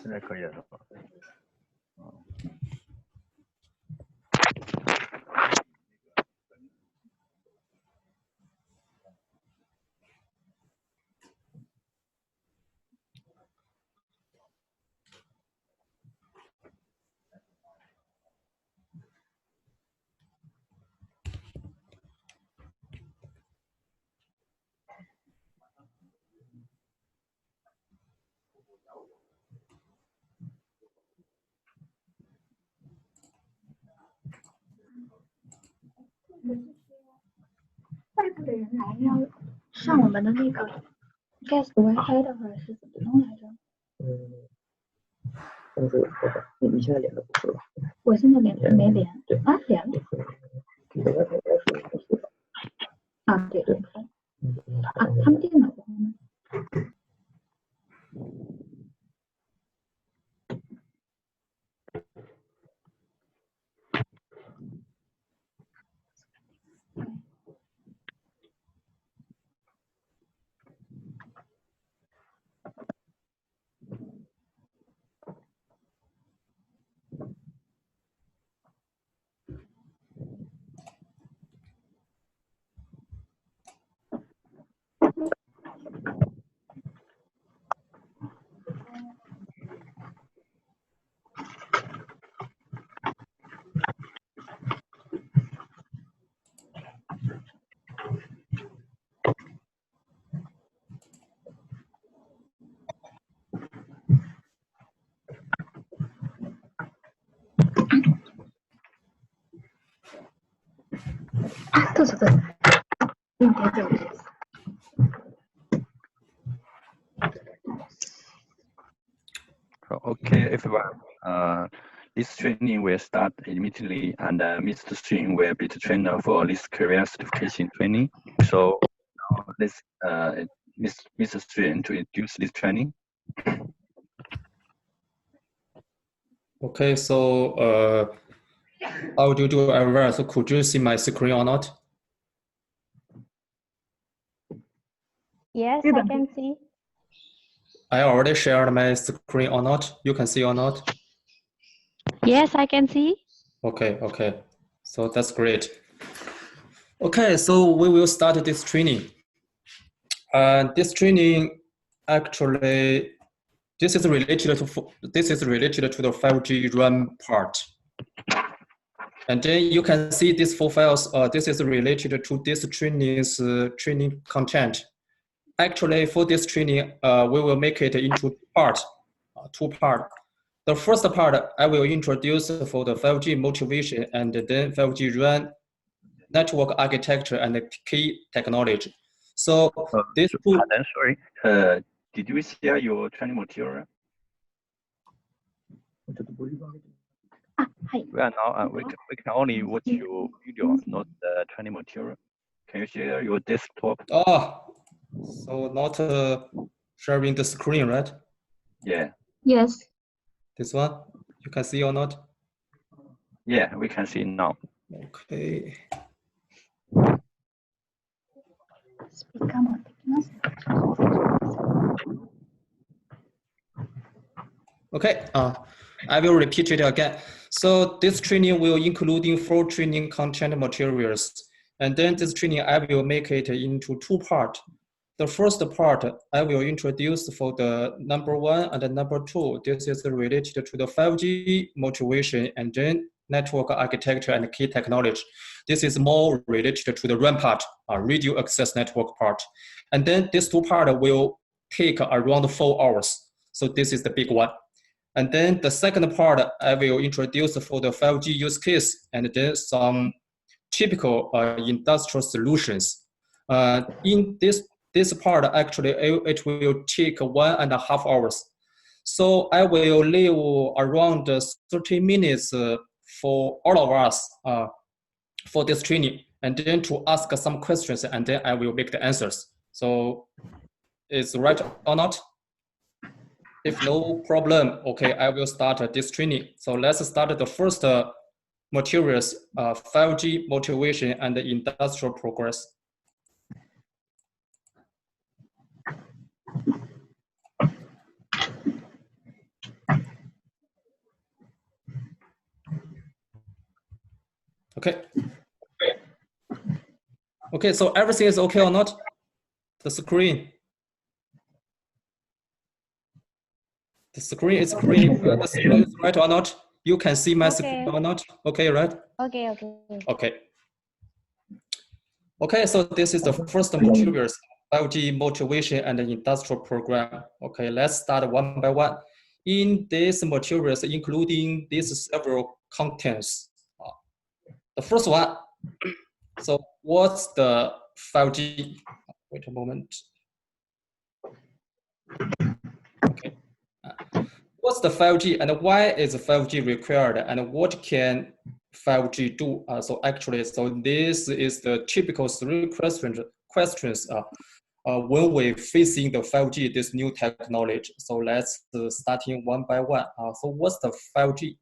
现在可以了是吧？外部的人来要上我们的那个 guest WiFi 的话是怎么弄来着？当时有说法，你现在连的不是吧？我现在连没连？对啊，连了。你的 WiFi 应该是不是吧？啊，对对。啊，他们电脑的话呢？啊，对对对，用点点意思。Okay, everyone. This training will start immediately, and Mr. Stream will be the trainer for this career certification training. So let's Mr. Stream to introduce this training. Okay, so how do you do everywhere? So could you see my screen or not? Yes, I can see. I already shared my screen or not? You can see or not? Yes, I can see. Okay, okay. So that's great. Okay, so we will start this training. This training actually this is related to the 5G RAN part. And then you can see these 4 files. This is related to this training's training content. Actually, for this training, we will make it into two parts. The first part, I will introduce for the 5G motivation and then 5G RAN network architecture and the key technology. So this two. Sorry. Did you share your training material? We are now we can only watch your video, not the training material. Can you share your desktop? Oh, so not sharing the screen, right? Yeah. Yes. This one, you can see or not? Yeah, we can see now. Okay. Okay, I will repeat it again. So this training will including 4 training content materials. And then this training, I will make it into 2 parts. The first part, I will introduce for the number 1 and the number 2. This is related to the 5G motivation and then network architecture and key technology. This is more related to the RAN part, radio access network part. And then this 2 parts will take around 4 hours. So this is the big one. And then the second part, I will introduce for the 5G use case and then some typical industrial solutions. In this part, actually, it will take 1.5 hours. So I will leave around 30 minutes for all of us for this training, and then to ask some questions, and then I will make the answers. So is right or not? If no problem, okay, I will start this training. So let's start the first materials, 5G motivation and industrial progress. Okay. Okay, so everything is okay or not? The screen. The screen is green. The screen is right or not? You can see my screen or not? Okay, right? Okay. Okay. Okay, so this is the first materials, 5G motivation and industrial program. Okay, let's start one by one. In these materials, including these several contents. The first one, so what's the 5G? Wait a moment. Okay. What's the 5G and why is 5G required and what can 5G do? So this is the typical three questions when we're facing the 5G, this new technology. So let's starting one by one. So what's the 5G?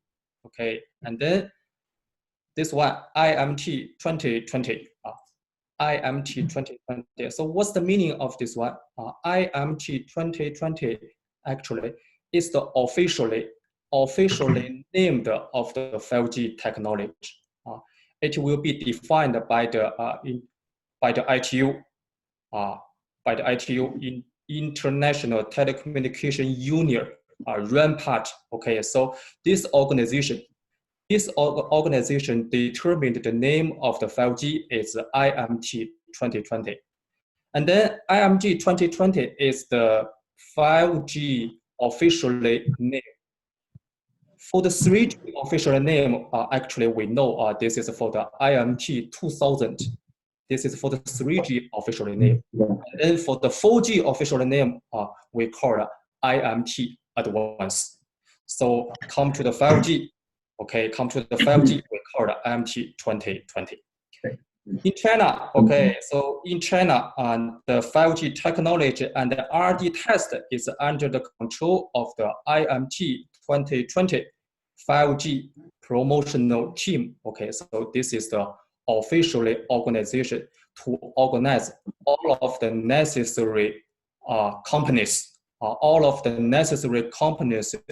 Okay, and then this one, IMT2020. IMT2020. So what's the meaning of this one? IMT2020 actually is the officially named of the 5G technology. It will be defined by the ITU, in International Telecommunication Union, RAMPAT. Okay, so this organization determined the name of the 5G is IMT 2020. And then IMT 2020 is the 5G officially name. For the 3G official name, actually we know this is for the IMT 2000. This is for the 3G official name. And then for the 4G official name, we call it IMT Advanced. So come to the 5G. Okay, come to the 5G, we call it IMT 2020. In China, okay, so in China, the 5G technology and the R&D test is under the control of the IMT 2020 5G promotional team. Okay, so this is the official organization to organize all of the necessary companies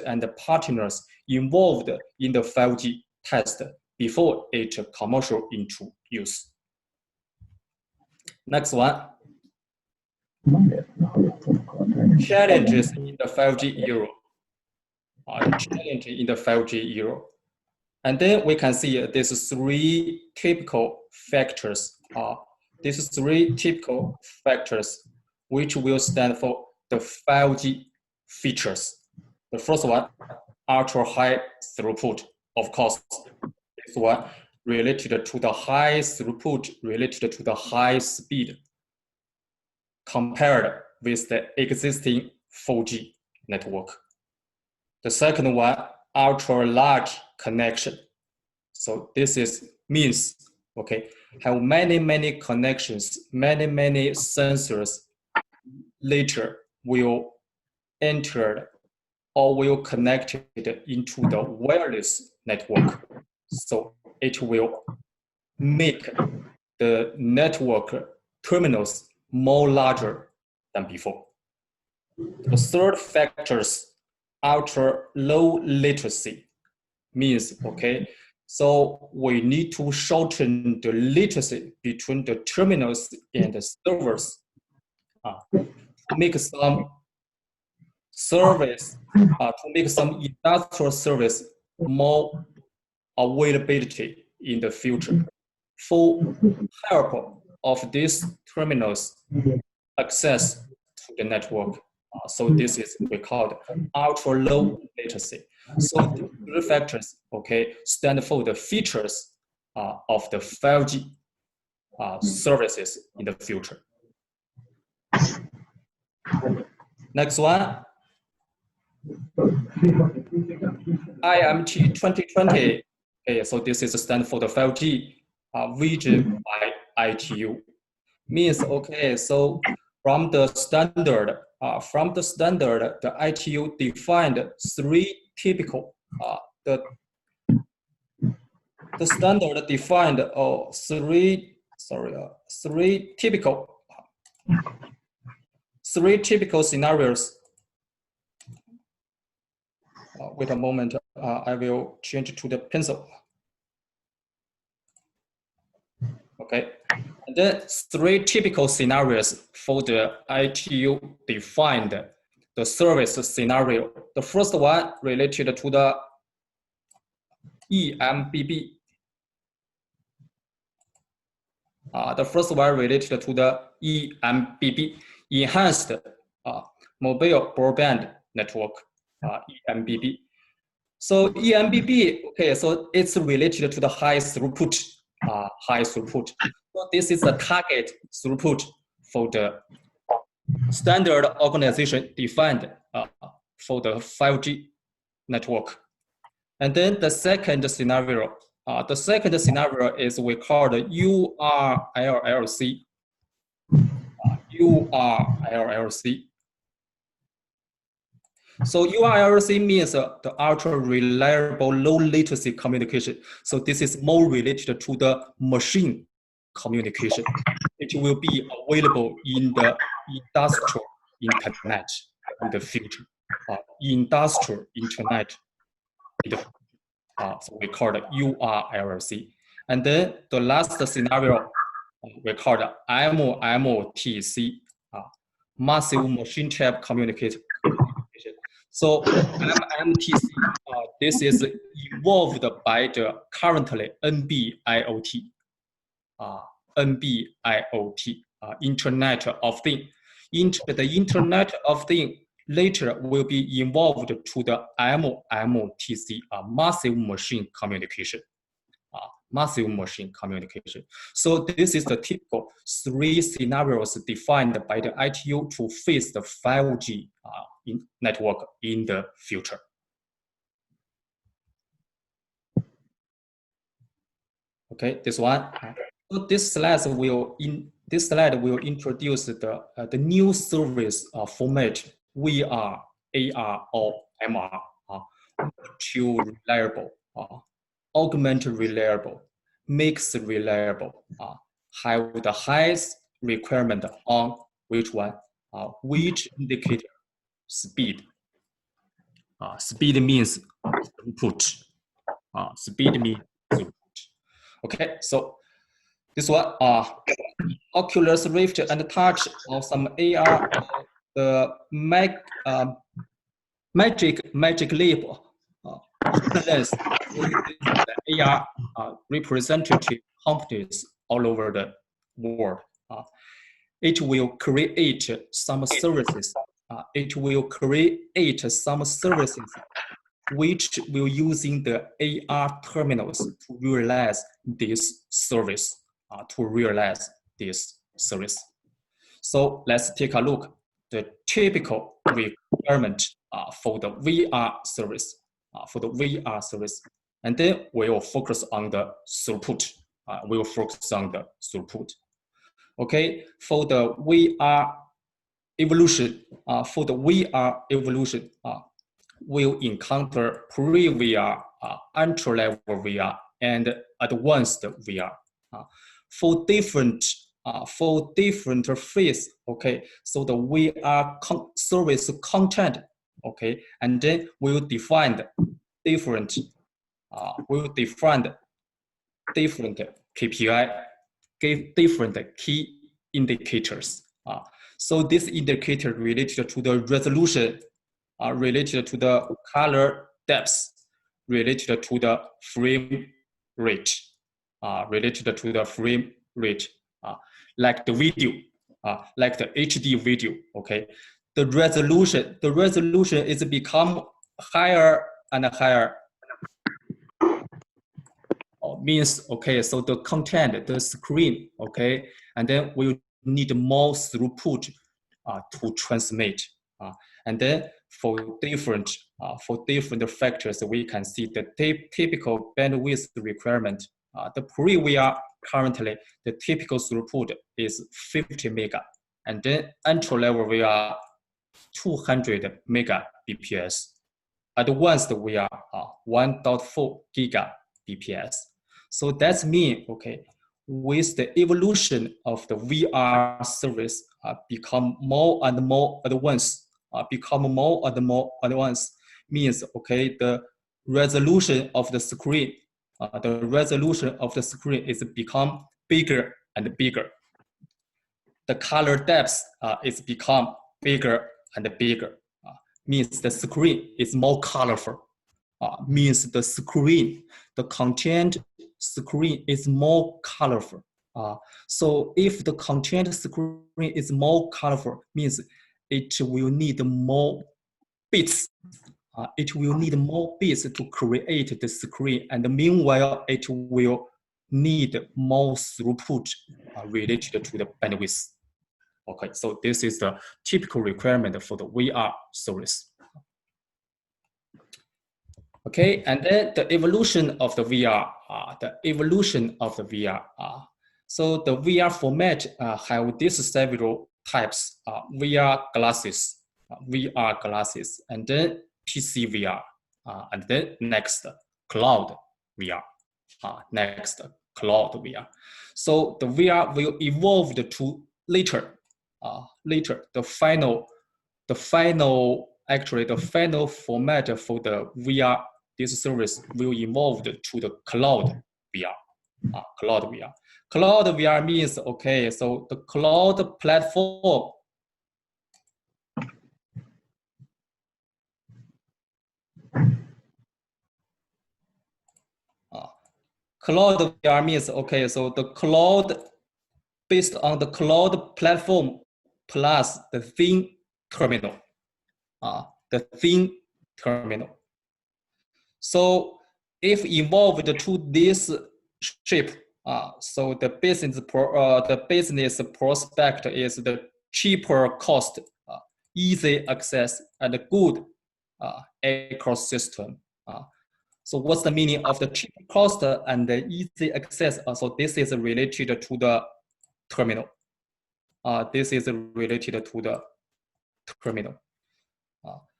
and the partners involved in the 5G test before it commercial into use. Next one. Challenges in the 5G era. Challenge in the 5G era. And then we can see these three typical factors. Which will stand for the 5G features. The first one, ultra high throughput. Of course, this one related to the high throughput, related to the high speed compared with the existing 4G network. The second one, ultra large connection. So this means, okay, have many connections, many sensors later will enter or will connect it into the wireless network. So it will make the network terminals more larger than before. The third factors, ultra low latency, means, okay, so we need to shorten the latency between the terminals and the servers to make some service, to make some industrial service more availability in the future. For help of these terminals access to the network. So this is we call ultra low latency. So the three factors, okay, stand for the features of the 5G services in the future. Next one, IMT 2020. Okay, so this is stand for the 5G Vision by ITU. Means, okay, so from the standard, the ITU defined three typical, the standard defined three typical scenarios. Wait a moment, I will change to the pencil. Okay, and then 3 typical scenarios for the ITU defined the service scenario. The first one related to the eMBB. The first one related to the eMBB, Enhanced Mobile Broadband Network, eMBB. So eMBB, okay, so it's related to the high throughput. So this is the target throughput for the standard organization defined for the 5G network. And then the second scenario, is we call the URLLC. URLLC. So URLLC means the ultra reliable low latency communication. So this is more related to the machine communication. It will be available in the industrial internet in the future. Industrial internet in the future. So we call it URLLC. And then the last scenario we call it mMTC, massive machine type communication. So mMTC, this is evolved by the currently NB-IoT, Internet of Things. The Internet of Things later will be involved to the mMTC, massive machine communication. Massive machine communication. So this is the typical 3 scenarios defined by the ITU to face the 5G network in the future. Okay, this one. So this slide will introduce the new service format VR, AR, or MR, to reliable, augmented reliable, mixed reliable, have the highest requirement on which one? Which indicator? Speed. Speed means throughput. Speed means throughput. Okay, so this one, Oculus Rift and Touch or some AR, the Magic Leap. The AR representative companies all over the world. It will create some services. Which will using the AR terminals to realize this service. So let's take a look the typical requirement for the VR service. And then we will focus on the throughput. Okay, for the VR evolution, we'll encounter pre-VR, entry-level VR, and advanced VR. For different phase, okay, so the VR service content, okay, and then we'll define different KPI, different key indicators. So this indicator related to the resolution, related to the color depth, related to the frame rate, like the video, like the HD video. Okay, the resolution is become higher and higher. Means okay, so the content, the screen, okay, and then we need more throughput to transmit, and then for different factors, we can see the typical bandwidth requirement. The pre-VR currently the typical throughput is 50 mega, and then entry-level VR 200 mega bps. Advanced we are 1.4 giga bps. So that's mean, okay, with the evolution of the VR service become more and more advanced, means, okay, the resolution of the screen is become bigger and bigger. The color depth is become bigger and bigger. Means the screen is more colorful. Means the screen, the content screen is more colorful. So if the content screen is more colorful, means it will need more bits. It will need more bits to create the screen, and meanwhile it will need more throughput related to the bandwidth. Okay, so this is the typical requirement for the VR service. Okay, and then the evolution of the VR, so the VR format have these several types: VR glasses, and then PC VR, and then next cloud VR, So the VR will evolve to later the final format for the VR. This service will evolve to the cloud VR. Cloud VR means, okay, so the cloud platform cloud VR means, okay, so the cloud based on the cloud platform plus the thin terminal. So if evolved to this shape, so the business prospect is the cheaper cost, easy access, and good ecosystem. So what's the meaning of the cheap cost and the easy access? So this is related to the terminal.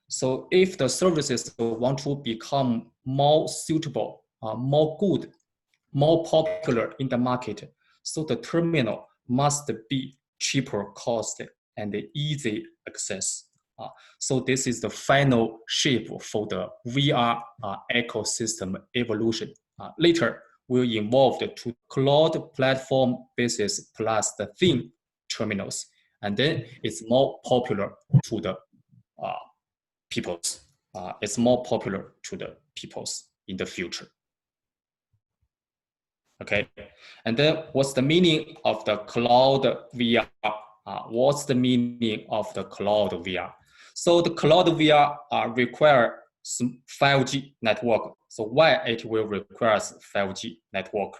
So if the services want to become more suitable, more good, more popular in the market, so the terminal must be cheaper cost and easy access. So this is the final shape for the VR ecosystem evolution. Later, will evolve to cloud platform basis plus the thin terminals, and then it's more popular to the peoples. It's more popular to the peoples in the future. Okay, and then what's the meaning of the cloud VR? What's the meaning of the cloud VR? So the cloud VR require some 5G network. So why it will require 5G network?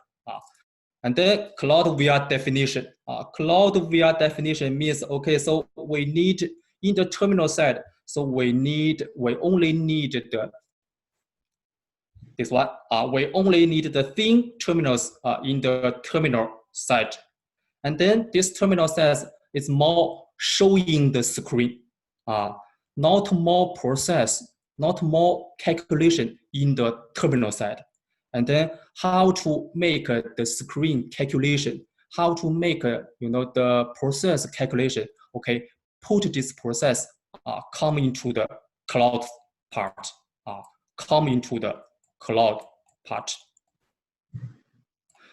And then cloud VR definition. Cloud VR definition means, okay, so we need in the terminal side. So we only need the this one. We only need the thin terminals in the terminal side, and then this terminal size is more showing the screen, not more process, not more calculation in the terminal side. And then how to make the screen calculation, how to make the process calculation. Okay, put this process come into the cloud part,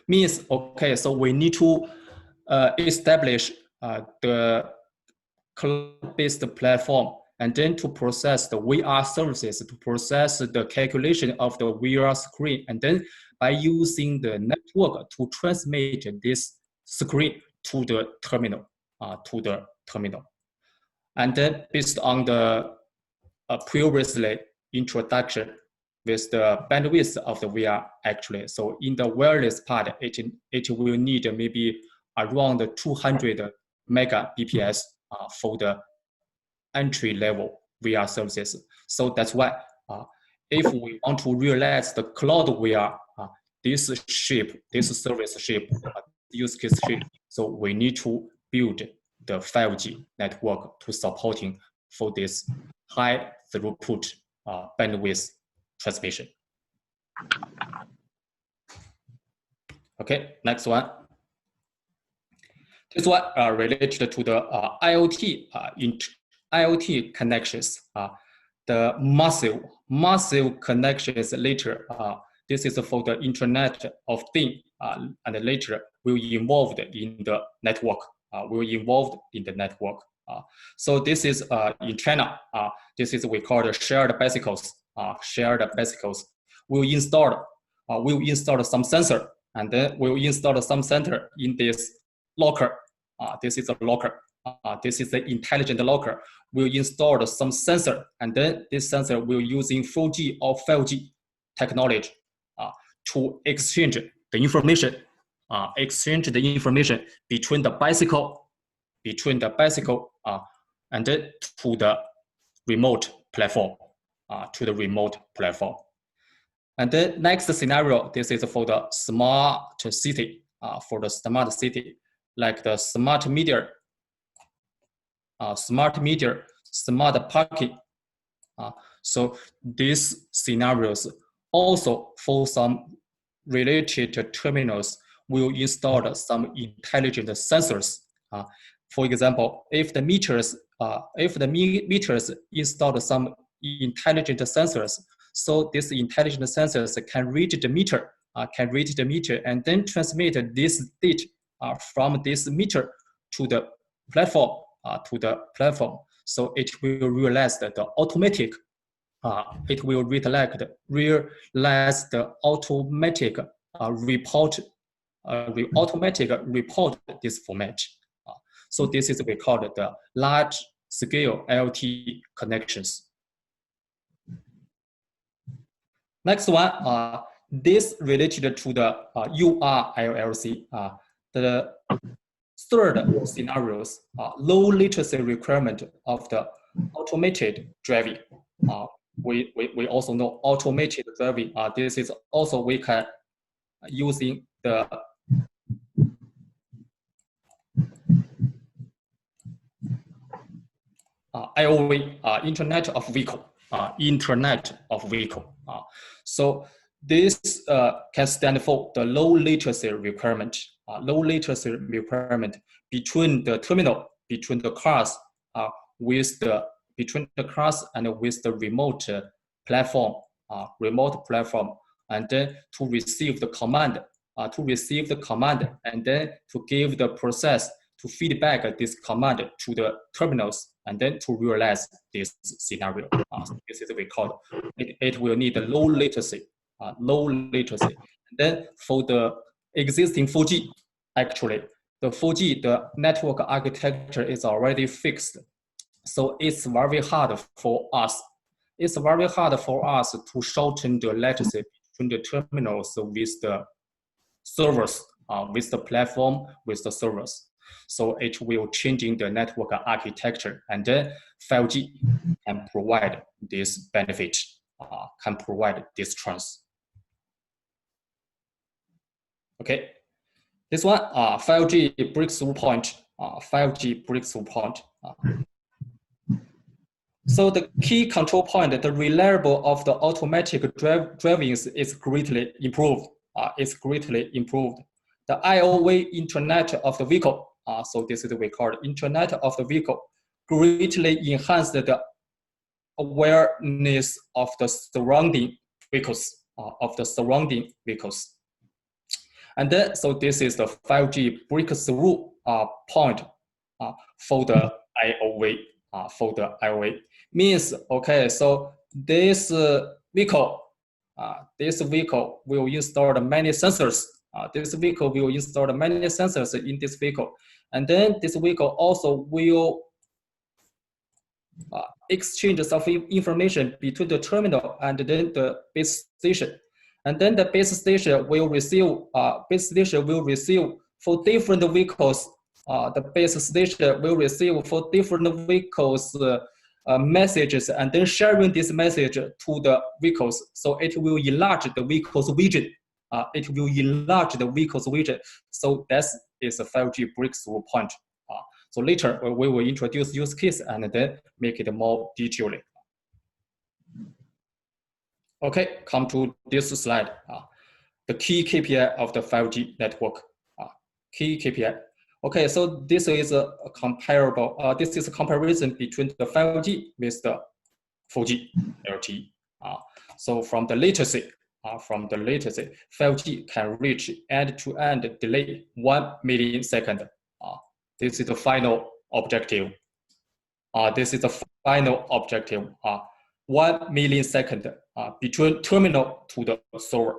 Means, okay, so we need to establish the cloud-based platform, and then to process the VR services, to process the calculation of the VR screen, and then by using the network to transmit this screen to the terminal, And then based on the previously introduction with the bandwidth of the VR actually, so in the wireless part, it will need maybe around 200 megabps for the entry level VR services. So that's why if we want to realize the cloud VR, this service shape, use case shape, so we need to build the 5G network to supporting for this high throughput bandwidth transmission. Okay, next one. This one related to the IoT connections. The massive connections later. this is for the Internet of Things, and later will involved in the network. So this is in China. This is we call the shared bicycles. We'll install some sensor, and then we'll install some sensor in this locker. This is a locker. This is the intelligent locker. We'll install some sensor, and then this sensor will using 4G or 5G technology to exchange the information. Between the bicycle, and then to the remote platform. And the next scenario, this is for the smart city. Like the smart meter, smart parking. So these scenarios also for some related terminals will install some intelligent sensors. For example, if the meters install some intelligent sensors, so this intelligent sensors can read the meter, and then transmit this data from this meter to the platform. So it will realize that the automatic. It will realize the automatic report. Automatic report this format. So this is we call it the large-scale IoT connections. Next one, this related to the URLLC. The third scenarios, low latency requirement of the automated driving. We also know automated driving. This is also we can using the IOV, Internet of Vehicle. So this can stand for the low latency requirement. Between the terminal, between the cars, between the cars and with the remote platform, and then to receive the command, and then to give the process to feedback this command to the terminals, and then to realize this scenario. This is what we call it. It will need a low latency. And then for the existing 4G, actually, the 4G, the network architecture is already fixed. So it's very hard for us. To shorten the latency between the terminals with the servers, with the platform, with the servers. So it will changing the network architecture, and then 5G can provide this benefit, can provide this trust. Okay, this one, 5G breakthrough point. So the key control point, the reliable of the automatic driving is greatly improved. The IOV Internet of the Vehicle. So this is what we call Internet of the Vehicle. Greatly enhanced the awareness of the surrounding vehicles. And then, so this is the 5G breakthrough point for the IOV. Means, okay, so this vehicle will install many sensors. In this vehicle, and then this vehicle also will exchange some information between the terminal and then the base station, and then the base station will receive for different vehicles. The base station will receive for different vehicles messages, and then sharing this message to the vehicles. So it will enlarge the vehicle's widget. So that is a 5G breakthrough point. So later we will introduce use case and then make it more detailed. Okay, come to this slide. The key KPI of the 5G network. Key KPI. Okay, so this is a comparable. This is a comparison between the 5G with the 4G LTE. So from the latency, from the latency, 5G can reach end-to-end delay 1 millisecond. This is the final objective. This is the final objective. 1 millisecond between terminal to the server,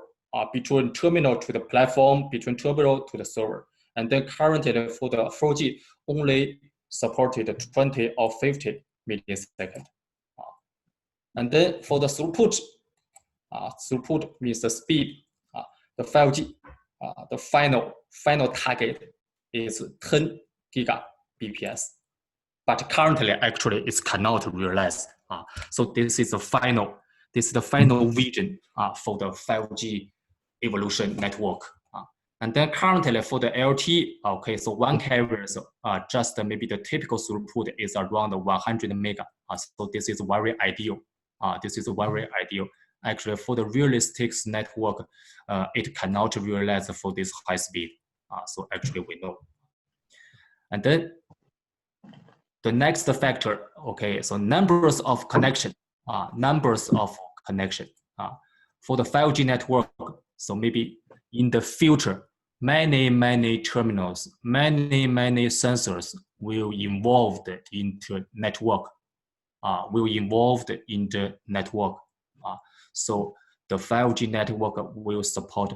between terminal to the platform, between terminal to the server. And then currently for the 4G only supported 20 or 50 milliseconds. And then for the throughput, throughput means the speed. The 5G, the final target is 10 gigabps. But currently, actually, it cannot realize. So this is the final vision for the 5G evolution network. And then currently for the LTE, okay, so one carrier, just maybe the typical throughput is around 100 mega. So this is very ideal. This is very ideal. Actually, for the realistic network, it cannot realize for this high speed. So actually, we know. And then the next factor, okay, so numbers of connection. For the 5G network, so maybe in the future, many terminals, many sensors will involved into network. So the 5G network will support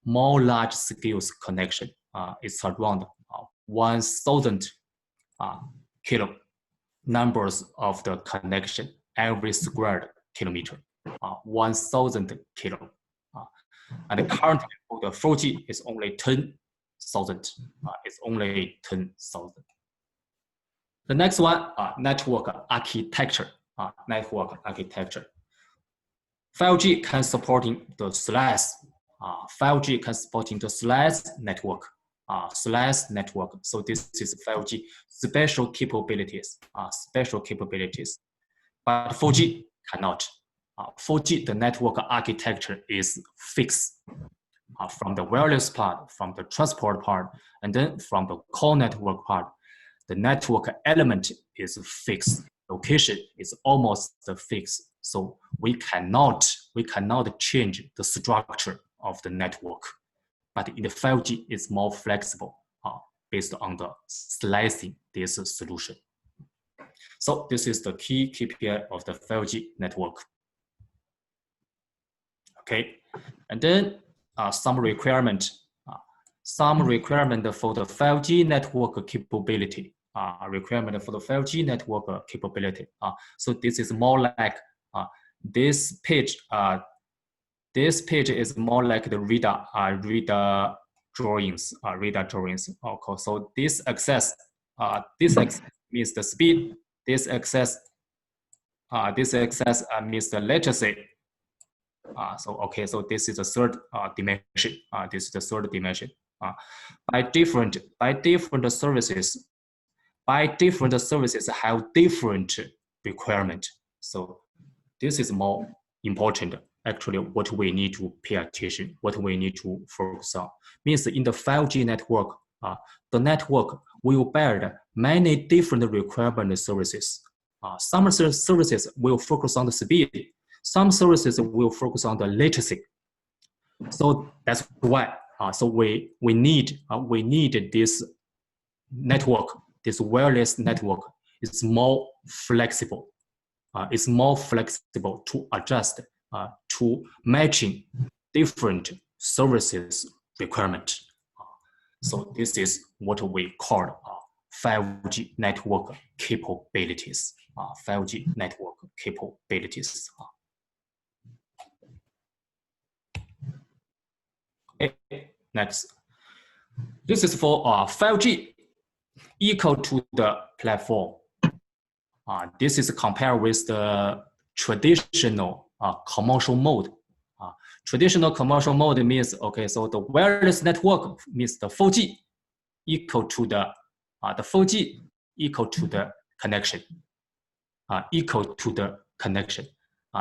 more large scale connection. It's around 1,000 kilo numbers of the connection every square kilometer. 1,000 kilo. And currently for the 4G is only 10,000. It's only 10,000. The next one, network architecture. 5G can supporting the slice. 5G can supporting the slice network. So this is 5G special capabilities. But 4G cannot. 4G, the network architecture is fixed from the wireless part, from the transport part, and then from the core network part. The network element is fixed. Location is almost fixed. So we cannot change the structure of the network. But in the 5G, it's more flexible based on the slicing this solution. So this is the key KPI of the 5G network. Okay, and then some requirement for the 5G network capability. So this is more like this page. This page is more like the radar drawings. Okay, so this axis means the speed. This axis means the latency. So this is the third dimension. By different services have different requirement. So this is more important. Actually, what we need to pay attention, what we need to focus on, means in the 5G network, the network will bear many different requirement services. Some services will focus on the speed. Some services will focus on the latency. So that's why. So we need this network, this wireless network. It's more flexible. It's more flexible to adjust to matching different services requirement. So this is what we call 5G network capabilities. 5G network capabilities. Okay, next. This is for 5G equal to the platform. This is compared with the traditional commercial mode. Traditional commercial mode means, okay, so the wireless network means the 4G equal to the 4G equal to the connection.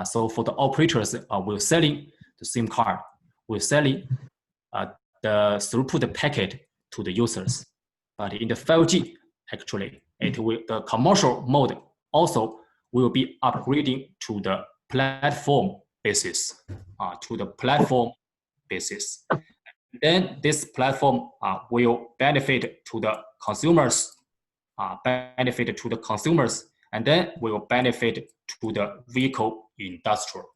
So for the operators, we're selling the SIM card. We're selling the throughput packet to the users. But in the 5G, actually, the commercial mode also will be upgrading to the platform basis, to the platform basis. Then this platform will benefit to the consumers, and then will benefit to the vehicle industrial,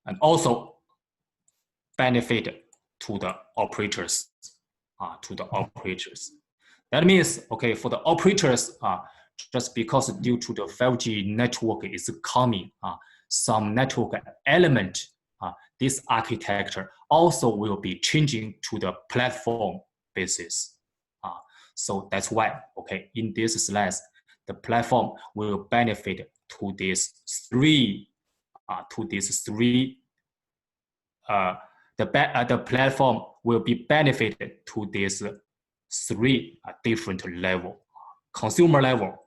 and also benefit to the operators, That means, okay, for the operators, just because due to the 5G network is coming, some network element, this architecture also will be changing to the platform basis. So that's why, okay, in this slides, the platform will benefit to these three, the platform will be benefited to these three different level: consumer level,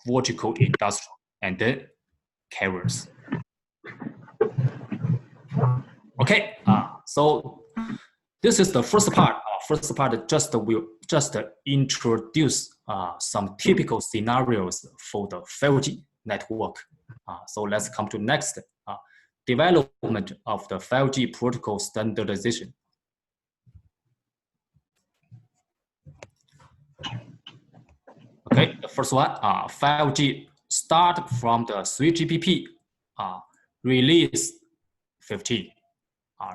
vertical industrial, and then carriers. Okay, so this is the first part. First part will just introduce some typical scenarios for the 5G network. So let's come to next, development of the 5G protocol standardization. Okay, the first one, 5G start from the 3GPP release 15.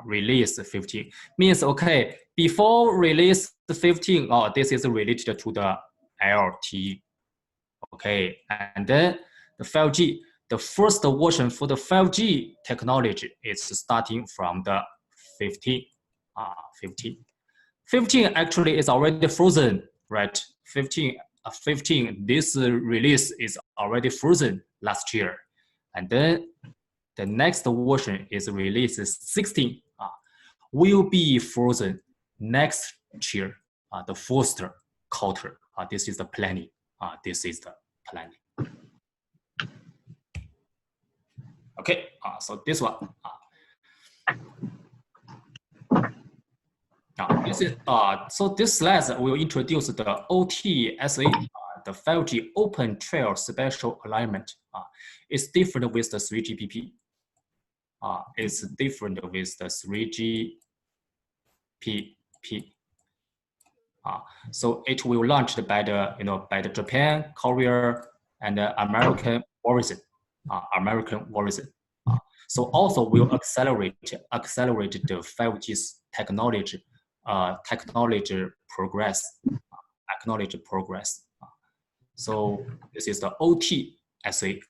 Release 15 means, okay, before release 15, this is related to the LTE. Okay, and then the 5G, the first version for the 5G technology is starting from the 15. 15 actually is already frozen, right? 15, this release is already frozen last year. And then the next version is release 16, will be frozen next year, the first quarter. This is the planning. Okay, so this one. This is so this slide will introduce the OTSA, the 5G Open Trail Special Alignment. It's different with the 3GPP. It's different with the 3GPP. So it will launched by the by the Japan, Korea, and American Verizon. So also will accelerate the 5G technology progress. So this is the OTSA.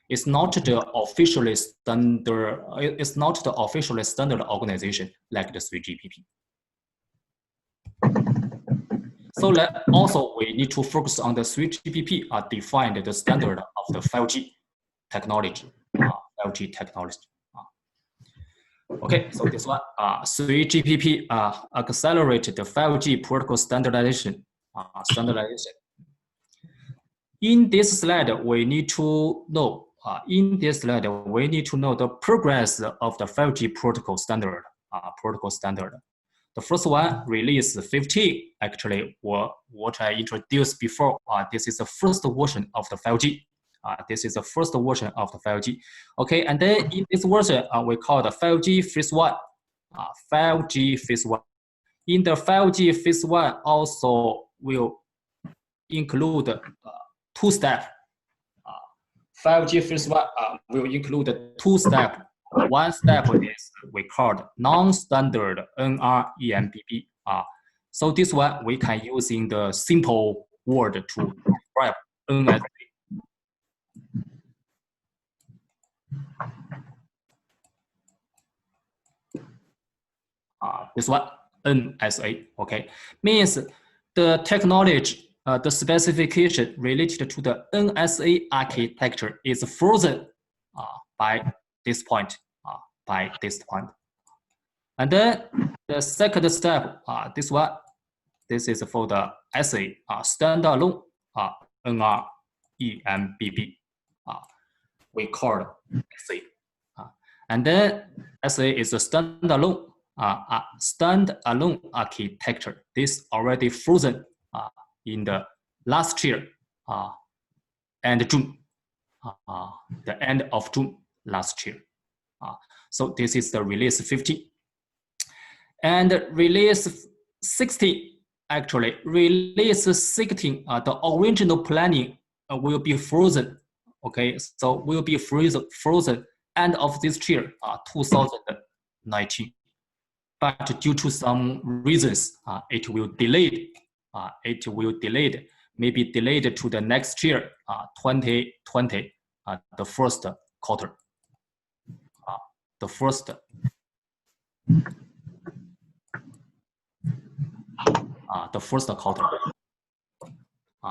It's not the officially standard. It's not the officially standard organization like the 3GPP. So also we need to focus on the 3GPP defined the standard of the 5G technology. Okay, so this one, 3GPP accelerated the 5G protocol standardization. In this slide, we need to know. The progress of the 5G protocol standard. The first one, release 15. Actually, what I introduced before. This is the first version of the 5G. Okay, and then in this version, we call the 5G phase 1. 5G phase 1. In the 5G phase 1 also will include 2 steps. 5G phase 1 will include 2 steps. One step is we called non-standard NR eMTC. So this one we can using the simple word to describe NSA. This one NSA, okay, means the technology, the specification related to the NSA architecture is frozen by this point. And then the second step, this is for the SA standalone NR eMTC. We call SA. And then SA is a standalone architecture. This already frozen in the last year. end June, the end of June last year. So this is the release 15. And release 16, actually, release 16, the original planning will be frozen. Okay, so will be frozen end of this year, 2019. But due to some reasons, it will delayed. Maybe delayed to the next year, 2020, the first quarter. The first quarter.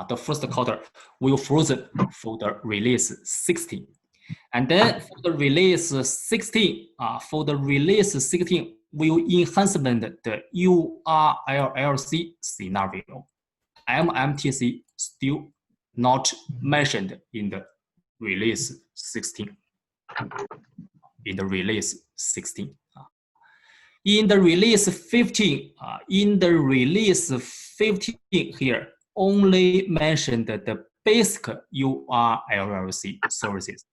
The first quarter will frozen for the release 16. And then for the release 16, will enhancement the URLLC scenario. mMTC still not mentioned in the release 16. In the release 16. In the release 15, here, only mentioned the basic URLLC services.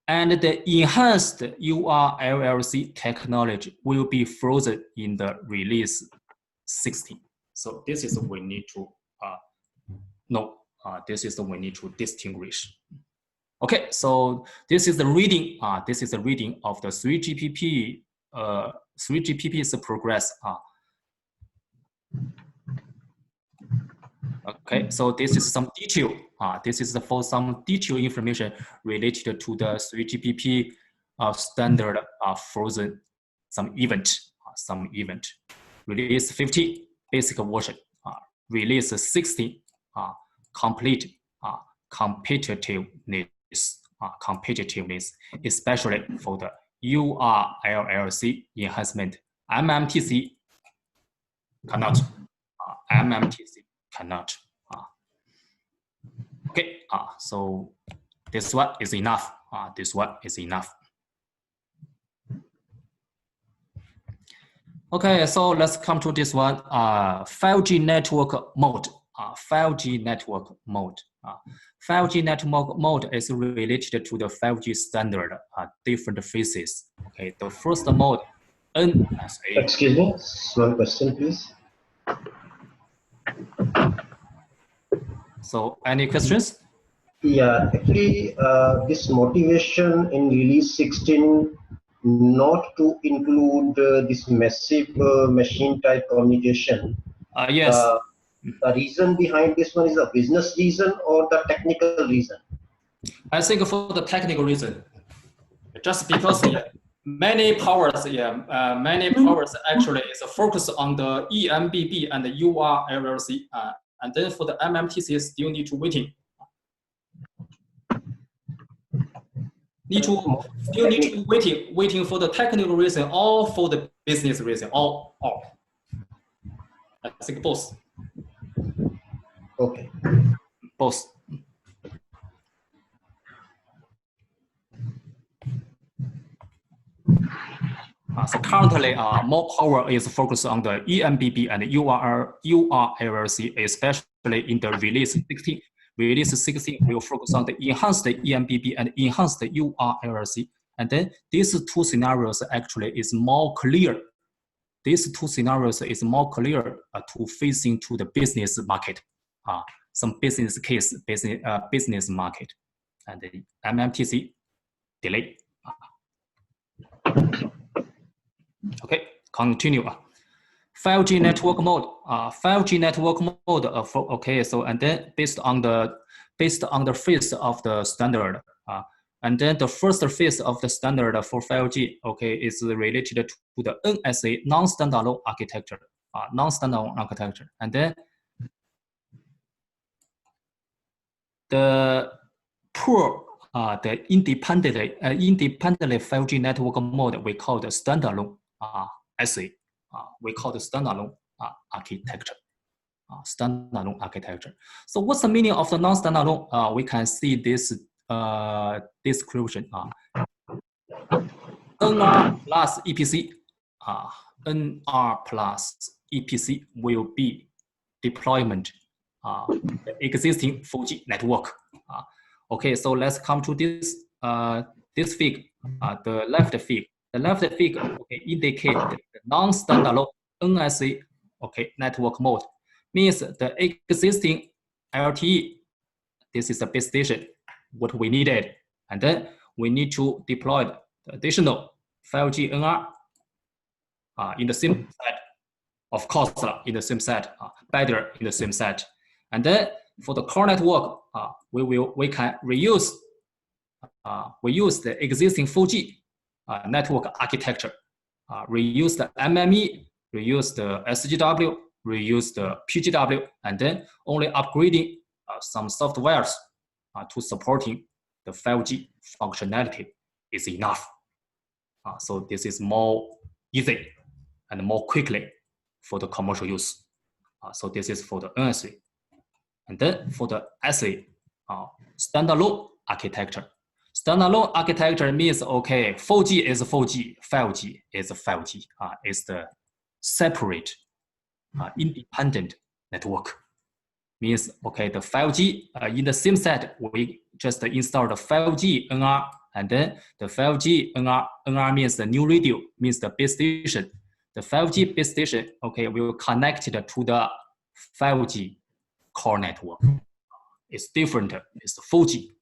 And the enhanced URLLC technology will be frozen in the release 16. So this is we need to know. This is we need to distinguish. Okay, so this is the reading. This is the reading of the 3GPP. 3GPP's progress. Okay, so this is some detail. This is for some detailed information related to the 3GPP standard frozen some event. Release 15 basic version. Release 16 complete competitiveness, especially for the URLLC enhancement. mMTC cannot. mMTC cannot. Okay, so this one is enough. This one is enough. Okay, so let's come to this one. 5G network mode. 5G network mode. 5G network mode is related to the 5G standard, different phases. Okay, the first mode, NSA. Excuse me, one question, please. So, any questions? Yeah, actually, this motivation in release 16 not to include this massive machine type communication. Yes. The reason behind this one is a business reason or the technical reason? I think for the technical reason, just because many powers actually is focused on the eMBB and the URLLC, and then for the mMTC still need to waiting. Still need to waiting for the technical reason or for the business reason, all. I think both. Okay. Both. So currently, more power is focused on the eMBB and URLLC, especially in the release 16. Release 16 will focus on the enhanced eMBB and enhanced URLLC. And then these two scenarios actually is more clear. These two scenarios is more clear to facing to the business market, some business case, business market, and the mMTC delay. Okay, continue. 5G network mode. 5G network mode. Okay, so and then based on the phase of the standard. And then the first phase of the standard for 5G, okay, is related to the NSA non-standalone architecture. Non-standalone architecture, and then the poor, the independently 5G network mode we call the standalone SA. We call the standalone architecture. Standalone architecture. So what's the meaning of the non-standalone? We can see this description. NR plus EPC. NR plus EPC will be deployment the existing 4G network. Okay, so let's come to this this figure, the left figure. The left figure, okay, indicate the non-standalone NSA, okay, network mode. Means the existing LTE, this is the base station, what we needed. And then we need to deploy the additional 5G NR in the same set. Of course, in the same set, better in the same set. And then for the core network, we can reuse we use the existing 4G network architecture, reuse the MME, reuse the SGW, reuse the PGW, and then only upgrading some softwares to supporting the 5G functionality is enough. So this is more easy and more quickly for the commercial use. So this is for the NSA. And then for the SA, standalone architecture. Standalone architecture means, okay, 4G is 4G, 5G is 5G. It's the separate, independent network. Means, okay, the 5G in the same set, we just install the 5G NR, and then the 5G NR means the new radio, means the base station. The 5G base station, okay, will connect it to the 5G core network. It's different, it's the 4G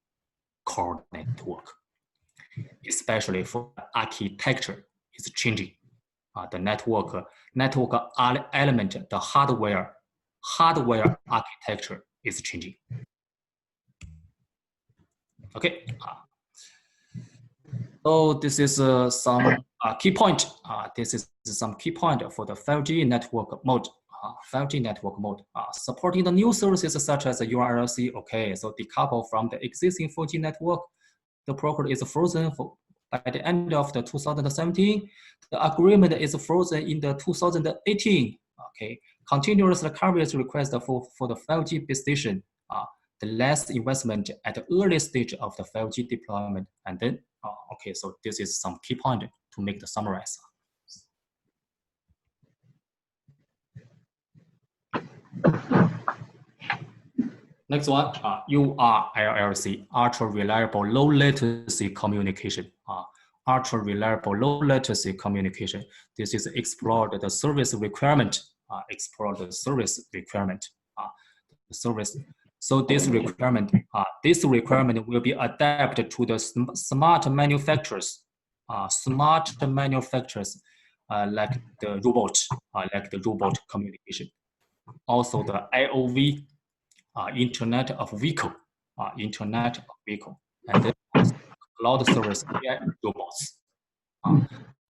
core network, especially for architecture is changing. The network element, the hardware architecture is changing. Okay, so this is some key point. This is some key point for the 5G network mode. 5G network mode, supporting the new services such as the URLLC. Okay, so decouple from the existing 4G network. The protocol is frozen by the end of the 2017. The agreement is frozen in the 2018. Okay, continuous coverage request for the 5G base station. The less investment at the early stage of the 5G deployment. And then, okay, so this is some key point to make the summarize. Next one, URLLC, ultra reliable low latency communication. Ultra reliable low latency communication. This is explore the service requirement. Explore the service requirement. Service. So this requirement will be adapted to the smart manufacturers. Smart manufacturers like the robot communication. Also the IOV. Internet of Vehicle, and then cloud service AI robots.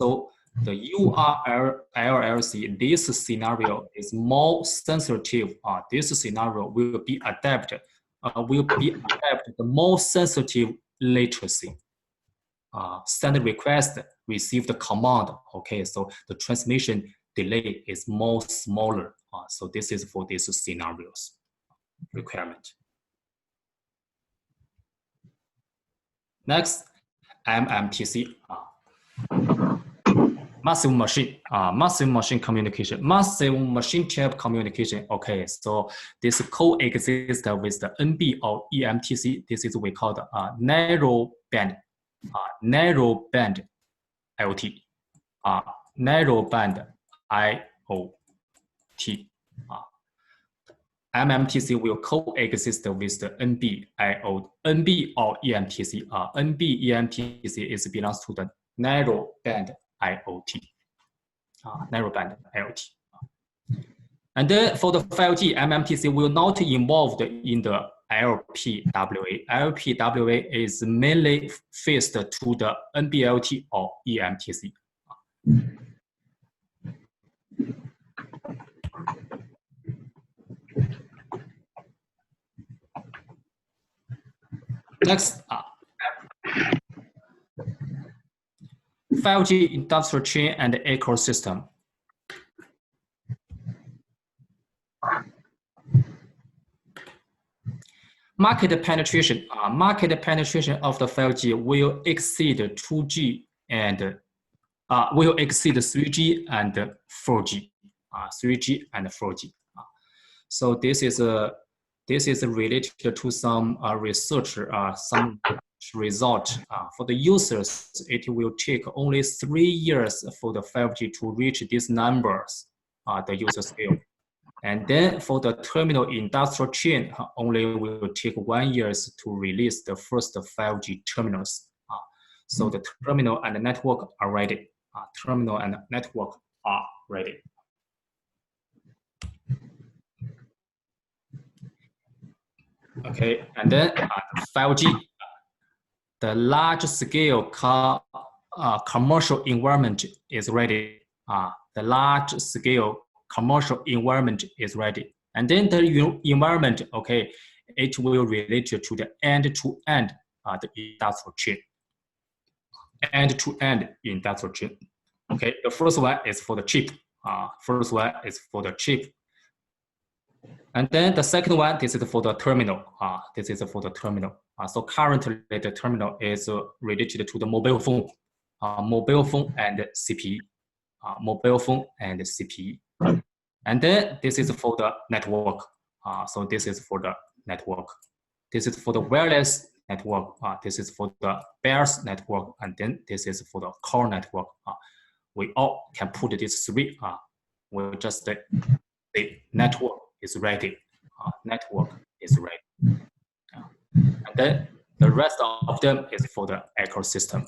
So the URLLC, this scenario is more sensitive. This scenario will be adapted the more sensitive latency. Send request, receive the command. Okay, so the transmission delay is more smaller. So this is for these scenarios. Requirement. Next, mMTC, massive machine communication, massive machine chip communication. Okay, so this coexist with the NB or eMTC. This is we call the narrow band IoT, narrow band IoT. mMTC will coexist with the NB or eMTC. NB eMTC belongs to the narrow band IoT. And then for the 5G, mMTC will not involved in the LPWA. LPWA is mainly faced to the NB-LT or eMTC. Next, 5G industrial chain and ecosystem. Market penetration of the 5G will exceed 2G and will exceed 3G and 4G. 3G and 4G. So this is this is related to some research, some result. For the users, it will take only 3 years for the 5G to reach these numbers, the user scale. And then for the terminal industrial chain, only will take 1 year to release the first 5G terminals. So the terminal and the network are ready. Terminal and network are ready. Okay, and then 5G, the large scale commercial environment is ready. The large scale commercial environment is ready. And then the environment, okay, it will relate to the end-to-end the industrial chain. End-to-end industrial chain. Okay, the first one is for the chip. First one is for the chip. And then the second one, this is for the terminal. This is for the terminal. So currently the terminal is related to the mobile phone and CPE. Mobile phone and CPE. And then this is for the network. So this is for the network. This is for the wireless network. This is for the bears network. And then this is for the core network. We all can put these three. We just say the network is ready. Network is ready. And then the rest of them is for the ecosystem.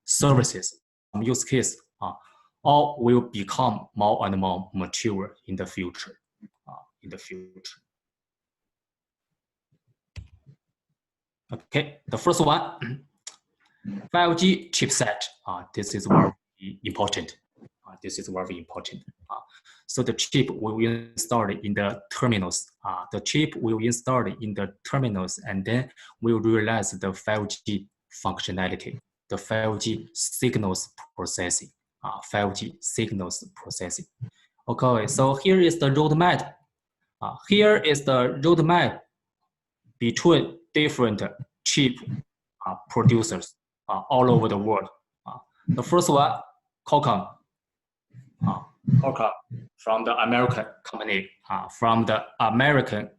Services, use case, all will become more and more mature in the future. Okay, the first one, 5G chipset. This is very important. This is very important. So the chip will install in the terminals. The chip will install in the terminals, and then we'll realize the 5G functionality, the 5G signals processing. 5G signals processing. Okay, so here is the roadmap. Here is the roadmap between different chip producers all over the world. The first one, Qualcomm. Qualcomm from the American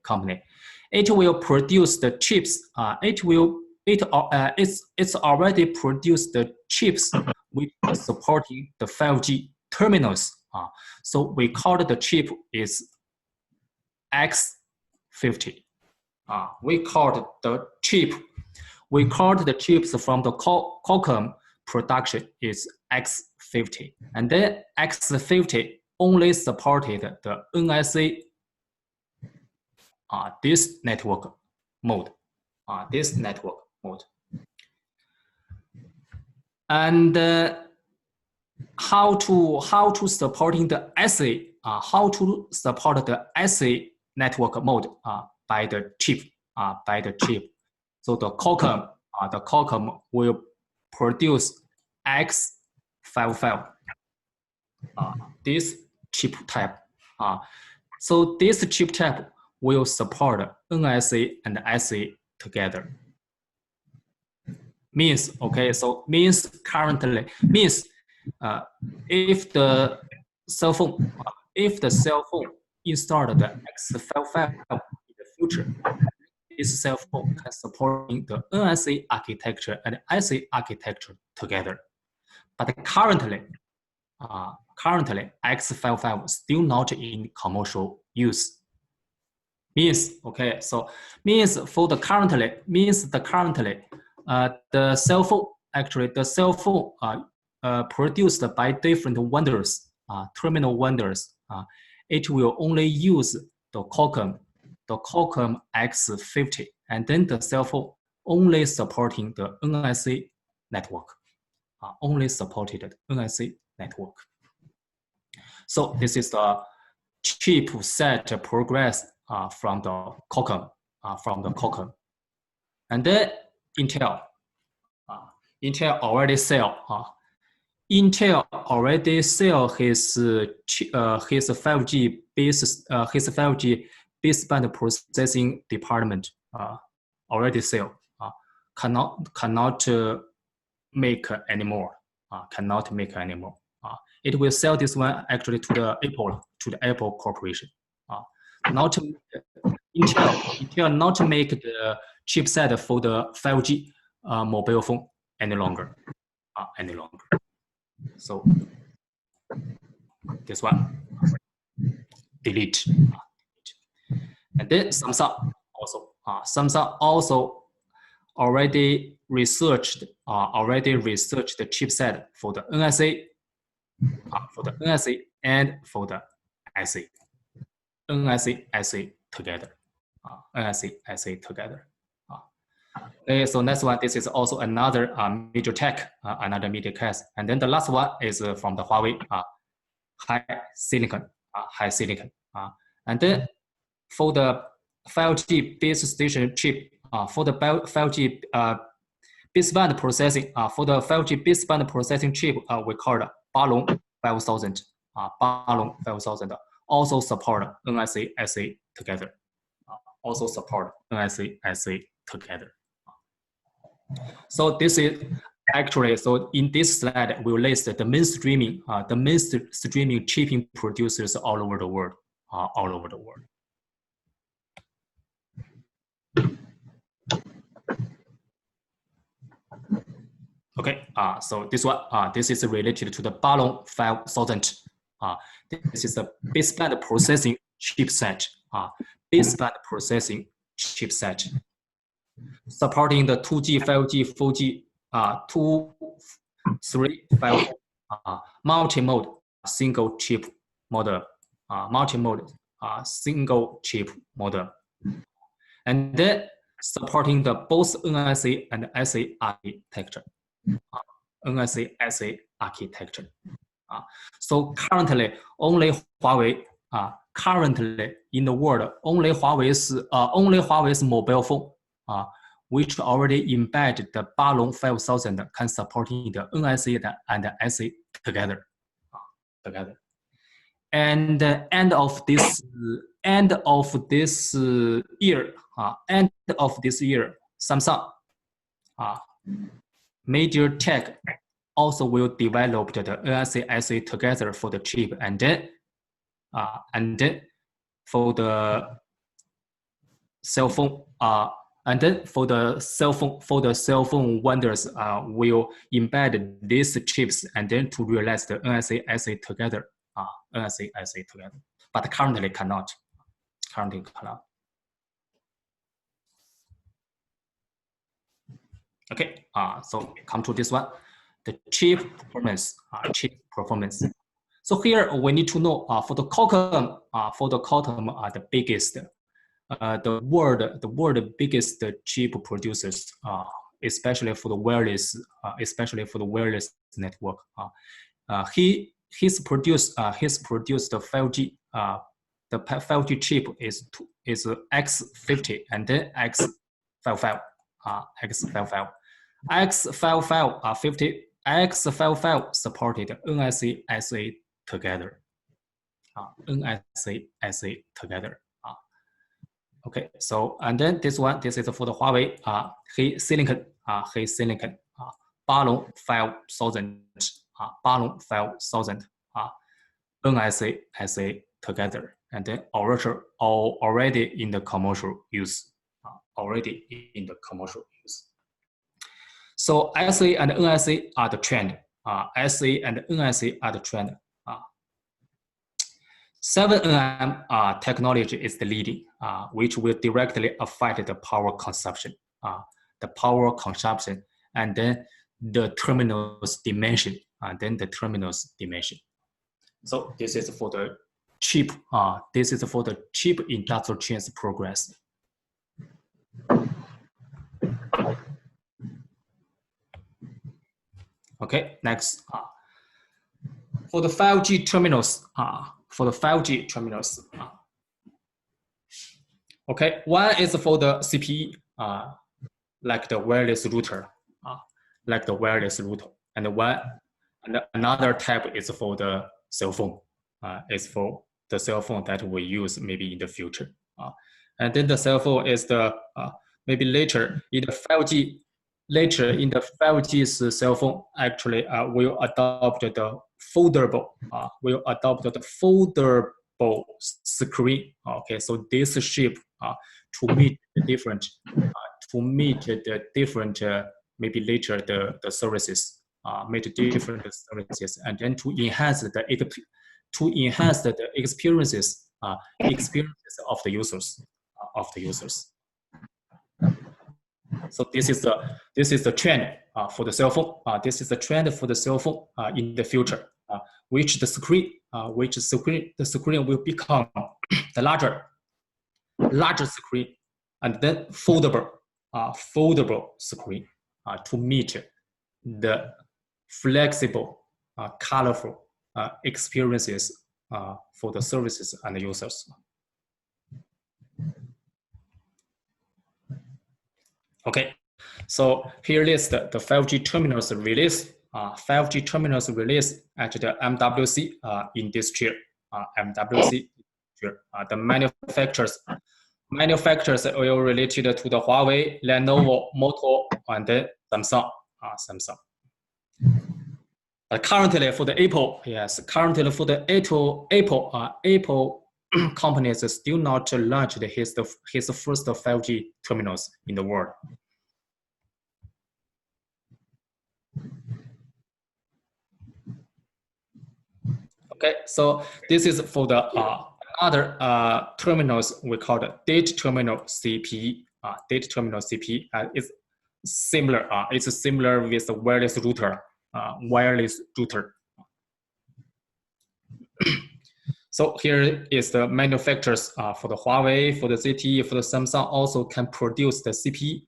company. It will produce the chips. It's already produced the chips which are supporting the 5G terminals. So we call the chip is X50. We called the chips from the Qualcomm production is X50, and then X50 only supported the NSA this network mode. And how to supporting the SA? How to support the SA network mode by the chip? So the Qualcomm will produce X55. This chip type. So this chip type will support NSA and SA together. Means, okay, so means currently, means if the cell phone installed the X55 in the future, this cell phone can support the NSA architecture and SA architecture together. But currently X55 still not in commercial use. Means, okay, so means for the currently, the cell phone produced by different vendors, terminal vendors, it will only use the Qualcomm X50, and then the cell phone only supporting the NSA network, only supported NSA network. So this is the chipset progress from the Qualcomm, and then Intel already sell. Intel already sell his 5G baseband processing department. Already sell. Cannot make anymore. It will sell this one actually to the Apple Corporation. Intel not make the chipset for the 5G mobile phone any longer. So this one delete. And then Samsung also already researched the chipset for the NSA, and for the SA. NSA together. NSA together. Okay, so next one, this is also another major tech, and then the last one is from the Huawei high silicon. And then for the 5G base station chip, for the 5G baseband processing, for the 5G baseband processing chip, we call it Balong 5000. Balong 5000 also support NSA SA together. Also support NSA SA together. So this is actually, so in this slide, we'll list the mainstreaming chipping producers all over the world. Okay, so this one, this is related to the Balong 5000. This is the baseband processing chipset. Baseband processing chipset, supporting the 2G, 5G, 4G, 2, 3, 5, multi-mode single chip model, single chip model, and then supporting the both NSA and SA architecture. NSA SA architecture. So currently, only Huawei. Currently in the world, only Huawei's mobile phone, which already embed the Balong 5000, can supporting the NSA and the SA together. And end of this year, Samsung, major tech, also will develop the NSA SA together for the chip, and then for the cell phone, and then for the cell phone vendors will embed these chips, and then to realize the NSA SA together. NSA SA together, but currently cannot. Okay, so come to this one, the chip performance. So here we need to know for the Qualcomm are the biggest, the world biggest chip producers, especially for the wireless, network. He's produced the 5G. The 5G chip is X50 and then X55. X55 50 X55 supported NSA SA together. NSA SA together. Okay, so and then this is for the Huawei High Silicon Balong 5000 Balong 5000 NSA SA together, and then already in the commercial use. So SA and NSA are the trend. SA and NSA are the trend. 7nm technology is the leading, which will directly affect the power consumption, and then the terminals dimension, So this is for the chip. This is for the chip industrial chains progress. Okay, next. For the 5G terminals, okay, one is for the CPE, like the wireless router, and another type is for the cell phone, that we use maybe in the future, and then the cell phone is the maybe later in the 5G. Later in the 5G's cell phone, actually will adopt the foldable. Screen. Okay, so this chip to meet the different maybe later the services, meet different services, and then to enhance the experiences of the users. So this is the trend for the cell phone. This is the trend for the cell phone in the future, which the screen will become the larger screen, and then foldable screen to meet the flexible, colorful experiences for the services and the users. Okay, so here is the 5G terminals release. 5G terminals release at the MWC in this year. MWC. The manufacturers are related to the Huawei, Lenovo, Moto, and then Samsung. Currently for the Apple, yes, currently for the Apple companies still not launched his first 5G terminals in the world. Okay, so this is for the other terminals we call the Data Terminal CPE. Data Terminal CPE is similar. It's similar with the wireless router. So here is the manufacturers for the Huawei, for the ZTE, for the Samsung also can produce the CPE.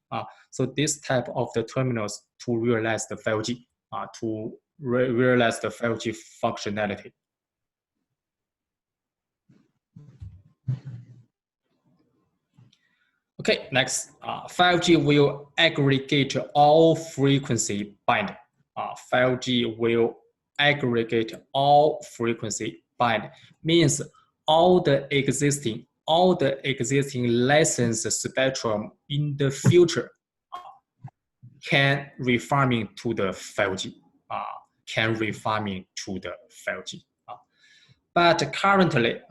So this type of the terminals to realize the 5G, to realize the 5G functionality. Okay, next, 5G will aggregate all frequency band. 5G will aggregate all frequency band, means all the existing licensed spectrum in the future can refarming to the 5G. But currently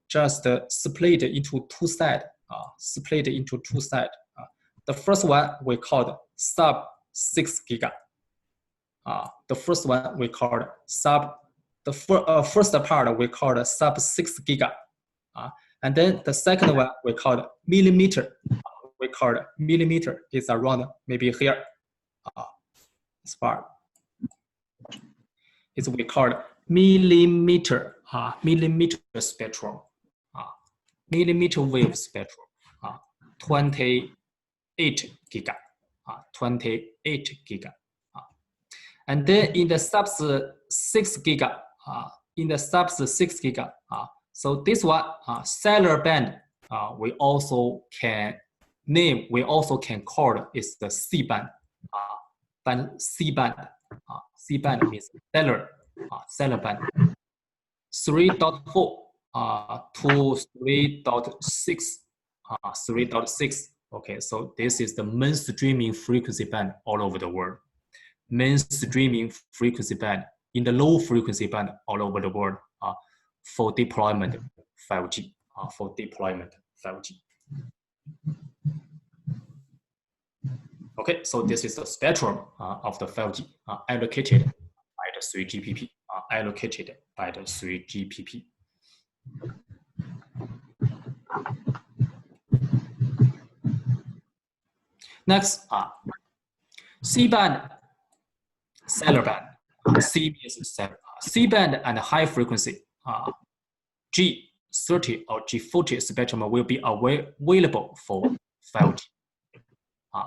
just split into two sides. The first one we called sub 6 giga. The first one we called first part we called sub 6 giga. And then the second one we called millimeter. Is around maybe here. This part. It's we called millimeter spectrum. Millimeter wave spectrum. 28 giga. 28 giga. And then in the sub 6 giga, so this one cellular band, we also can call is the C band. C band means cellular band. 3.4 to 3.6. 3.6. Okay, so this is the mainstreaming frequency band all over the world. Mainstreaming frequency band in the low frequency band all over the world for deployment 5G. Okay, so this is the spectrum of the 5G allocated by the 3GPP. Next, C-band, cellular band. C means cellular. C-band and high frequency G30 or G40 spectrum will be available for 5G.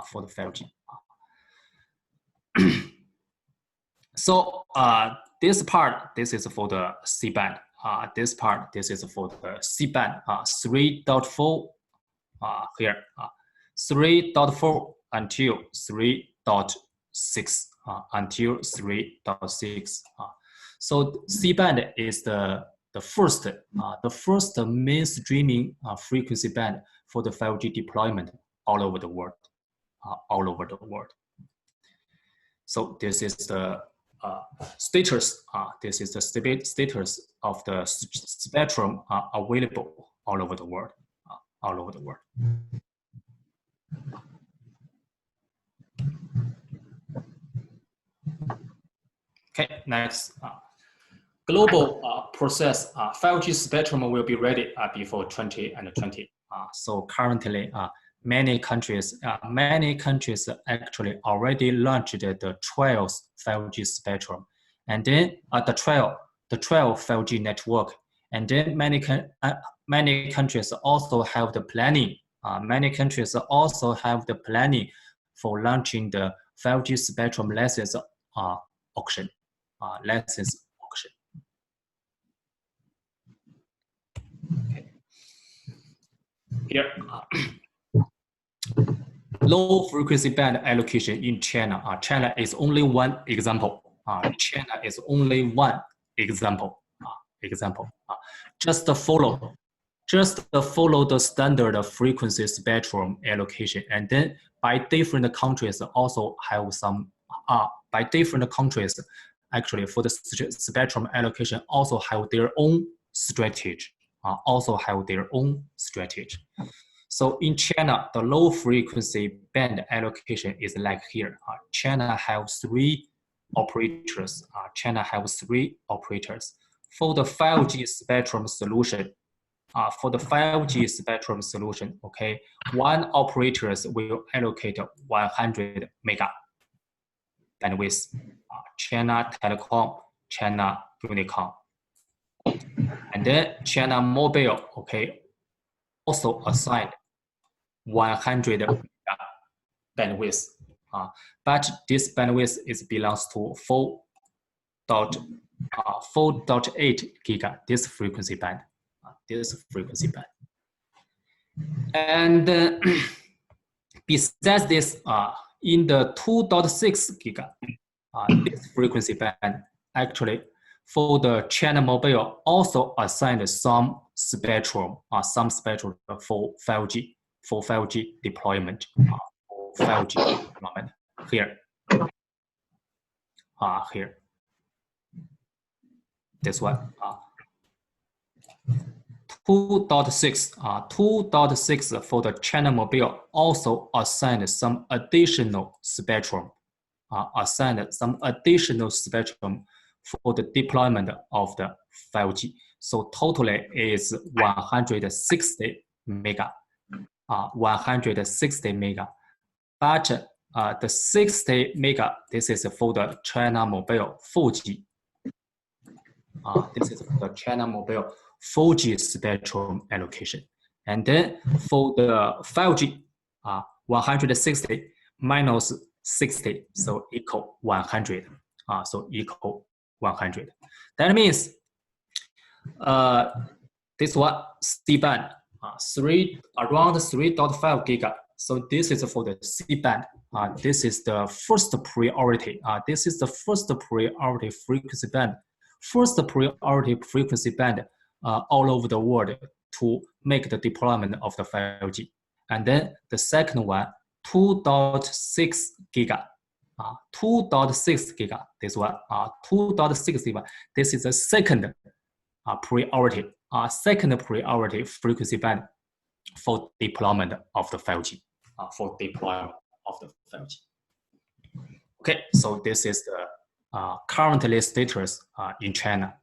For the 5G. So this part, this is for the C-band. This part, this is for the C-band. 3.4 here. 3.4 until 3.6. Until 3.6. So C-band is the first mainstreaming frequency band for the 5G deployment all over the world. So this is the status. This is the status of the spectrum available all over the world. all over the world. Okay, next. Global process 5G spectrum will be ready before 2020. So currently, many countries actually already launched the 12th 5G spectrum, and then the 12 5G network, and then many countries also have the planning. Many countries also have the planning for launching the 5G spectrum license auction. Okay. Here, low frequency band allocation in China. China is only one example. China is only one example. Just follow the standard frequency spectrum allocation, and then by different countries also have some. By different countries, actually for the spectrum allocation also have their own strategy. So in China, the low frequency band allocation is like here. China have three operators. For the 5G spectrum solution. Okay, one operator will allocate 100 mega bandwidth. China Telecom, China Unicom, and then China Mobile, okay, also assigned 100 mega bandwidth. But this bandwidth belongs to 4.8 giga, this frequency band. And besides this, in the 2.6 giga, this frequency band, actually for the China Mobile also assigned some spectrum for 5G deployment. Here. Here. This one. 2.6 for the China Mobile also assigned some additional spectrum. For the deployment of the 5G. So totally is 160 mega. 160 mega. But the 60 mega, this is for the China Mobile 4G. This is for the China Mobile 4G spectrum allocation. And then for the 5G, 160 minus 60, so equal 100. So equal 100. That means this one C band, around 3.5 giga. So this is for the C band. This is the first priority. This is the first priority frequency band. All over the world to make the deployment of the 5G. And then the second one, 2.6 giga. 2.6 giga, this one, 2.6 giga. This is the second priority frequency band for deployment of the 5G. Okay, so this is the currently status in China.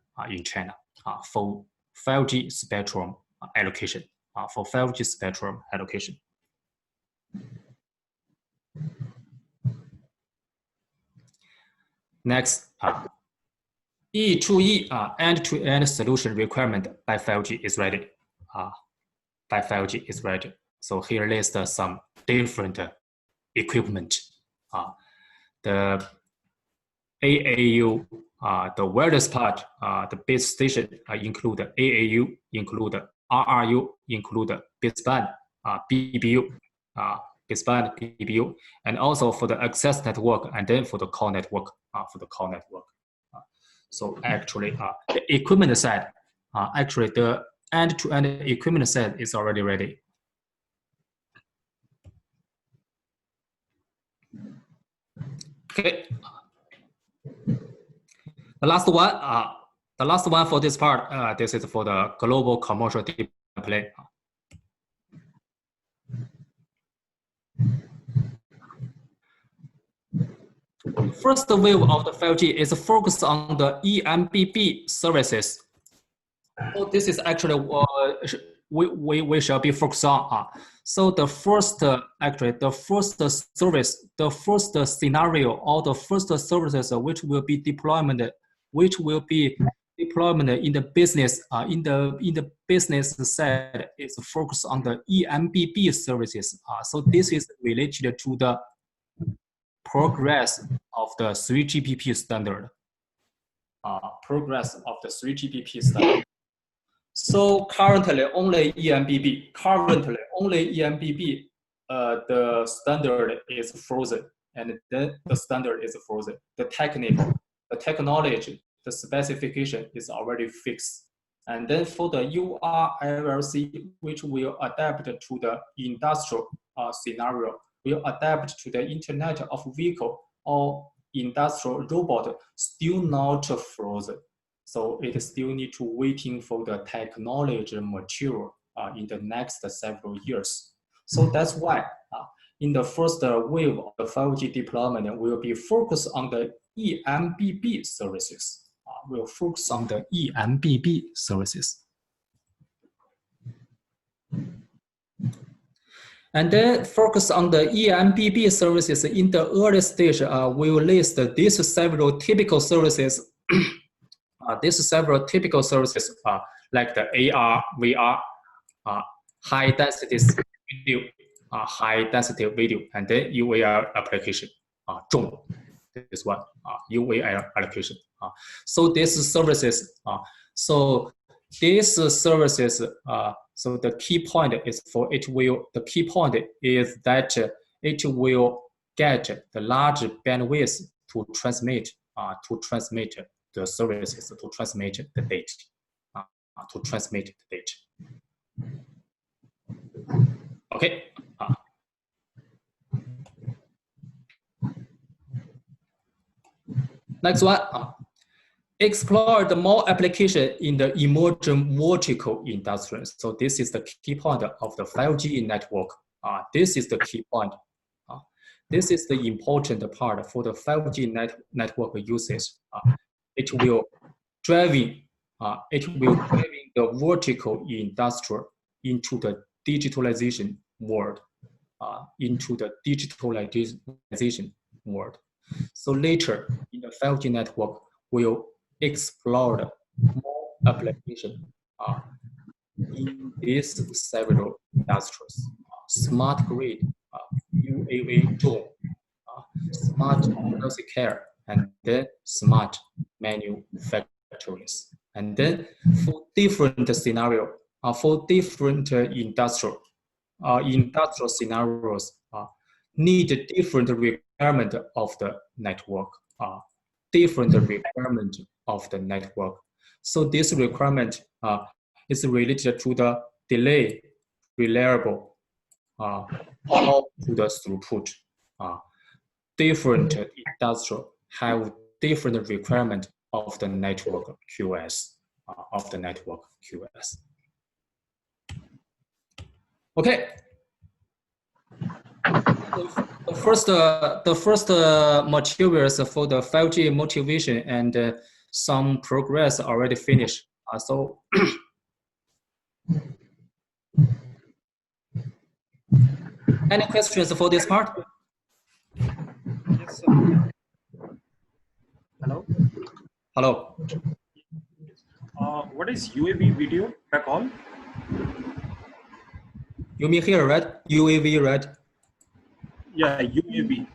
For 5G spectrum allocation. Next, E2E end-to-end solution requirement by 5G is ready. So here lists some different equipment. The AAU, the wireless part, the base station include AAU, include RRU, include baseband, BBU, and also for the access network, and then for the call network, So actually, the equipment side, the end-to-end equipment side is already ready. Okay. The last one for this part, this is for the global commercial display. first wave of the 5G is focused on the eMBB services. So this is actually we shall be focused on. So the first actually the first service, the first scenario, or the first services which will be deployment in the business in the business side is focused on the eMBB services. So this is related to the progress of the 3GPP standard. Progress of the 3GPP standard. So currently only eMBB. The standard is frozen, and then the standard is frozen. The technique, the technology, the specification is already fixed. And then for the URLLC, which will adapt to the industrial scenario, will adapt to the Internet of Vehicle or industrial robot, still not frozen. So it still need to waiting for the technology mature in the next several years. So that's why in the first wave of the 5G deployment, will be focused on the eMBB services. We'll focus on the eMBB services. And then focus on the eMBB services in the early stage. We will list these several typical services. These several typical services like the AR, VR, high density video, and then UAR application. This one, UAR application. So these services, so the key point is it will get the large bandwidth to transmit the services, to transmit the data, Okay. Next one. Explore the more application in the emerging vertical industries. So this is the key point of the 5G network. This is the key point. This is the important part for the 5G network usage. It will driving the vertical industrial into the digitalization world, So later in the 5G network, we'll explore more application in these several industries: smart grid, UAV drone, smart healthcare, and then smart manufacturers. And then for different scenario, for different industrial scenarios, need different requirement of the network. So this requirement is related to the delay, reliable, or to the throughput. Different industrial have different requirement of the network QoS. Okay. The first materials for the 5G motivation and some progress already finished. So any questions for this part? Yes, sir. Hello. Hello. What is UAV video back on? You mean here, right? UAV, right? Yeah, UAV.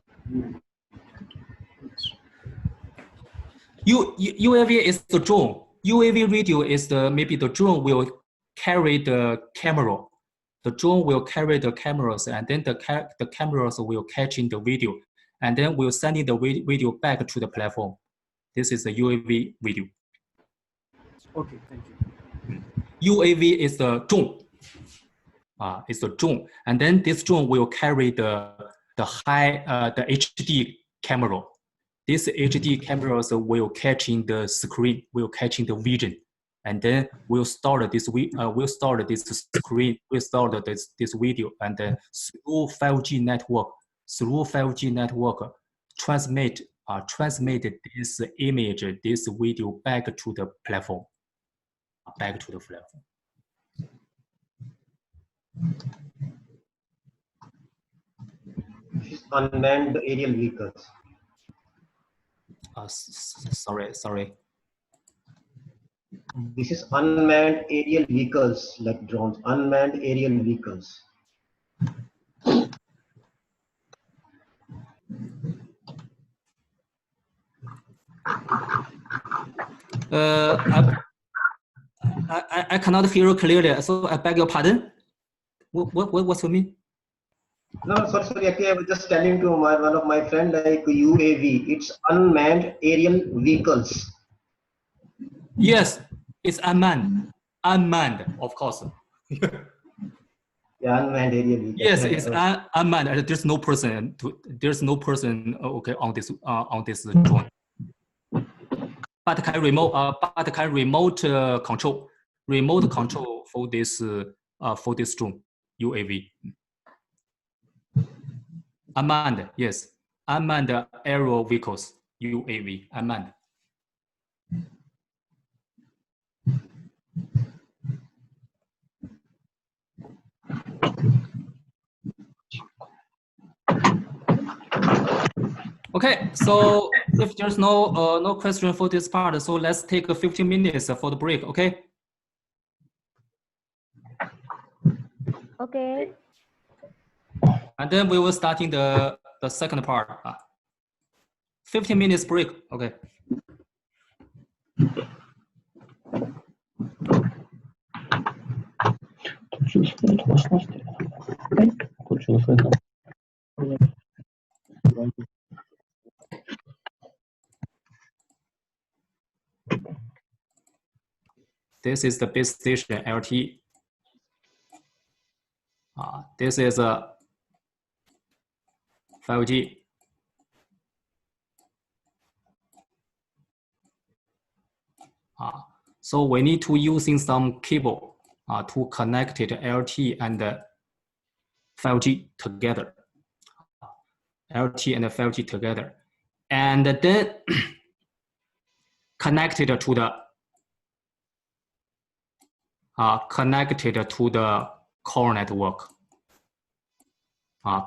UAV is the drone. UAV radio is maybe the drone will carry the camera. The drone will carry the cameras, and then the cameras will catch in the video, and then will send in the video back to the platform. This is the UAV video. Okay, thank you. UAV is the drone. It's the drone, and then this drone will carry the HD camera. This HD cameras will catch in the screen, will catch in the vision, and then we'll store this screen, we'll store this video, and then through 5G network, transmit transmit this image, this video back to the platform, Unmanned aerial vehicles. Sorry. This is unmanned aerial vehicles like drones, unmanned aerial vehicles. I cannot hear you clearly, so I beg your pardon. What's you mean? No, sorry. Actually, I was just telling to one of my friend like UAV. It's unmanned aerial vehicles. Yes, it's unmanned. Unmanned, of course. Yeah, unmanned aerial vehicles. Yes, it's unmanned. There's no person. Okay on this drone. But can remote control for this drone UAV. Unmanned, yes, unmanned aerial vehicles UAV unmanned. Okay, so if there's no question for this part, so let's take 15 minutes for the break, okay? Okay. And then we will start in the second part. 15 minutes break, okay. This is the base station LTE. This is a 5G. So we need to using some cable to connect it LTE and 5G together. LTE and 5G together, and then connected to the core network.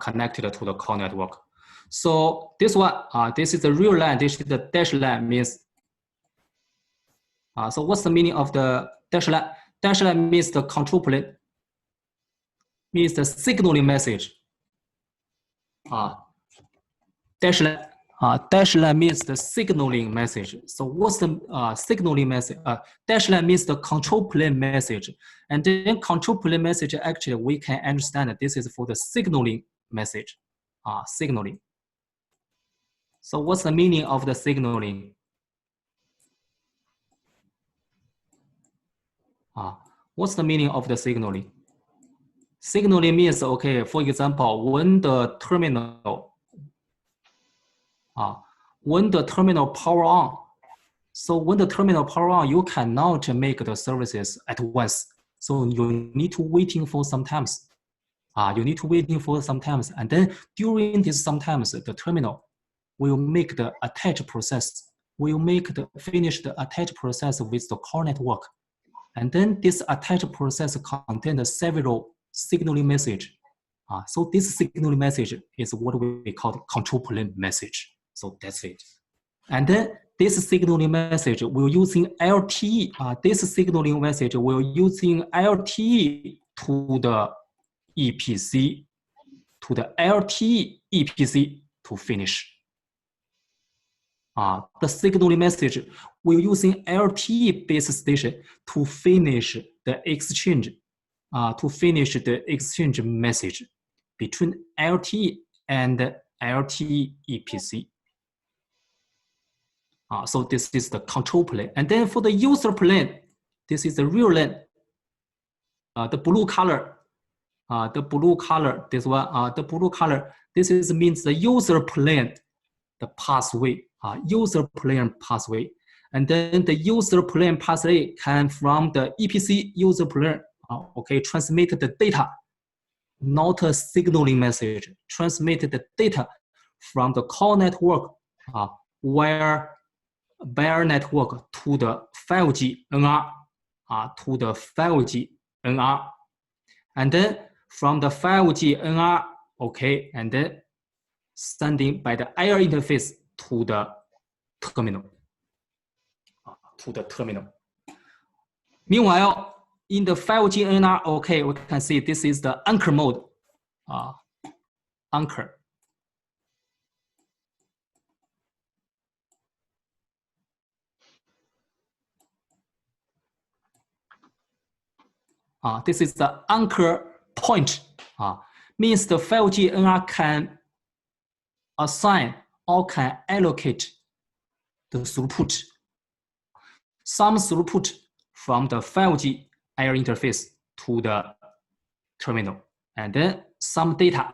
Connected to the core network. So this one, this is the real line. This is the dash line means. So what's the meaning of the dash line? Dash line means the control plane. Means the signaling message. Dash line means the signaling message. So what's the signaling message? Dash line means the control plane message. And then control plane message, actually, we can understand that this is for the signaling message. Signaling. So what's the meaning of the signaling? What's the meaning of the signaling? Signaling means, okay, for example, when the terminal power on, so when the terminal power on, you cannot make the services at once. So you need to waiting for some times. And then during this sometimes, the terminal will make the attach process, finish the attach process with the core network. And then this attach process contains several signaling message. So this signaling message is what we call the control plane message. So that's it. And then this signaling message will using LTE. This signaling message will using LTE to the EPC, to the LTE EPC to finish. The signaling message will using LTE base station to finish the exchange, message between LTE and LTE EPC. So this is the control plane. And then for the user plane, this is the real lane. The blue color, this one, the blue color, this is means the user plane, the pathway, user plane pathway. And then the user plane pathway can from the EPC user plane, okay, transmit the data, not a signaling message, transmit the data from the core network wire network to the 5G NR, to the 5G NR, and then from the 5G NR, okay, and then sending by the air interface to the terminal, Meanwhile, in the 5G NR, okay, we can see this is the anchor mode, anchor. This is the anchor point, means the 5G NR can assign or can allocate the throughput, some throughput from the 5G air interface to the terminal, and then some data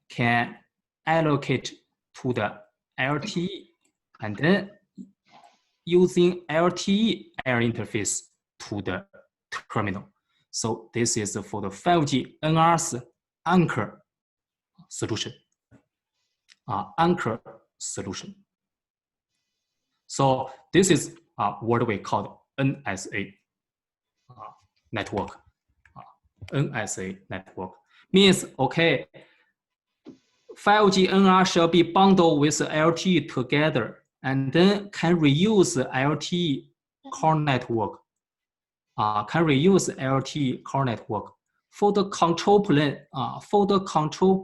can allocate to the LTE, and then using LTE air interface to the terminal. So this is for the 5G NR's anchor solution. Anchor solution. So this is what we call NSA network. NSA network means, okay, 5G NR shall be bundled with LTE together, and then can reuse LTE core network. For the control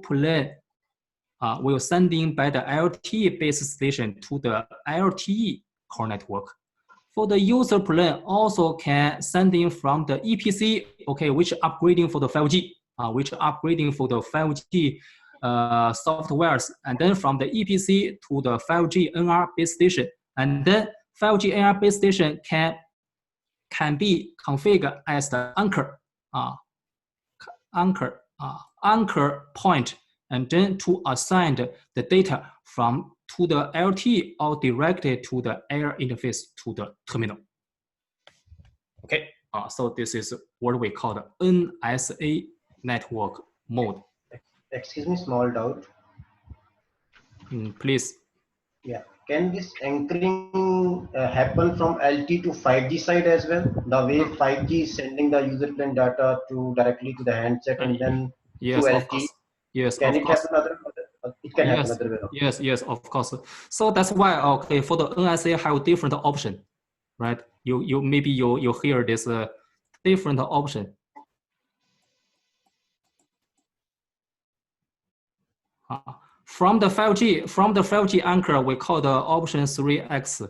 plane. Will sending by the LTE base station to the LTE core network. For the user plane, also can sending from the ePC, okay, which upgrading for the 5G, softwares, and then from the ePC to the 5G NR base station, and then 5G NR base station can be configured as the anchor point, and then to assign the data to the LTE or directly to the air interface to the terminal. Okay, so this is what we call the NSA network mode. Excuse me, small doubt. Please. Yeah, can this anchoring happen from LTE to 5G side as well? The way 5G is sending the user plane data directly to the handset and then yes, to of LTE. course. Yes, can of it course. happen it can happen other way around. Yes, of course. So that's why, okay, for the NSA have different option, right? You maybe you hear this different option. From the 5G anchor, we call the option 3X.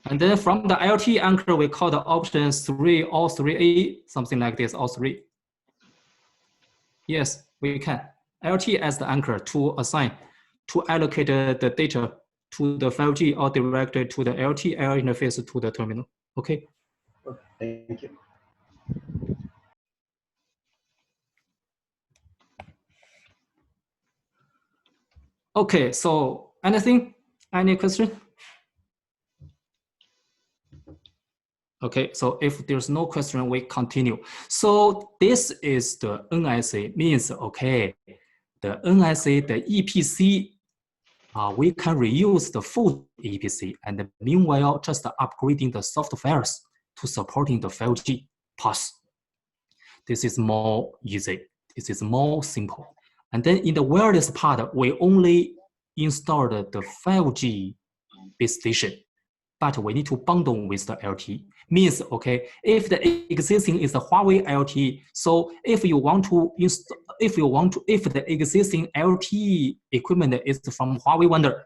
And then from the LTE anchor, we call the option 3 or 3A, something like this, or 3. Yes, we can. LTE as the anchor to allocate the data to the 5G or directly to the LTE air interface to the terminal. Okay. Okay, thank you. Okay, so any question? Okay, so if there's no question, we continue. So this is the NSA, means, okay, the NSA, the EPC, we can reuse the full EPC, and meanwhile just upgrading the softwares to supporting the 5G path. This is more easy. This is more simple. And then in the wireless part, we only installed the 5G base station, but we need to bundle with the LTE. Means, okay, if the existing is the Huawei LTE, so if the existing LTE equipment is from Huawei vendor,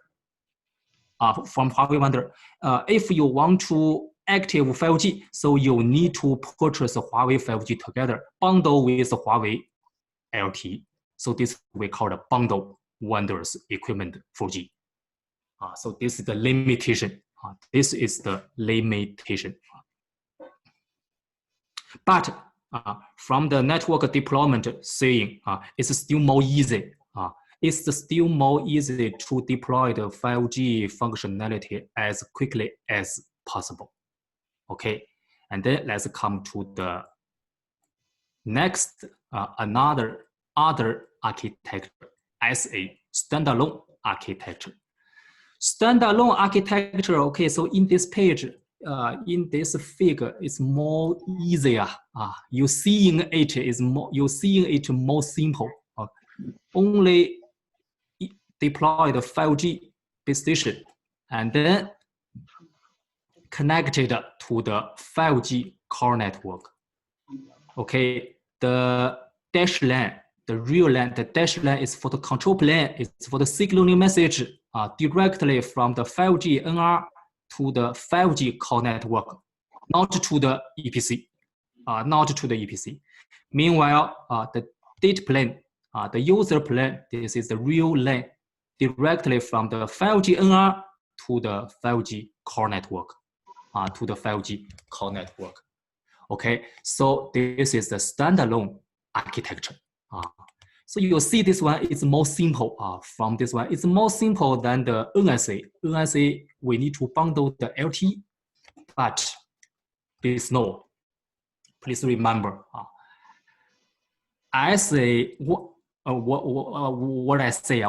if you want to active 5G, so you need to purchase Huawei 5G together, bundle with Huawei LTE. So this we call the bundle vendors equipment 4G. So this is the limitation. This is the limitation. But from the network deployment saying, it's still more easy. It's still more easy to deploy the 5G functionality as quickly as possible. Okay, and then let's come to the next other architecture, SA standalone architecture. Standalone architecture, okay, so in this page, in this figure, it's more easier. You seeing it is more, you seeing it more simple. Only deploy the 5G base station and then connected to the 5G core network. Okay, the dash line, the real line, the dash line is for the control plane, it's for the signaling message directly from the 5G NR to the 5G core network, not to the EPC, not to the EPC. Meanwhile, the data plane, the user plane, this is the real line directly from the 5G NR to the 5G core network, to the 5G core network. Okay, so this is the standalone architecture. So you see this one is more simple from this one. It's more simple than the NSA. NSA, we need to bundle the LTE, but please know, please remember, I say, what I say,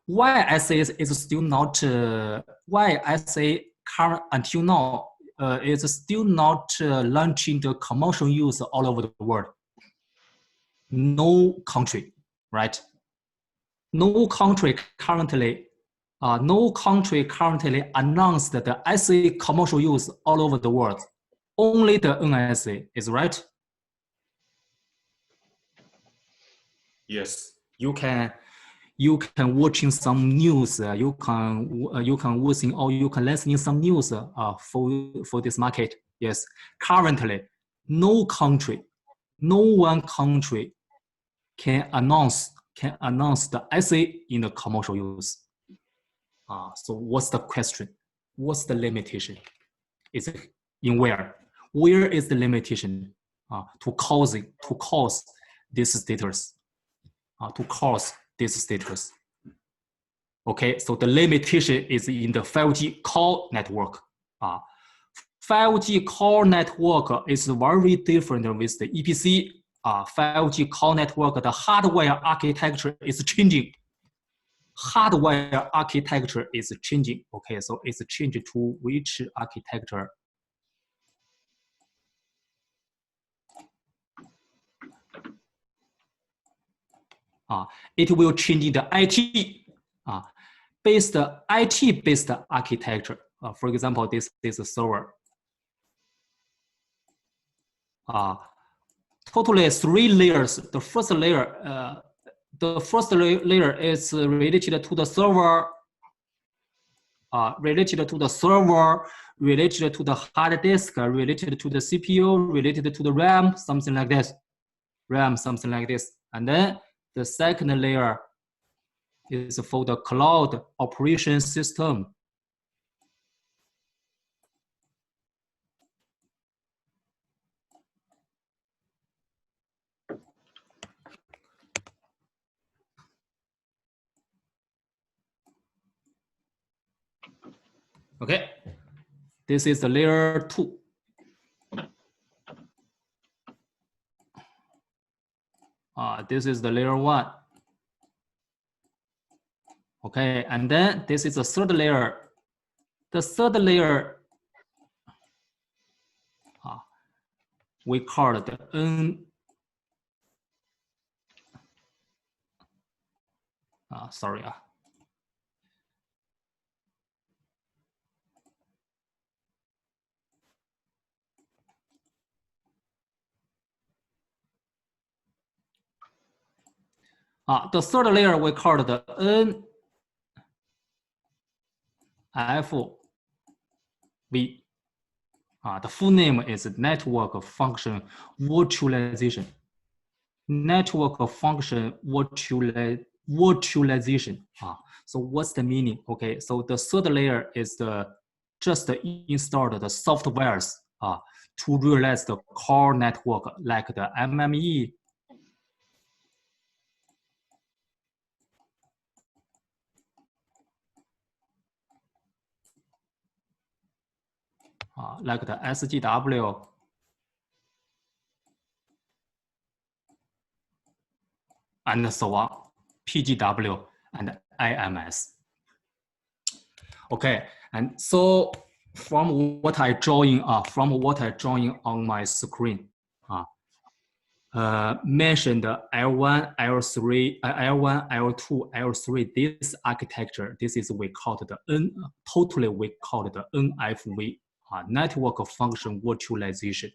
why I say is still not, why I say current until now, is still not launching the commercial use all over the world. No country, right? No country currently announced the SA commercial use all over the world. Only the NSA is right. Yes, you can watching some news. You can watching or you can listening some news for this market. Yes, currently, no one country can announce the SA in the commercial use. So what's the question? What's the limitation? Is it in where? Where is the limitation to cause this status? To cause this status. Okay, so the limitation is in the 5G core network. 5G core network is very different with the EPC. 5G core network, the hardware architecture is changing. Hardware architecture is changing. Okay, so it's changed to which architecture? It will change the IT-based architecture. For example, this is a server. Totally 3 layers. The first layer is related to the server, related to the hard disk, related to the CPU, related to the RAM, something like this. And then the second layer is for the cloud operation system. Okay, this is the layer 2. This is the layer 1. Okay, and then this is the third layer. The third layer, we call it the the third layer we call the NFV. The full name is Network Function Virtualization. Network Function Virtualization. So what's the meaning? Okay, so the third layer is just install the softwares to realize the core network like the MME, like the SGW, and so on, PGW and IMS. Okay, and so from what I drawing on my screen, mentioned L1, L3, L1, L2, L3. This architecture, this is we call the totally we call the NFV, network function virtualization.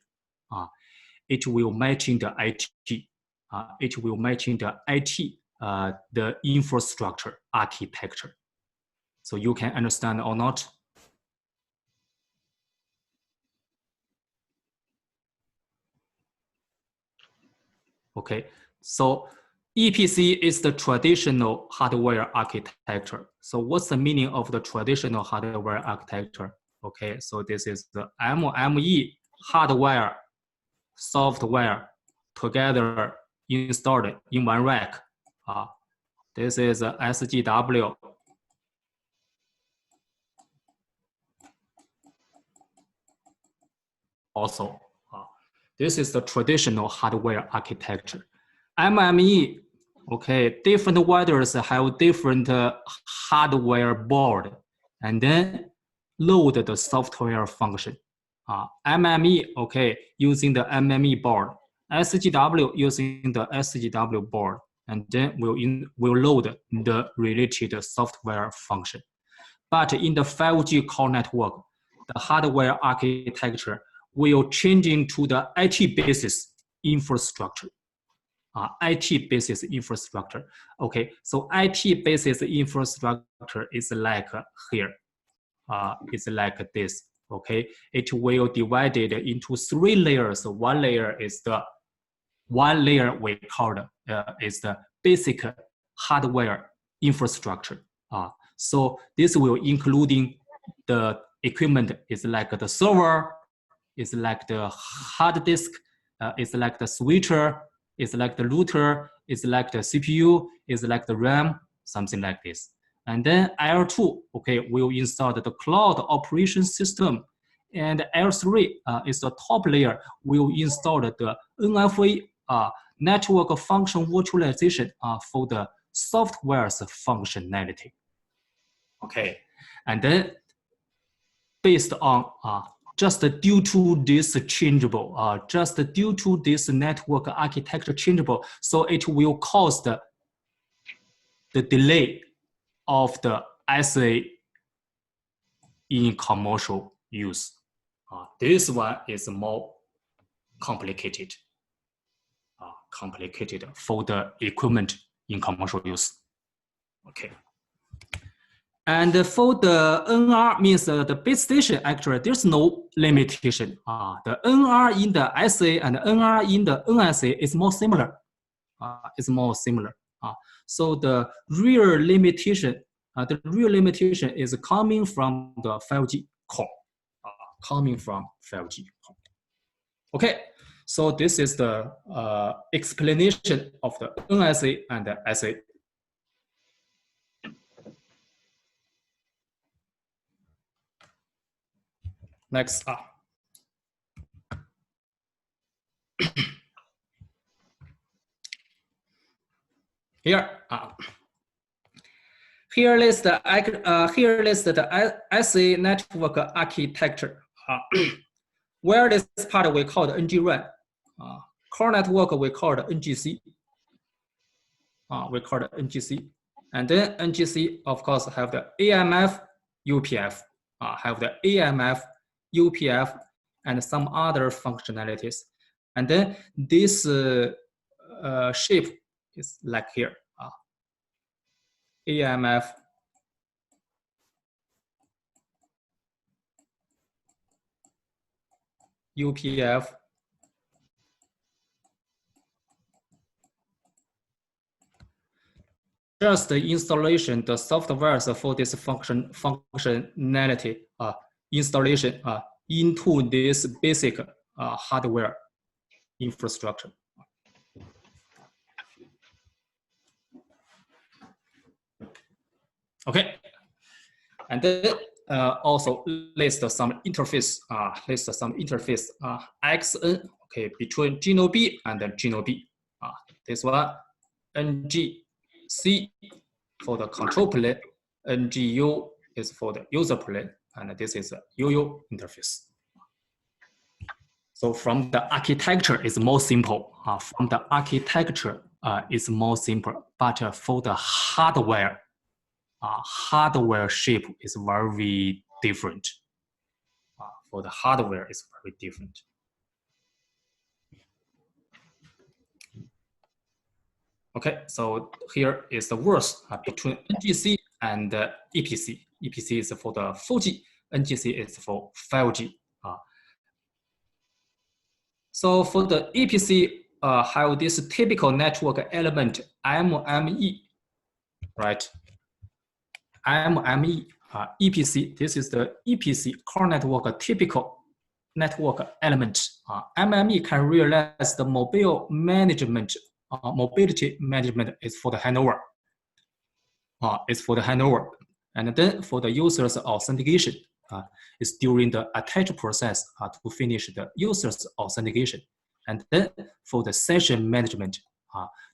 It will matching the IT. It will matching the IT, the infrastructure architecture. So you can understand or not? Okay, so EPC is the traditional hardware architecture. So what's the meaning of the traditional hardware architecture? Okay, so this is the ME hardware, software together installed in one rack. This is SGW. Also, this is the traditional hardware architecture. MME, okay, different vendors have different hardware board and then load the software function. MME, okay, using the MME board. SGW using the SGW board, and then we'll load the related software function. But in the 5G core network, the hardware architecture will change into the IT basis infrastructure. IT basis infrastructure. Okay, so IT basis infrastructure is like here. It's like this. Okay, it will divide it into 3 layers. One layer we call is the basic hardware infrastructure. So this will including the equipment is like the server, is like the hard disk, is like the switcher, is like the router, is like the CPU, is like the RAM, something like this. And then L2, okay, will install the cloud operation system. And L3 is the top layer, will install the NFV network function virtualization for the software's functionality. Okay, and then based on just due to this changeable, just due to this network architecture changeable, so it will cause the delay of the SA in commercial use. This one is more complicated, for the equipment in commercial use. Okay. And for the NR means the base station, actually there's no limitation. The NR in the SA and NR in the NSA is more similar. So the real limitation, is coming from the 5G core. Okay, so this is the explanation of the NSA and the SA. Next up. Here lists the SA network architecture. Where this part we call the NG-RAN. Core network we call the NGC. And then NGC, of course, have the AMF, UPF, and some other functionalities. And then this shape is like here. AMF, UPF, just the installation, the software for this functionality installation into this basic hardware infrastructure. Okay, and then also list some interface, XN, okay, between Geno B and Geno B. This one, NGC for the control plane, NGU is for the user plane, and this is a UU interface. So from the architecture is more simple. From the architecture is more simple, but for the hardware, hardware shape is very different. For the hardware is very different. Okay, so here is the words between NGC and EPC. EPC is for the 4G, NGC is for 5G. So for the EPC, have this typical network element MME, right? MME, EPC, this is the EPC core network typical network element. MME can realize the mobile management, mobility management is for the handover. It's for the handover. And then for the user's authentication, is during the attach process to finish the user's authentication. And then for the session management,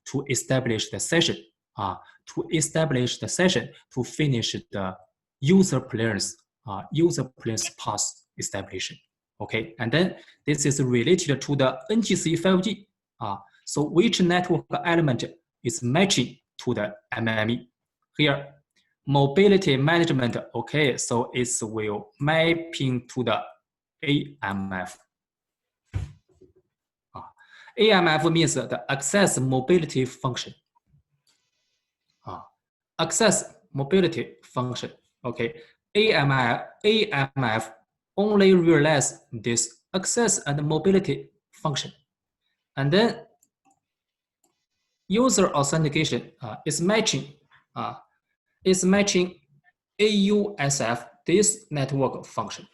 to establish the session, to finish the user plans path establishment. Okay, and then this is related to the NGC 5G. So which network element is matching to the MME? Here, mobility management, okay, so it will mapping to the AMF. AMF means the access mobility function. Access mobility function, okay. AMF only realize this access and mobility function. And then user authentication is matching AUSF, this network function,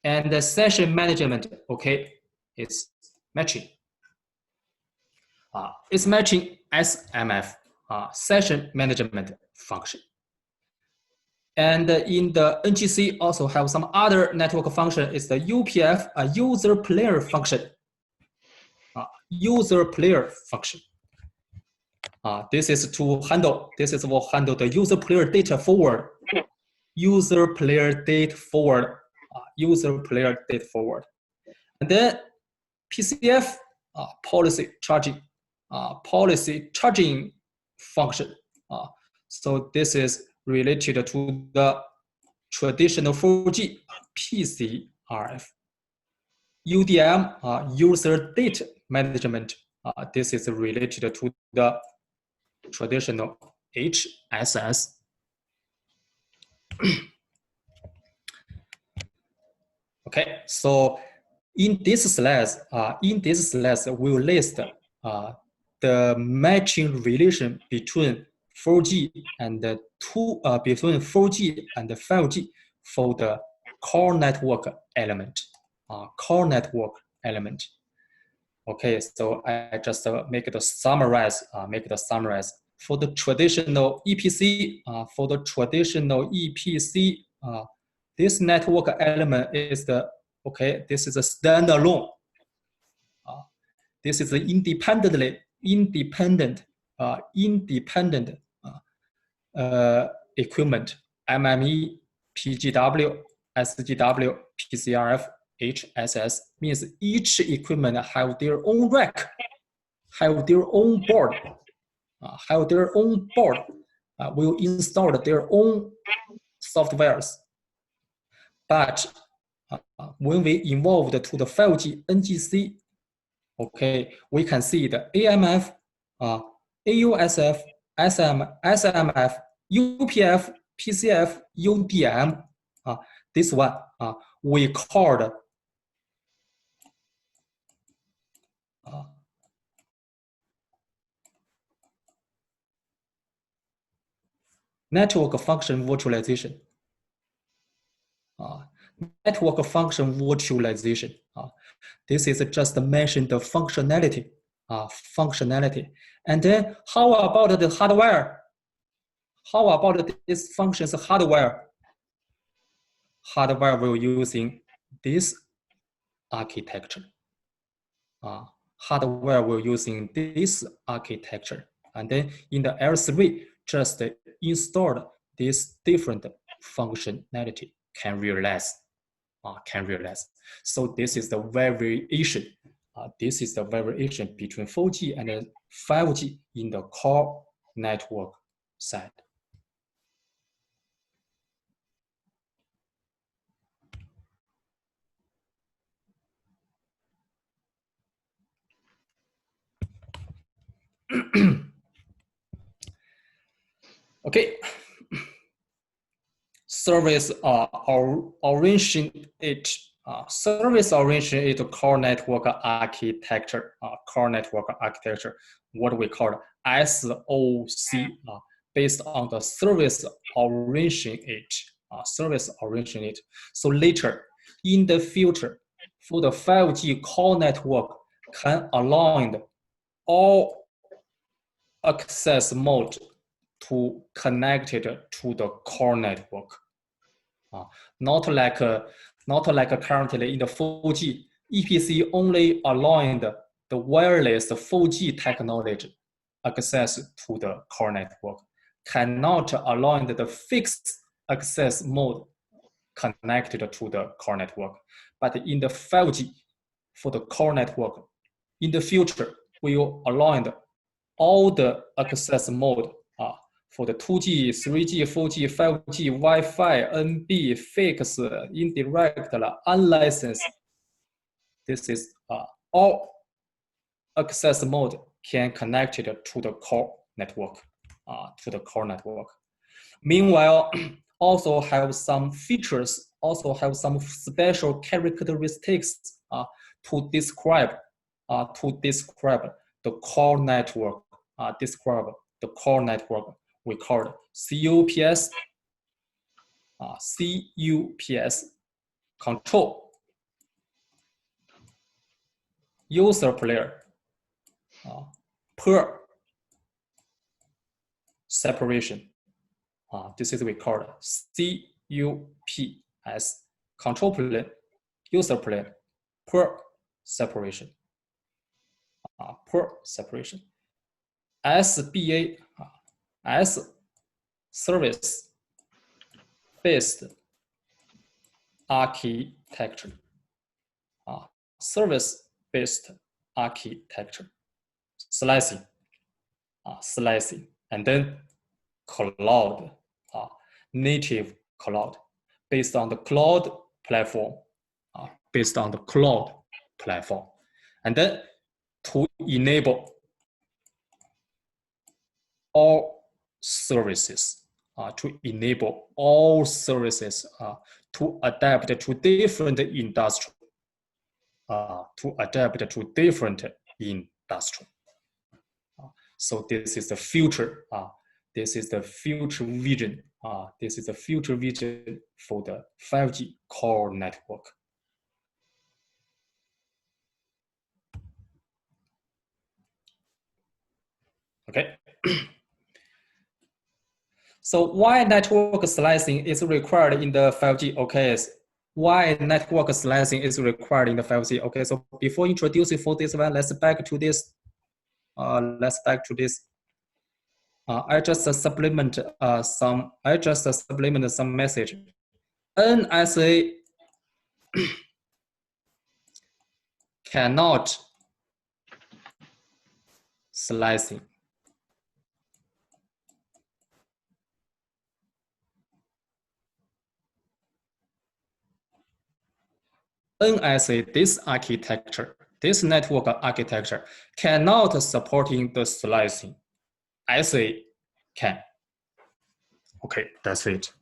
And the session management, okay, is matching. It's matching SMF, session management function. And in the NGC also have some other network function. It's the UPF, a user player function. User player function. This is for handle the user player data forward. User player data forward. And then PCF, policy charging function. So this is related to the traditional 4G PCRF. UDM, user data management. This is related to the traditional HSS. Okay, so in this slide, we'll list the matching relation between 4G and between 4G and 5G for the core network element. Okay, so I just make the summarize. For the traditional EPC, this network element is this is a standalone. This is the independent equipment, MME, PGW, SGW, PCRF, HSS, means each equipment have their own rack, have their own board, will install their own softwares. But when we evolved to the 5G NGC, okay, we can see the AMF, AUSF, SMF, UPF, PCF, UDM. This one we called network function virtualization. Network function virtualization. This is just mention the functionality. And then how about the hardware? How about this function's hardware? Hardware will using this architecture. Hardware will using this architecture. And then in the L3, just installed this different functionality can realize. So this is the variation. This is the variation between 4G and 5G in the core network side. Okay. Service oriented core network architecture. What we call SOC, based on the service oriented. So later in the future, for the 5G core network, can align all access mode to connect it to the core network. Not like currently in the 4G, EPC only allowing the wireless 4G technology access to the core network, cannot allow the fixed access mode connected to the core network. But in the 5G, for the core network, in the future, we will allow all the access mode for the 2G, 3G, 4G, 5G, Wi-Fi, NB, fixed, indirect, unlicensed. This is all access mode can connect it to the core network. Meanwhile, also have some features, also have some special characteristics to describe the core network. We call it CUPS control, user player, per separation. This is we call CUPS control plane, user plane, per separation. SBA as service based architecture. Service based architecture. Slicing, and then cloud, native cloud, based on the cloud platform, and then to enable all services, to adapt to different industry, So this is the future. This is the future vision. This is the future vision for the 5G core network. Okay. So why network slicing is required in the 5G? Okay, why network slicing is required in the 5G? Okay, so before introducing for this one, let's back to this. I just supplement some message. NSA cannot slicing. NSA, this architecture, this network architecture cannot supporting the slicing. SA can. Okay, that's it.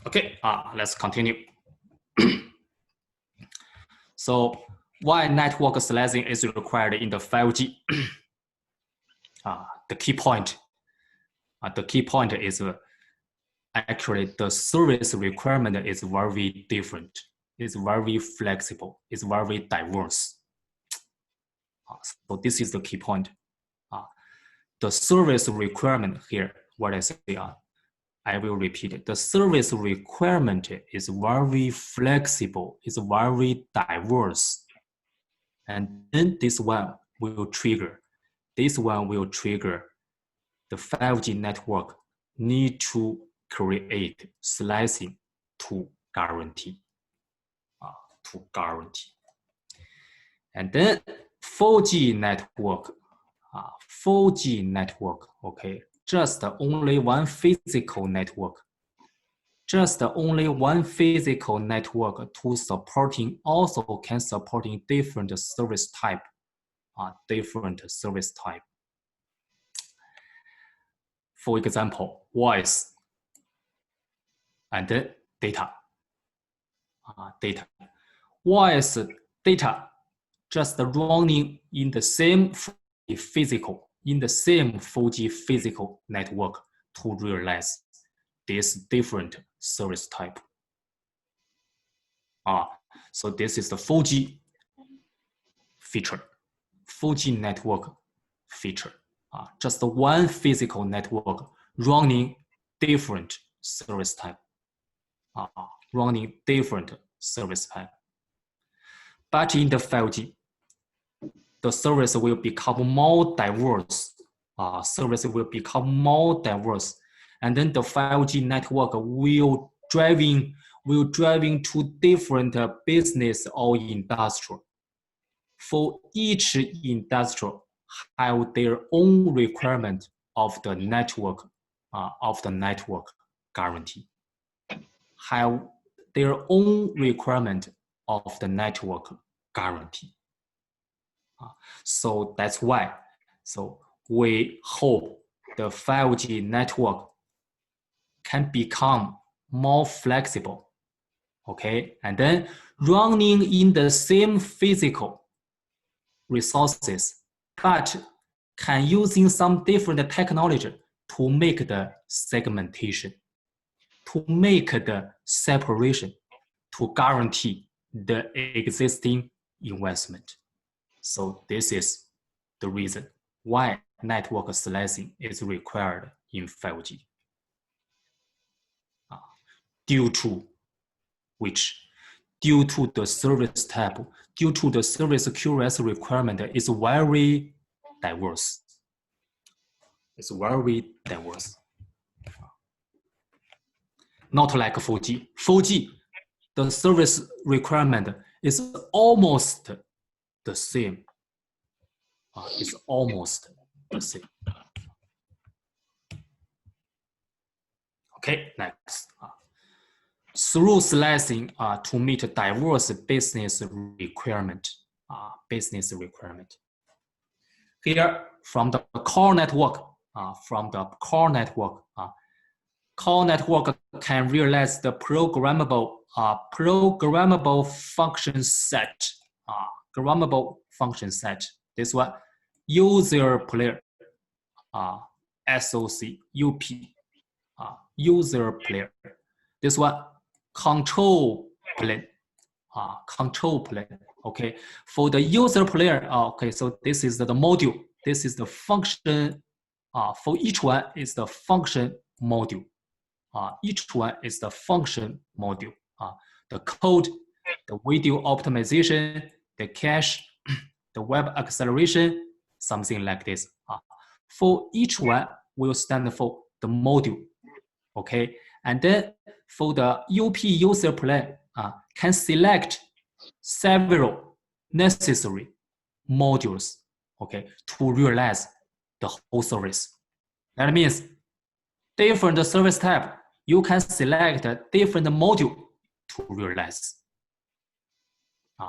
Okay, let's continue. So why network slicing is required in the 5G? The key point is actually the service requirement is very different. It's very flexible. It's very diverse. So this is the key point. the service requirement here, what I say, I will repeat it. The service requirement is very flexible, it's very diverse. And then this one will trigger the 5G network need to create slicing to guarantee. And then 4G network, okay, just only one physical network. Just only one physical network to supporting, also can supporting different service type, For example, voice and data. Voice data just running in the same 4G physical network to realize this different service type. So this is the 4G feature, 4G network feature. Just one physical network running different service type. But in the 5G, the service will become more diverse. And then the 5G network will driving to different business or industrial. For each industrial have their own requirement of the network guarantee. Have their own requirement of the network guarantee. So that's why. So we hope the 5G network can become more flexible, okay? And then running in the same physical resources, but can using some different technology to make the segmentation, to make the separation, to guarantee the existing investment. So this is the reason why network slicing is required in 5G. Due to the service type, due to the service QoS requirement is very diverse. It's very diverse. Not like 4G. 4G, the service requirement is almost the same. It's almost the same. Okay, next. Through slicing to meet diverse business requirement. Here, from the core network, core network can realize the programmable function set. This one, user player, SOC, UP, user player. This one, control plane. Okay, for the user player, okay, so this is the module. This is the function. For each one is the function module. The code, the video optimization, the cache, the web acceleration, something like this. For each one will stand for the module. Okay, and then for the UP user plane, can select several necessary modules, okay, to realize the whole service. That means different service type, you can select a different module to realize.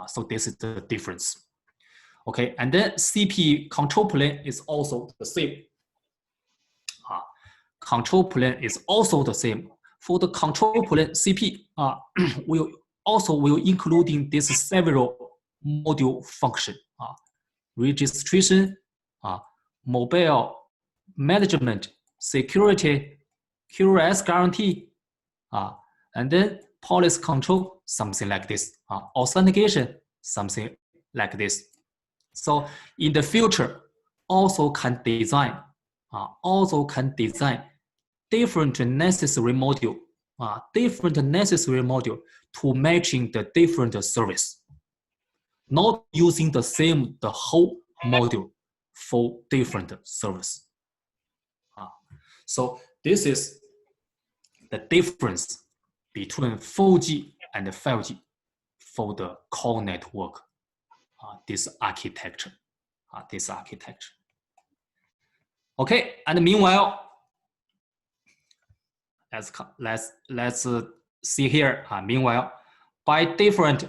So this is the difference. Okay, and then CPE control plane is also the same. Control plane is also the same. For the control plane, CP will including this several module function, registration, mobile management, security, QoS guarantee, and then policy control, something like this, authentication, something like this. So in the future, also can design also can design different necessary module, to matching the different service, not using the whole module for different service. So this is the difference between 4G and 5G for the core network, this architecture. Okay, and meanwhile, let's see here. Meanwhile, by different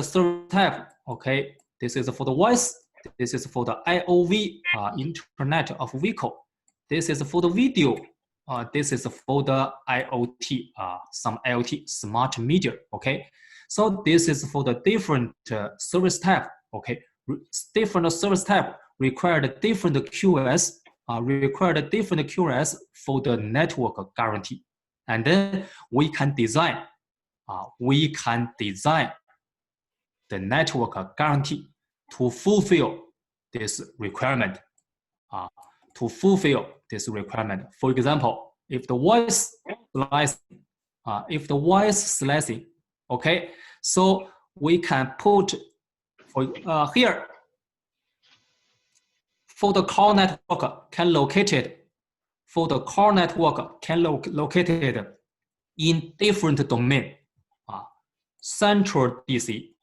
service type. Okay, this is for the voice. This is for the IOV, Internet of Vehicle. This is for the video. This is for the IoT, some IoT smart media. Okay, so this is for the different service type. Okay, different service type require different QoS. For the network guarantee, and then we can design the network guarantee to fulfill this requirement. For example, if the voice slicing, okay, so we can put here for the core network can locate it. Located in different domain. Central DC.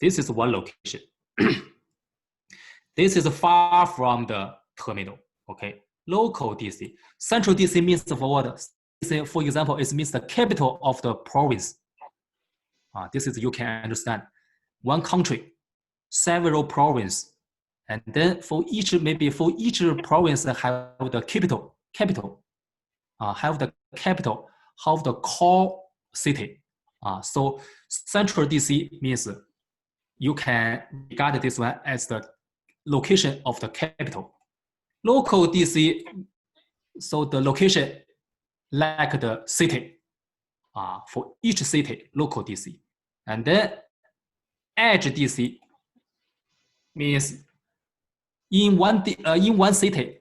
This is one location. This is far from the terminal. Okay. Local DC. Central DC means for what? For example, it means the capital of the province. This is, you can understand. One country, several provinces. And then for each province have the capital, have the core city. So central DC means you can regard this one as the location of the capital. Local DC, so the location like the city, for each city, local DC. And then edge DC means in one city,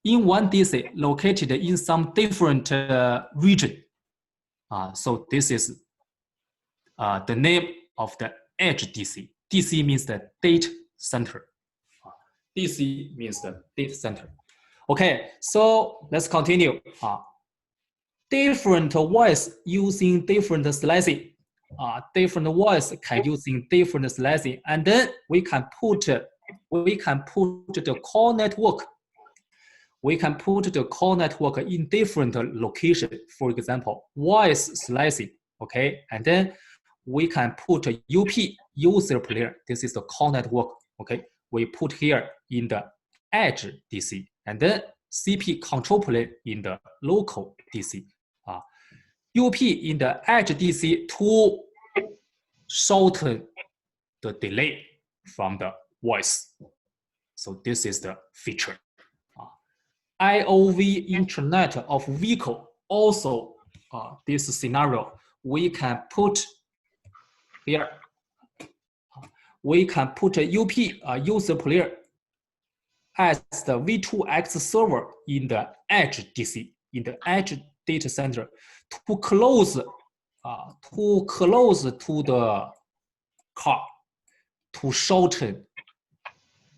in one DC located in some different region. So this is the name of the edge DC. DC means the data center. DC means the data center. Okay, so let's continue. Different voice using different slicing. Different voice can using different slicing, and then we can put the core network. We can put the core network in different location. For example, voice slicing. Okay, and then we can put a UP, user player. This is the core network. Okay, we put here in the edge DC, and then CP control plane in the local DC. UP in the edge DC to shorten the delay from the voice. So this is the feature. IOV, Internet of Vehicle, also this scenario, we can put here, we can put a UP, user player, as the V2X server in the edge DC, in the edge data center, to close to the car, to shorten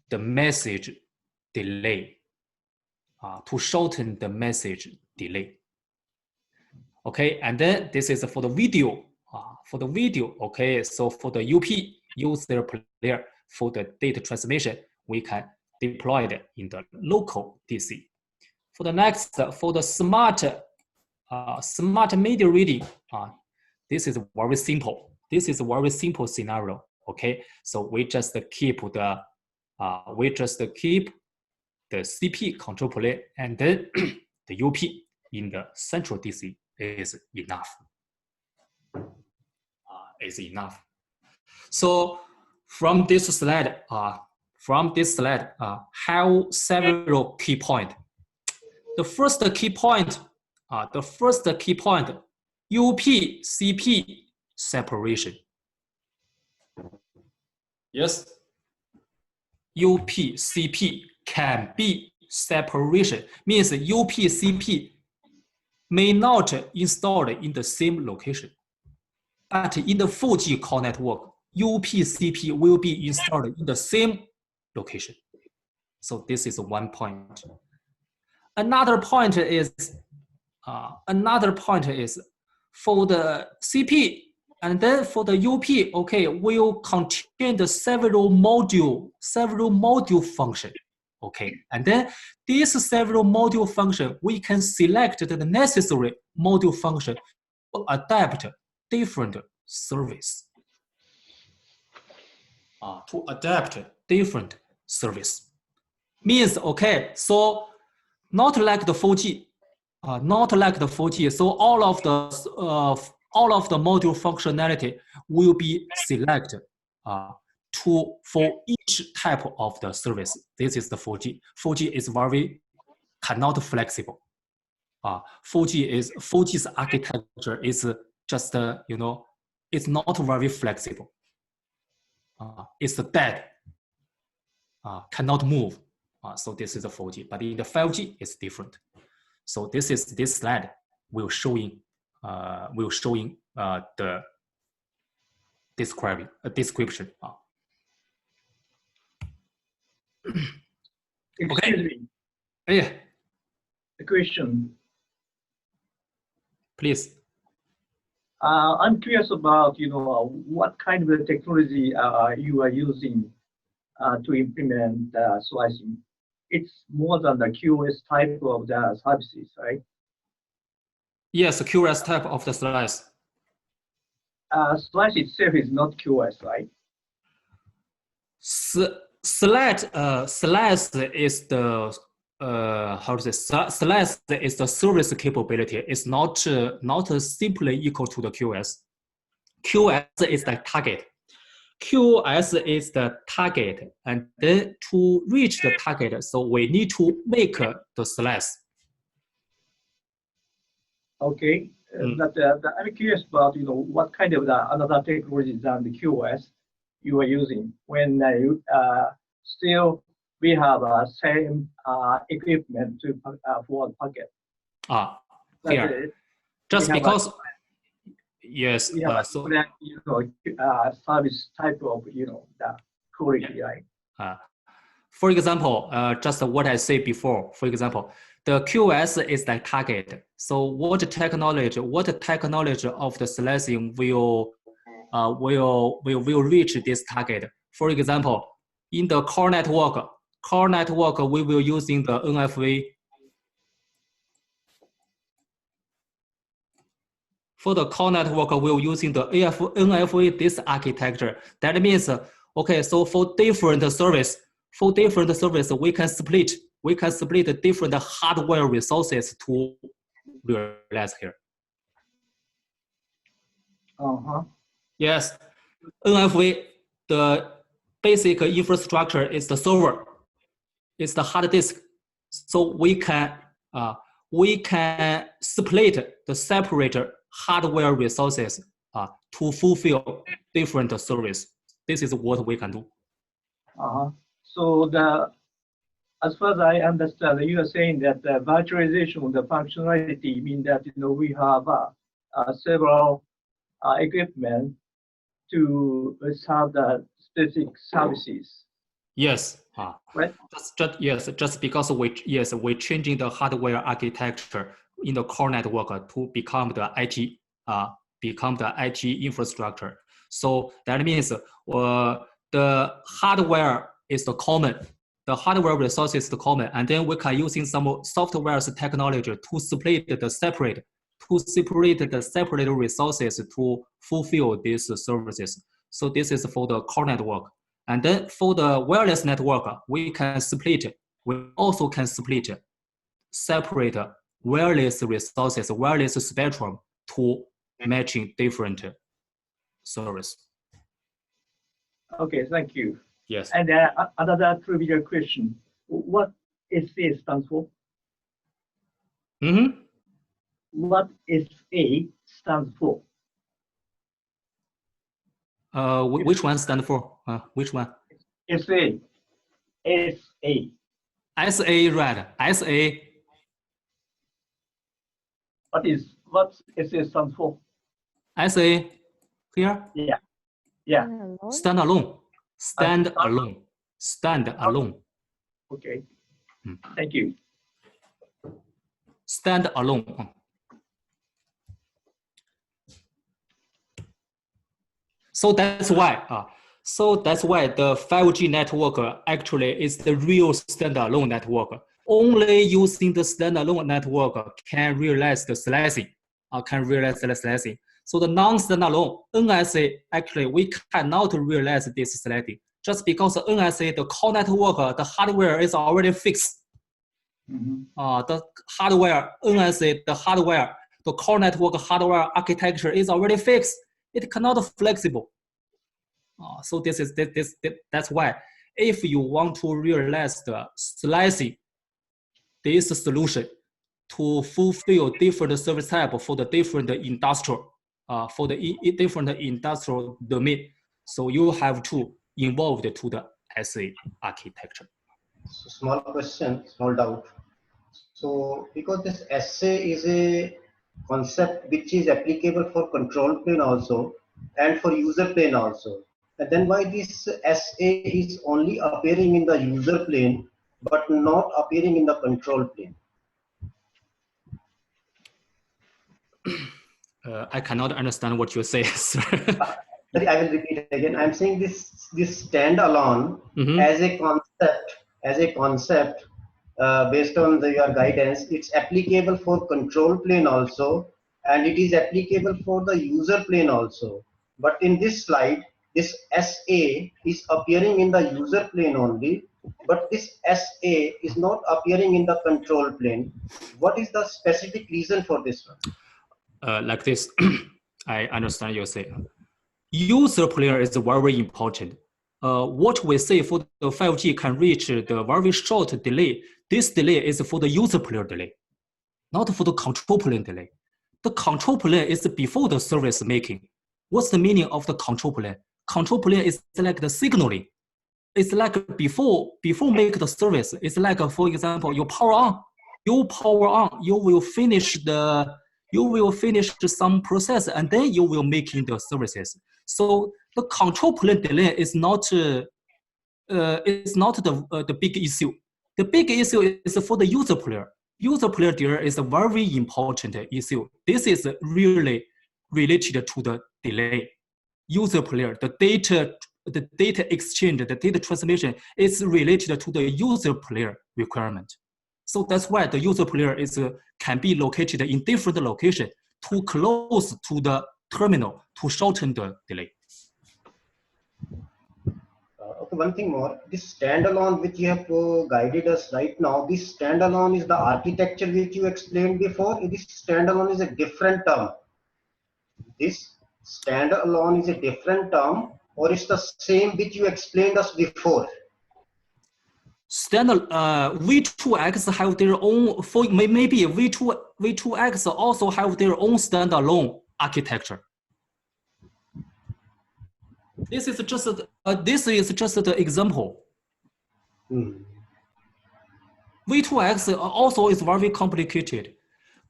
the message delay. Okay, and then this is for the video. Okay, so for the UP user player, for the data transmission, we can deploy it in the local DC. For the next, for the smart media reading, this is very simple. This is a very simple scenario. Okay, so we just keep the CP control plane, and then the UP in the central DC is enough. So from this slide, have several key points. The first key point, UP CP separation. Yes. UPCP can be separation, means UPCP may not installed in the same location. But in the 4G core network, UPCP will be installed in the same location. So this is one point. Another point is for the CP and then for the UP, okay, will contain the several module function. Okay, and then these several module function, we can select the necessary module function to adapt different service. Means, okay, so not like the 4G, So all of the module functionality will be selected for each type of the service. This is the 4G. 4G is very cannot flexible. 4G's architecture is just it's not very flexible. It's dead. Cannot move. So this is a 4G. But in the 5G, it's different. So this slide will showing the description. Excuse me. Yeah. A question. Please. I'm curious about what kind of technology you are using to implement slicing. It's more than the QoS type of the services, right? Yes, the QoS type of the slice. Slice itself is not QoS, right? Slice is the slice is the service capability. It's not simply equal to the QoS. QoS is the target. QoS is the target, and then to reach the target, so we need to make the slice. Okay, but I'm curious about what kind of another technology than the QoS you are using when you still we have same equipment to for the packet. Here. Just because. Yes. So service type of the quality, right? For example, just what I said before. For example, the QoS is the target. So what technology of the slicing will reach this target? For example, in the core network, we will using the NFV. For the core network, we're using the NFV, this architecture. That means, okay, so for different service, we can split the different hardware resources to realize here. Yes, NFV, the basic infrastructure is the server, it's the hard disk. So we can split the separator hardware resources to fulfill different service. This is what we can do. So as far as I understand, you are saying that the virtualization of the functionality means that we have several equipment to serve the specific services. Yes. Right. Just because we're changing the hardware architecture in the core network to become the IT infrastructure. So that means the hardware is the common, the hardware resource is the common, and then we can using some software technology to separate the separate resources to fulfill these services. So this is for the core network. And then for the wireless network, we also can split separate wireless resources, wireless spectrum to matching different service. Okay, thank you. Yes. And another trivial question: what SA stands for? What SA stands for? Which one stands for? Which one? SA. SA. SA, right? SA. What SA stands for? SA here? Yeah. Yeah. Stand alone. Stand alone. Stand alone. Okay. Hmm. Thank you. Stand alone. So that's why. So that's why the 5G network actually is the real standalone network. Only using the standalone network can realize the slicing. So the non-standalone NSA, actually, we cannot realize this slicing. Just because the NSA, the core network, the hardware is already fixed. The hardware, NSA, the core network hardware architecture is already fixed. It cannot flexible. So that's why if you want to realize the slicing, this solution to fulfill different service type for the different industrial, different industrial domain, so you have to involve to the SA architecture. So small question, small doubt. So because this SA is a concept which is applicable for control plane also and for user plane also, and then why this SA is only appearing in the user plane but not appearing in the control plane? I cannot understand what you say, sir. Sorry, I will repeat again. I'm saying this standalone as a concept based on your guidance, it's applicable for control plane also, and it is applicable for the user plane also. But in this slide, this SA is appearing in the user plane only, but this SA is not appearing in the control plane. What is the specific reason for this one? Like this, I understand you say. User player is very important. What we say for the 5G can reach the very short delay. This delay is for the user player delay, not for the control plane delay. The control plane is before the service making. What's the meaning of the control plane? Control plane is like the signaling. It's like before make the service. It's like, for example, you power on, you will finish some process and then you will making the services. So the control plane delay is not the big issue. The big issue is for the user player. User player delay is a very important issue. This is really related to the delay. User player, the data exchange, the data transmission is related to the user player requirement. So that's why the user player can be located in different locations too close to the terminal to shorten the delay. Okay, one thing more. This standalone which you have guided us right now, this standalone is the architecture which you explained before. This standalone is a different term. This standalone is a different term, or it's the same which you explained us before? V2X have their own, maybe V2X also have their own standalone architecture. This is just the example. V2X also is very complicated.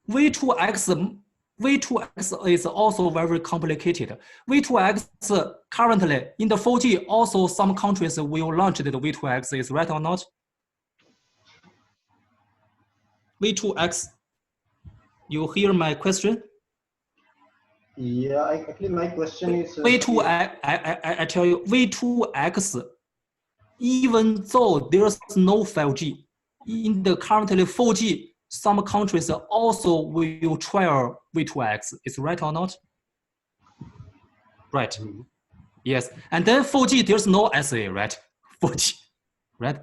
V2X is also very complicated. V2X currently in the 4G, also some countries will launch the V2X, is right or not? V2X, you hear my question? Yeah, actually my question is... V2X, I tell you, V2X, even though there's no 5G, in the currently 4G, some countries also will trial V2X. Is right or not? Right. Yes. And then 4G, there's no SA, right? 4G, right?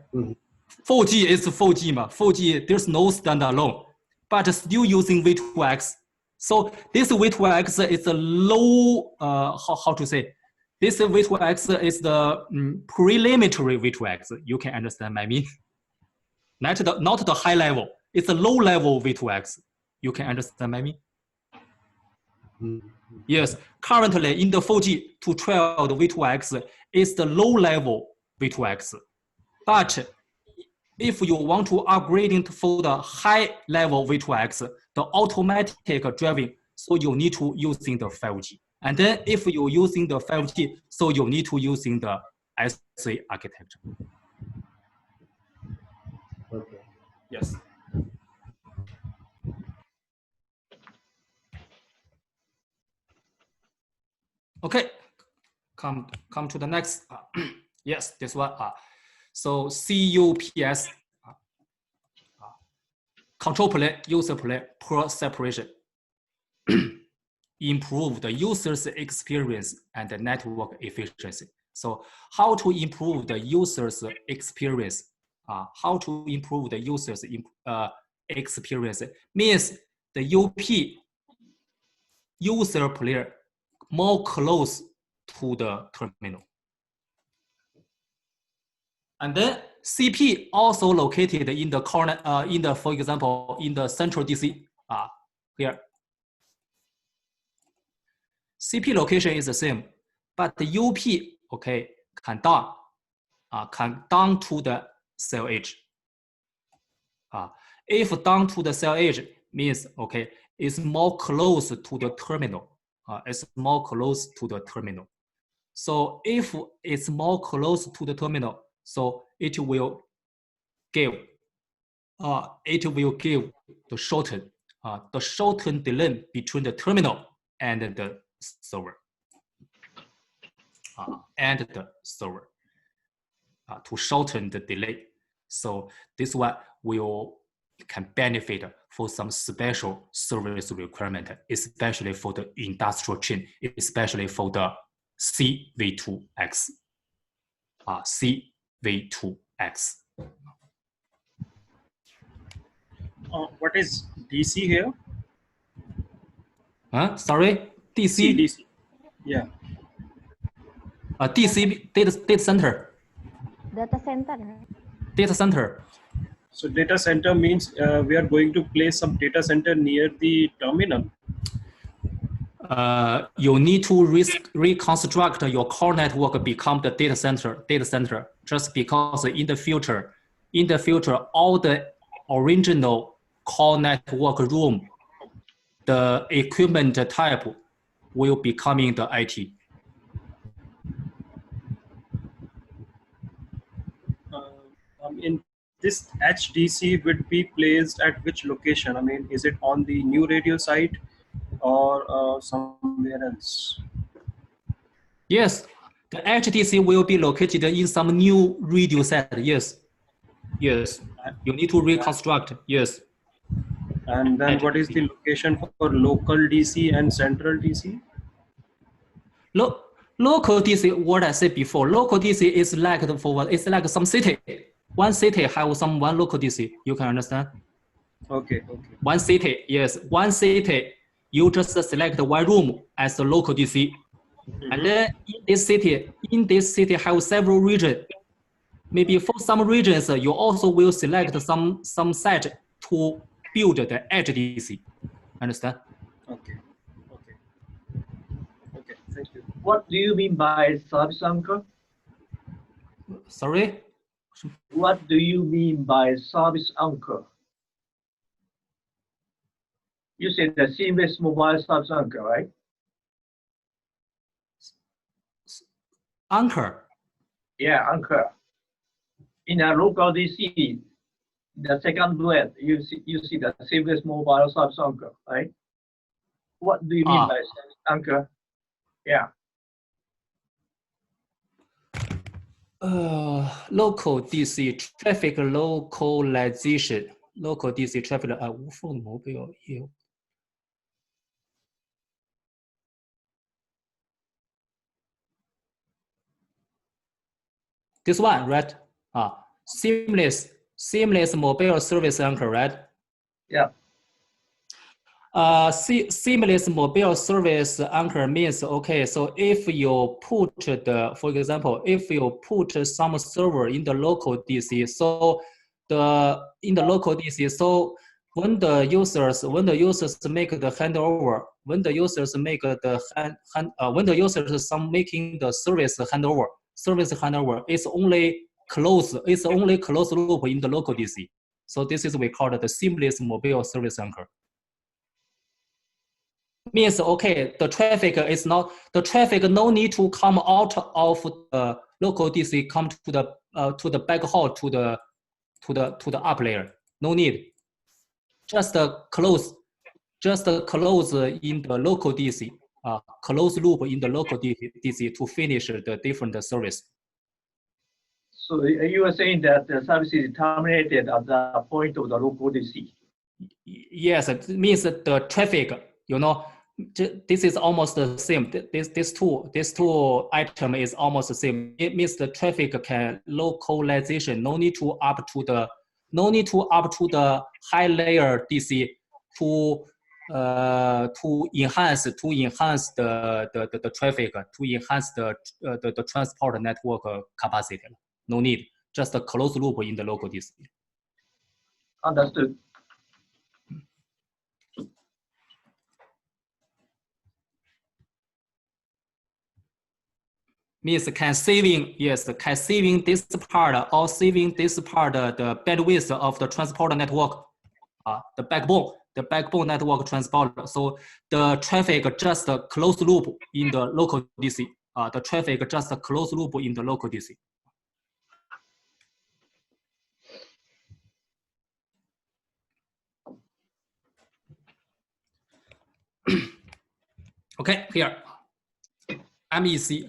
4G is 4G, 4G, there's no standalone, but still using V2X. So this V2X is a low, how to say? This V2X is the preliminary V2X. You can understand my meaning. Not the high level. It's a low level V2X. You can understand my meaning? Yes, currently in the 4G to trial the V2X is the low level V2X. But if you want to upgrading for the high level V2X, the automatic driving, so you need to using the 5G. And then if you're using the 5G, so you need to using the SA architecture. Okay. Yes. Okay, come to the next. Yes, this one. So CUPS, control plane, user plane, per separation. Improve the user's experience and the network efficiency. So how to improve the user's experience? How to improve the user's experience means the UP user player more close to the terminal. And then CP also located in the corner, for example, in the central DC here. CP location is the same, but the UP, okay, can down to the cell edge. If down to the cell edge means, okay, it's more close to the terminal. It's more close to the terminal. So if it's more close to the terminal, so it will give the shortened delay between the terminal and the server. To shorten the delay. So this one can benefit for some special service requirement, especially for the industrial chain, especially for the CV2X. CV2X. What is DC here? Sorry? DC? DC. Yeah. DC, data center. Data center. Data center. So data center means we are going to place some data center near the terminal. You need to reconstruct your core network become the data center, just because in the future, all the original core network room, the equipment type will becoming the IT. In this HDC would be placed at which location? I mean, is it on the new radio site or somewhere else? Yes, the HDC will be located in some new radio site. Yes, you need to reconstruct. Yes. And then what is the location for local DC and central DC? Local DC, what I said before, local DC is like it's like some city. One city have one local DC. You can understand? Okay. One city, yes. One city, you just select one room as a local DC. Mm-hmm. And then in this city have several regions. Maybe for some regions, you also will select some site to build the edge DC. Understand? Okay, thank you. What do you mean by service anchor? Sorry? What do you mean by service anchor? You said the seamless mobile service anchor, right? Anchor? Yeah, anchor. In a local DC, the second bullet, you see the seamless mobile service anchor, right? What do you mean by service anchor? Yeah. Local DC traffic localization. Local DC traffic无缝mobile业务。This one, right? Seamless mobile service anchor, right? Yeah. Seamless mobile service anchor means, okay, so if you put for example, if you put some server in the local DC, so in the local DC, so when the users make the handover, when the users make the making the service handover, it's only closed. It's only closed loop in the local DC. So this is we call it the seamless mobile service anchor. Means okay, the traffic is not the traffic. No need to come out of the local DC, come to the backhaul to the up layer. No need. Just close in the local DC. Closed loop in the local DC to finish the different service. So you are saying that the service is terminated at the point of the local DC. Yes, it means that the traffic, you know, this is almost the same. This two item is almost the same. It means the traffic can localization. No need to up to the high layer DC to enhance the traffic, to enhance the transport network capacity. No need. Just a closed loop in the local DC. Understood. Means can saving this part or saving this part the bandwidth of the transport network, the backbone network transport. So the traffic just a closed loop in the local DC. The traffic just a closed loop in the local DC. Okay, here MEC.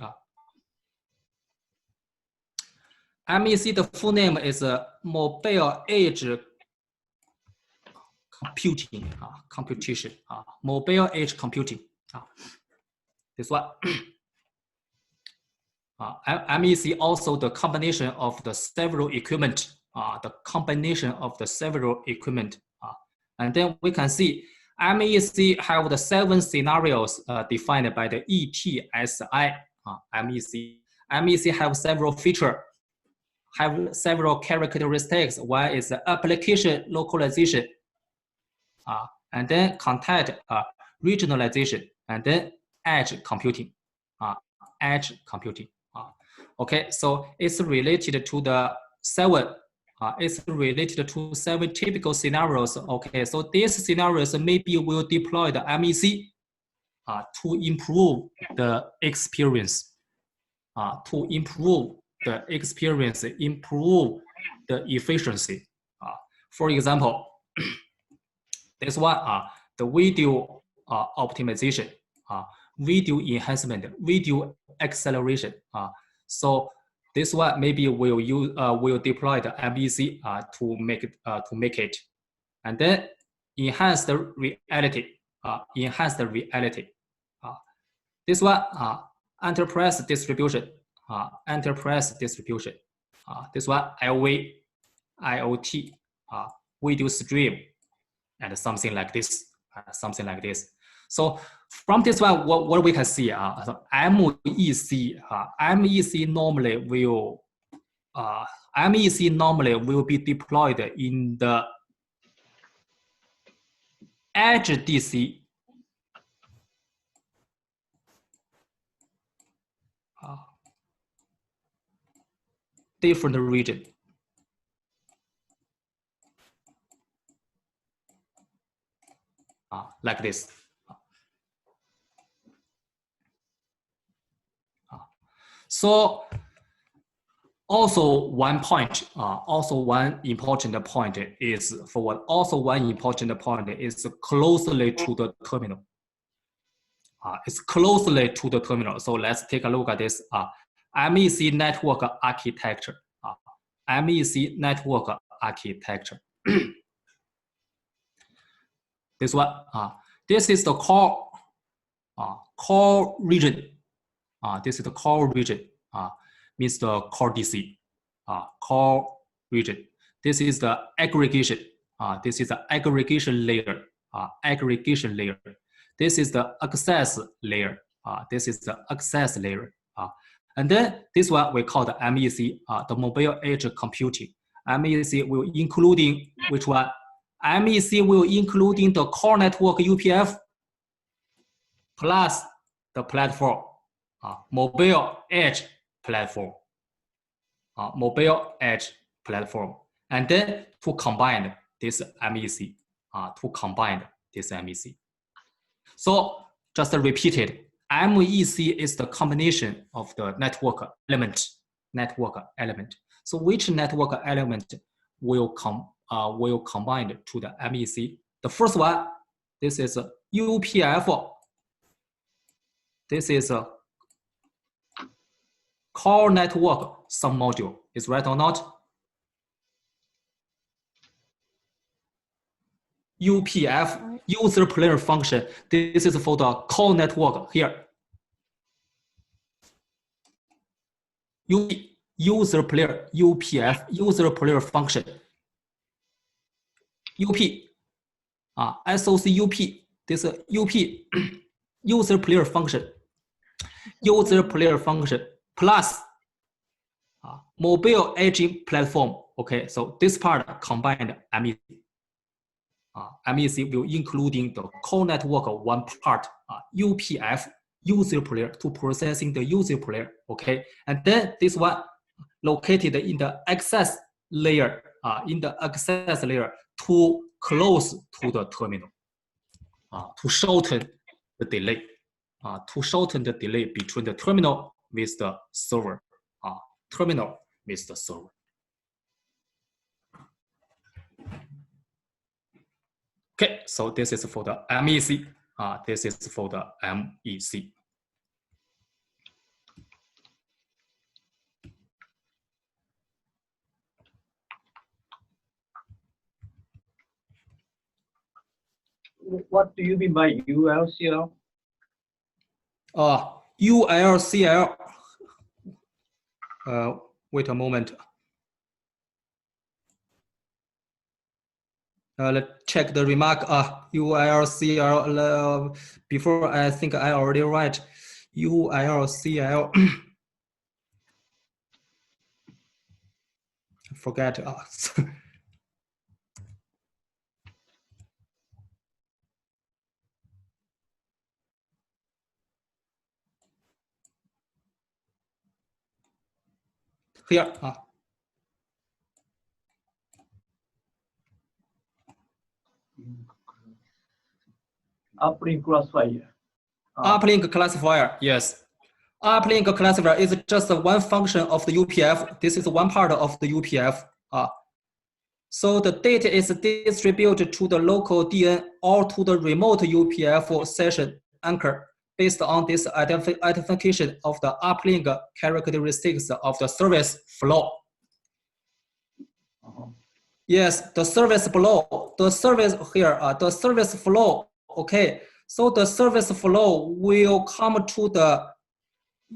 MEC, the full name is Mobile Edge Computing, computation, Mobile Edge Computing. This one. MEC also the combination of the several equipment, and then we can see MEC have the 7 scenarios defined by the ETSI. MEC have several features, have several characteristics. One is the application localization, and then content regionalization, and then edge computing. Okay, so it's related to the 7. It's related to 7 typical scenarios. Okay, so these scenarios maybe will deploy the MEC to improve the experience, improve the efficiency. For example, this one, the video optimization, video enhancement, video acceleration. So this one maybe will deploy the MEC to make it, and then enhance the reality. This one, enterprise distribution. This one, IoT, video stream, and something like this. So from this one, what we can see, MEC normally will be deployed in the edge DC. Different region. Like this. So also one point, also one important point is closely to the terminal. It's closely to the terminal. So let's take a look at this MEC network architecture. MEC network architecture. This one, this is the core region. This is the core region, means the core DC, core region. This is the aggregation. This is the aggregation layer. This is the access layer. This is the access layer. And then this one we call the MEC, the mobile edge computing. MEC will including which one? MEC will including the core network UPF plus the platform, mobile edge platform. mobile edge platform, and then to combine this MEC, So just repeat it. MEC is the combination of the network element. So which network element will combine to the MEC? The first one, this is a UPF. This is a core network submodule. Is right or not? UPF, user player function. This is for the core network here. User player, UPF, user player function. UP, SOC UP, this UP, user player function. User player function plus mobile edging platform. Okay, so this part combined MEC. MEC will including the core network one part, UPF, user player, to processing the user player. Okay, and then this one located in the access layer, to close to the terminal, to shorten the delay, between the terminal with the server, Okay, so this is for the MEC. This is for the MEC. What do you mean by URLLC? URLLC. Wait a moment. Let's check the remark. URLLC. Before I think I already write URLLC. Forget. Here. Uplink classifier. Uplink classifier, yes. Uplink classifier is just one function of the UPF. This is one part of the UPF. So the data is distributed to the local DN or to the remote UPF session anchor based on this identification of the uplink characteristics of the service flow. Yes, the service flow, the service here, the service flow, okay. So the service flow will come to the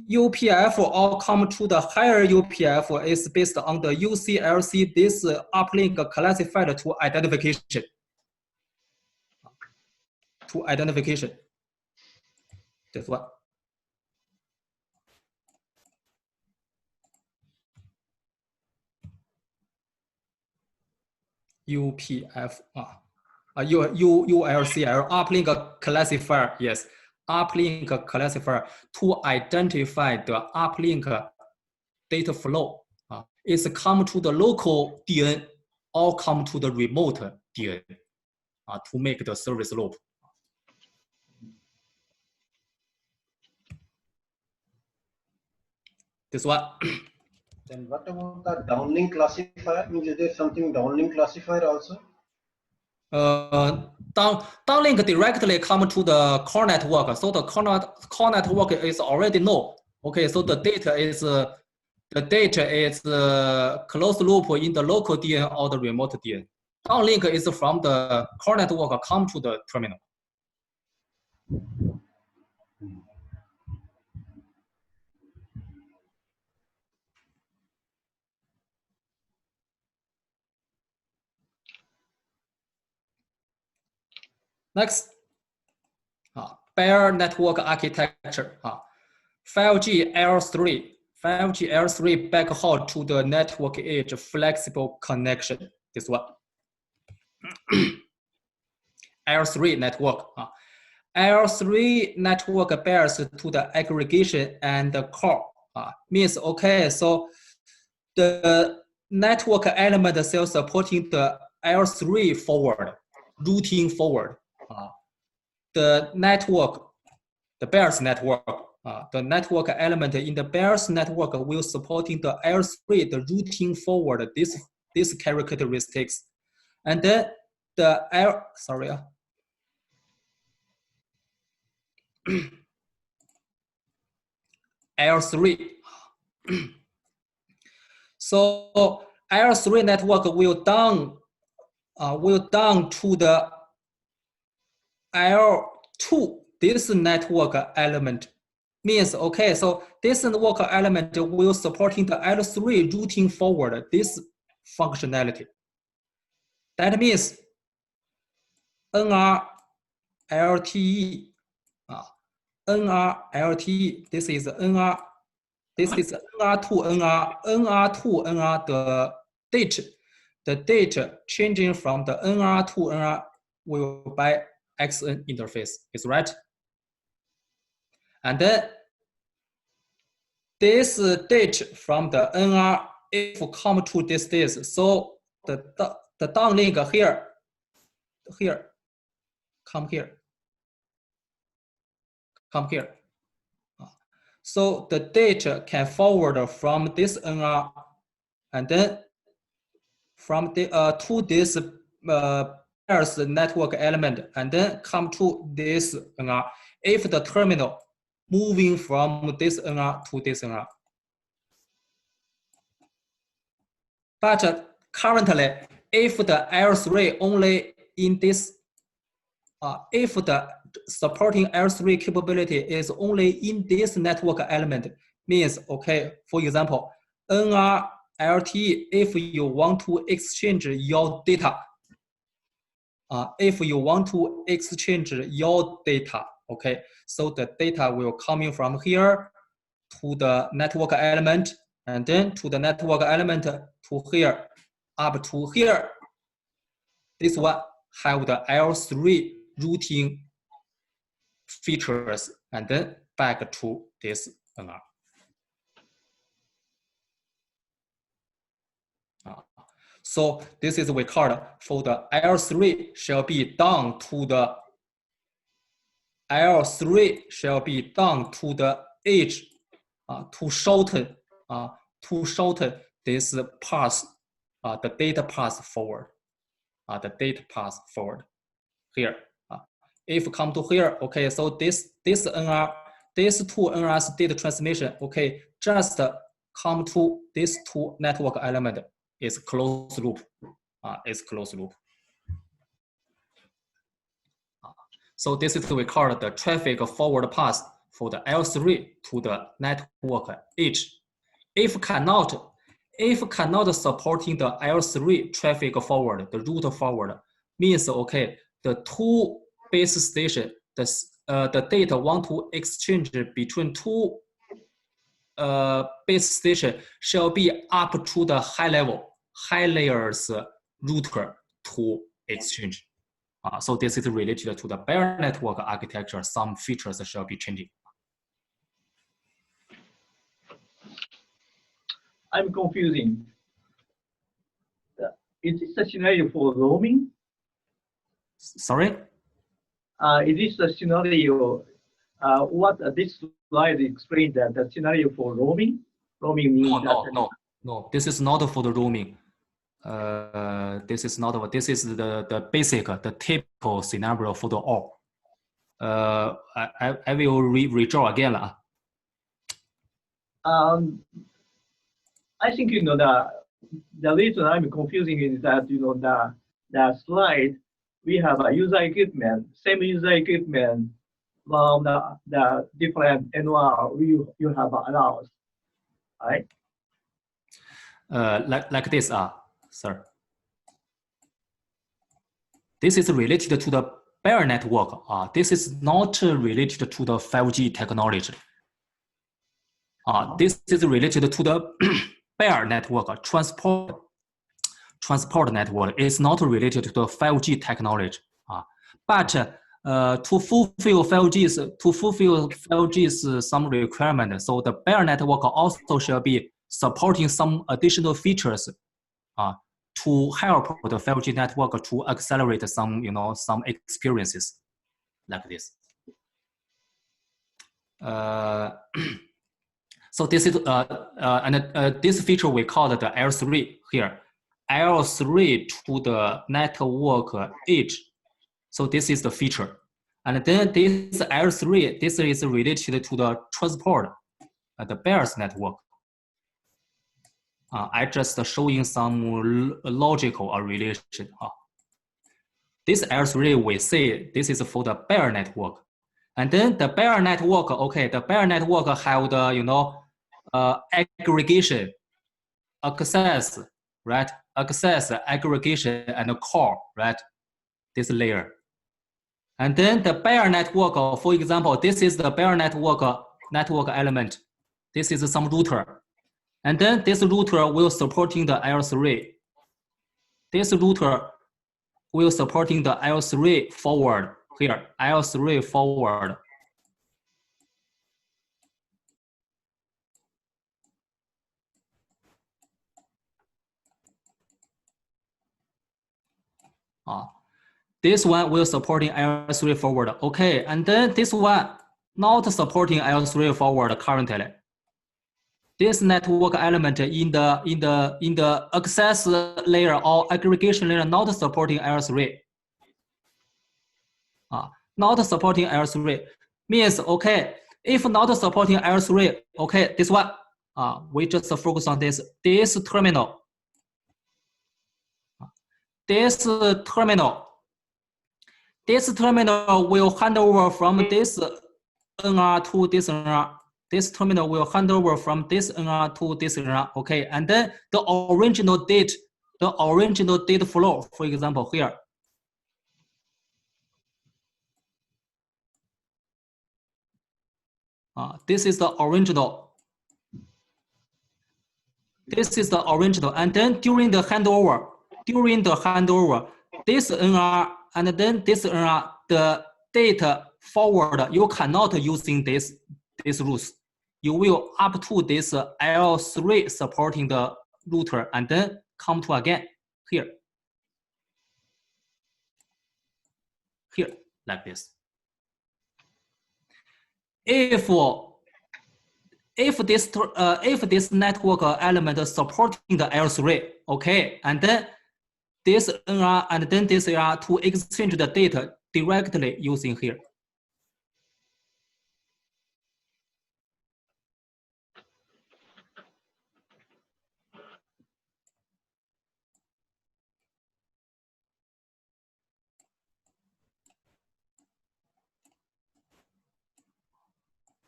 UPF or come to the higher UPF is based on the URLLC, this uplink classified to identification. That's what. UPF, URLLC, uplink classifier, yes. Uplink classifier to identify the uplink data flow. It's come to the local DN or come to the remote DN to make the service loop. This one. Then what about the downlink classifier? Means is there something downlink classifier also? Downlink directly come to the core network. So the core network is already known. Okay, so the data is closed loop in the local DN or the remote DN. Downlink is from the core network come to the terminal. Next, bare network architecture. 5G L3. 5G L3 backhaul to the network edge flexible connection. This one. L3 network. L3 network bears to the aggregation and the core. Means okay, so the network element still supporting the L3 forward, routing forward. The network, the bears network, the network element in the bears network will supporting the L3, the routing forward, these characteristics. And then the L3. So L3 network will down to the L2. This network element means, okay, so this network element will supporting the L3 routing forward, this functionality. That means NR LTE, NR LTE, this is NR, this is NR2 NR, the data changing from the NR to NR will by XN interface, is right? And then this data from the NR, if come to this, so the downlink here, come here. So the data can forward from this NR and then from the to this pairs network element and then come to this NR if the terminal moving from this NR to this NR. But currently, if the L3 only in this, if the supporting L3 capability is only in this network element, means, okay, for example, NR LTE, if you want to exchange your data, okay, so the data will coming from here to the network element, and then to the network element to here, up to here. This one have the L3 routing features, and then back to this NR. So this is we call for the L3 shall be down to the edge to shorten this path, the data path forward, here. If come to here, okay, so this NR, these two NR's data transmission, okay, just come to this two network element is closed loop, So this is we call the traffic forward path for the L3 to the network edge. If cannot supporting the L3 traffic forward, the route forward, means, okay, the two base station, the data want to exchange between two base station shall be up to the high layers router to exchange. So this is related to the bare network architecture. Some features shall be changing. I'm confusing. Is this a scenario for roaming? Sorry? Is this a scenario? What this slide explained that the scenario for roaming? Roaming means no. This is not for the roaming. This is not. This is the basic, the typical scenario for the all. I will redraw again. I think the reason I'm confusing is that the slide we have a user equipment, same user equipment from the different NR you have announced, right? Like this, sir. This is related to the bare network. This is not related to the 5G technology. This is related to the bare network, transport network. It's not related to the 5G technology. But to fulfill 5G's some requirement, so the bare network also shall be supporting some additional features to help the 5G network to accelerate some, some experiences like this. So this is this feature we call the L3 here. L3 to the network edge. So this is the feature. And then this L3, this is related to the transport, the bears network. I just showing some logical relation. This L3 we say this is for the bear network. And then the bear network, okay, the bear network have the, aggregation, access, right? Access, aggregation, and core, right? This layer. And then the bear network, for example, this is the bear network element. This is some router. And then this router will supporting the L3. This router will supporting the L3 forward here, L3 forward. This one will supporting L3 forward. Okay, and then this one not supporting L3 forward currently. This network element in the access layer or aggregation layer not supporting L3. Not supporting L3 means, okay, if not supporting L3, okay, this one, we just focus on this terminal. This terminal will hand over from this NR to this NR. This terminal will hand over from this NR to this NR, okay, and then the original date flow, for example, here. This is the original. This is the original, and then during the handover, this NR and then this NR, the data forward, you cannot using this routes. You will up to this L3 supporting the router and then come to again here, like this. If this network element supporting the L3, okay, and then this NR and then this NR to exchange the data directly using here.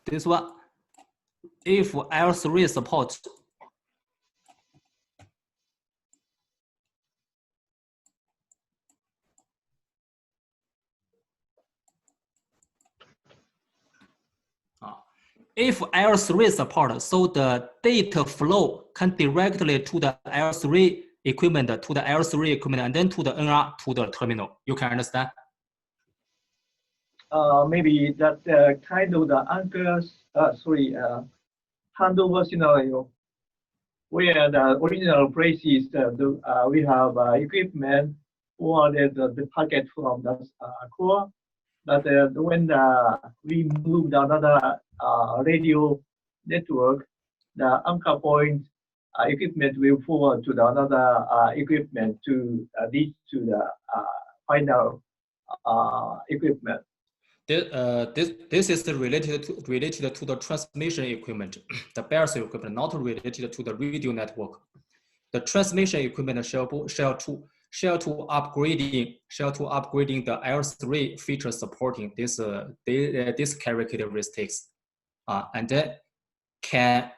This one, if L3 support, if L3 support, so the data flow can directly to the L3 equipment, and then to the NR to the terminal. You can understand? Maybe that kind of the handover scenario where the original place is we have equipment or the packet from the core, but when we moved another radio network, the anchor point equipment will forward to the another equipment to lead to the final equipment. This is related to the transmission equipment, the bears equipment, not related to the radio network. The transmission equipment shall to upgrading the L3 feature supporting this characteristics, and then can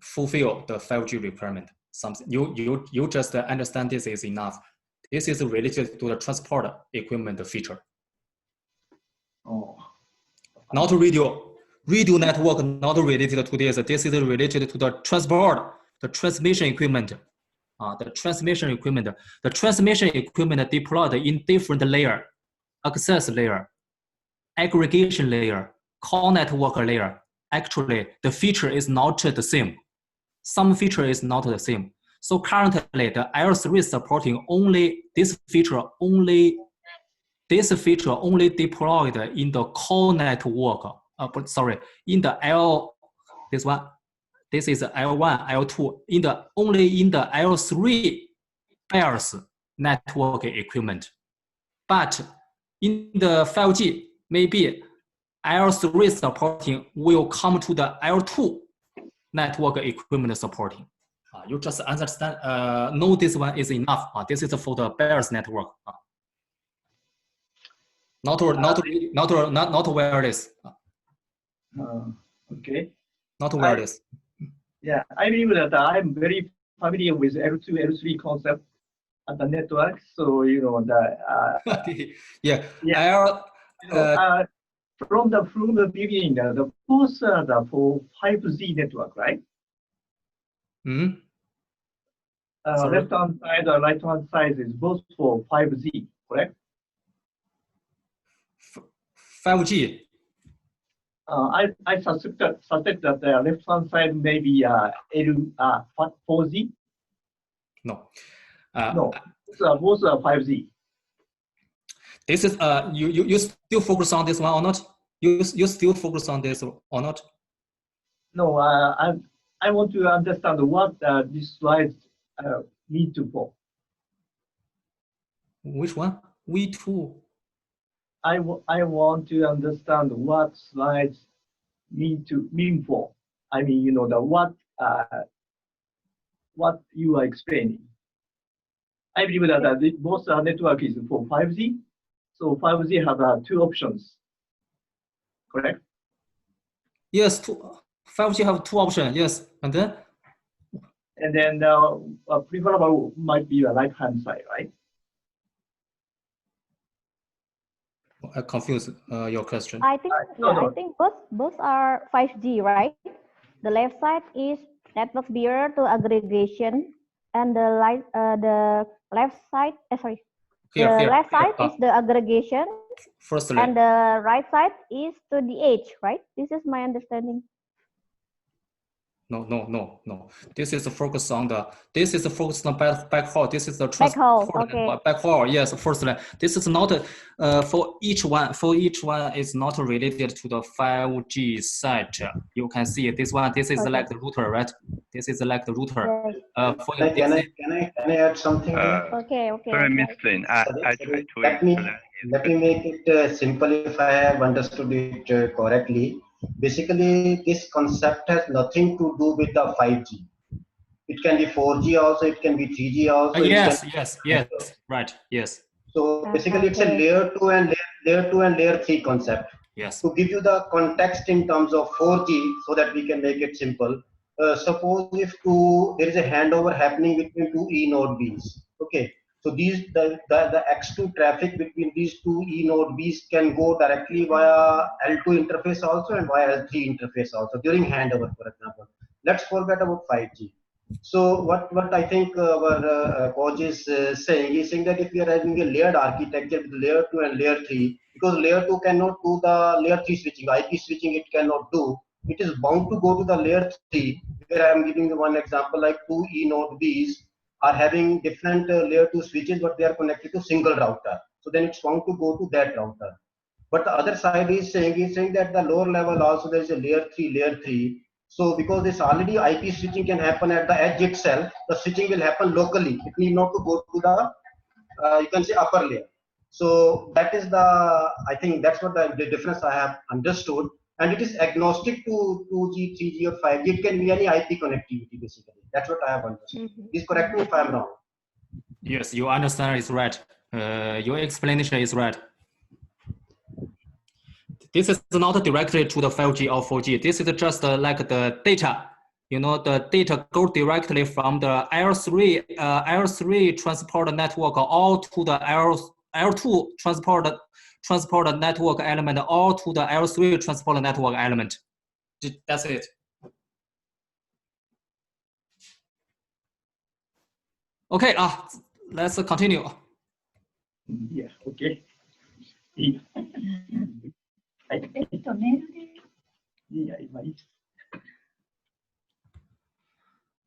fulfill the 5G requirement. Something you just understand this is enough. This is related to the transport equipment feature. Oh. Not radio network, not related to this. This is related to the transport, the transmission equipment. The transmission equipment deployed in different layer, access layer, aggregation layer, core network layer. Actually, the feature is not the same. some feature is not the same. So currently the L3 supporting only this feature only deployed in the core network. But sorry, in the this is L1, L2 only in the L3 pairs network equipment. But in the 5G, maybe L3 supporting will come to the L2 network equipment supporting. You just understand, know this one is enough. This is for the pairs network. Not wireless. Okay. Not wireless. Yeah, I believe that I'm very familiar with L2, L3 concept at the network. So you know the yeah. From the beginning, the first for 5G network, right? Mm-hmm. Left hand side or right hand side is both for 5G, correct? 5G. I suspect that the left hand side may be 4G. No. No, both are 5G. This is you still focus on this one or not? You still focus on this or not? No, I want to understand what these slides need to for. Which one? V2. I want to understand what slides mean for. I mean, you know, what you are explaining. I believe that both network is for 5G. So 5G have two options, correct? Yes, 5G have two options. Yes, and then preferable might be the right hand side, right? I confuse your question. I think I think both are 5G, right? The left side is network bearer to aggregation, and the left side, left side is the aggregation. Firstly, and the right side is to the edge, right? This is my understanding. No. This is focused on backhaul. This is the backhaul. Okay. Backhaul. Yes, firstly, this is not for each one. For each one, is not related to the 5G site. You can see this one. This is like the router, right? This is like the router. Yes. Can I add something? Okay. Sorry, Mr. Lin. I try to let me make it simple if I have understood it correctly. Basically, this concept has nothing to do with the 5G. It can be 4G also, it can be 3G also. Yes, right, yes. So basically, it's a layer 2 and layer 3 concept. Yes. To give you the context in terms of 4G, so that we can make it simple. Suppose if there is a handover happening between two eNode Bs. Okay. So the X2 traffic between these two eNode Bs can go directly via L2 interface also and via L3 interface also during handover, for example. Let's forget about 5G. So what I think our coach is saying, he's saying that if we are having a layered architecture with layer 2 and layer 3, because layer 2 cannot do the layer 3 switching, IP switching it cannot do, it is bound to go to the layer 3, where I am giving you one example, like two eNode Bs are having different layer 2 switches, but they are connected to single router. So then it's bound to go to that router. But the other side is saying that the lower level also there is a layer 3. So because this already IP switching can happen at the edge itself, the switching will happen locally. It need not to go to the you can say upper layer. So that is I think that's what the difference I have understood. And it is agnostic to 2G, 3G or 5G. It can be any IP connectivity basically. That's what I have understood. Please correct me if I'm wrong. Yes, your understanding is right. Your explanation is right. This is not directly to the 5G or 4G. This is just like the data. You know, the data go directly from the L3 transport network all to the L2 transport network element, all to the L3 transport network element. That's it. Okay, let's continue. Yeah, okay. Yeah.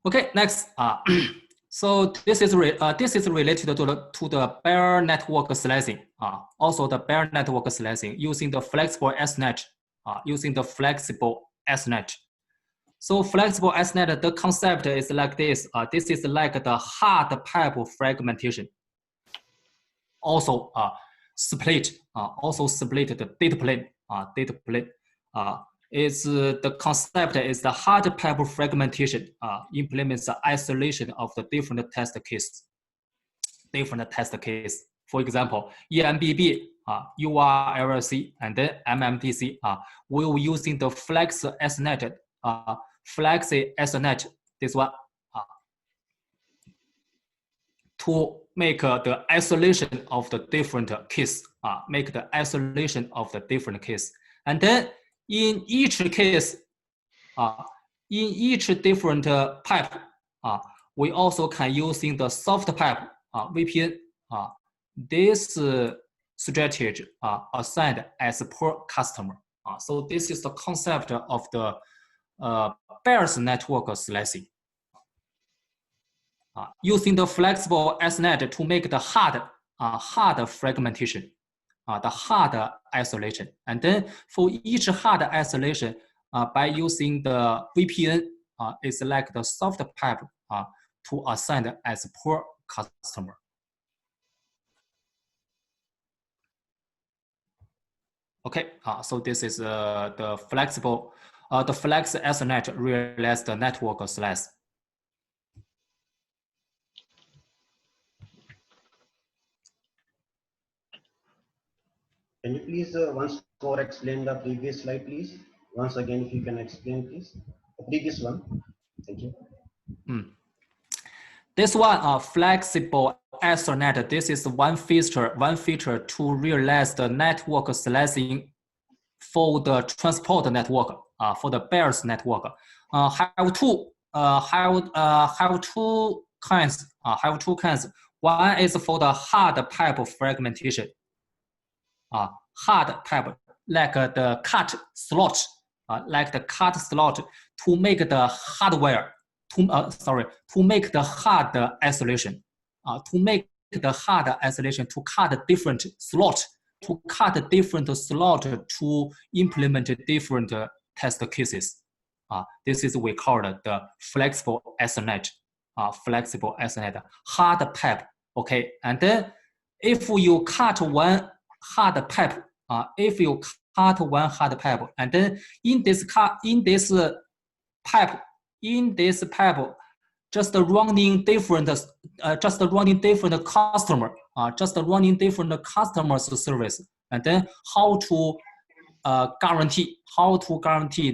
Okay, next. So this is related to the bare network slicing. Also the bare network slicing using the flexible SNet. Using the flexible SNet. So flexible SNet, the concept is like this. This is like the hard pipe fragmentation. Also split. Also split the data plane. Data plane. The concept is the hard pipe fragmentation implements the isolation of the different test case. For example, EMBB, URLLC, and then mMTC. We're using the Flex SNet, Flexi SNet, this one, to make the isolation of the different case. Make the isolation of the different case, and then in each case, in each different pipe, we also can using the soft pipe VPN. This strategy assigned as per customer. So this is the concept of the bare network slicing. Using the flexible SNet to make the hard fragmentation, the hard isolation. And then for each hard isolation, by using the VPN, it's like the soft pipe to assign as per customer. Okay, so this is the flexible, the Flex SNet realized the network slice. Can you please once more explain the previous slide, please? Once again, if you can explain, please. The previous one. Thank you. This one, flexible SNet. This is one feature to realize the network slicing for the transport network, for the bears network. Have two kinds. One is for the hard pipe fragmentation. Hard pipe, like the cut slot, to make the hardware, to make the hard isolation, to cut different slot, to implement different test cases. This is we call the flexible SNet, hard pipe. Okay, and then if you cut one hard pipe, and then in this pipe, just running different customers service, and then how to guarantee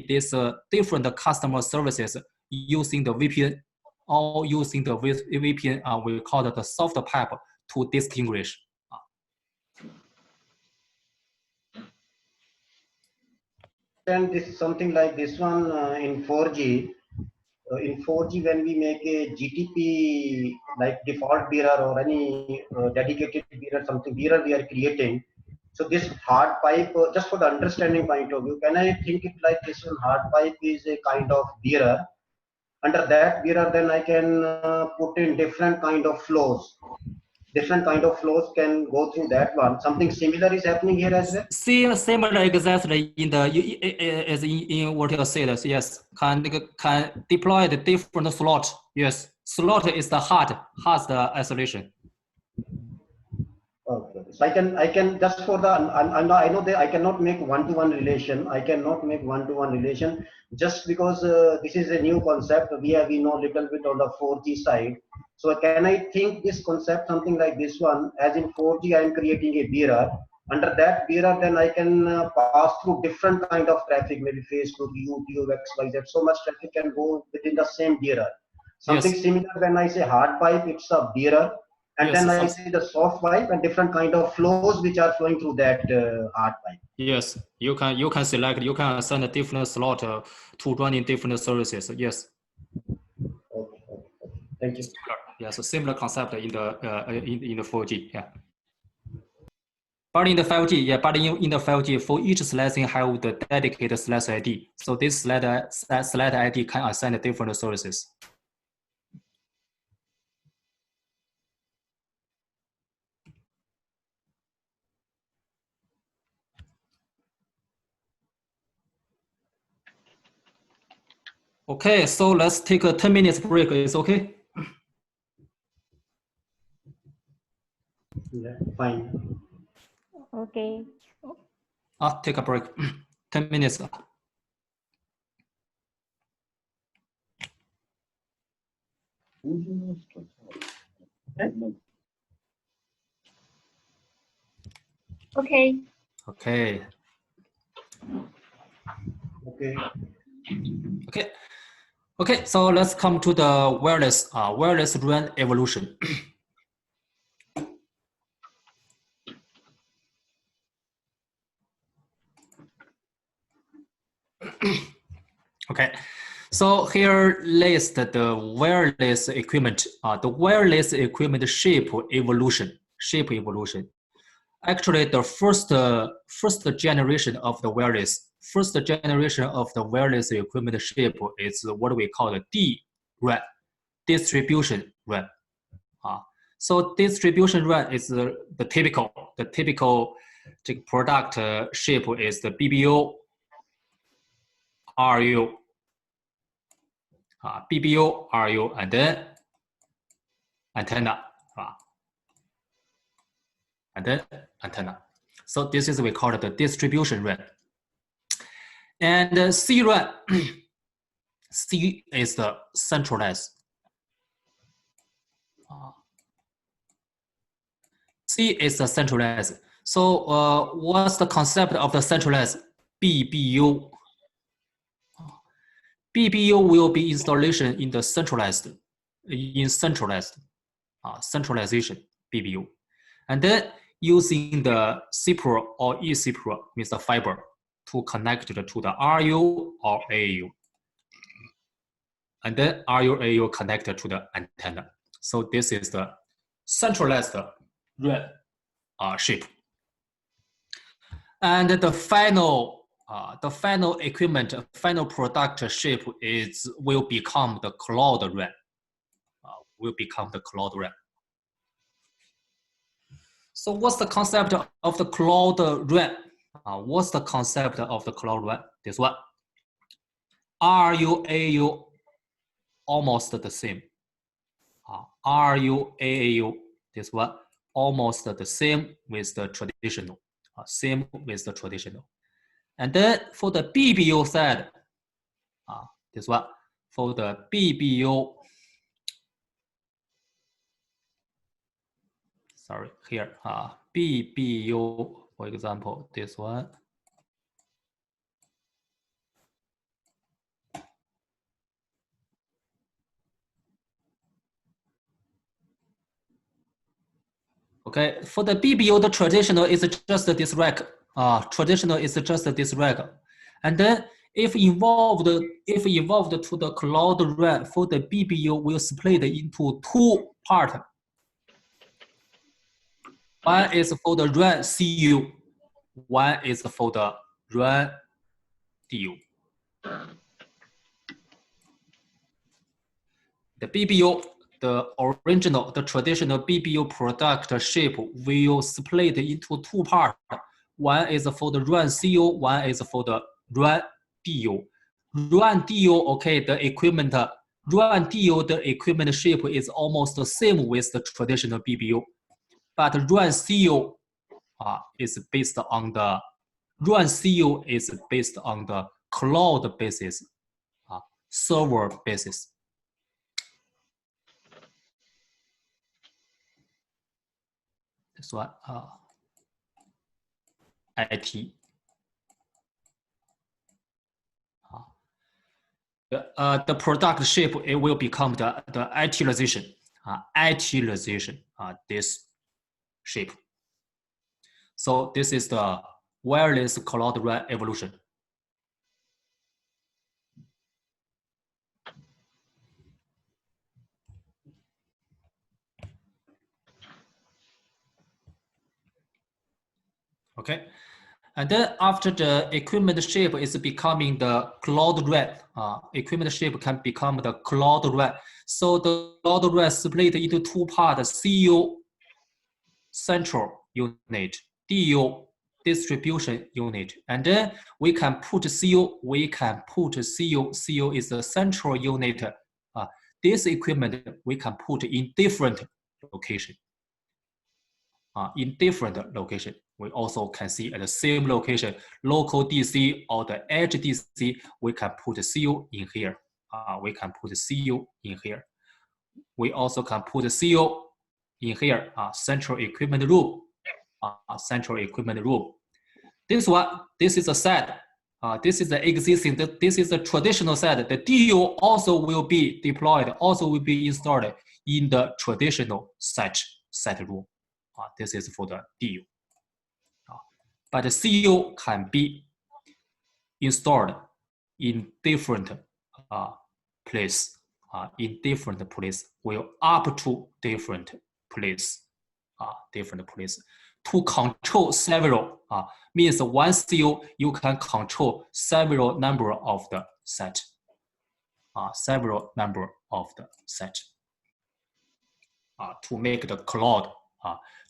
this different customer services using the VPN or using the VPN. We call it the soft pipe to distinguish. And this is something like this one in 4G. In 4G, when we make a GTP like default bearer or any dedicated bearer, something bearer we are creating. So this hard pipe, just for the understanding point of view, can I think it like this one? Hard pipe is a kind of bearer. Under that bearer, then I can put in different kind of flows. Different kind of flows can go through that one. Something similar is happening here as well. Similar exactly in what you said. Yes, can deploy the different slot. Yes, slot is the hard isolation. Okay. So I can just for the I know that I cannot make one-to-one relation. I cannot make one-to-one relation just because this is a new concept. We know little bit on the 4G side. So can I think this concept something like this one? As in 4G, I am creating a bearer. Under that bearer, then I can pass through different kind of traffic, maybe Facebook, YouTube, XYZ. So much traffic can go within the same bearer. Something similar when I say hard pipe, it's a bearer. And then I see the soft pipe and different kind of flows which are flowing through that hard pipe. Yes, you can select, you can assign a different slot to run in different services. Yes. Okay. Thank you. Yeah, so similar concept in the 4G. Yeah. But in the 5G, in the 5G, for each slicing have the dedicated slice ID. So this slice ID can assign different services. Okay, so let's take a 10 minutes break. It's okay? Yeah, fine. Okay. Take a break. 10 minutes. Okay. Okay. Okay. Okay. Okay, so let's come to the wireless RAN evolution. Okay, so here list the wireless equipment, the wireless equipment shape evolution. Actually, the first generation of the wireless equipment shape is what we call the D-RAN, distribution RAN. So distribution RAN is the typical product shape is the BBO, RU, BBO, RU, and then antenna, and then antenna. So this is we call it the distribution RAN. And C-RAN, C is the centralized. C is the centralized. So what's the concept of the centralized? BBU. BBU will be installation in the centralization, BBU. And then using the CPRO or eCPRO, means the fiber, to connect to the RU or AU. And then RU, AU connected to the antenna. So this is the centralized RAN shape. And the final equipment, final product shape will become the cloud RAN. So what's the concept of the cloud RAN? What's the concept of the cloud RAN? This one. RU, AU, almost the same. RU, AAU, this one, almost the same with the traditional. And then for the BBO side, this one, for the BBO, sorry, here, BBO, for example, this one. Okay, for the BBO, the traditional is just this rack. And then if involved to the cloud RAN, for the BBO will split into two parts. One is for the RAN CU, one is for the RAN DU. The BBO, the traditional BBO product shape will split into two parts. One is for the RAN CU, one is for the RAN DU. RAN DU, okay, the equipment shape is almost the same with the traditional BBO, but RAN CU is based on the cloud basis, server basis. This one, IT. The product shape, it will become the ITization, this shape. So this is the wireless cloud RAN evolution. Okay, and then after the equipment shape is becoming the cloud RAN, equipment shape can become the cloud RAN. So the cloud RAN split into two parts: CU, central unit, DU, distribution unit, and then we can put CO. We can put CO. CO is the central unit. This equipment we can put in different location. In different location, we also can see at the same location, local DC or the edge DC, we can put CO in here. We can put CO in here. We also can put CO in here, central equipment room. Central equipment room. This is a set. This is the existing. This is the traditional set. The DU also will be deployed. Also will be installed in the traditional set room. This is for the DU. But the CO can be installed in different place. In different place, will up to different place. To control several means one CO you can control several number of the set. Several number of the set. To make the cloud.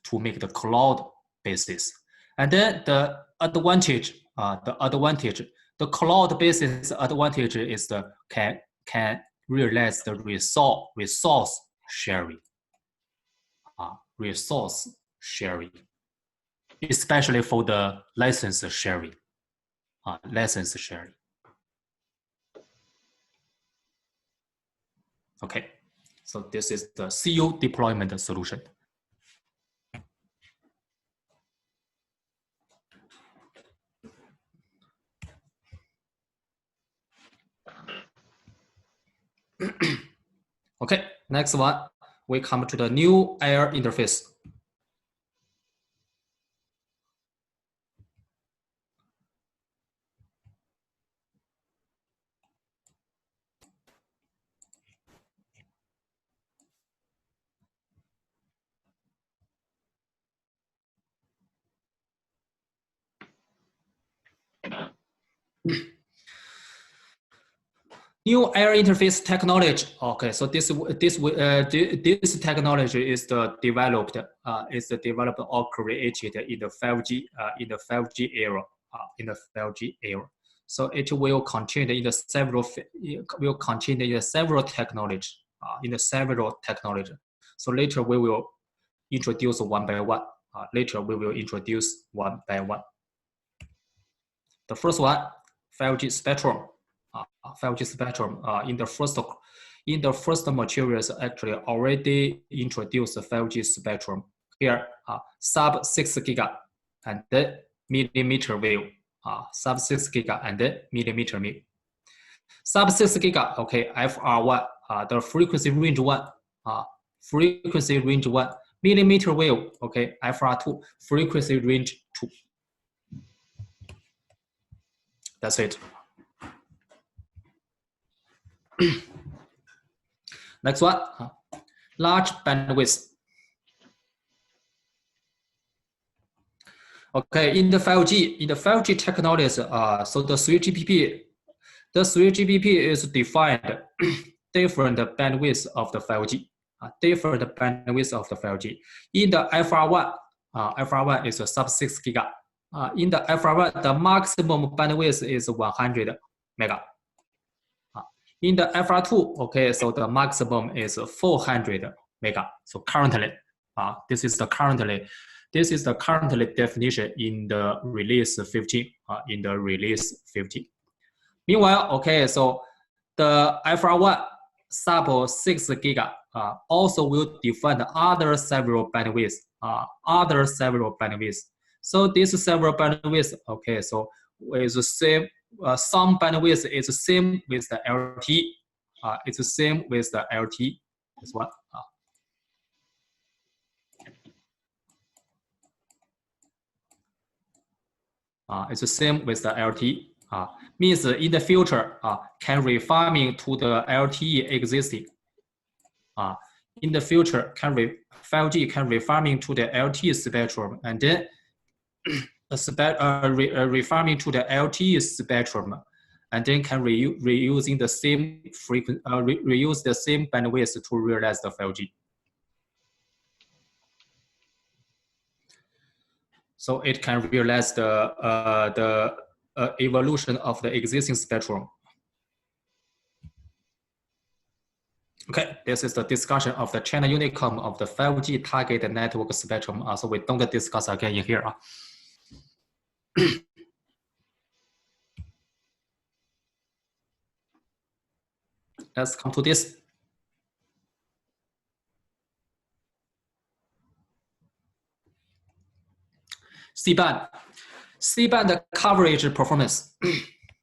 To make the cloud basis. And then the advantage. The cloud basis advantage is the can realize the resource sharing. Resource sharing, especially for the license sharing. License sharing. Okay, so this is the CO deployment solution. Okay, next one, we come to the new air interface. New air interface technology. Okay, so this technology is developed or created in the 5G era. In the 5G era, so it will contain in the several technology. So later we will introduce one by one. The first one, 5G spectrum. 5G spectrum in the first materials actually already introduced 5G spectrum. Here, sub 6 giga and then millimeter wave. Sub 6 giga and then millimeter wave. Sub 6 giga, okay, FR1, the frequency range 1. Frequency range 1. Millimeter wave, okay, FR2, frequency range 2. That's it. Next one, large bandwidth. Okay, in the 5G technologies, so the 3GPP is defined different bandwidth of the 5G. In the FR1 is a sub 6 giga. In the FR1, the maximum bandwidth is 100 mega. In the FR2, okay, so the maximum is 400 mega. So currently, this is the currently definition in the release 15. Meanwhile, okay, so the FR1 sub 6 giga also will define other several bandwidths. So these several bandwidths, okay, so is the same. Some bandwidth is the same with the LT. It's the same with the LT as well. It's the same with the LT. Means in the future, can refarming to the LTE existing. In the future, 5G can refarming to the LTE spectrum, and then refarming to the LTE spectrum, and then can reusing the same reuse the same bandwidth to realize the 5G. So it can realize the evolution of the existing spectrum. Okay, this is the discussion of the China Unicom of the 5G target network spectrum. So we don't discuss again in here. Let's come to this. C-band. C-band coverage performance.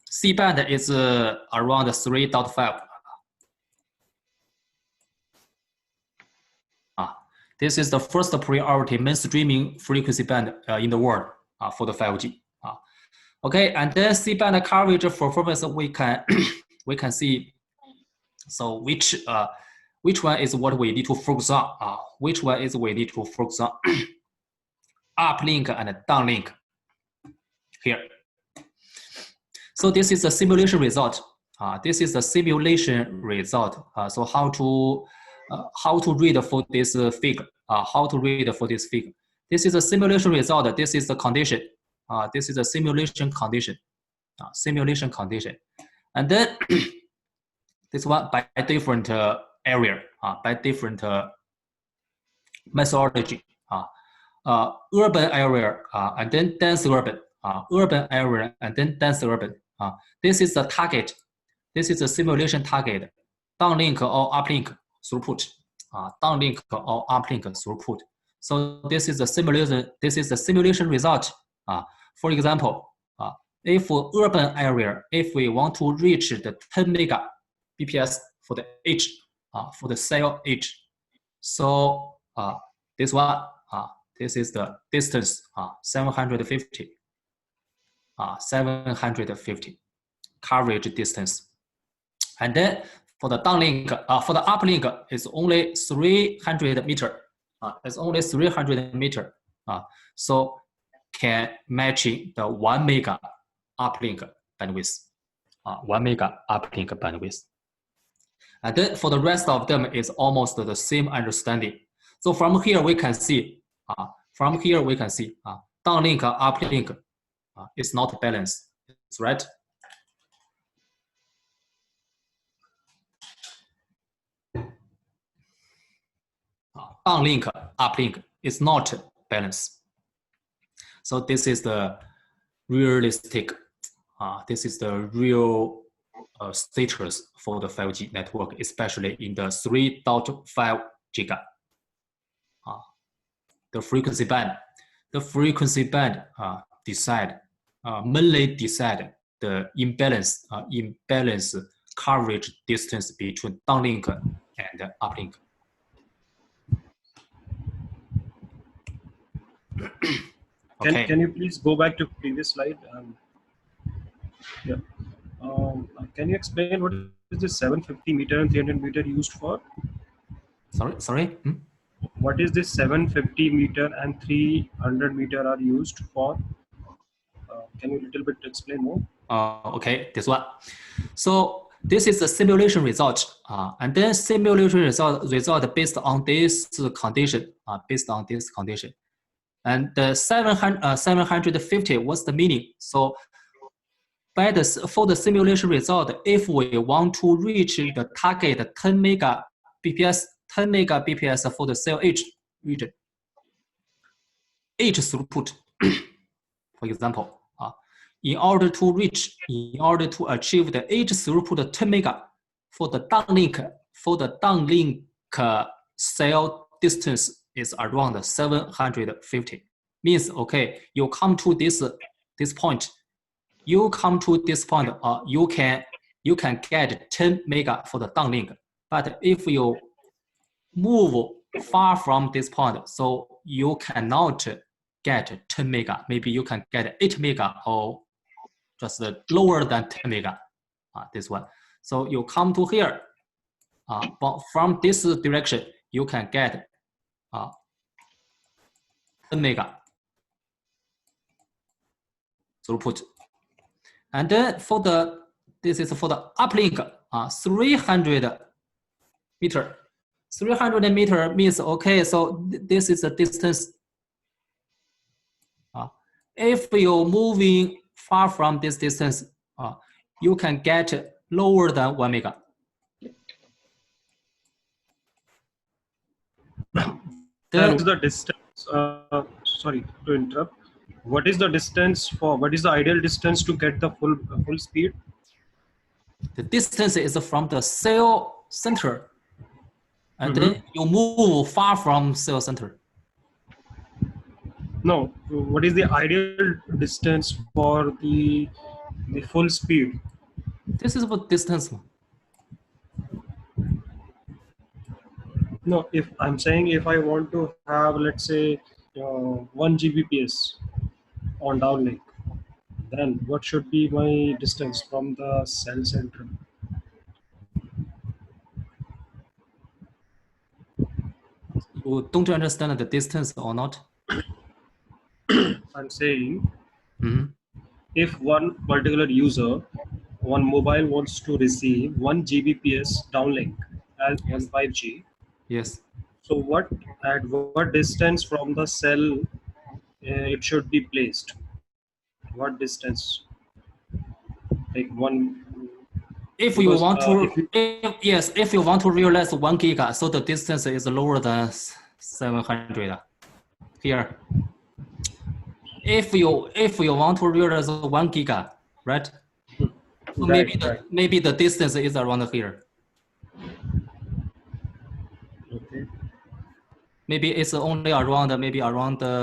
C-band is around 3.5. This is the first priority mainstreaming frequency band in the world for the 5G. Okay, and then C-band coverage performance we can we can see. So which one is what we need to focus on? Which one is we need to focus on? Uplink and downlink here. So this is the simulation result. This is the simulation result. So how to read for this figure? How to read for this figure? This is a simulation result. This is the condition. This is a simulation condition. Simulation condition, and then this one by different area, by different methodology. Urban area and then dense urban. Urban area and then dense urban. This is the target. This is the simulation target. Downlink or uplink throughput. Downlink or uplink throughput. So this is the simulation. This is the simulation result. For example, if urban area, if we want to reach the 10 mega bps for the edge, for the cell edge, so this one, this is the distance, 750. 750 coverage distance, and then for the downlink, for the uplink, it's only 300 meter. It's only 300 meter. So can matching the 1 mega uplink bandwidth. 1 mega uplink bandwidth. And then for the rest of them is almost the same understanding. So from here we can see, downlink, uplink is not balanced, right? Downlink, uplink is not balanced. So this is the realistic, this is the real status for the 5G network, especially in the 3.5 giga. The frequency band mainly decide the imbalance coverage distance between downlink and uplink. Okay. Can you please go back to previous slide? Yeah. Can you explain what is this 750 meter and 300 meter used for? Sorry. What is this 750 meter and 300 meter are used for? Can you a little bit explain more? Okay, this one. So this is the simulation result, and then simulation result based on this condition, and the 750. What's the meaning? So for the simulation result, if we want to reach the target 10 mega bps for the cell edge region, edge throughput, for example, in order to achieve the edge throughput 10 mega for the downlink cell distance is around 750. Means okay, you come to this point. You can get 10 mega for the downlink. But if you move far from this point, so you cannot get 10 mega. Maybe you can get 8 mega or just lower than 10 mega. This one. So you come to here. But from this direction, you can get 10 mega throughput. And then this is for the uplink, 300 meter. 300 meter means okay. So this is the distance. If you're moving far from this distance, you can get lower than 1 mega. Then what is the distance? Sorry to interrupt. What is the distance for? What is the ideal distance to get the full speed? The distance is from the cell center, and then you move far from cell center. No, what is the ideal distance for the full speed? This is what distance. No, if I'm saying if I want to have, let's say, 1 Gbps on downlink, then what should be my distance from the cell center? You don't understand the distance or not? I'm saying if one particular user, one mobile wants to receive 1 Gbps downlink as on 5G. Yes. So at what distance from the cell it should be placed? What distance? Like one. If you want to, if you want to realize 1 giga, so the distance is lower than 700 here. If you want to realize 1 giga, right? So maybe the distance is around here. Okay. Maybe it's only around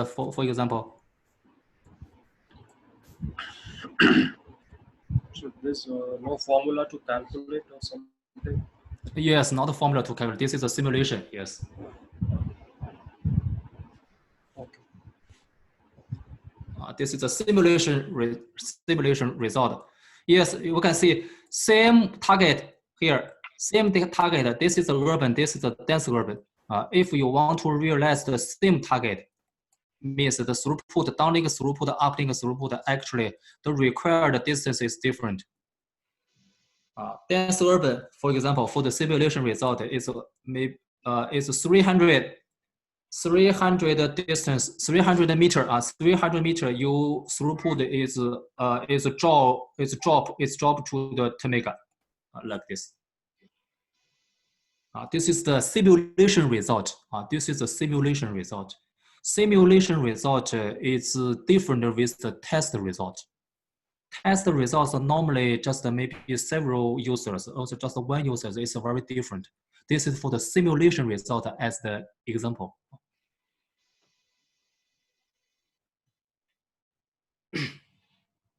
for example. So there's no formula to calculate or something? Yes, not a formula to calculate. This is a simulation. Yes. Okay. This is a simulation result. Yes, you can see same target here, same target. This is a urban, this is a dense urban. If you want to realize the same target, means the throughput, downlink throughput, uplink throughput, actually the required distance is different. Dense urban, for example, for the simulation result is 300 distance, 300 meter, 300 meter. You throughput is drop to the 10 mega, like this. This is the simulation result. This is the simulation result. Simulation result is different with the test result. Test results are normally just maybe several users, also just one user. It's very different. This is for the simulation result as the example.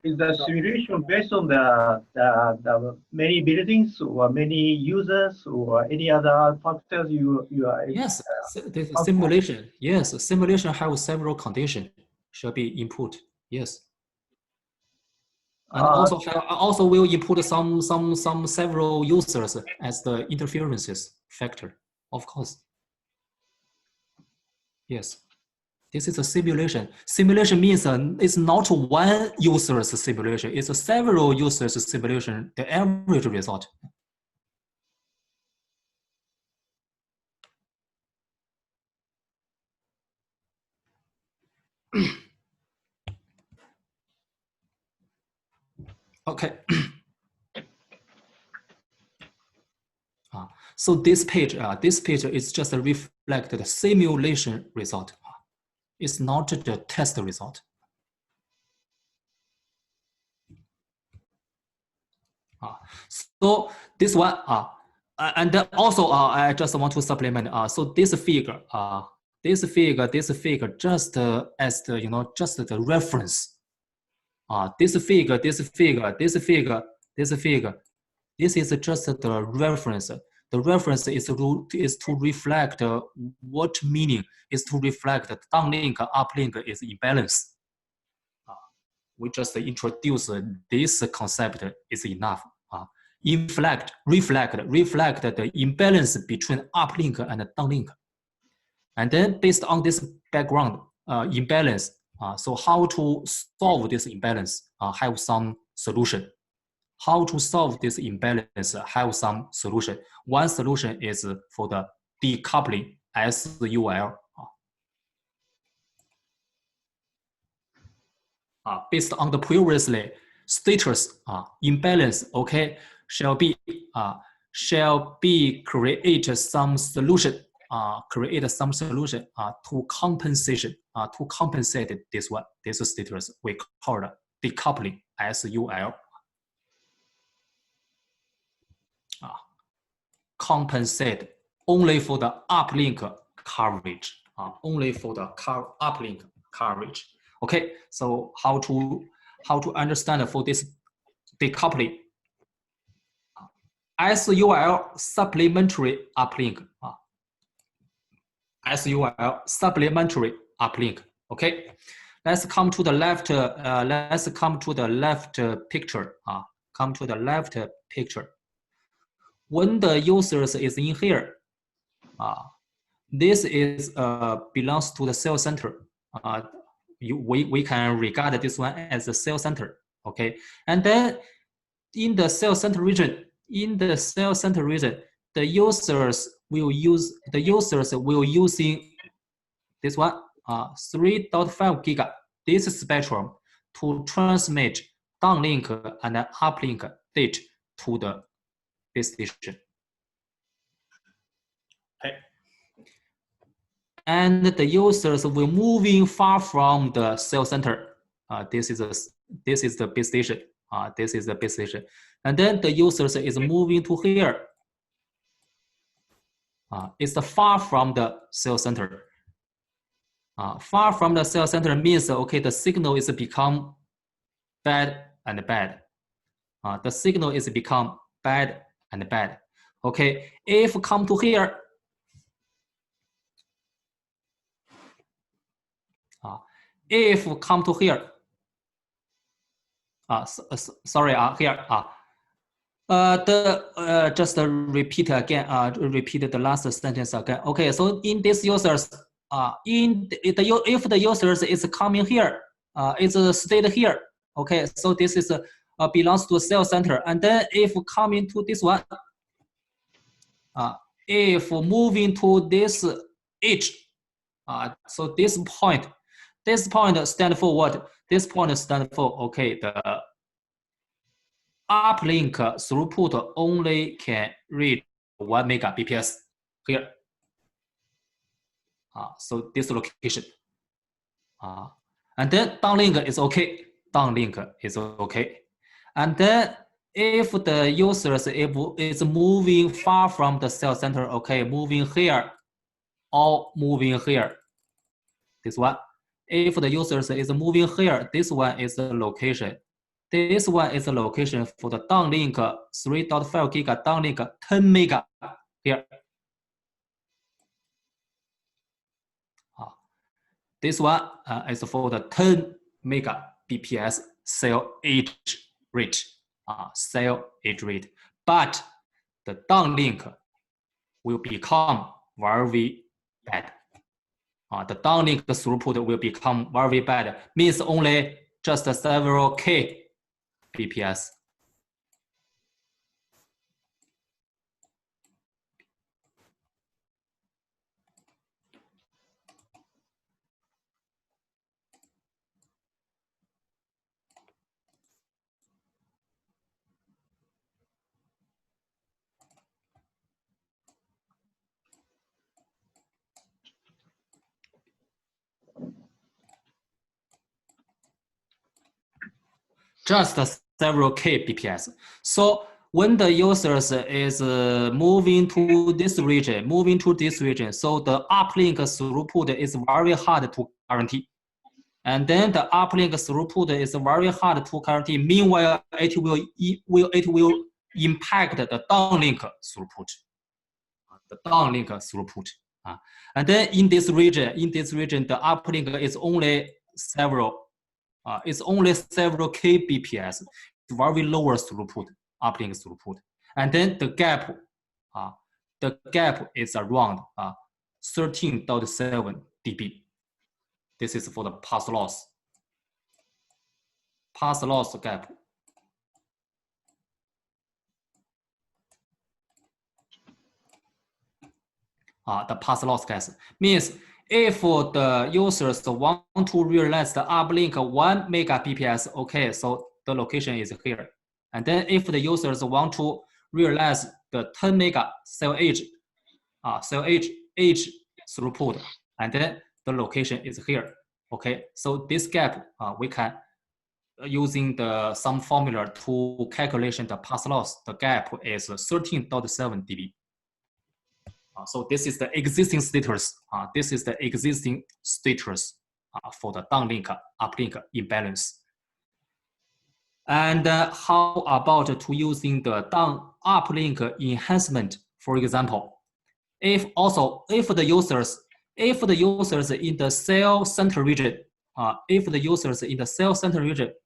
Is the simulation based on the many buildings or many users or any other factors you are? Yes, the simulation. Yes, simulation has several conditions should be input. Yes, and also will input some several users as the interferences factor. Of course. Yes. This is a simulation. Simulation means it's not one user's simulation. It's a several users' simulation, the average result. Okay. So this page is just a reflect the simulation result. It's not the test result. So this one, and then also I just want to supplement. So this figure, just as the just the reference. This figure, this is just the reference. The reference is to reflect what meaning is to reflect that downlink, uplink is imbalance. We just introduce this concept is enough. Reflect the imbalance between uplink and downlink. And then based on this background imbalance, so how to solve this imbalance, have some solution. How to solve this imbalance, have some solution. One solution is for the decoupling SUL. based on the previously status imbalance, okay, shall be create some solution to compensate this one. This status we call decoupling SUL. Compensate only for the uplink coverage. Only for the uplink coverage. Okay, so how to understand for this decoupling? SUL supplementary uplink. SUL supplementary uplink. Okay, let's come to the left. Let's come to the left picture. Come to the left picture. When the users is in here, this is belongs to the cell center. We can regard this one as a cell center. Okay, and then in the cell center region, the users will using this one 3.5 giga this spectrum to transmit downlink and uplink data to the base station. Okay. And the users will moving far from the cell center. This is the base station. This is the base station. And then the users is moving to here. It's far from the cell center. Far from the cell center means, okay, the signal is become bad and bad. The signal is become bad and bad. Okay, if come to here, if come to here, sorry, here, just repeat again, repeat the last sentence again. Okay, so in these users, if the users is coming here, is stayed here. Okay, so this is belongs to a cell center, and then if coming to this one, if moving to this edge, so this point stand for what? This point stand for, okay, the uplink throughput only can reach 1 megabps here. So this location. And then downlink is okay. Downlink is okay. And then if the users is moving far from the cell center, okay, moving here or moving here, this one. If the users is moving here, this one is the location. This one is the location for the downlink 3.5 giga downlink 10 mega here. This one is for the 10 megabps cell age rate. Cell age rate. But the downlink will become very bad. The downlink throughput will become very bad. Means only just several K BPS. Just several K BPS. So when the users is moving to this region, so the uplink throughput is very hard to guarantee. And then the uplink throughput is very hard to guarantee. Meanwhile, it will impact the downlink throughput. The downlink throughput. And then in this region, the uplink is only several. It's only several kbps, very lower throughput, uplink throughput. And then the gap is around 13.7 dB. This is for the path loss. Path loss gap. The path loss gap means if the users want to realize the uplink 1 Mbps, okay, so the location is here. And then if the users want to realize the 10 mega cell edge throughput, and then the location is here. Okay, so this gap we can using some formula to calculation the path loss. The gap is 13.7 dB. So this is the existing status. This is the existing status for the downlink uplink imbalance. And how about to using the down uplink enhancement? For example, if the users in the cell center region,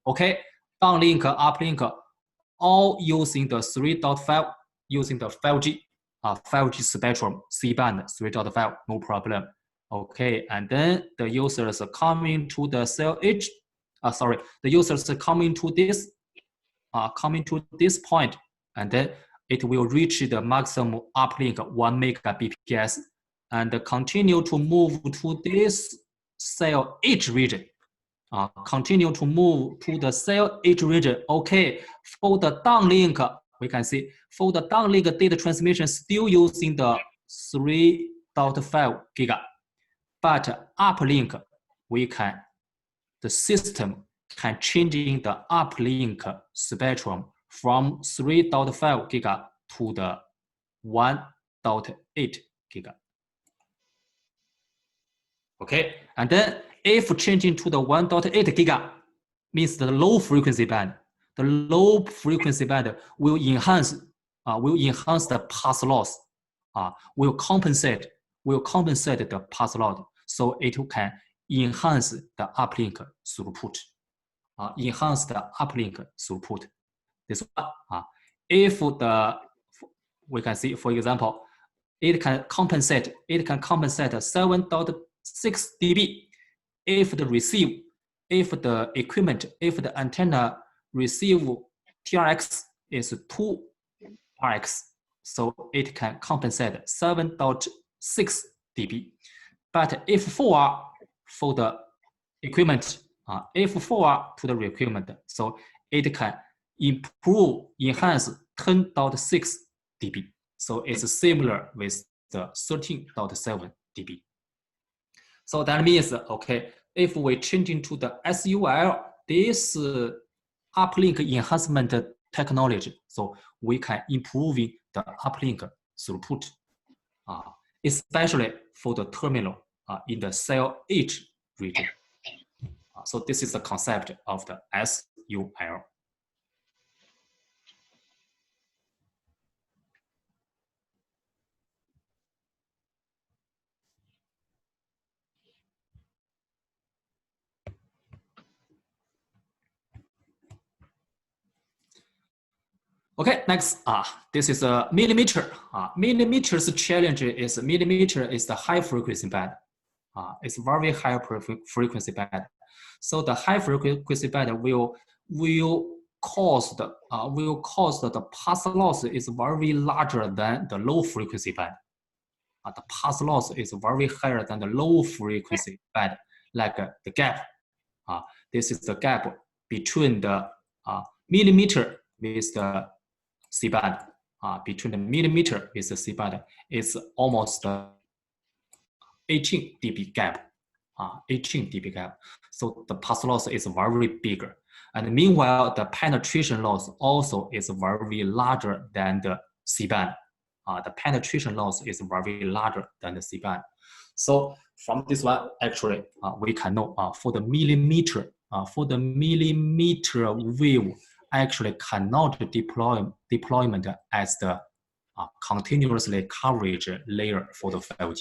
okay, downlink uplink all using the 3.5 using the 5G spectrum C-band 3.5, no problem. Okay, and then the users are coming to the cell edge. The users are coming to this point, and then it will reach the maximum uplink 1 Mbps, and continue to move to this cell edge region. Continue to move to the cell edge region. Okay, for the downlink, we can see for the downlink data transmission still using the 3.5 giga, but uplink the system can changing the uplink spectrum from 3.5 giga to the 1.8 giga. Okay, and then if changing to the 1.8 giga means the low frequency band. The low frequency band will enhance the path loss. Will compensate the path loss, so it can enhance the uplink throughput. This one. If we can see, for example, it can compensate 7.6 dB if the equipment, if the antenna receive TRX is 2 RX, so it can compensate 7.6 dB. But if 4 for the equipment, F4 to the requirement, so it can enhance 10.6 dB. So it's similar with the 13.7 dB. So that means, okay, if we change into the SUL, this uplink enhancement technology, so we can improve the uplink throughput, especially for the terminal in the cell edge region. So this is the concept of the SUL. Okay, next, this is a millimeter. Millimeter's challenge is millimeter is the high frequency band. It's very high frequency band. So the high frequency band will cause the path loss is very larger than the low frequency band. The path loss is very higher than the low frequency band, like the gap. This is the gap between the millimeter with the C-band. Between the millimeter with the C-band, it's almost 18 dB gap. 18 dB gap. So the path loss is very bigger. And meanwhile, the penetration loss also is very larger than the C-band. The penetration loss is very larger than the C-band. So from this one, actually, we can know for the millimeter wave actually cannot deployment as the continuously coverage layer for the 5G.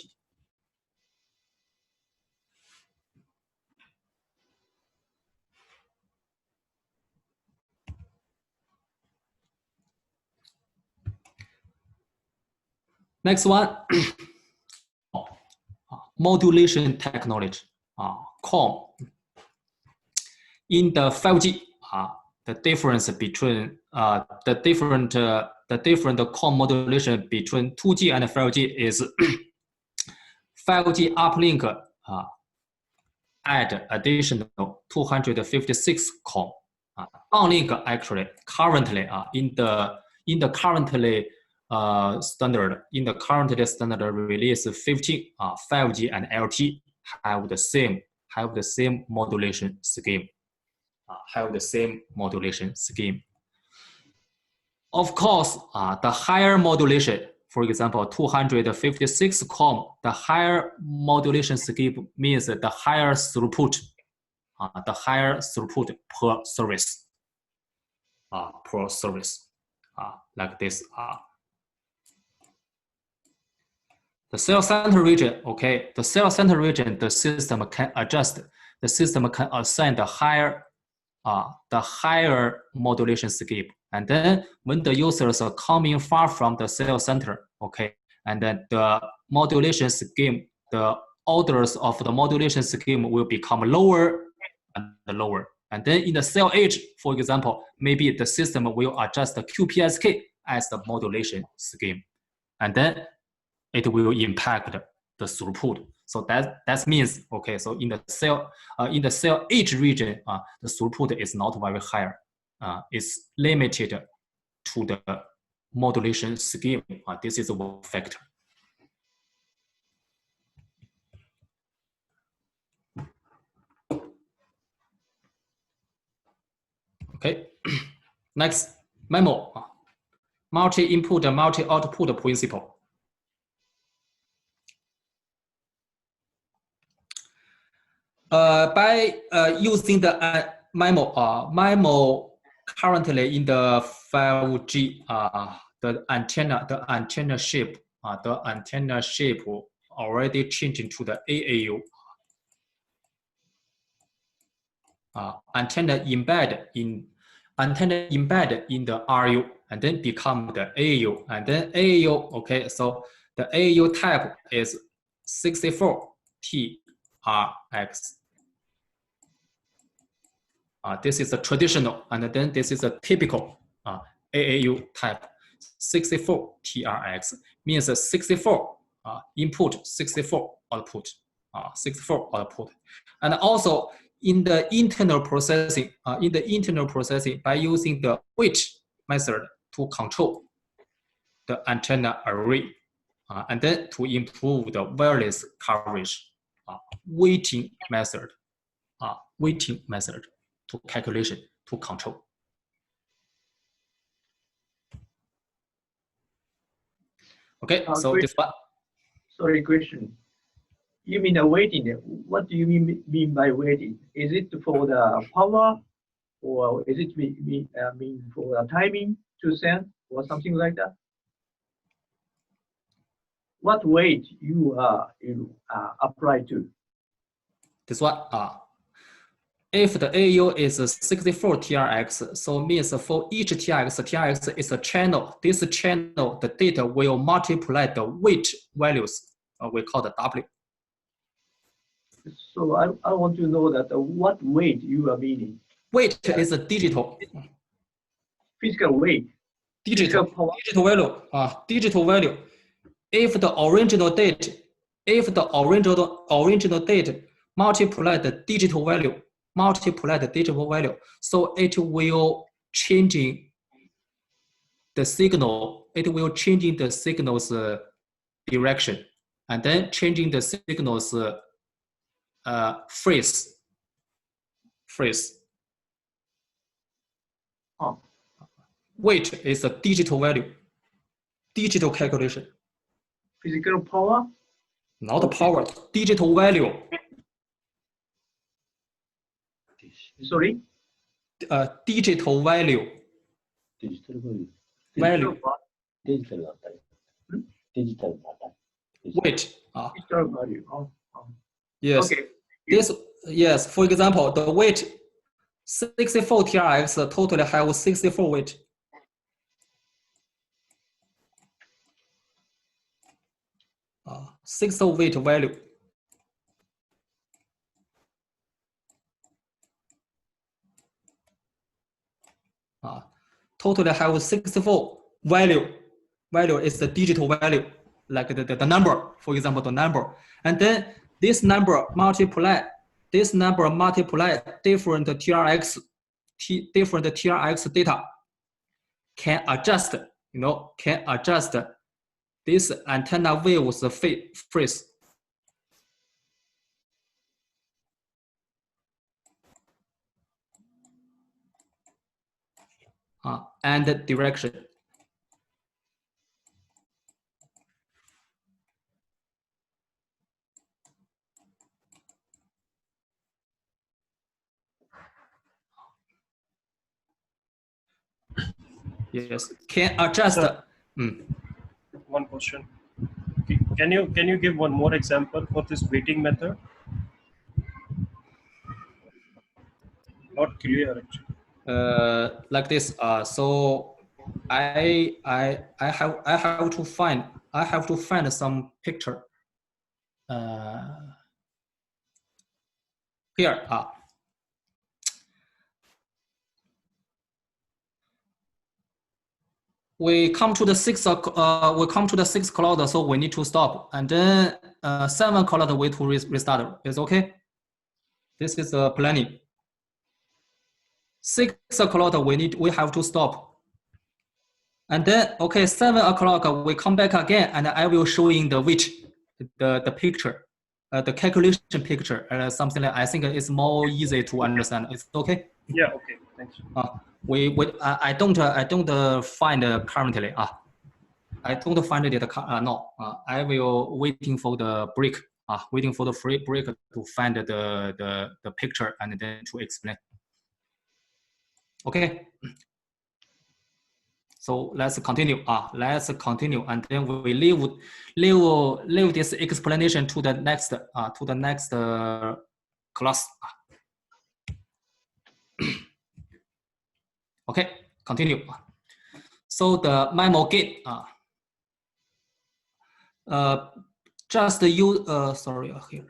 Next one, modulation technology, COM. In the 5G, the difference between the different COM modulation between 2G and 5G is 5G uplink add additional 256 COM. Unlink actually currently in the currently standard release 15 5G and LTE have the same modulation scheme. Of course, the higher modulation, for example, 256 COM, the higher modulation scheme means the higher throughput, per service, like this. The cell center region, okay, the cell center region, the system can adjust, the system can assign the higher modulation scheme. And then when the users are coming far from the cell center, okay, and then the modulation scheme, the orders of the modulation scheme will become lower and lower. And then in the cell edge, for example, maybe the system will adjust the QPSK as the modulation scheme. And then it will impact the throughput. So that means, okay, so in the cell edge region, the throughput is not very high. It's limited to the modulation scheme. This is one factor. Okay, next, MIMO, multi-input, multi-output principle. By using the MIMO currently in the 5G, the antenna shape already changing to the AAU. Antenna embedded in the RU and then become the AAU, and then AAU. Okay, so the AAU type is 64 TRX. This is a traditional, and then this is a typical AAU type. 64 TRX means 64 input, 64 output, 64 output. And also in the internal processing, by using the weight method to control the antenna array, and then to improve the wireless coverage, weighting method to calculation to control. Okay, so this one. Sorry, question. You mean the weighting? What do you mean by weighting? Is it for the power, or is it mean for the timing to send, or something like that? What weight you apply to? This one. If the AU is 64 TRX, so means for each TRX is a channel. This channel, the data will multiply the weight values. We call the W. So I want to know that what weight you are meaning. Weight is a digital. Physical weight. Digital value. Digital value. If the original date, multiply the digital value, so it will changing the signal. It will changing the signal's direction, and then changing the signal's phase. Oh. Weight is a digital value, digital calculation. Physical power? Not power, digital value. Sorry? Digital value. Digital value. Value. Digital data. Digital data. Weight. Digital value. Yes. Okay. Yes. For example, the weight 64 TRX totally have 64 weight. Six weight value. Totally have 64 value. Value is the digital value, like the number, for example, the number. And then this number multiply different TRX data can adjust, can adjust this antenna wave's phase. And direction. Yes, can adjust. One question. Can you give one more example for this weighting method? Not clear actually. Like this. So I have to find some picture. Here. We come to the 6 o'clock, so we need to stop, and then 7 o'clock we to restart. It's okay. This is the planning. 6 o'clock we have to stop, and then 7 o'clock we come back again, and I will show in the the picture, the calculation picture, something like I think it's more easy to understand. It's okay. Yeah. Okay. Thanks. I don't find currently. I don't find it. No. I will waiting for the break. Waiting for the free break to find the picture and then to explain. Okay. So let's continue. Let's continue, and then we leave this explanation to the next class. Okay, continue. So the MIMO gain, just use, sorry, here.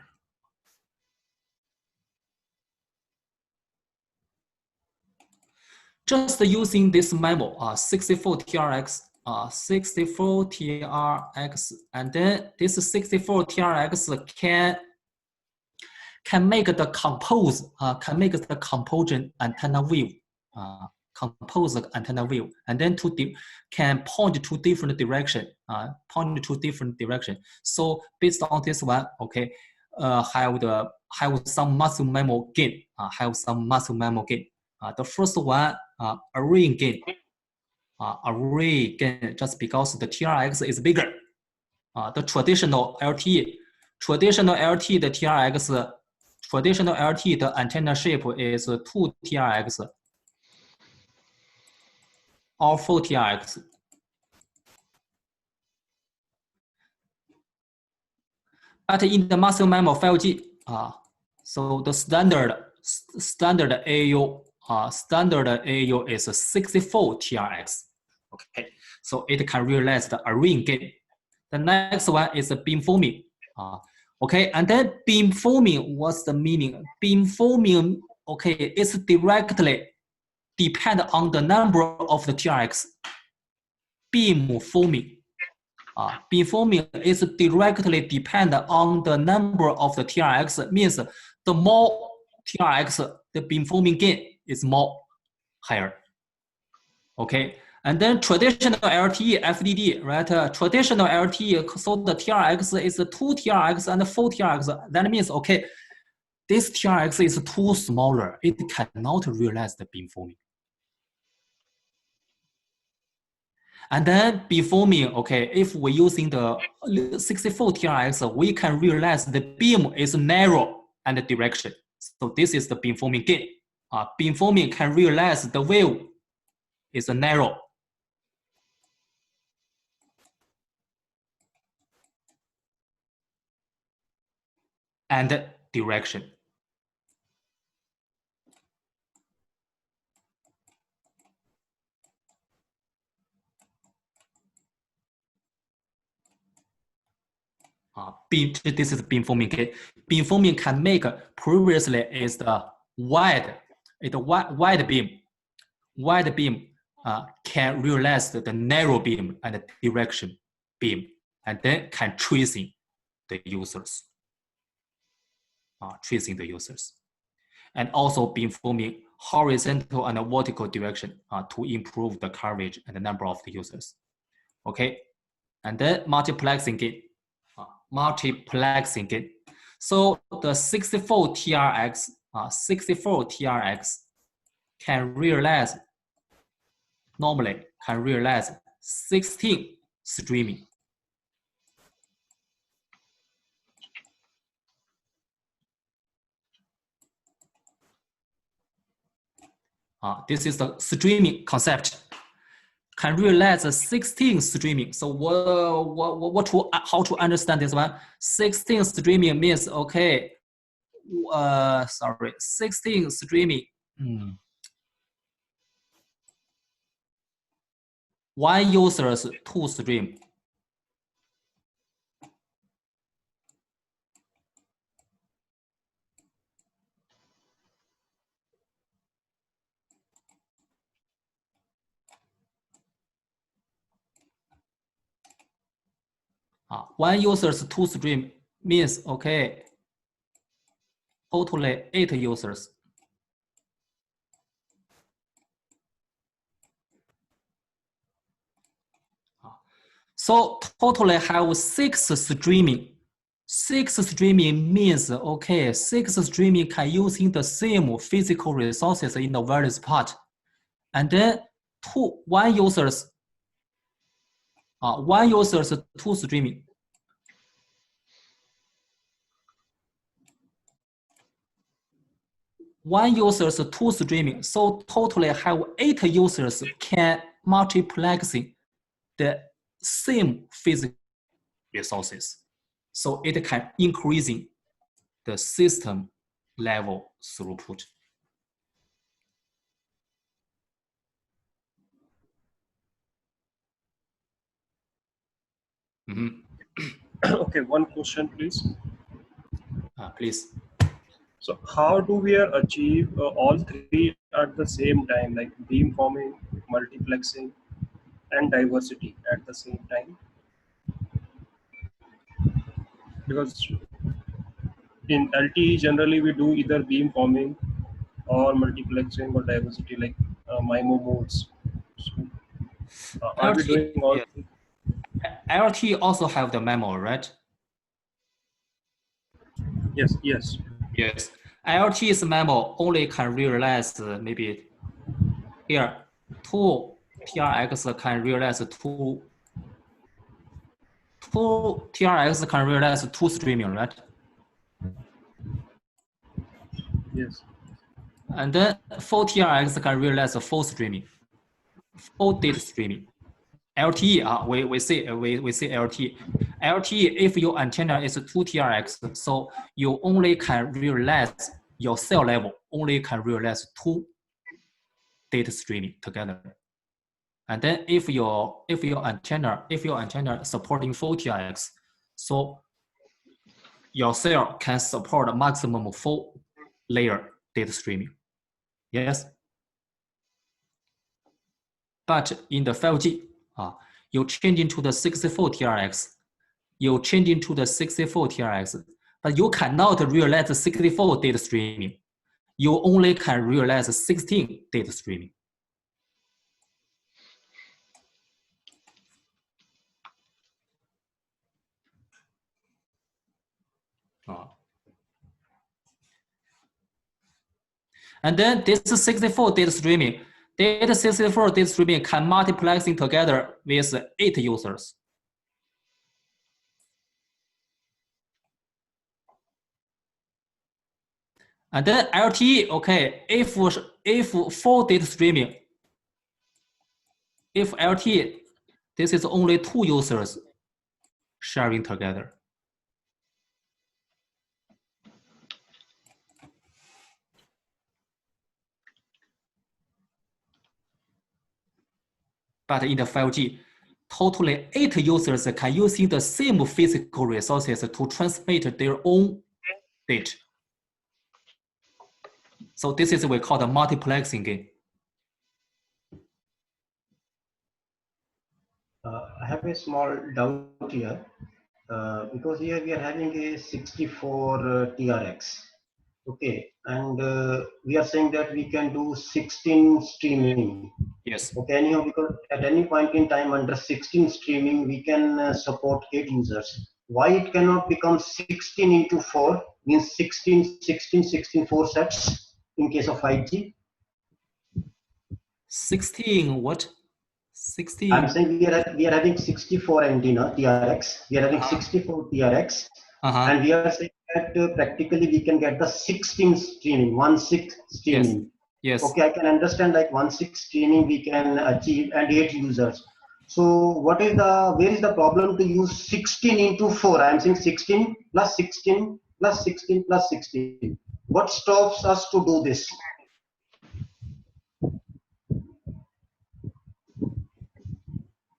Just using this MIMO, 64 TRX, 64 TRX, and then this 64 TRX can make the composite antenna wave. Compose the antenna wave, and then can point to different direction. So based on this one, have some muscle MIMO gain. The first one, array gain. Array gain just because the TRX is bigger. The traditional LTE, the TRX, traditional LTE, the antenna shape is 2 TRX. Or 4 TRX. But in the muscle MIMO 5G, so the standard AU is 64 TRX. Okay, so it can realize the array gain. The next one is the beamforming. Okay, and then beamforming, what's the meaning? Beamforming, it's directly depend on the number of the TRX. Beamforming. Beamforming is directly depend on the number of the TRX. Means the more TRX, the beamforming gain is more higher. Okay, and then traditional LTE FDD, right? Traditional LTE, so the TRX is 2 TRX and 4 TRX. That means this TRX is too smaller. It cannot realize the beamforming. And then beamforming, if we're using the 64 TRX, we can realize the beam is narrow and direction. So this is the beamforming gain. Beamforming can realize the wave is narrow. And direction. This is beamforming. Beamforming can make previously is the wide beam. Wide beam can realize the narrow beam and the direction beam, and then can tracing the users. tracing the users, and also beamforming horizontal and vertical direction to improve the coverage and the number of the users. Okay, and then multiplexing gain. Multiplexing gain. So the 64 TRX, 64 TRX can realize, normally can realize 16 streaming. This is the streaming concept. Can realize 16 streaming. So how to understand this one? 16 streaming means, okay, 16 streaming. One user's 2 stream. One user's 2 stream means, okay, totally 8 users. So totally have 6 streaming. 6 streaming means, okay, 6 streaming can using the same physical resources in the various part. And then one user's 2 streaming. One user's 2 streaming. So totally have 8 users can multiplexing the same physical resources. So it can increasing the system level throughput. Okay, one question, please. Please. So how do we achieve all three at the same time, like beamforming, multiplexing, and diversity at the same time? Because in LTE, generally we do either beamforming or multiplexing or diversity, like MIMO modes. So, are we doing all three? LTE also have the memo, right? Yes, yes. Yes. LTE's memo only can realize maybe here 2 TRX can realize 2 TRX can realize 2 streaming, right? Yes. And then 4 TRX can realize 4 streaming, 4 data streaming. LTE, we say LTE. LTE, if your antenna is 2 TRX, so you only can realize your cell level only can realize 2 data streaming together. And then if your antenna supporting 4 TRX, so your cell can support a maximum of 4 layer data streaming. Yes. But in the 5G, you change into the 64 TRX, you change into the 64 TRX, but you cannot realize 64 data streaming. You only can realize 16 data streaming. And then this 64 data streaming, can multiplexing together with 8 users. And then LTE, okay, if 4 data streaming, if LTE, this is only 2 users sharing together. But in the 5G, totally 8 users can using the same physical resources to transmit their own data. So this is what we call the multiplexing gain. I have a small doubt here because here we are having a 64 TRX Okay, and we are saying that we can do 16 streaming. Yes. Okay, anyhow, because at any point in time under 16 streaming, we can support 8 users. Why it cannot become 16 into 4, means 16, 16, 16, 4 sets in case of 5G? 16 what? 16. I'm saying we are having 64 antenna TRX. We are having 64 TRX, and we are saying that practically we can get the 16 streaming, 1/6 streaming. Yes. Okay, I can understand like 1/6 streaming we can achieve and 8 users. So where is the problem to use 16 into 4? I am saying 16 plus 16 plus 16 plus 16. What stops us to do this?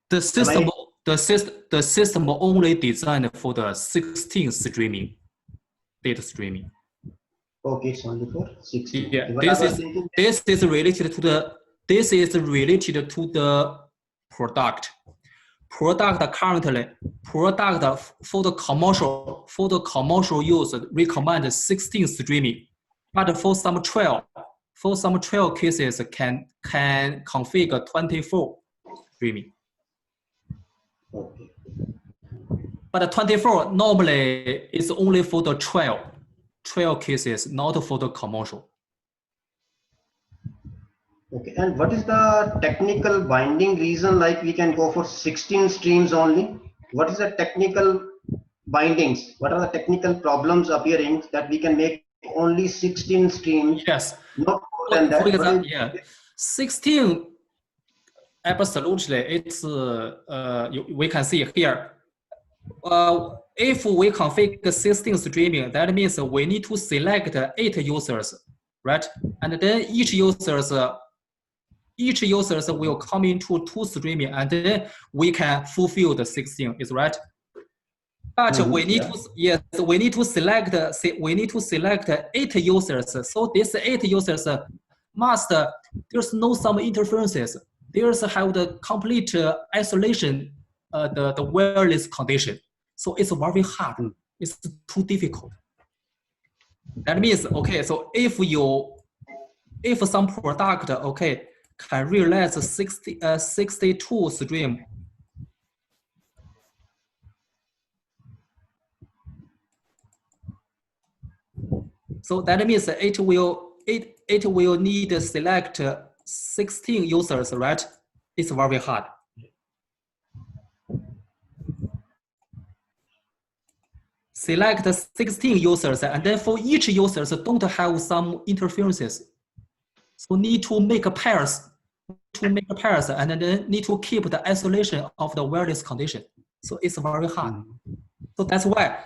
The system only designed for the 16 streaming, data streaming. Okay, it's only for 16. Yeah, Okay, this is related to the product. Product currently for the commercial use recommend 16 streaming, but for some trial cases can configure 24 streaming. Okay. But 24 normally is only for the trial cases, not for the commercial. Okay, and what is the technical binding reason like we can go for 16 streams only? What is the technical bindings? What are the technical problems appearing that we can make only 16 streams? Yes. Not more than that. For example, yeah, 16 absolutely. It's we can see here. If we configure 16 streaming, that means we need to select 8 users, right? And then each users will come into 2 streaming, and then we can fulfill the 16. Is right? But we need to select 8 users. So these 8 users must there's no some interferences. There's have the complete isolation, the wireless condition. So it's very hard. It's too difficult. That means okay. So if some product can realize 62 stream. So that means it will need to select 16 users, right? It's very hard. Select 16 users, and then for each users don't have some interferences. So need to make pairs, and then need to keep the isolation of the wireless condition. So it's very hard. So that's why,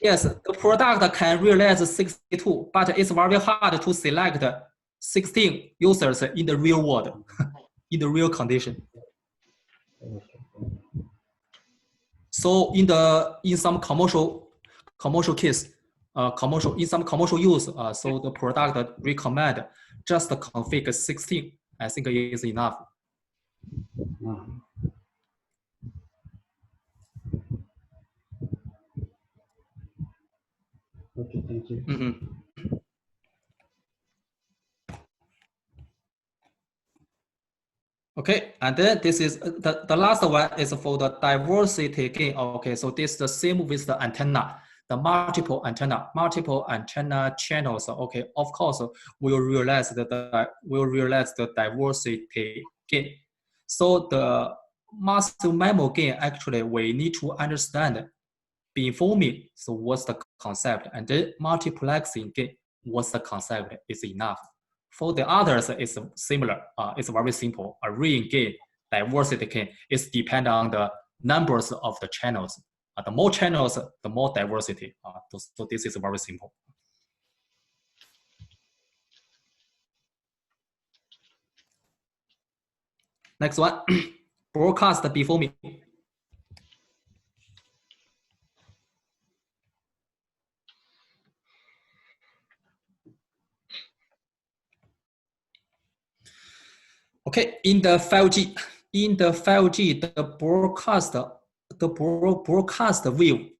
yes, the product can realize 62, but it's very hard to select 16 users in the real world, in the real condition. So in some commercial case, in some commercial use, so the product recommend just configure 16. I think is enough. Okay, thank you. Okay, and then this is the last one is for the diversity gain. Okay, so this is the same with the antenna, the multiple antenna channels. Okay, of course we'll realize the diversity gain. So the massive MIMO gain, actually we need to understand beamforming. So what's the concept, and then multiplexing gain, what's the concept is enough. For the others, it's similar. It's very simple. Array gain, diversity gain is depend on the numbers of the channels. The more channels, the more diversity. So this is very simple. Next one, broadcast beamforming. Okay, in the 5G, the broadcast wave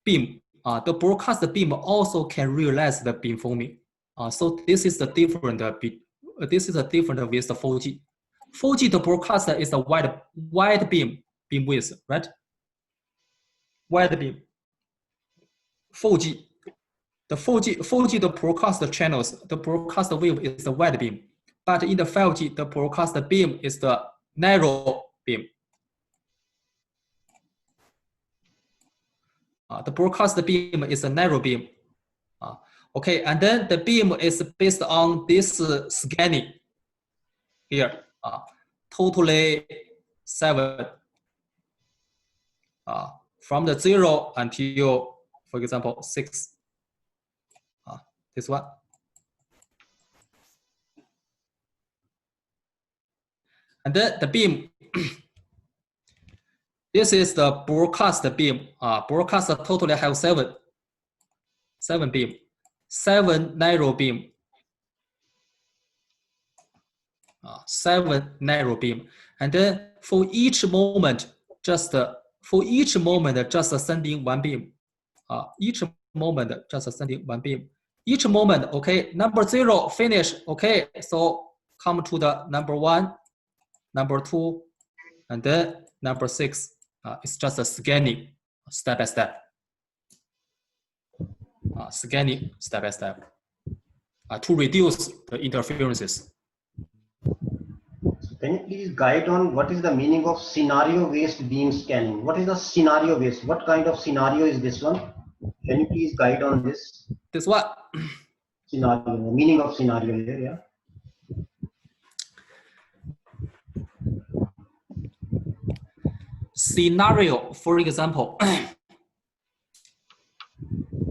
beam the broadcast beam also can realize the beamforming. So this is the different this is a different with the 4G. 4G, the broadcaster is a wide beam width, right? Wide beam. 4G, the 4G, the broadcast channels, the broadcast wave is the wide beam. But in the 5G, the broadcast beam is the narrow beam. The broadcast beam is a narrow beam. Okay, and then the beam is based on this scanning here, totally 7. From the 0 until, for example, 6. This one. And then the beam, this is the broadcast beam. Broadcast totally have 7 beam, 7 narrow beam. 7 narrow beam, and then for each moment, just sending 1 beam. Each moment just sending 1 beam. Each moment, okay, number 0 finish. Okay, so come to the number 1, number 2, and then number 6. It's just a scanning step by step. Scanning step by step to reduce the interferences. Can you please guide on what is the meaning of scenario-based beam scanning? What is the scenario-based? What kind of scenario is this one? Can you please guide on this? This what? Scenario, meaning of scenario here, yeah. Scenario, for example,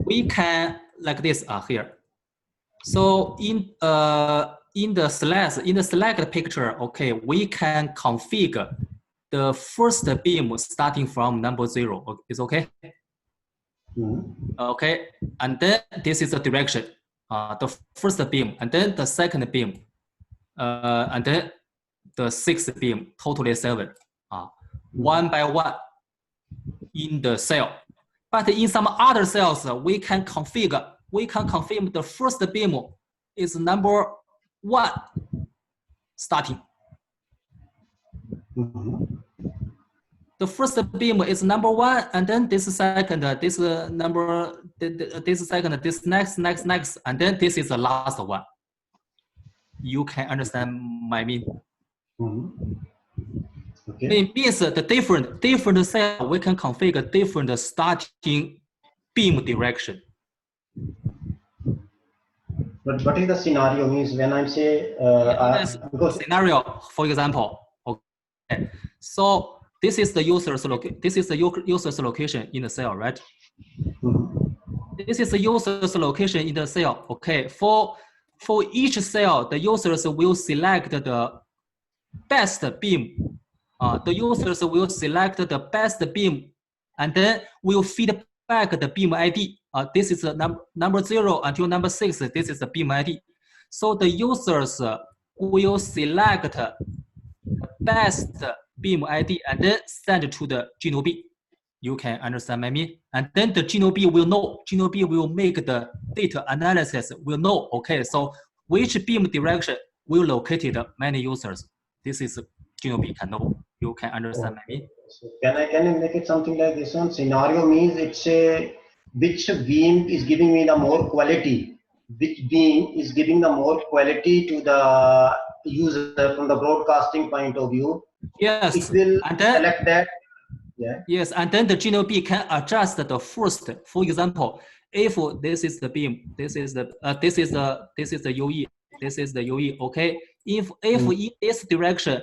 we can like this here. So in the select picture, okay, we can configure the first beam starting from number 0. Is okay? Okay, and then this is the direction, the first beam, and then the second beam, and then the 6th beam, totally 7, 1 by 1 in the cell. But in some other cells, we can configure the first beam is number 1 starting. The first beam is number 1, and then this second, this number, this second, this next, and then this is the last one. You can understand my meaning. Okay. It means the different cell, we can configure different starting beam direction. But what is the scenario means when I say scenario, for example, okay. So this is the user's location in the cell, right? This is the user's location in the cell. Okay, for each cell, the users will select the best beam. The users will select the best beam, and then will feed back the beam ID. This is the number 0 until number 6. This is the beam ID. So the users will select the best beam ID and then send to the GNOB. You can understand my meaning. And then the GNOB will know. GNOB will make the data analysis. Will know. Okay, so which beam direction will locate many users. This is GNOB can know. You can understand my meaning. So can I make it something like this one? Scenario means it's a which beam is giving me the more quality. Which beam is giving the more quality to the user from the broadcasting point of view. Yes. It will select that. Yeah. Yes, and then the GNOB can adjust the first. For example, if this is the beam, this is the UE, this is the UE. Okay. If in this direction,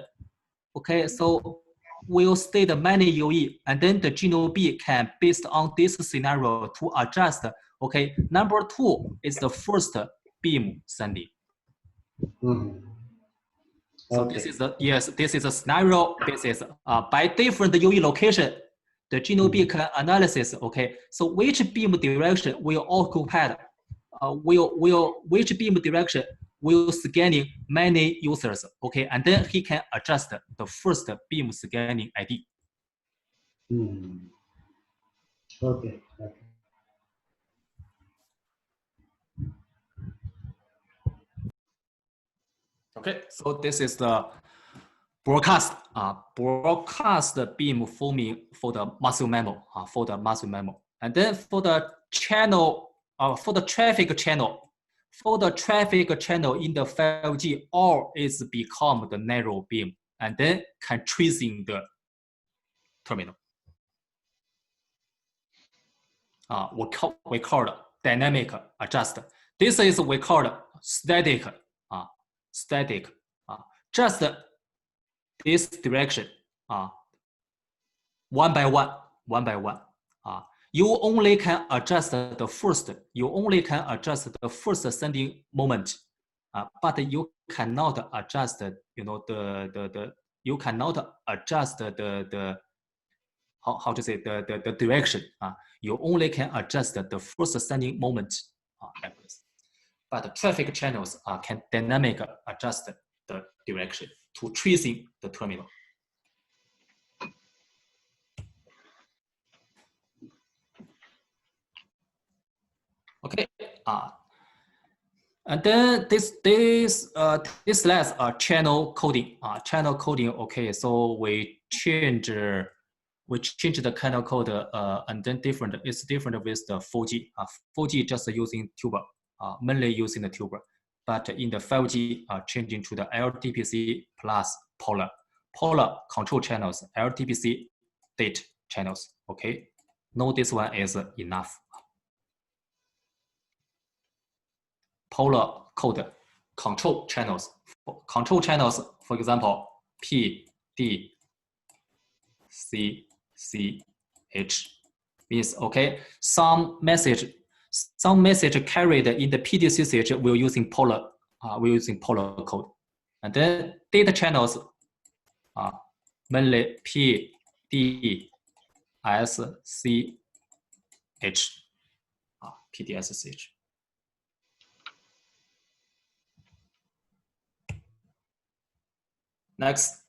okay, so we'll state many UE, and then the GNOB can, based on this scenario, to adjust. Okay, number 2 is the first beam sending. So okay. This is a scenario basis. By different UE location, the GNOB can analysis. Okay, so which beam direction will occupy? Which beam direction will scanning many users? Okay, and then he can adjust the first beam scanning ID. Okay. Okay, so this is the broadcast beam forming for the muscle memo, and then for the channel, for the traffic channel in the 5G, all is become the narrow beam, and then can tracing the terminal. We call it dynamic adjust. This is we call it static. Just this direction. One by one. You only can adjust the first. You only can adjust the first sending moment, but you cannot adjust. You cannot adjust the how to say the direction. You only can adjust the first sending moment like this. But the traffic channels can dynamic adjust the direction to tracing the terminal. Okay, and then this last channel coding. Okay, so we change the channel code, and then it's different with the 4G. 4G just using tuber, mainly using the tuber, but in the 5G, changing to the LTPC plus polar control channels, LTPC date channels. Okay, no, this one is enough. Polar code control channels. For example, P, D, C, H means okay. Some message carried in the PDCCH we're using polar code, and then data channels mainly P, D, S, C, H, PDSCH. Next,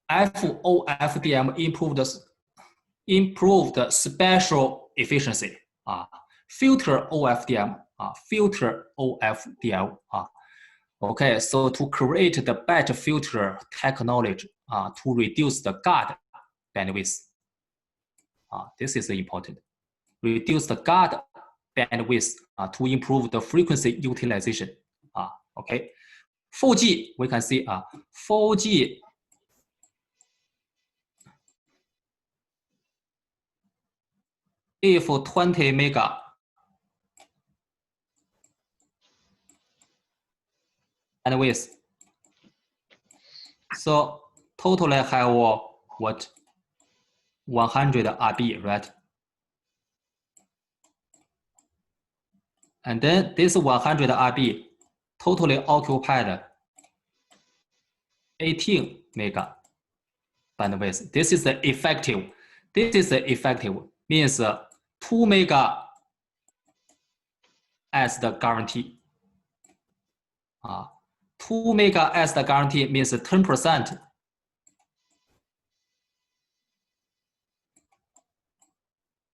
FOFDM improved spatial efficiency. Filter OFDM. Okay, so to create the batch filter technology to reduce the guard bandwidth. This is important. Reduce the guard bandwidth to improve the frequency utilization. Okay. 4G, we can see 4G if 20 mega bandwidth, so totally have what 100 RB, right? And then this 100 RB totally occupied 18 mega bandwidth. This is the effective. Means 2 mega as the guarantee. 2 mega as the guarantee means 10%.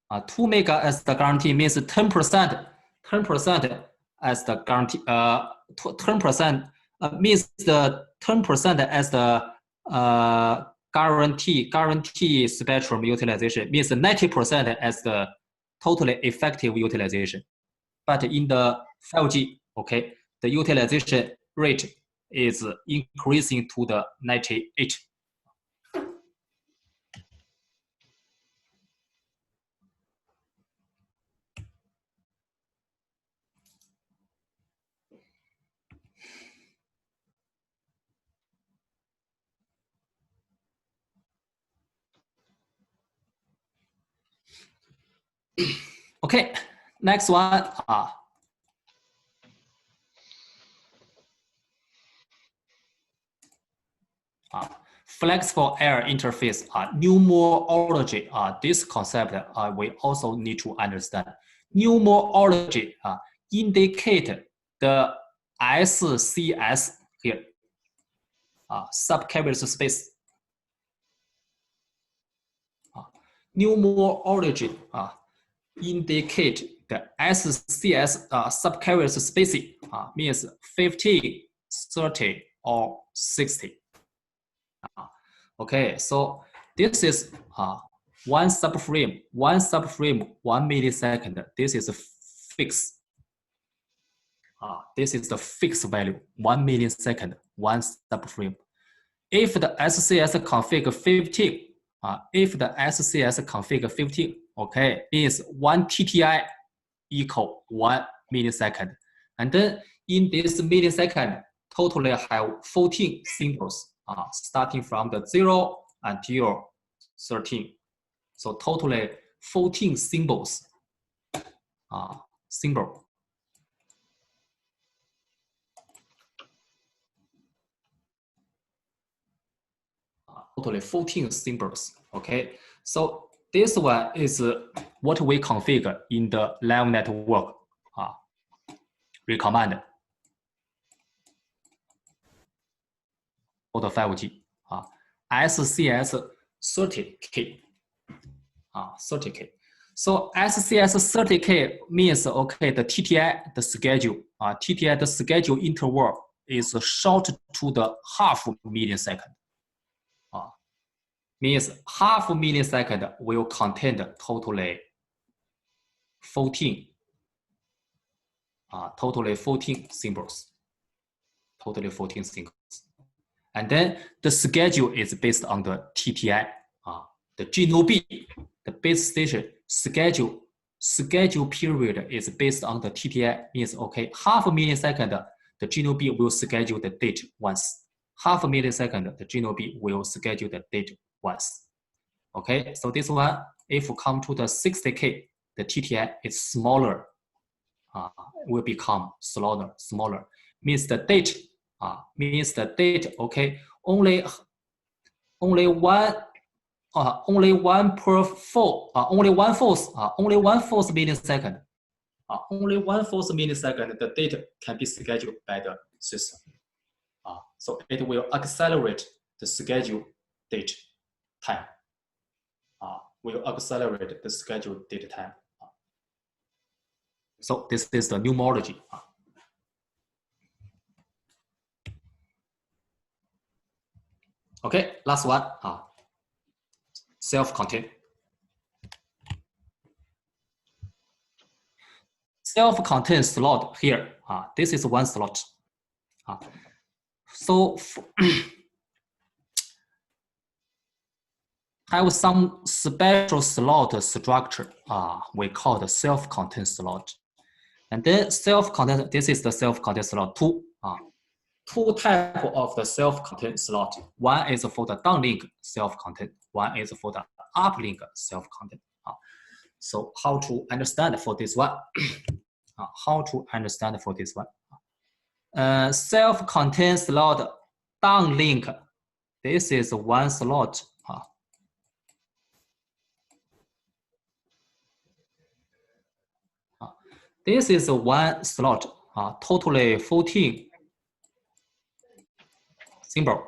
Uh, 2 mega as the guarantee means 10%. 10% as the guarantee. 10% means the 10% as the guarantee spectrum utilization means 90% as the totally effective utilization. But in the 5G, okay, the utilization rate is increasing to the 98. Okay, next one. Flexible air interface, numerology. This concept we also need to understand. Numerology indicate the SCS here, subcavity space. Numerology indicate the SCS subcavity space means 15 30, or 60. Okay, so this is one subframe, 1 millisecond. This is a fixed. This is the fixed value, 1 millisecond, 1 subframe. If the SCS config 15, if the SCS config 15, okay, is 1 TTI equal 1 millisecond. And then in this millisecond, totally have 14 symbols, starting from the 0 until 13. So totally 14 symbols. Totally 14 symbols. Okay, so this one is what we configure in the live network recommend for the 5G. SCS 30K. 30K. So SCS 30K means, okay, the TTI, the schedule, TTI, the schedule interval is short to the half millisecond. Means half millisecond will contain totally 14, totally 14 symbols. Totally 14 symbols. And then the schedule is based on the TTI, the GNOB, the base station schedule period is based on the TTI, means, okay, half a millisecond, the GNOB will schedule the date once. Half a millisecond, the GNOB will schedule the date once. Okay, so this one, if we come to the 60K, the TTI is smaller, will become smaller. Means the date, okay, only one fourth millisecond. Only 1/4 millisecond, the data can be scheduled by the system. So it will accelerate the schedule date time. Will accelerate the schedule date time. So this is the numerology. Okay, last one. Self-contained. Self-contained slot here. This is one slot. So have some special slot structure. We call the self-contained slot. And then self-contained, this is the self-contained slot. Two types of the self-contained slot. One is for the downlink self-contained. One is for the uplink self-contained. So how to understand for this one? Self-contained slot downlink. This is one slot. This is one slot. Totally 14 symbol.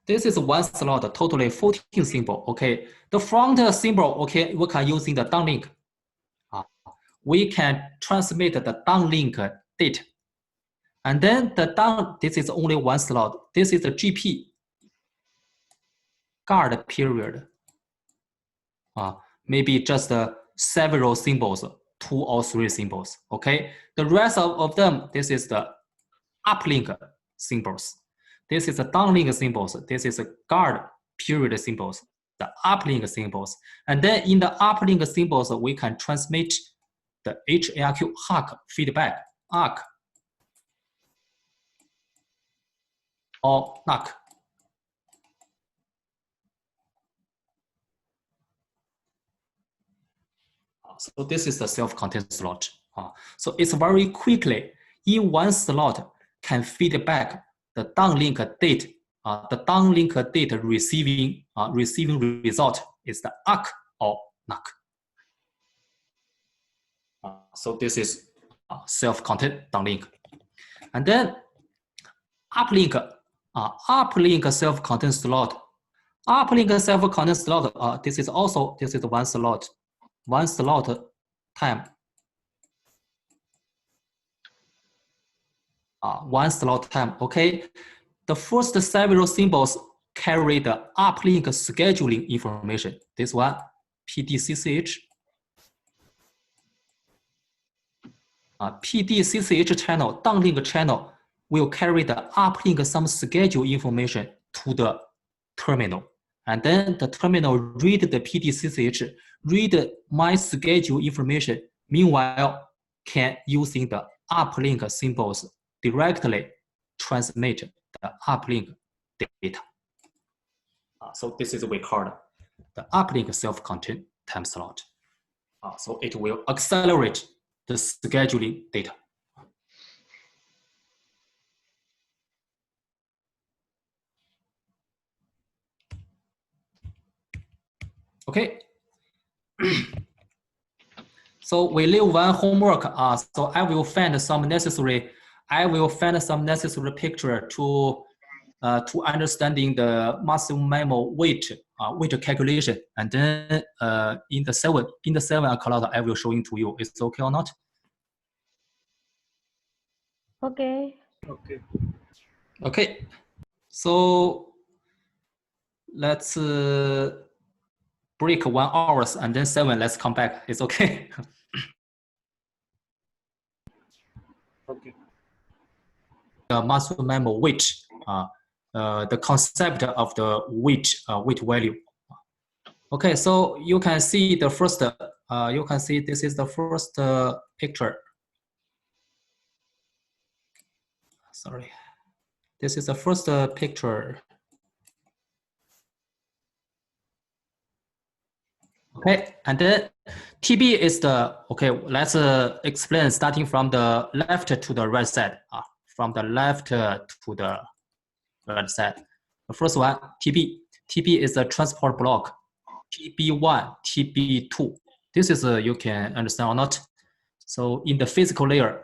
This is one slot, totally 14 symbol. Okay, the front symbol. Okay, we can using the downlink. We can transmit the downlink date, and then the down. This is only one slot. This is the GP guard period. Maybe just several symbols, 2 or 3 symbols. Okay, the rest of them. This is the uplink symbols. This is the downlink symbols. This is a guard period symbols, the uplink symbols. And then in the uplink symbols, we can transmit the HARQ feedback, ARC, or NAC. So this is the self-contained slot. So it's very quickly, in one slot, can feedback the downlink date. The downlink date receiving result is the ARC or NAC. So this is self-contained downlink. And then uplink self-contained slot. Uplink self-contained slot. This is one slot time. One slot time. Okay. The first several symbols carry the uplink scheduling information. This one, PDCCH. PDCCH channel, downlink channel will carry the uplink some schedule information to the terminal. And then the terminal read the PDCCH, read my schedule information. Meanwhile, can using the uplink symbols directly transmit the uplink data. So this is what we call the uplink self-contained time slot. So it will accelerate the scheduling data. Okay. So we leave one homework. So I will find some necessary picture to understanding the massive MIMO weight calculation, and then in the 7 o'clock I will showing to you. Is it okay or not? Okay. Okay. Okay. So let's break 1 hour and then 7. Let's come back. It's okay. Okay. The massive MIMO weight. The concept of the weight value. Okay, so you can see the first. You can see this is the first picture. Sorry, this is the first picture. Okay, and then TB is the okay. Let's explain starting from the left to the right side. From the left to the right side. The first one, TB. TB is the transport block. TB1, TB2. This is you can understand or not. So in the physical layer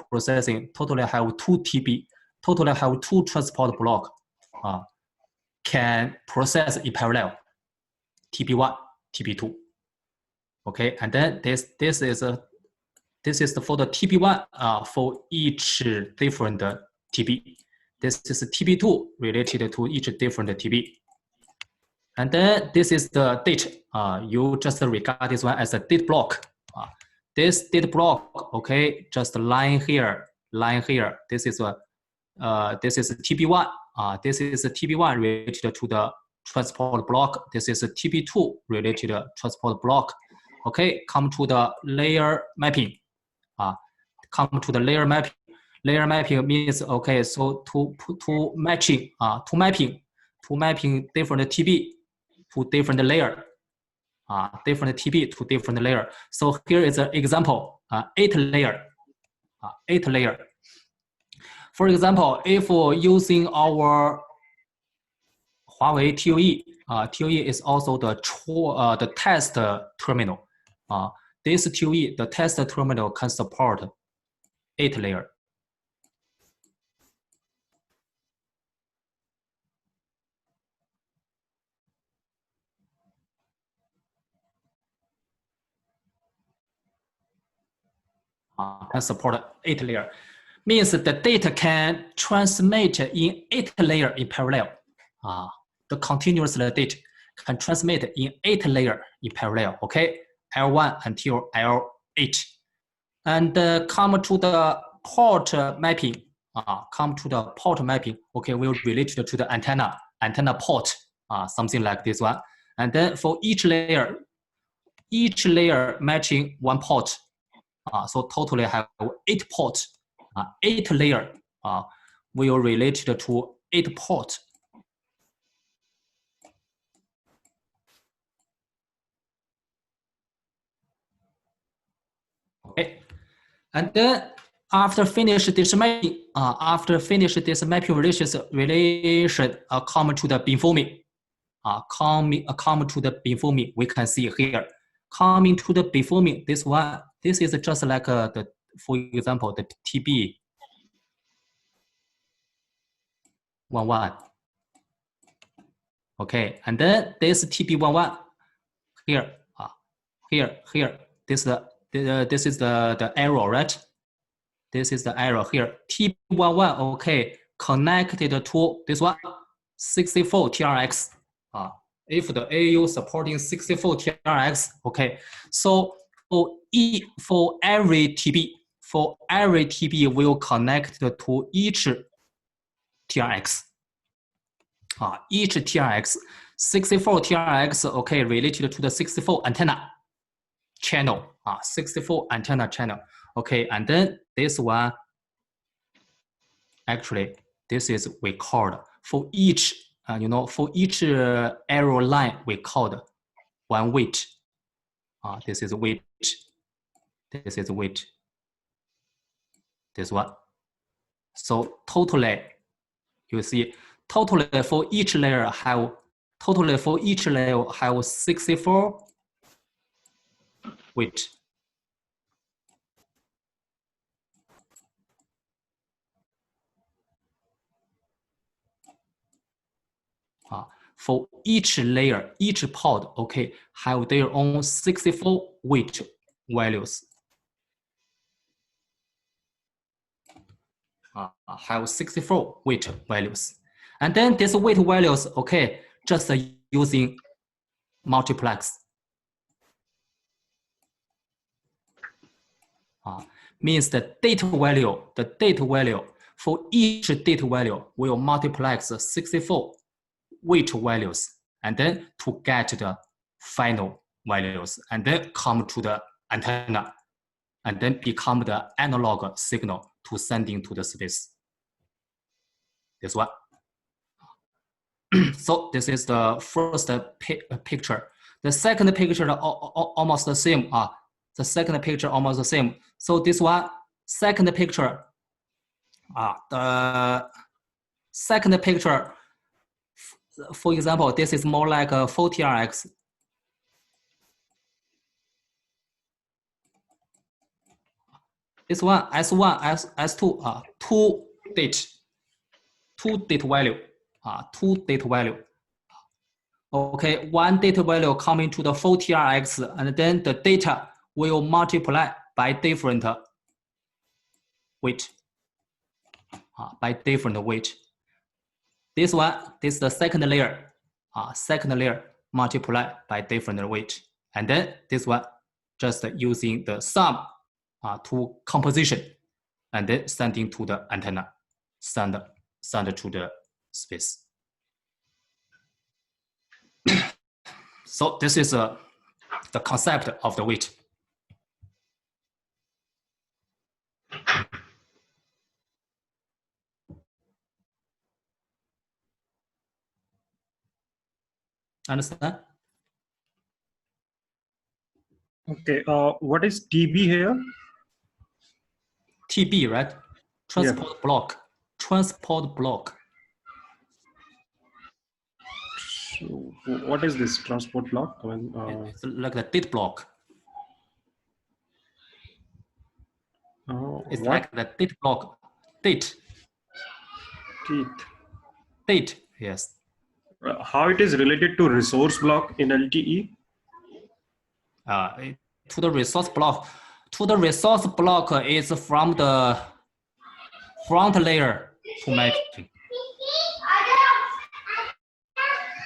processing, totally have 2 TB. Totally have 2 transport block. Can process in parallel. TB1, TB2. Okay, and then this is for the TB1 for each different TB. This is TB2 related to each different TB. And then this is the date. You just regard this one as a date block. This date block, okay, just line here. This is TB1. This is TB1 related to the transport block. This is TB2 related to the transport block. Okay, come to the layer mapping. Come to the layer mapping. Layer mapping means okay. So to mapping different TB to different layer. Different TB to different layer. So here is an example. 8 layer. 8 layer. For example, if using our Huawei TOE, TOE is also the test terminal. This TOE, the test terminal can support 8 layer. Can support 8 layer. Means the data can transmit in 8 layer in parallel. The continuous data can transmit in 8 layer in parallel. Okay, L1 until L8, and come to the port mapping. Come to the port mapping. Okay, will relate to the antenna port. Something like this one. And then for each layer matching 1 port. So totally have 8 ports. 8 layer will relate to 8 ports. Okay, and then after finish this mapping, relation, come to the beamforming. Come to the beamforming. We can see here. Coming to the beamforming, this one. This is just like for example, the TB 11. Okay, and then this TB11 here, here. This is the error, right? This is the error here. TB11, okay, connected to this one, 64 TRX. If the AU supporting 64 TRX, okay. So for every TB will connect to each TRX. Each TRX, 64 TRX, okay, related to the 64 antenna channel, 64 antenna channel, okay, and then this one, actually, this is we called for each, for each arrow line we called one weight. This is weight. This is weight. This one. So totally, you see, totally for each layer have 64 weight. For each layer, each pod, okay, have their own 64 weight values. Have 64 weight values. And then these weight values, okay, just using multiplex. Means the data value for each data value will multiplex 64 weight values and then to get the final values and then come to the antenna and then become the analog signal to sending to the space. This one. So this is the first picture. The second picture almost the same. The second picture almost the same. So this one, second picture. The second picture, for example, this is more like a 4 TRX. This one, S1, S2, two date value, two date value. Okay, one data value coming to the 4 TRX, and then the data will multiply by different weight. By different weight. This one, this is the second layer. Second layer multiply by different weight. And then this one, just using the sum to composition, and then sending to the antenna, send to the space. So this is the concept of the weight. Understand? Okay, what is TB here? TB, right? Transport block. Transport block. So what is this transport block? I mean, it's like the date block. It's what? like the date block. Date. Date, yes. How it is related to resource block in LTE? To the resource block. To the resource block is from the front layer to matching.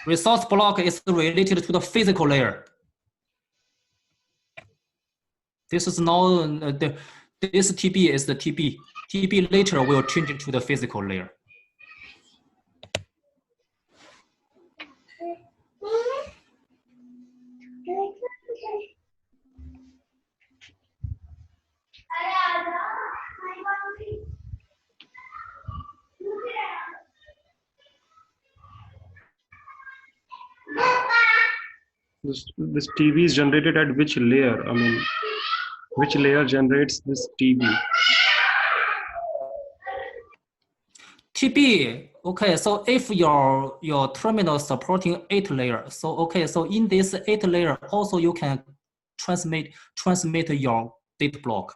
Resource block is related to the physical layer. This is now this TB is the TB. TB later will change it to the physical layer. This TB is generated at which layer? I mean, which layer generates this TB? TB, okay, so if your terminal supporting 8 layers, so okay, so in this 8 layer also you can transmit your data block.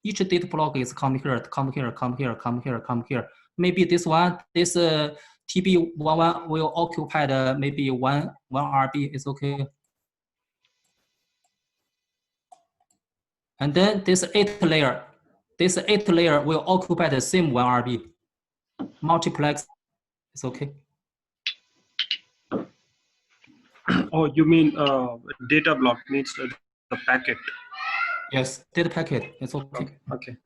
Each data block is come here, come here, come here, come here, come here. Maybe this one, this TB11 will occupy the maybe one RB. It's okay. And then this 8 layer will occupy the same 1 RB. Multiplex is okay. Oh, you mean data block means the packet? Yes, data packet. It's okay. Okay.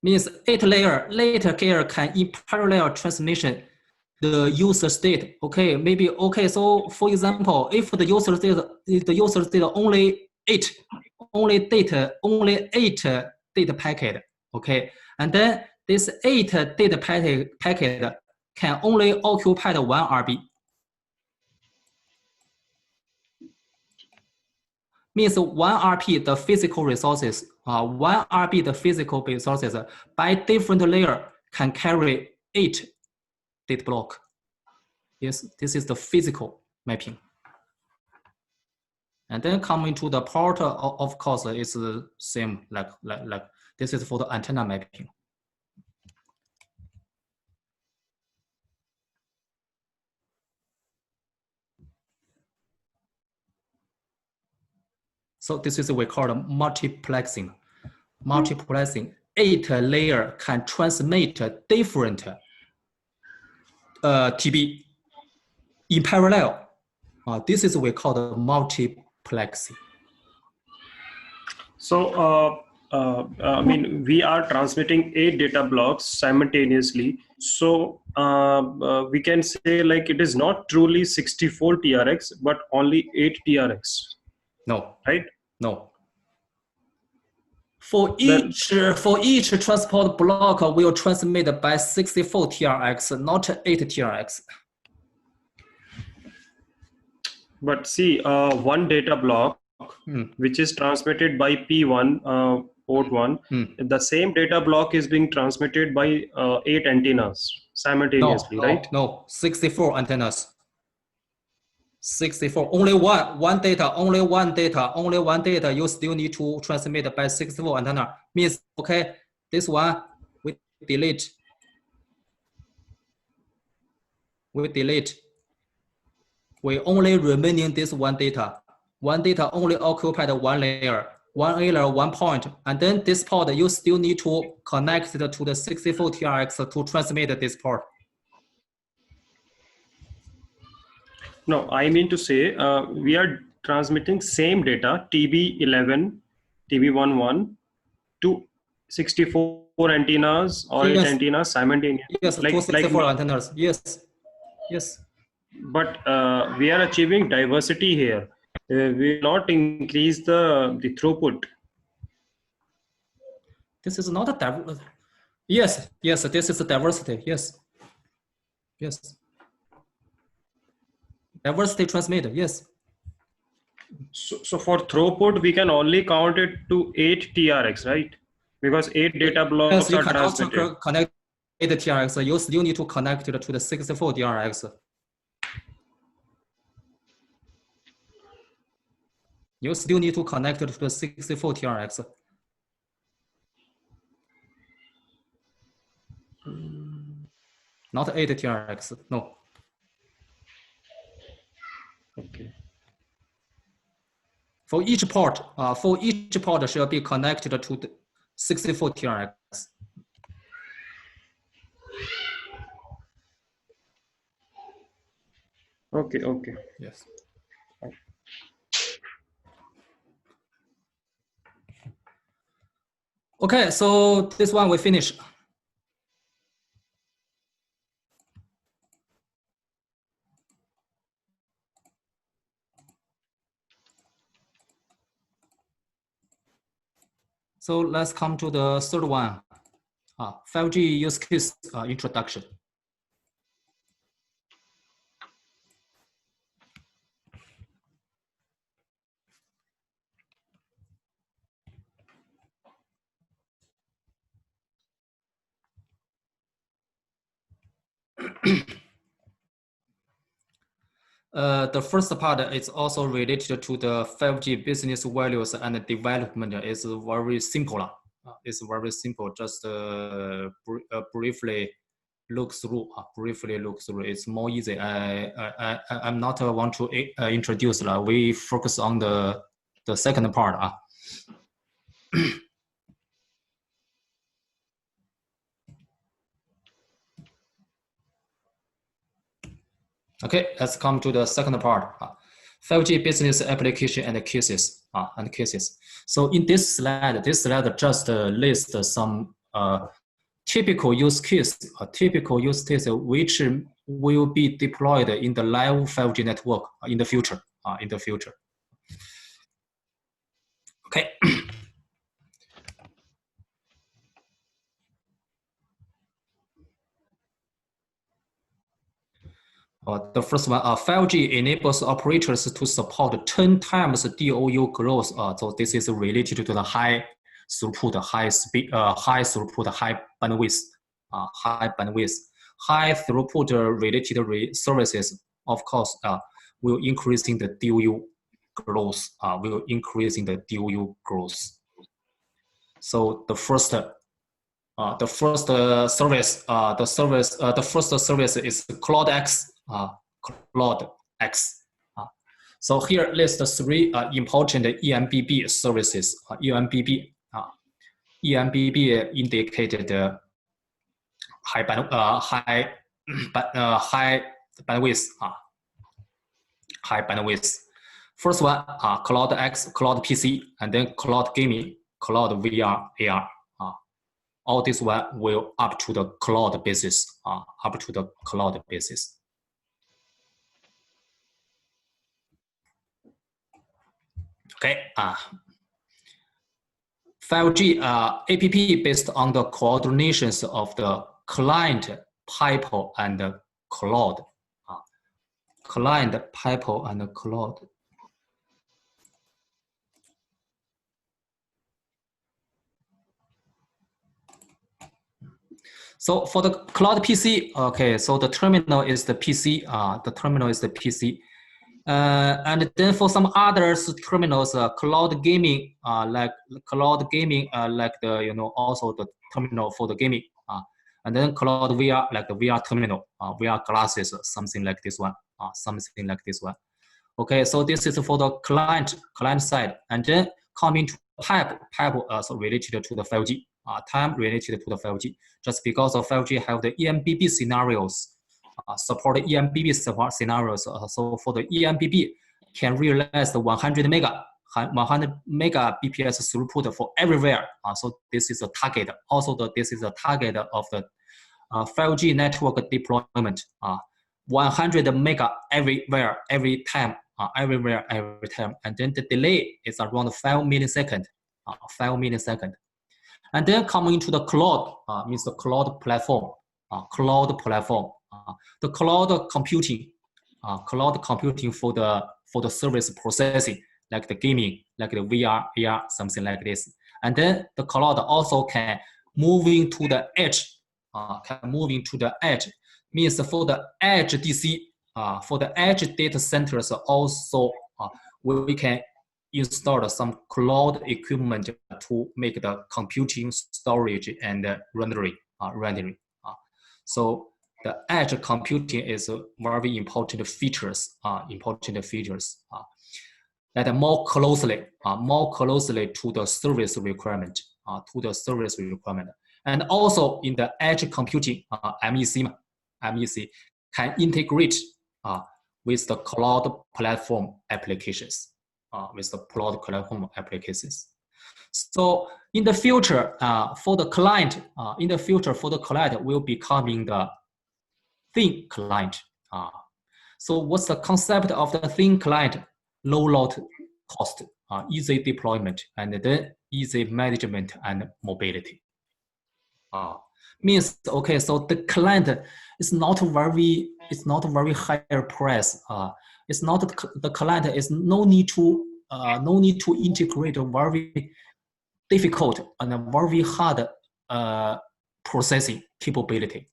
Means 8 layer can in parallel transmission the user state. Okay, maybe okay. So for example, if the user state only 8 data packet. Okay, and then this 8 data packet can only occupy the 1 RB. Means 1 RP the physical resources, 1 RB the physical resources by different layer can carry 8 data block. Yes, this is the physical mapping. And then coming to the port, of course, it's the same like this is for the antenna mapping. So this is what we call multiplexing. Multiplexing, 8 layer can transmit different TB in parallel. This is what we call the multiplexing. So I mean, we are transmitting 8 data blocks simultaneously. So we can say like it is not truly 64 TRX, but only 8 TRX. No. Right? No. For each transport block will transmit by 64 TRX, not 8 TRX. But see, one data block which is transmitted by P1 port 1, the same data block is being transmitted by 8 antennas simultaneously, right? No, 64 antennas. 64, only one data, only one data, you still need to transmit by 64 antenna. Means, okay, this one, we delete. We only remaining this one data. One data only occupied one layer, one point. And then this port, you still need to connect it to the 64 TRX to transmit this port. No, I mean to say we are transmitting same data TB11, TB11 to 64 antennas or 8 antennas simultaneously. Yes, like, 264 antennas. Yes. But we are achieving diversity here. We will not increase the throughput. This is not a diversity. Yes, this is a diversity. Yes. Diversity transmitted, yes. So for throughput, we can only count it to 8 TRX, right? Because 8 data blocks are transmitted. You cannot connect 8 TRX. You still need to connect it to the 64 TRX. You still need to connect it to the 64 TRX. Not 8 TRX, no. Okay. For each port should be connected to the 64 TRX. Okay. Yes. Okay, so this one we finish. So let's come to the third one, 5G use case introduction. The first part is also related to the 5G business values and development. It's very simple. It's very simple. Just briefly look through. It's more easy. I'm not want to introduce. We focus on the second part. Okay, let's come to the second part. 5G business application and cases. So in this slide just lists some typical use case, which will be deployed in the live 5G network in the future. Okay. The first one, 5G enables operators to support 10 times DOU growth. So this is related to the high throughput, high speed, high bandwidth. High throughput related services, of course, will increasing the DOU growth. So the first service is CloudX. So here list three important eMBB services. eMBB indicated high bandwidth. First one, CloudX, Cloud PC, and then Cloud Gaming, Cloud VR, AR. All this one will up to the cloud basis. Okay. 5G app based on the coordinations of the client, pipe, and the cloud. Client, pipe, and the cloud. So for the cloud PC, okay, so the terminal is the PC. And then for some others terminals, cloud gaming, like the also the terminal for the gaming. And then cloud VR, like the VR terminal, VR glasses, something like this one. Okay, so this is for the client side, and then coming to pipe, so related to the 5G. Time related to the 5G, just because of 5G have the eMBB scenarios, support eMBB scenarios. So for the eMBB can realize the 100 mega BPS throughput for everywhere. So this is a target. Also, this is a target of the 5G network deployment. 100 mega everywhere, every time, and then the delay is around 5 milliseconds. And then coming to the cloud, means the cloud platform. The cloud computing for the service processing, like the gaming, like the VR, AR, something like this. And then the cloud also can moving to the edge. Means for the edge DC, for the edge data centers also, we can install some cloud equipment to make the computing, storage, and rendering. So the edge computing is a very important features. That more closely to the service requirement. And also in the edge computing, MEC can integrate with the cloud platform applications. So in the future, for the client, will becoming the thin client. So what's the concept of the thin client? Low load cost, easy deployment, and then easy management and mobility. Means, okay, so the client is not very higher price. It's not the client is no need to integrate a very difficult and a very hard processing capability.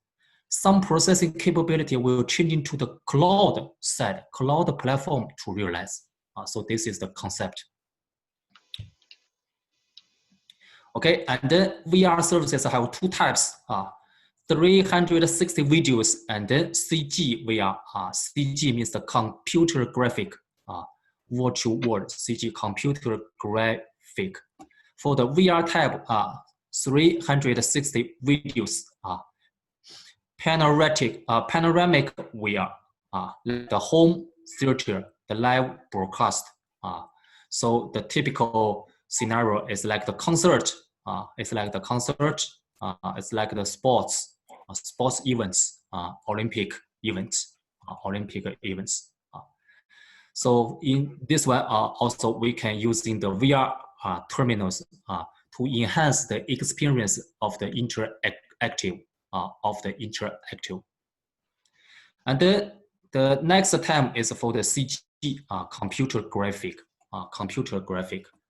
some processing capability will change into the cloud side, cloud platform to realize. So this is the concept. Okay, and then VR services have two types, 360 videos and then CG VR. CG means the computer graphic, virtual world, CG computer graphic. For the VR type, 360 videos, panoramic VR, like the home theater, the live broadcast. So the typical scenario is like the concert. It's like the sports events, Olympic events. So in this one, also we can use in the VR terminals to enhance the experience of the interactive. And then the next term is for the CG, computer graphic,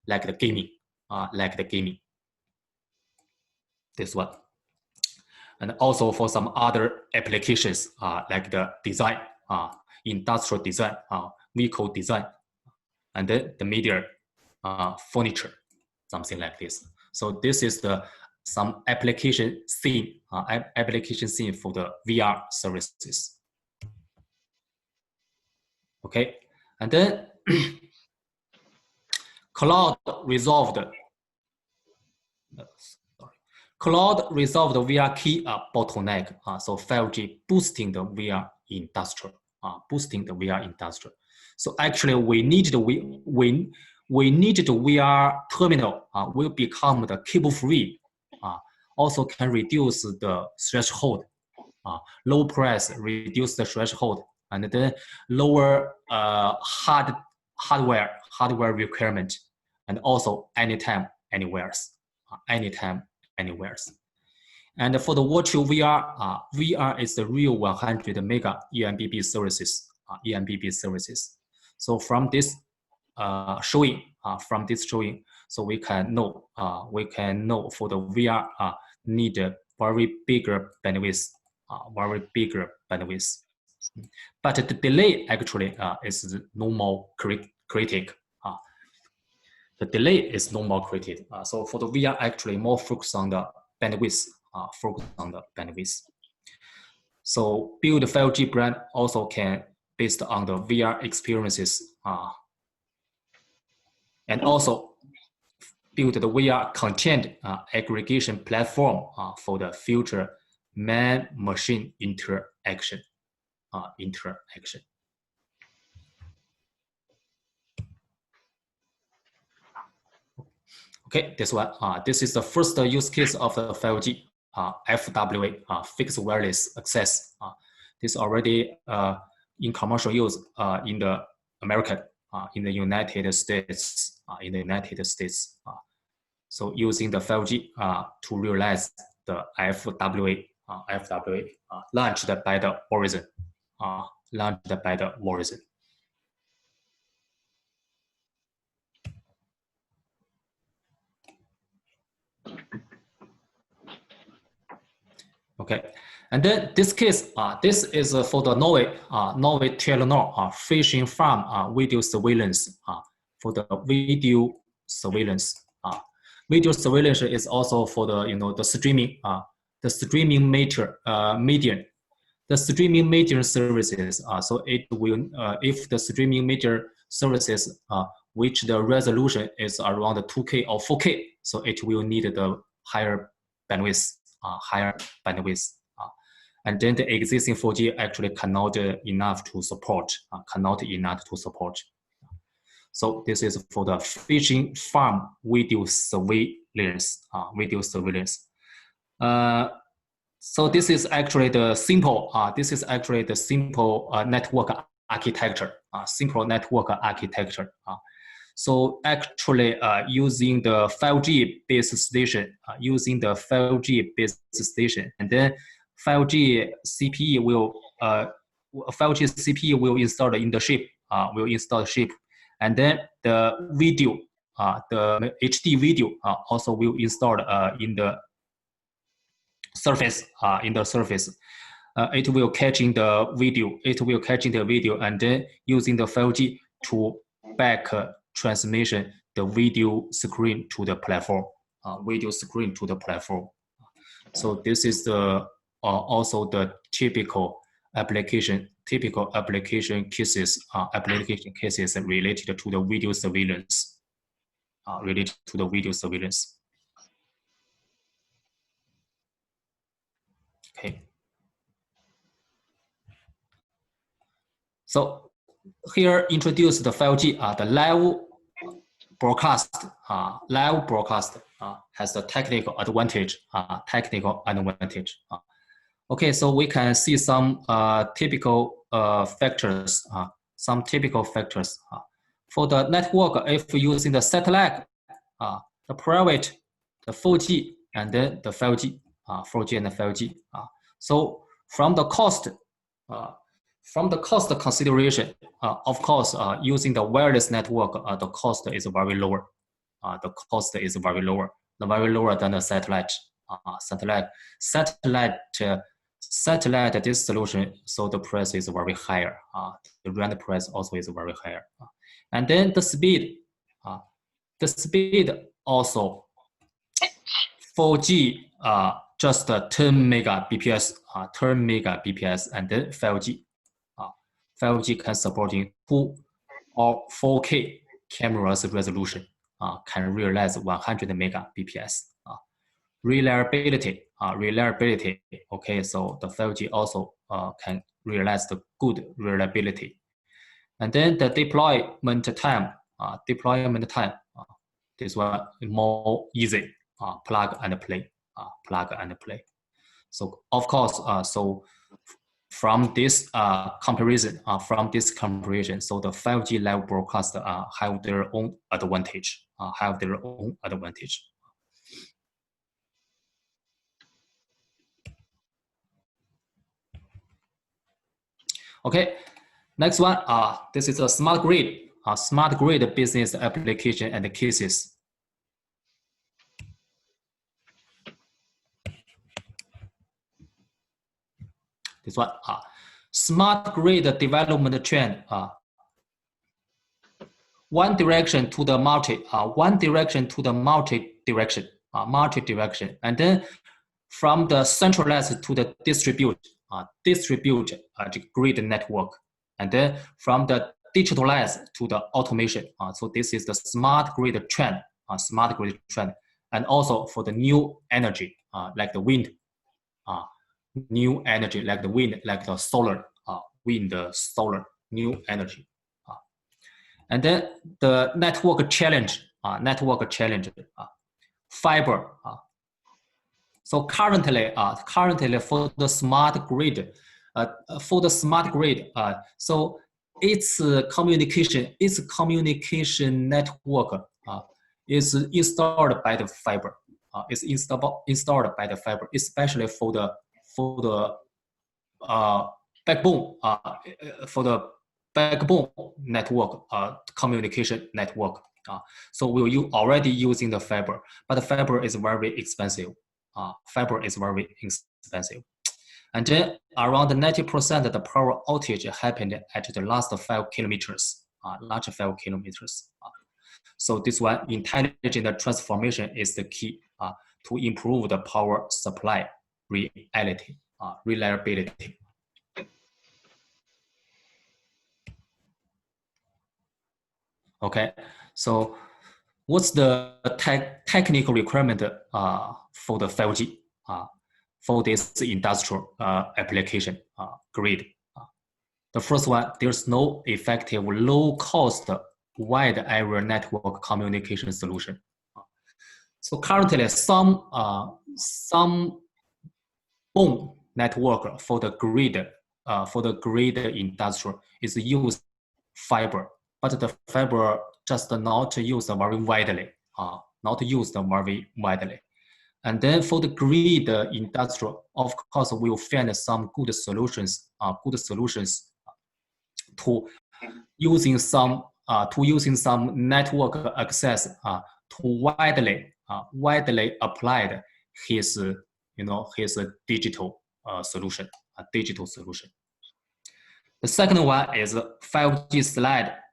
like the gaming, This one. And also for some other applications, like the design, industrial design, vehicle design, and then the media, furniture, something like this. So this is some application scene for the VR services. Okay, and then cloud resolved VR key bottleneck. So 5G boosting the VR industrial, So actually, we need the VR terminal will become the cable free. Also can reduce the threshold, low price, reduce the threshold, and then lower hardware requirement, and also anytime, anywheres. And for the virtual VR, VR is the real 100 mega eMBB services. So from this showing, so we can know for the VR need a very bigger bandwidth, But the delay actually is normal critic. The delay is normal critic. So for the VR, actually more focus on the bandwidth. So build a 5G brand also can based on the VR experiences, and also build the VR content aggregation platform for the future man-machine interaction. Okay, this one. This is the first use case of the 5G FWA, fixed wireless access. This already in commercial use in the American, in the United States, So using the 5G to realize the FWA, launched by the Verizon, Okay, and then this case, this is for the Norway Telenor fishing farm video surveillance. For the video surveillance, video surveillance is also for the the streaming medium, the streaming medium services. So it will if the streaming medium services which the resolution is around 2K or 4K, so it will need the higher bandwidth. And then the existing 4G actually cannot enough to support. So this is for the fishing farm video surveillance. So this is actually the simple. Network architecture. So actually, using the 5G base station, and then 5G CPE will install in the ship. And then the video, the HD video, also will install in the surface. it will catching the video. It will catching the video and then using the 5G to back transmission the video screen to the platform. Video screen to the platform. So this is the also the typical application cases related to the video surveillance. Related to the video surveillance. Okay. So here introduce the 5G, the live broadcast. Live broadcast has the technical advantage. Okay, so we can see some typical factors. For the network, if using the satellite, the private, the 4G, and then the 5G, 4G and the 5G. So from the cost consideration, of course, using the wireless network, the cost is very lower. Very lower than the satellite. Satellite, this solution, so the price is very higher. The rent price also is very higher. And then the speed also 4G just 10 megabps, and then 5G. 5G can supporting 2 or 4K cameras resolution, can realize 100 megabps. Reliability. Okay, so the 5G also can realize the good reliability. And then the deployment time. This one more easy. Plug and play. So of course, so from this comparison, so the 5G live broadcast have their own advantage. Okay, next one. This is a smart grid. Smart grid business application and cases. This one. Smart grid development trend. One direction to the multi-direction, and then from the centralized to the distribute the grid network, and then from the digitalized to the automation. So this is the smart grid trend, and also for the new energy, like the wind, new energy like the wind, like the solar, new energy. And then the network challenge, fiber. So currently for the smart grid, so its communication network is installed by the fiber. Installed by the fiber, especially for the backbone, network, communication network. So we're already using the fiber, but the fiber is very expensive. And then around 90% of the power outage happened at the last 5 kilometers, So this one, intelligent transformation is the key to improve the power supply reliability. Okay, so what's the technical requirement for the 5G for this industrial application grid? The first one, there's no effective low-cost wide area network communication solution. So currently, some bone network for the grid industrial is use fiber, but the fiber just not used very widely. And then for the grid industrial, of course, we'll find some good solutions to using some network access to widely applied his digital solution. digital solution. The second one is 5G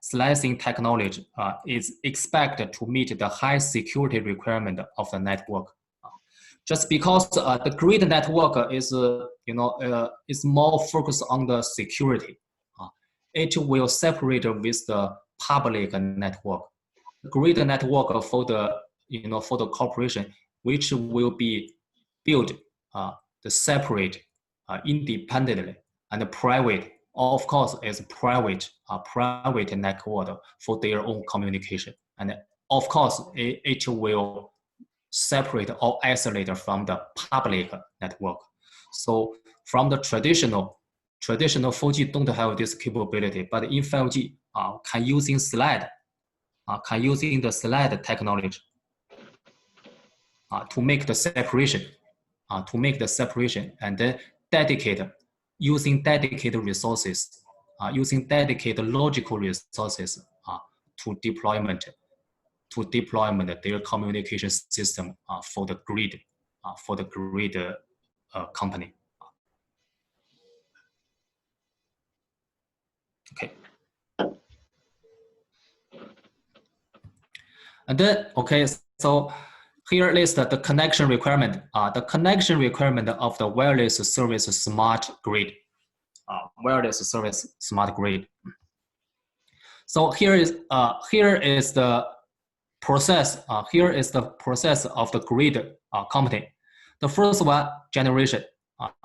slicing technology is expected to meet the high security requirement of the network. Just because the grid network is, is more focused on the security, it will separate with the public network. The grid network for the, for the corporation, which will be built the separate, independently, and private. Of course, is private network for their own communication, and of course, it will separate or isolate from the public network. So from the traditional 4G don't have this capability, but in 5G, can using the slide technology to make the separation, and then using dedicated resources, using dedicated logical resources to deployment their communication system for the grid company. Okay. And then, okay, so here is the connection requirement. The connection requirement of the wireless service smart grid. So here is the process. Here is the process of the grid company. The first one, generation.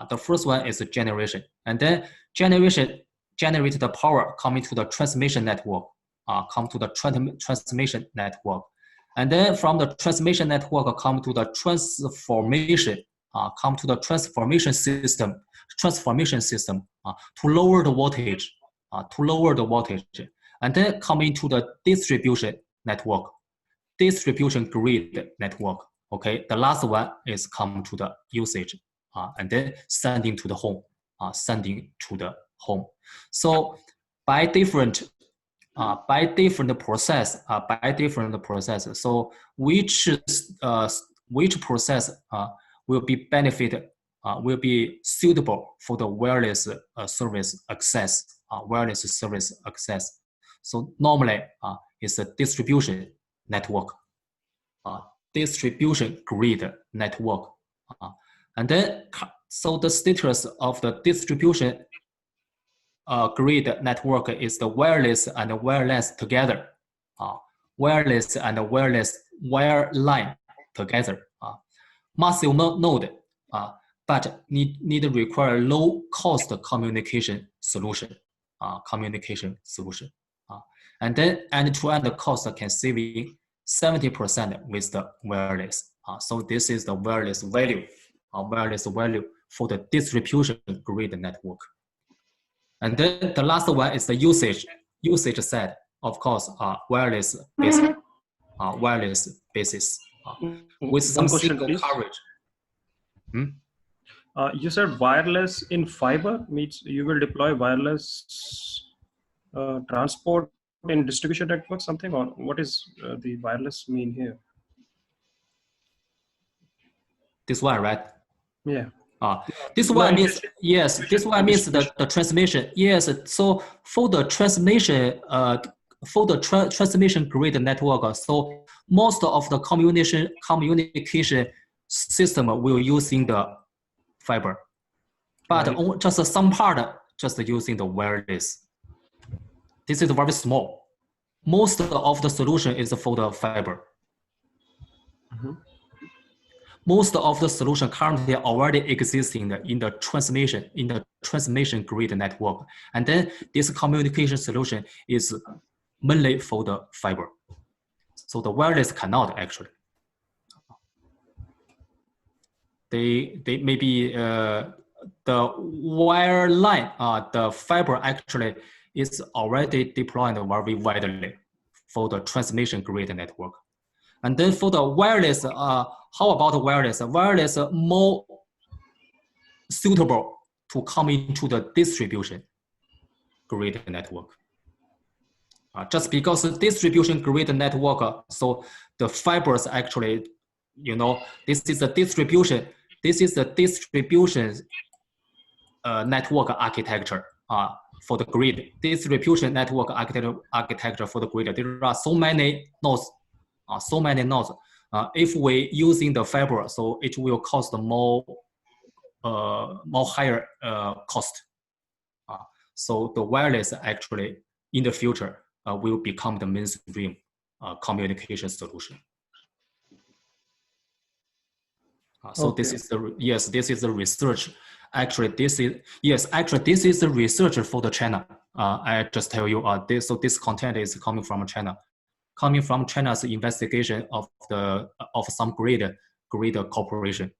The first one is generation, and then generation generates the power coming to the transmission network. Transmission network, and then from the transmission network come to the transformation. Transformation system to lower the voltage. And then coming to the distribution network. Distribution grid network. Okay, the last one is come to the usage, and then sending to the home. So by different process. So which process will be suitable for the wireless service access. So normally it's a distribution network, distribution grid network, and then so the status of the distribution grid network is the wireless and wireless together, wireless and wireless wireline together, massive node, but need require low cost communication solution, and then end-to-end cost can saving 70% with the wireless. So this is the wireless value for the distribution grid network. And then the last one is the usage side. Of course, wireless basis with some single coverage. You said wireless in fiber means you will deploy wireless transport in distribution network, something, or what is the wireless mean here? This one, right? Yeah. This one means, yes, this one means the transmission. Yes, so for the transmission, transmission grid network, so most of the communication system will using the fiber, but right, just some part just using the wireless. This is very small. Most of the solution is for the fiber. Mm-hmm. Most of the solution currently already existing in the transmission grid network, and then this communication solution is mainly for the fiber. So the wireless cannot actually. They maybe the wire line, the fiber actually is already deployed very widely for the transmission grid network. And then for the wireless, how about the wireless? Wireless more suitable to come into the distribution grid network. Just because the distribution grid network, so the fibers actually, this is the distribution. This is the distribution network architecture for the grid. Distribution network architecture for the grid. There are so many nodes. If we using the fiber, so it will cost more higher cost. So the wireless actually in the future will become the mainstream communication solution. So okay. This is the research. Actually, this is the research for the China. I just tell you this content is coming from China, coming from China's investigation of some grid corporation.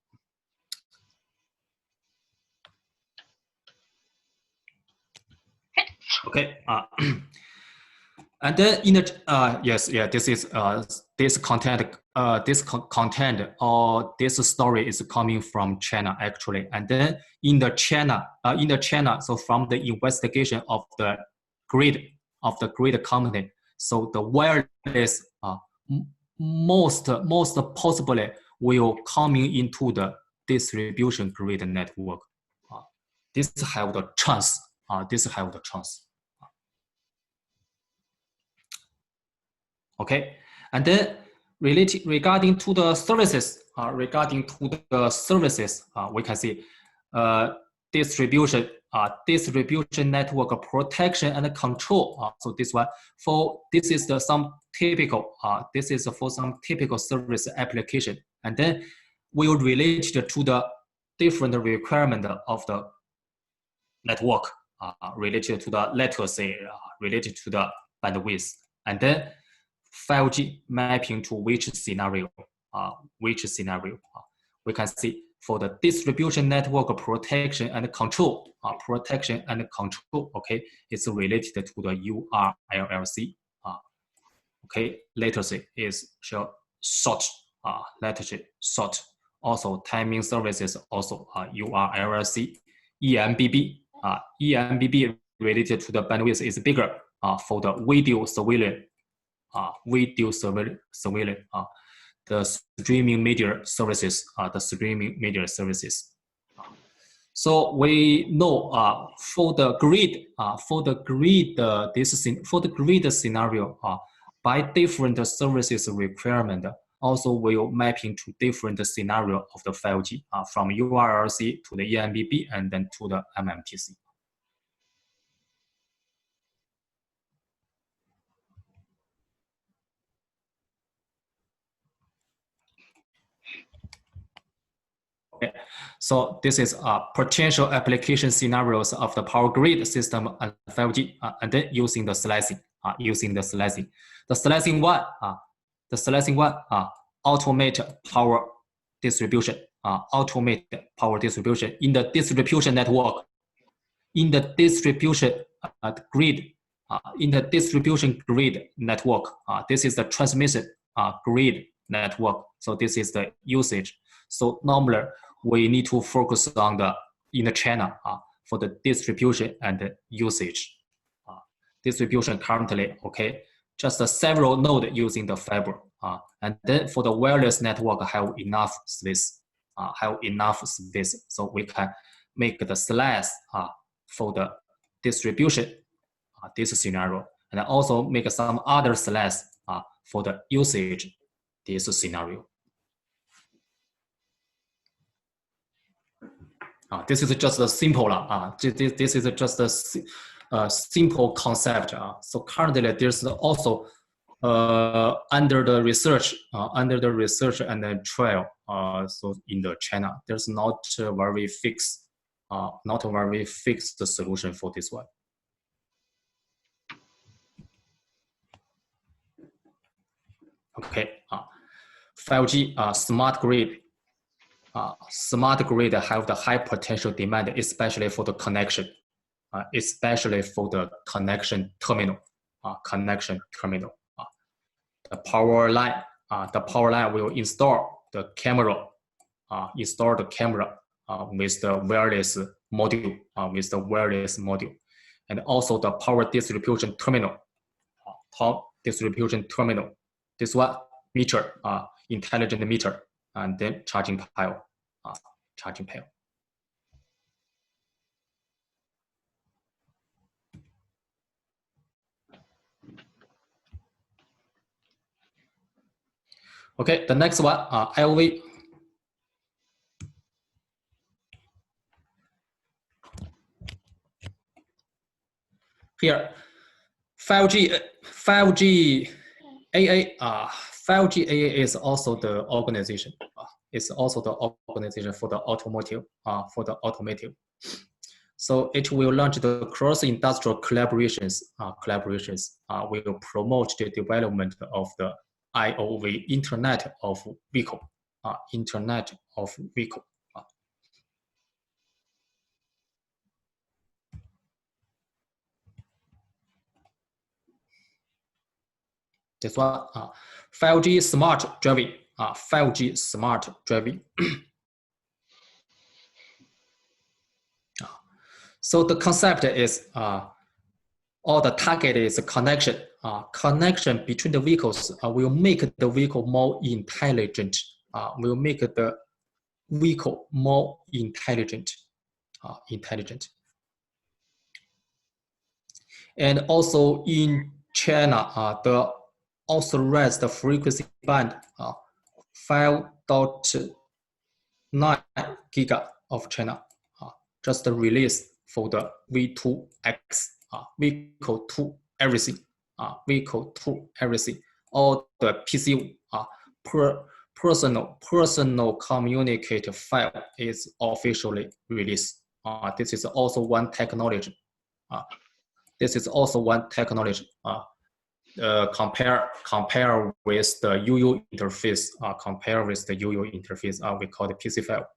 Okay. And then in the this content or this story is coming from China actually. And then in the China, so from the investigation of the grid company, so the wireless most possibly will coming into the distribution grid network. This have the chance. Okay, and then regarding to the services, we can see distribution network protection and control. So this one this is some typical for some typical service application, and then we will relate to the different requirement of the network related to the latency, related to the bandwidth, and then 5G mapping to which scenario. We can see for the distribution network protection and control. Okay, it's related to the URLLC. Okay, latency is short. Latency short. Also, timing services also URLLC. eMBB related to the bandwidth is bigger for the video surveillance. The streaming media services. So we know for the grid scenario, by different services requirement, also will mapping to different scenario of the 5G from URLLC to the eMBB and then to the mMTC. Okay, so this is potential application scenarios of the power grid system and 5G, and then using the slicing. The slicing one, automate power distribution. In the distribution network, in the distribution grid network. This is the transmission grid network. So this is the usage. So normally we need to focus on in the channel for the distribution and the usage. Distribution currently, okay, just several nodes using the fiber. And then for the wireless network have enough space. So we can make the slice for the distribution, this scenario, and also make some other slice for the usage, this scenario. This is just a simple. This is just a simple concept. So currently, there's also under the research and the trial. So in the China, there's not a very fixed solution for this one. Okay, 5G smart grid. Smart grid have the high potential demand, especially for the connection, especially for the connection terminal. The power line will install the camera, with the wireless module, and also the power distribution terminal. This one meter, intelligent meter, and then charging pile. Okay, the next one, IOV. Here, 5G AA, 5G AA is also the organization. It's also the organization for the automotive, So it will launch the cross-industrial collaborations. Will promote the development of the IOV, Internet of Vehicle, Internet of Vehicle. This one, 5G smart driving, 5G smart driving. So the concept is, or the target is connection. Connection between the vehicles will make the vehicle more intelligent. Will make the vehicle more intelligent. And also in China, the authorized frequency band 5.9 giga of China just released for the V2X, vehicle to everything, vehicle to everything. All the PCU personal communicate file is officially released. This is also one technology. This is also one technology. Compare with the UU interface. Compare with the UU interface. We call the PC file.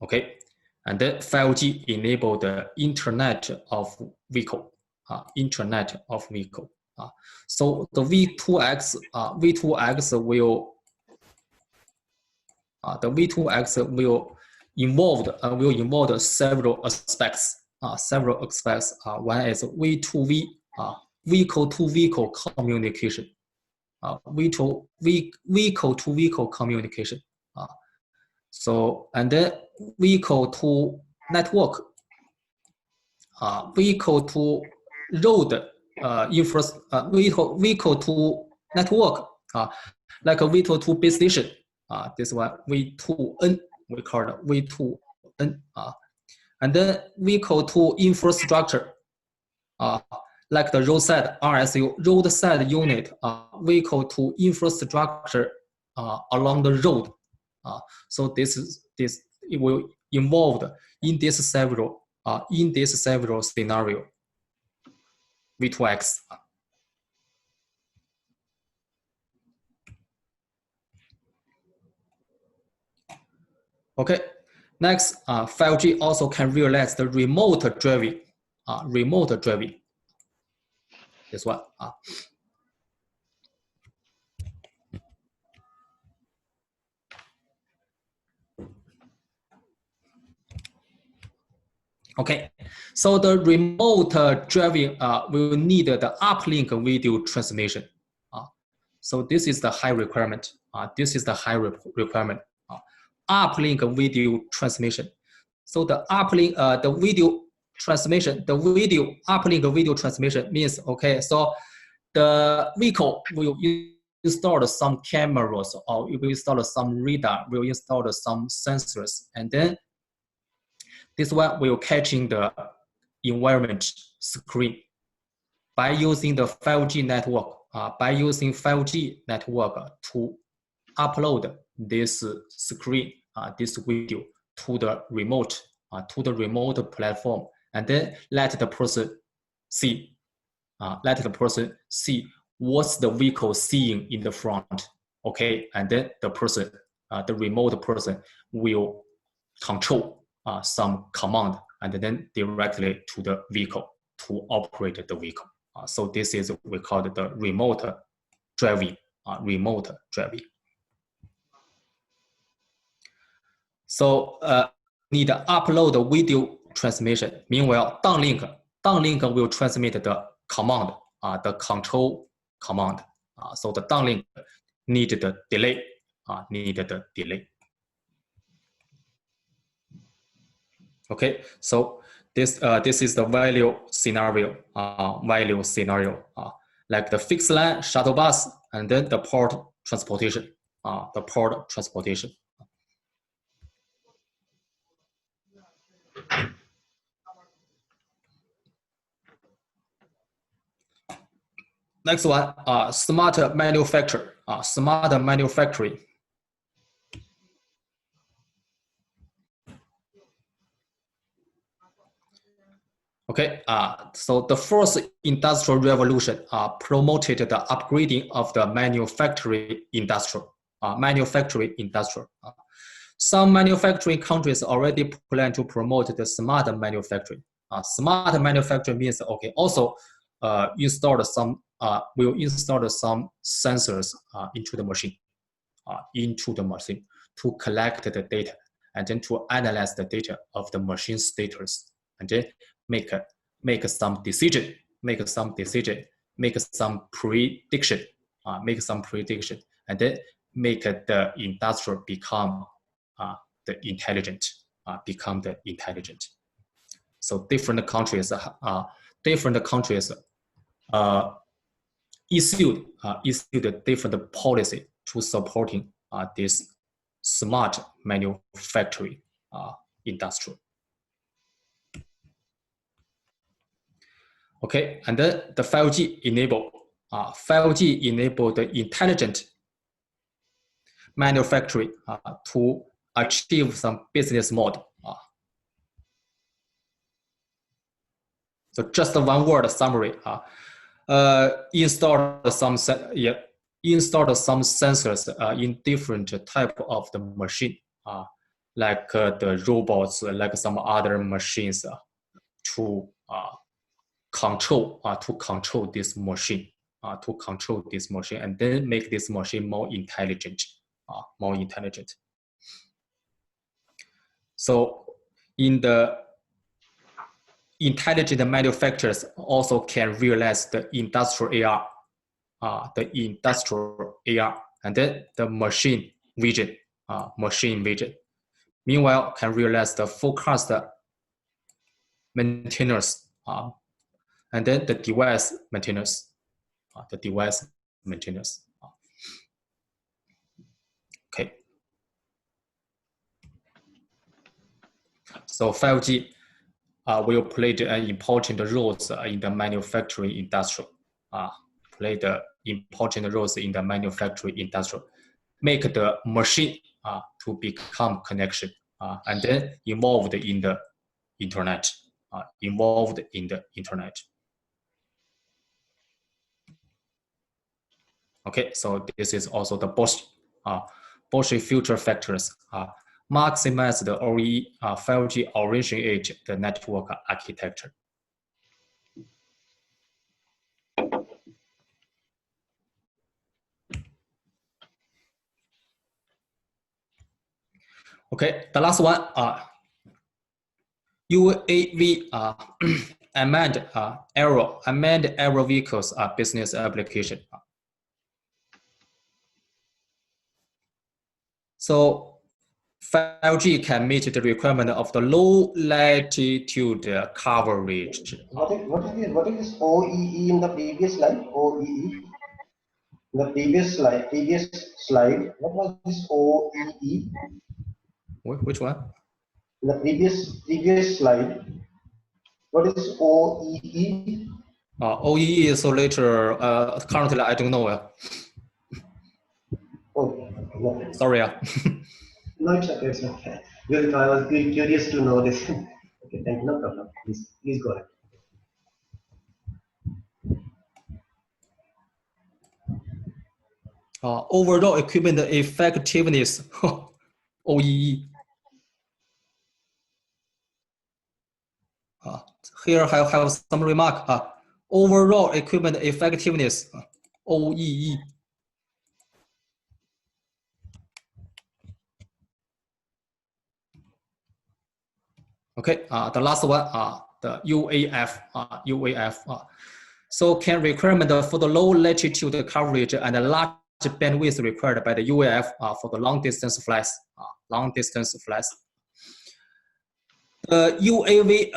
Okay, and then 5G enable the Internet of Vehicle. Internet of Vehicle. So the V2X will the V2X will involve several aspects. One is V2V, vehicle to vehicle communication. Vehicle to vehicle communication. So, and then vehicle to network, vehicle to road vehicle to network, like a vehicle to base station. This one V2N, we call it V2N. And then vehicle to infrastructure, like the roadside RSU, roadside unit, vehicle to infrastructure along the road. So this it will involve in this several scenario. V2X. Okay, next, 5G also can realize the remote driving. This one. Okay, so the remote driving will need the uplink video transmission. So this is the high requirement. Uplink video transmission. So the uplink, the video transmission, uplink video transmission means, okay, so the vehicle will install some cameras, or it will install some radar, will install some sensors, and then this one will catching the environment screen by using the 5G network. By using 5G network to upload this screen, this video to the remote platform, and then let the person see what's the vehicle seeing in the front. Okay, and then the person, the remote person, will control some command and then directly to the vehicle to operate the vehicle. So this is we call it the remote driving. So need to upload the video transmission. Meanwhile, downlink will transmit the command, the control command. So the downlink need the delay. Okay, so this is the value scenario. like the fixed line, shuttle bus, and then the port transportation. Next one, smarter manufacture, smarter manufacturing. Okay, so the first industrial revolution promoted the upgrading of the manufacturing industry. Some manufacturing countries already plan to promote the smarter manufacturing. Smarter manufacturing means also will install some sensors into the machine, to collect the data and then to analyze the data of the machine status and then make some prediction, and then make the industry become intelligent. So different countries issued a different policy to supporting this smart manufacturing industry. Okay, and then the 5G enable the intelligent manufacturing to achieve some business model. So just a one word summary. Installed some sensors in different type of the machine, like the robots, like some other machines, to control this machine, and then make this machine more intelligent. So in the intelligent manufacturers also can realize the industrial AR, and then the machine vision. Meanwhile, can realize the forecast maintenance, and then the device maintenance. Okay. So 5G will play an important role in the manufacturing industry. Make the machine to become connection, and then involved in the internet. Okay, so this is also the Bosch future factors. Maximize the OEE 5G origin the network architecture. Okay, the last one, UAV unmanned aero vehicles business application. So 5G can meet the requirement of the low latitude coverage. What is this OEE in the previous slide? OEE. The previous slide. What was this OEE? Which one? The previous slide. What is OEE? OEE is so later. Currently, I don't know. Oh, no. Sorry. No, it's okay. It's okay. Because I was curious to know this. Okay, thank you. No problem. Please go ahead. Overall equipment effectiveness, OEE. Here I have some remark. Overall equipment effectiveness, OEE. Okay, the last one, the UAF. So can requirement for the low latitude coverage and the large bandwidth required by the UAF for the long distance flights. The UAV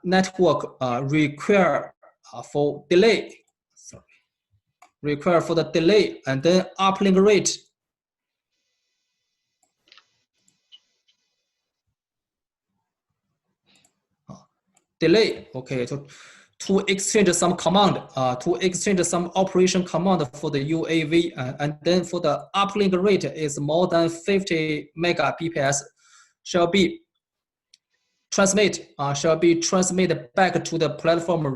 network require for delay. Sorry. require for the delay, and then uplink rate. Delay, okay, to exchange some command, to exchange some operation command for the UAV, and then for the uplink rate is more than 50 megabps, shall be transmitted back to the platform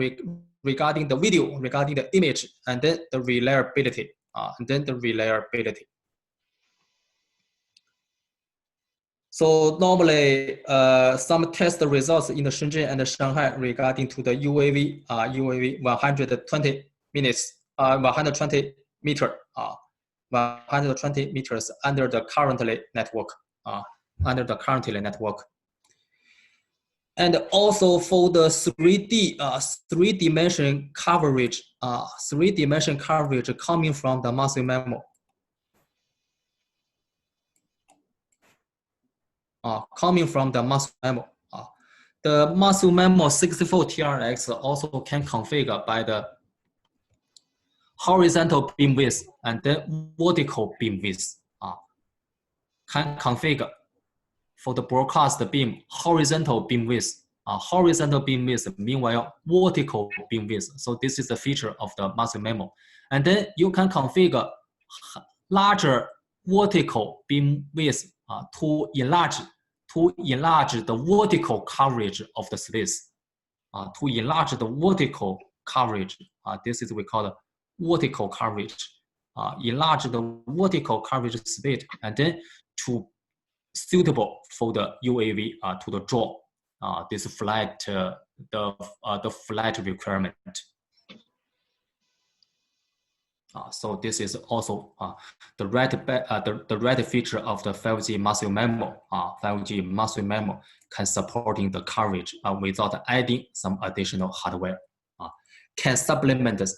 regarding the video, regarding the image, and then the reliability, So normally, some test results in the Shenzhen and Shanghai regarding to the UAV, UAV 120 minutes, 120 meter, 120 meters under the currently network, And also for the 3D, three-dimension coverage, coming from the muscle memo. Coming from the muscle memo. The muscle memo 64 TRX also can configure by the horizontal beam width and then vertical beam width. Can configure for the broadcast beam horizontal beam width. Horizontal beam width, meanwhile vertical beam width. So this is the feature of the muscle memo. And then you can configure larger vertical beam width to enlarge the vertical coverage of the space. To enlarge the vertical coverage, this is we call the vertical coverage. Enlarge the vertical coverage space, and then to suitable for the UAV to the draw this flight the flight requirement. So this is also the right feature of the 5G muscle memo. 5G muscle memo can supporting the coverage without adding some additional hardware. Can supplement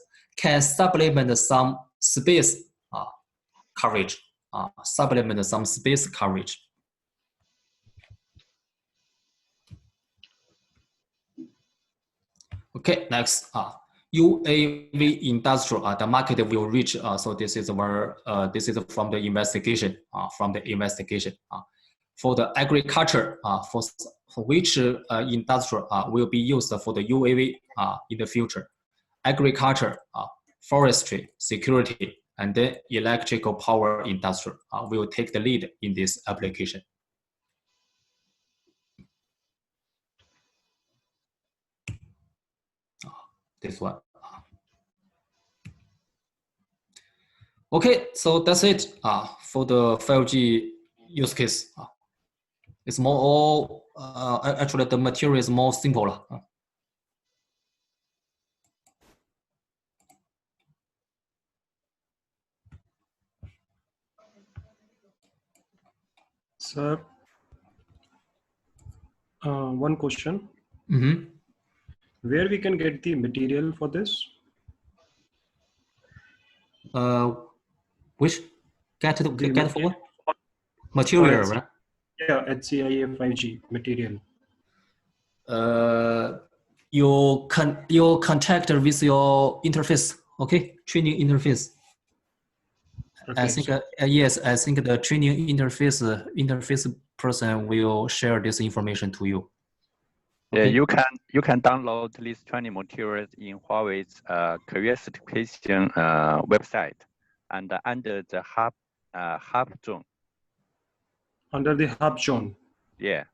some space coverage. Supplement some space coverage. Okay, next. UAV industrial, the market will reach. So this is where this is from the investigation. For the agriculture, for which industrial will be used for the UAV in the future. Agriculture, forestry, security, and then electrical power industry will take the lead in this application. This one. Okay, so that's it for the 5G use case. It's more actually the material is more simple. Sir, one question. Mm-hmm. Where we can get the material for this? Which get for what? Material, right? Yeah, HCIA 5G material. You contact with your interface, okay? Training interface. Okay, I think yes, I think the training interface person will share this information to you. Okay. Yeah, you can download these training materials in Huawei's career certification website and under the hub zone. Under the hub zone. Yeah.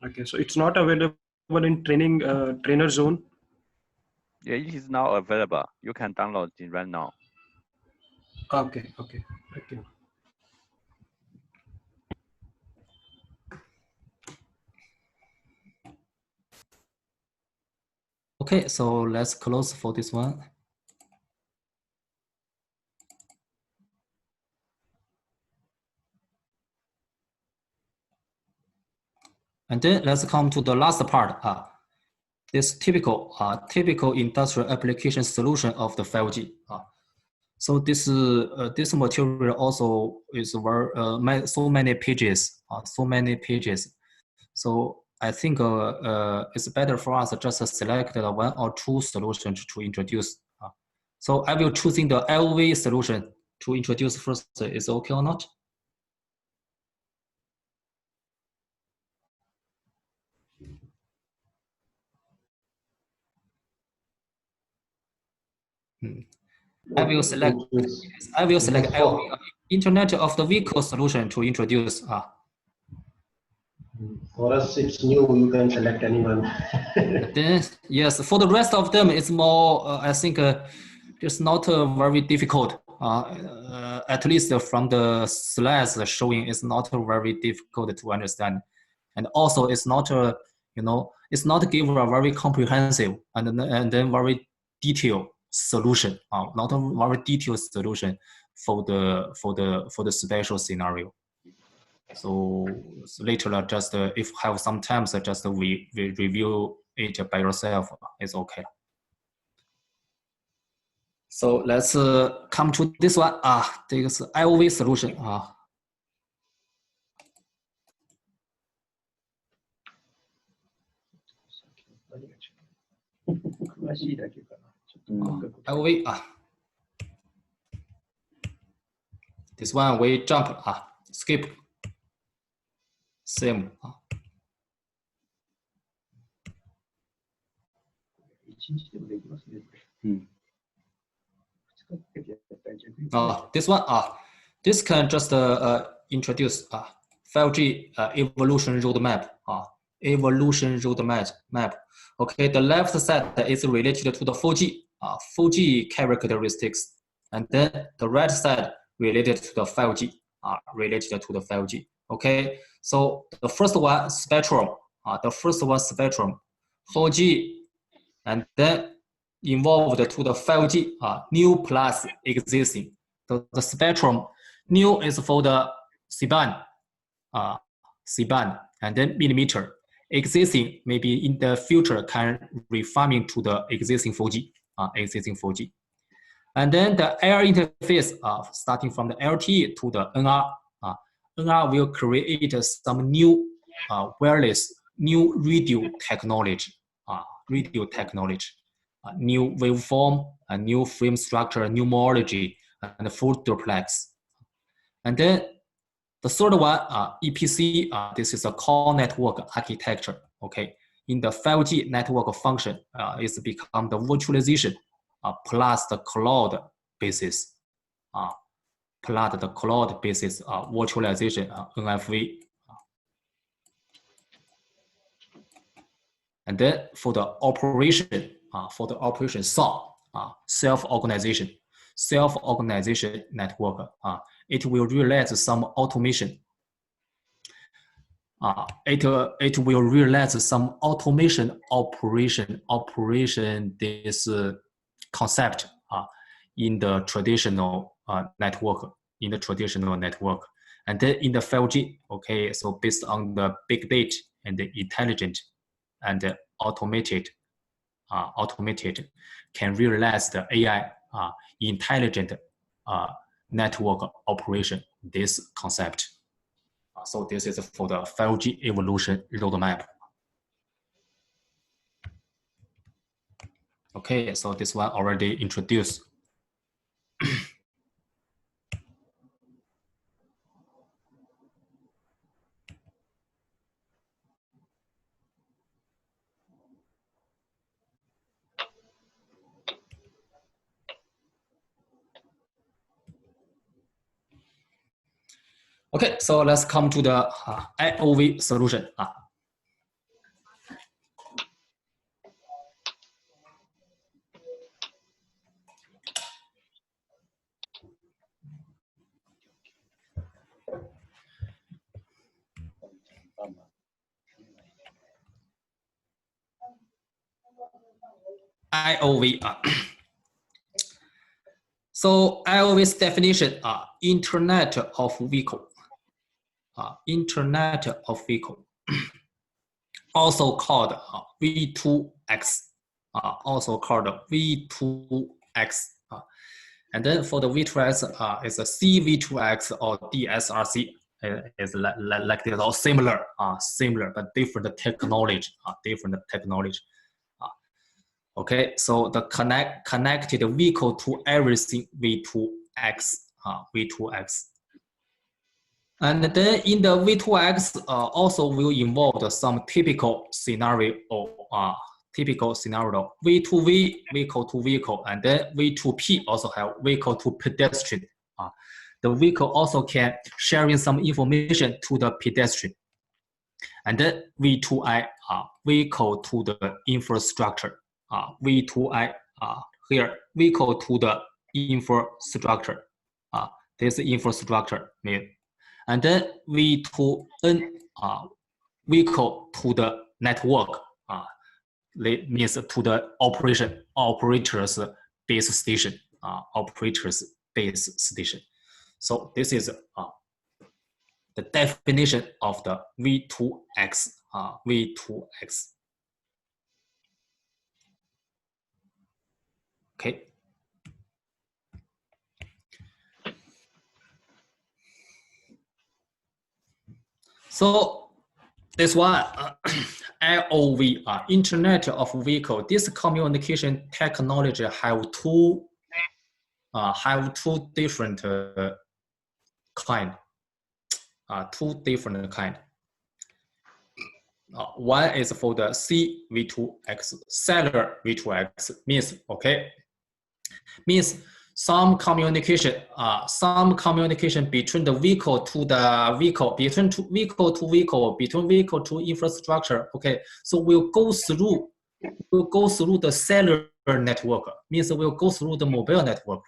Okay, so it's not available in trainer zone. Yeah, it is now available. You can download it right now. Okay. Okay, so let's close for this one. And then let's come to the last part. This typical industrial application solution of the 5G. So this material also is very so many pages. So I think it's better for us just to select one or two solutions to introduce. So I will choosing the LV solution to introduce first. Is okay or not? I will select LV, Internet of the Vehicle solution to introduce. For us, it's new. You can select anyone. Then yes, for the rest of them, it's more. I think it's not very difficult. At least from the slides showing, it's not very difficult to understand, and also it's not it's not give a very comprehensive and then very detailed solution. Not a very detailed solution for the special scenario. So later, just if have some time, just we review it by yourself. It's okay. So let's come to this one. This is IOV solution. IOV. This one we jump. Skip. Same. This one. This can just introduce 5G evolution roadmap. Evolution roadmap. Okay, the left side is related to the 4G characteristics, and then the right side related to the 5G. Related to the 5G. Okay, so the first one spectrum. The first one spectrum, 4G, and then involved to the 5G. New plus existing. The spectrum new is for the C-band, and then millimeter. Existing maybe in the future can refarming to the existing 4G, And then the air interface, starting from the LTE to the NR. NR will create some new wireless, new radio technology, new waveform, a new frame structure, numology, and full duplex. And then the third one, EPC, this is a core network architecture. Okay, in the 5G network function, is become the virtualization plus the cloud basis, virtualization, NFV. And then for the operation, self-organization network, it will realize some automation. It will realize some automation operation this concept in the traditional network. And then in the 5G, okay, so based on the big data and the intelligent and automated can realize the AI intelligent network operation, this concept. So this is for the 5G evolution roadmap. Okay, so this one already introduced. Okay, so let's come to the IOV solution. IOV. So IOV's definition, Internet of Vehicle. Internet of Vehicle, also called V2X, and then for the V2X, it's a CV2X or DSRC. Is like this, or similar, but different technology, Okay, so the connected vehicle to everything V2X, V2X. And then in the V2X also will involve some typical scenario, V2V, vehicle to vehicle, and then V2P also have vehicle to pedestrian. The vehicle also can sharing some information to the pedestrian. And then V2I, vehicle to the infrastructure. V2I here, vehicle to the infrastructure. This infrastructure mean. And then V2N, vehicle to the network. Means to the operators base station. Operators base station. So this is the definition of the V2X. V2X. Okay. So this one, IOV, Internet of Vehicle. This communication technology have two different kind. Two different kind. One is for the CV2X, cellular V2X, means some communication between the vehicle to the vehicle, between vehicle to vehicle, between vehicle to infrastructure. Okay, so we'll go through the cellular network, means we'll go through the mobile network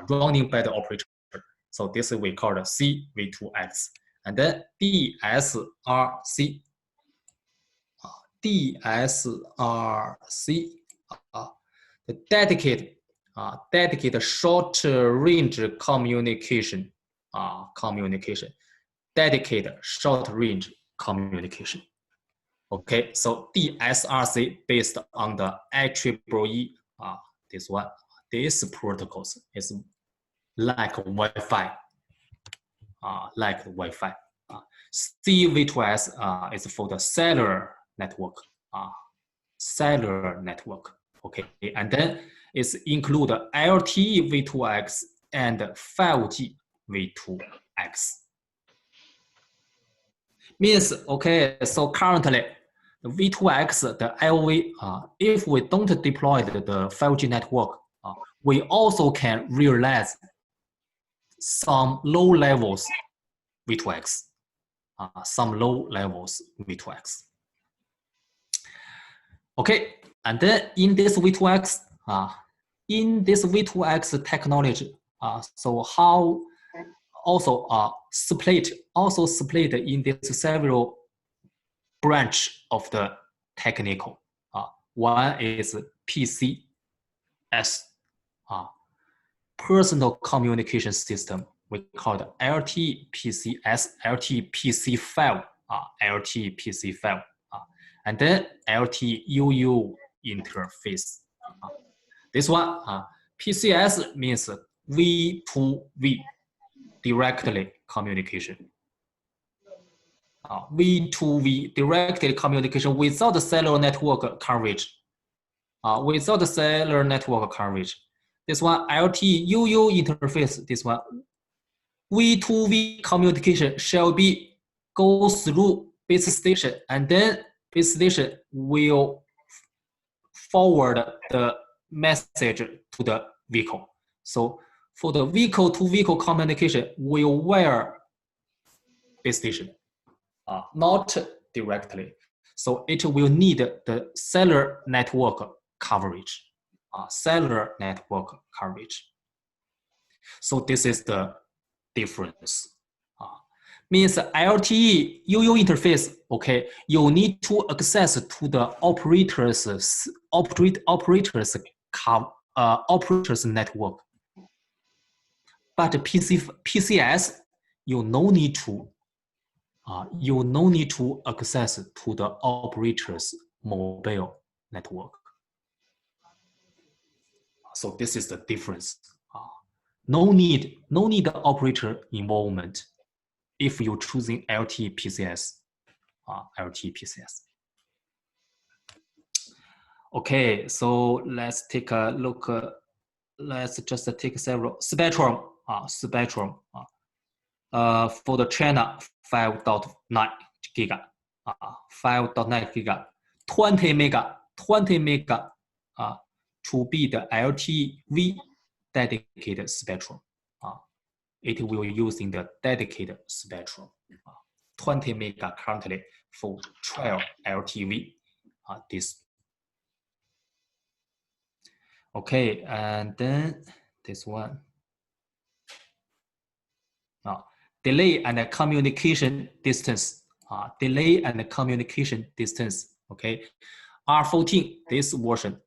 running by the operator. So this we call the CV2X. And then DSRC, the dedicated short range communication, dedicated short range communication. Okay, so DSRC based on the IEEE, this one, these protocols is like Wi-Fi, CV2S is for the cellular network, Okay, and then it's include LTE V2X and 5G V2X. Means, okay, so currently the V2X, the IOV, if we don't deploy the 5G network, we also can realize some low levels V2X, Okay, and then in this V2X, technology, so how also split in this several branch of the technical. One is PCS, personal communication system. We call it LTPCS, LTPC5, LTPC5, and then LTUU interface. This one, PCS means V2V, directly communication. V2V, directly communication without the cellular network coverage. This one, LTUU interface, this one, V2V communication shall be go through base station, and then base station will forward the message to the vehicle. So for the vehicle to vehicle communication will wear base station, not directly. So it will need the cellular network coverage, So this is the difference. Means LTE UU interface, okay, you need to access to the operators network. But PCS, you no need to access to the operator's mobile network. So this is the difference. No need the operator involvement if you're choosing LTE PCS. Okay, so let's take a look. Let's just take several spectrum. Spectrum. For the China 5.9 giga. 5.9 giga. 20 mega. To be the LTV dedicated spectrum. It will use in the dedicated spectrum. 20 mega currently for trial LTV. This. Okay, and then this one. Delay and communication distance. Delay and communication distance. Okay, R14 this version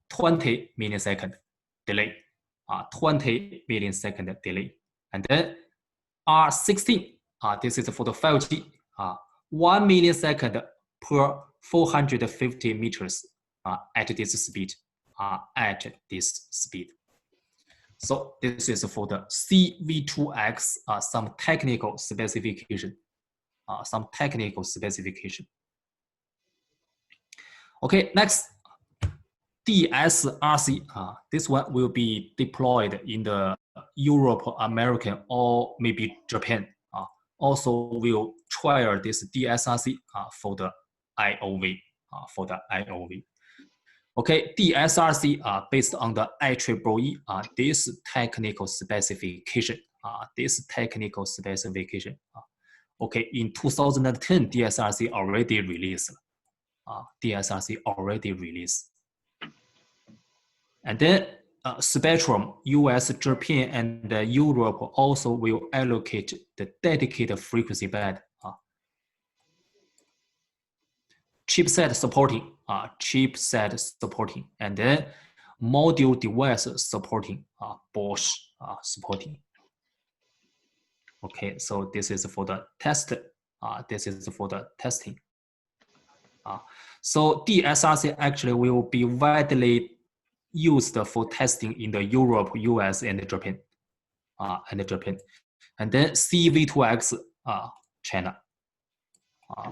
20 millisecond delay. 20 millisecond delay, and then R16. This is for the 5G. 1 millisecond per 450 meters at this speed. At this speed. So this is for the CV2X, some technical specification. Okay, next, DSRC. This one will be deployed in the Europe, American, or maybe Japan. Also will trial this DSRC for the IOV. Okay, DSRC based on the IEEE, this technical specification. Okay, in 2010, DSRC already released. And then Spectrum, US, Japan, and Europe also will allocate the dedicated frequency band. Chipset supporting, and then module device supporting, Bosch supporting. Okay, so this is for the test. This is for the testing. So DSRC actually will be widely used for testing in the Europe, US, and Japan. And then CV2X, China.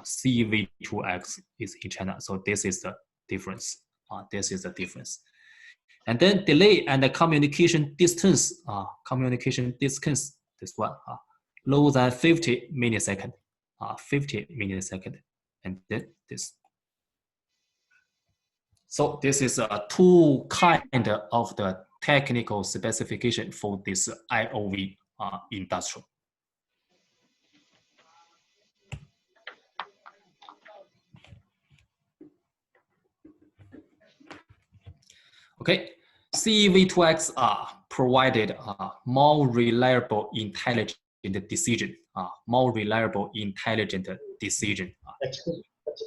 CV2X is in China, so this is the difference. And then delay and the communication distance. This one, lower than 50 millisecond. 50 millisecond, and then this. So this is two kind of the technical specification for this IOV industrial. Okay, CV2X provided more reliable, intelligent decision.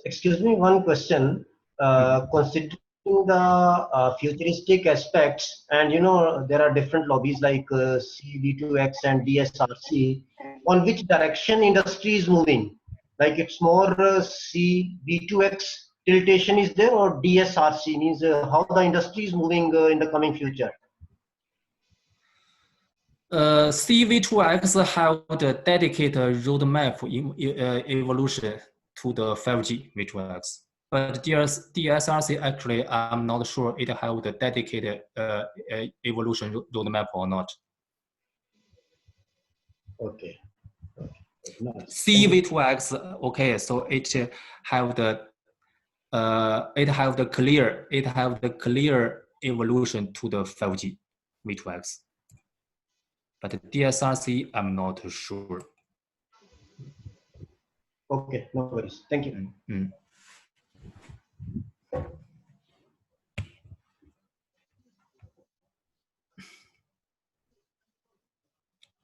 Excuse me, one question. Considering the futuristic aspects, and you know there are different lobbies like CV2X and DSRC, on which direction industry is moving? Like it's more CV2X tiltation is there, or DSRC means how the industry is moving in the coming future? CV2X have the dedicated roadmap evolution to the 5G V2X. But DSRC actually, I'm not sure it have the dedicated evolution roadmap or not. Okay. CV2X, okay, so it have the clear evolution to the 5G V2X. But DSRC, I'm not sure. Okay, no worries. Thank you.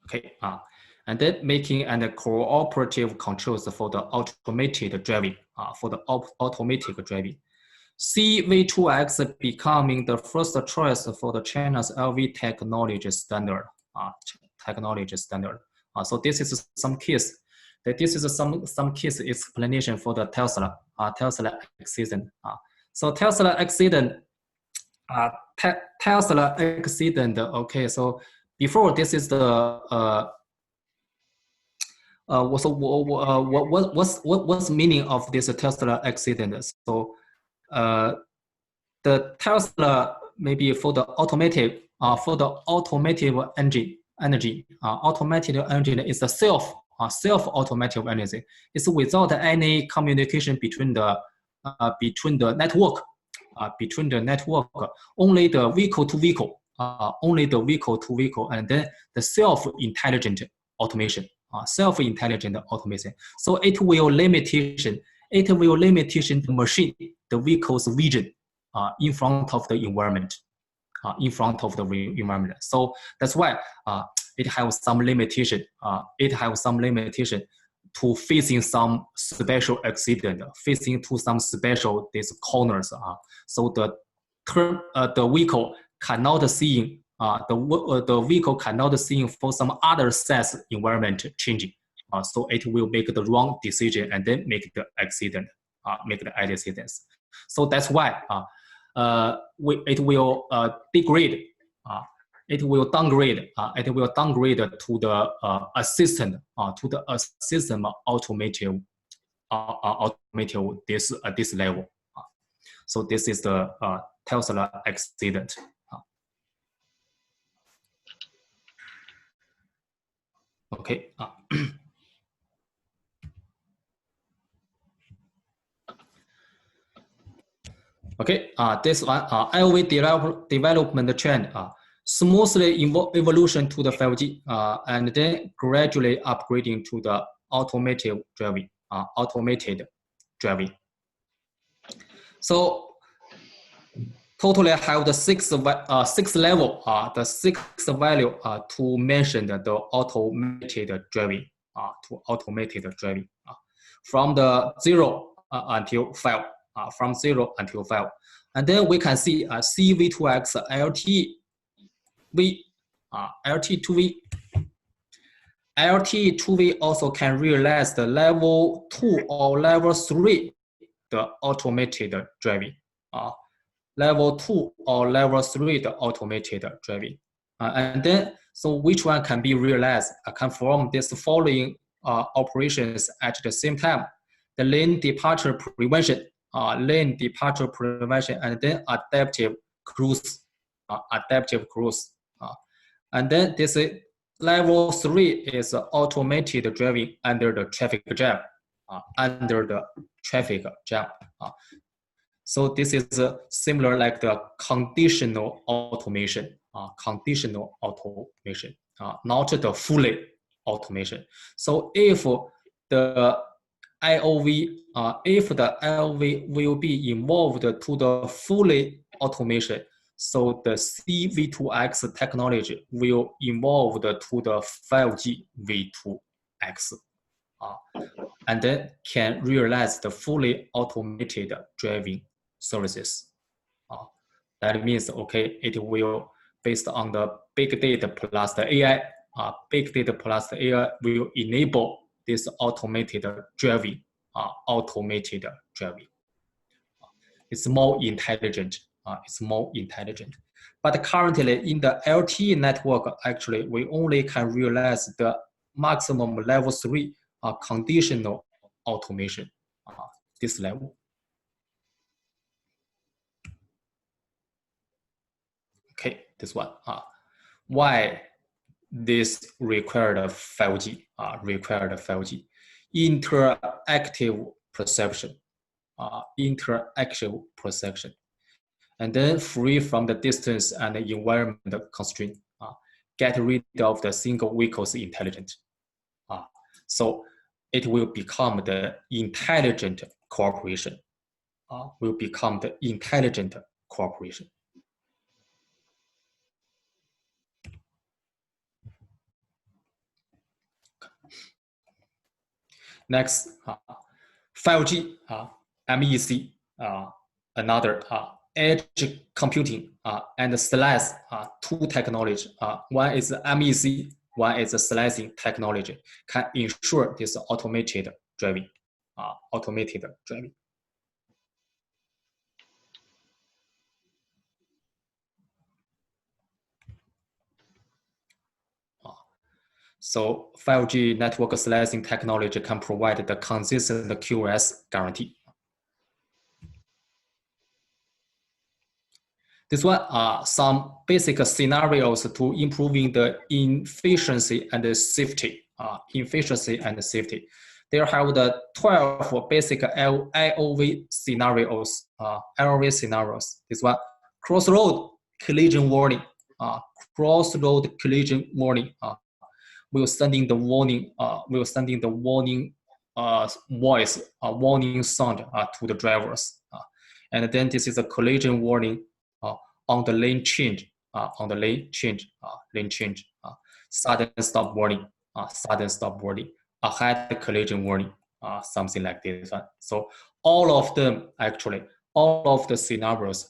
Okay, and then making and cooperative controls for the automated driving. CV2X becoming the first choice for the China's LV technology standard. So this is some case. This is some case explanation for the Tesla accident. So Tesla accident. Okay, so before this is the what's meaning of this Tesla accident? So the Tesla maybe for the automotive engine energy, automated engine is a self-automatic energy. It's without any communication between the network, only the vehicle to vehicle, and then the self-intelligent automation, So it will limitation the machine, the vehicle's vision, in front of the environment. So that's why it has some limitation. To facing some special accident, facing to some special these corners. So the vehicle cannot see the vehicle cannot see for some other size environment changing. So it will make the wrong decision and then make the accident, accidents. So that's why it will degrade. It will downgrade to the assistant automated this level. So this is the Tesla accident. Okay. Okay. This one IoV development trend. Smoothly evolution to the 5G, and then gradually upgrading to the automated driving. So totally have the six level, the sixth value to mention the automated driving, from the 0 until 5, from 0 until 5, and then we can see CV2X LT2V. LT2V also can realize the level 2 or level 3, the automated driving. Level 2 or level 3, the automated driving. And then, so which one can be realized? I can perform this following operations at the same time. The lane departure prevention, and then adaptive cruise. And then this is level 3 is automated driving under the traffic jam. So this is similar like the conditional automation, not the fully automation. So if the IOV will be involved to the fully automation, so the CV2X technology will evolve to the 5G V2X, and then can realize the fully automated driving services. That means, okay, it will, based on the big data plus the AI, will enable this automated driving. It's more intelligent. But currently in the LTE network, actually, we only can realize the maximum level 3 conditional automation, this level. Okay, this one. Why this required 5G? Interactive perception. And then free from the distance and the environment constraint. Get rid of the single vehicle's intelligence. So it will become the intelligent cooperation. Next, 5G, MEC, another edge computing and slice, two technology. One is MEC, one is a slicing technology, can ensure this automated driving. So 5G network slicing technology can provide the consistent QoS guarantee. This one are some basic scenarios to improving the efficiency and the safety. Efficiency and safety. There have the 12 basic IOV scenarios. IOV scenarios. This one, crossroad collision warning. Crossroad collision warning. We're sending the warning. We're sending the warning voice, warning sound to the drivers. And then this is a collision warning on the lane change. Lane change. Sudden stop warning. Sudden stop warning. Ahead collision warning. Something like this one. So all of them, actually, all of the scenarios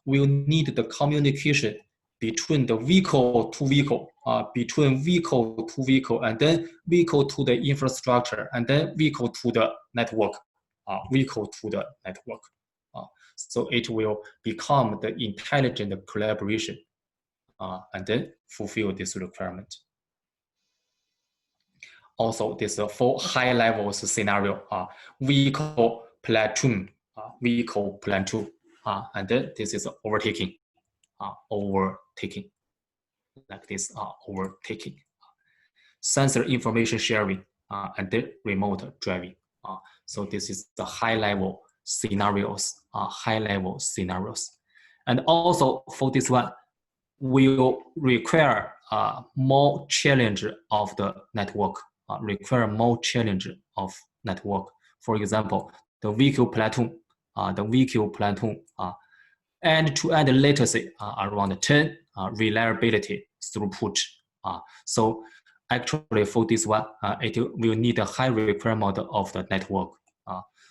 will need the communication between the vehicle to vehicle, between vehicle to vehicle, and then vehicle to the infrastructure, and then vehicle to the network, vehicle to the network. So it will become the intelligent collaboration, and then fulfill this requirement. Also, this 4 high levels scenario, vehicle platoon, and then this is overtaking, overtaking, like this, overtaking. Sensor information sharing, and then remote driving. So this is the high level scenarios, And also for this one, will require more challenge of the network, For example, the vehicle platoon, end-to-end latency around 10, reliability, throughput. So actually for this one, it will need a high requirement of the network.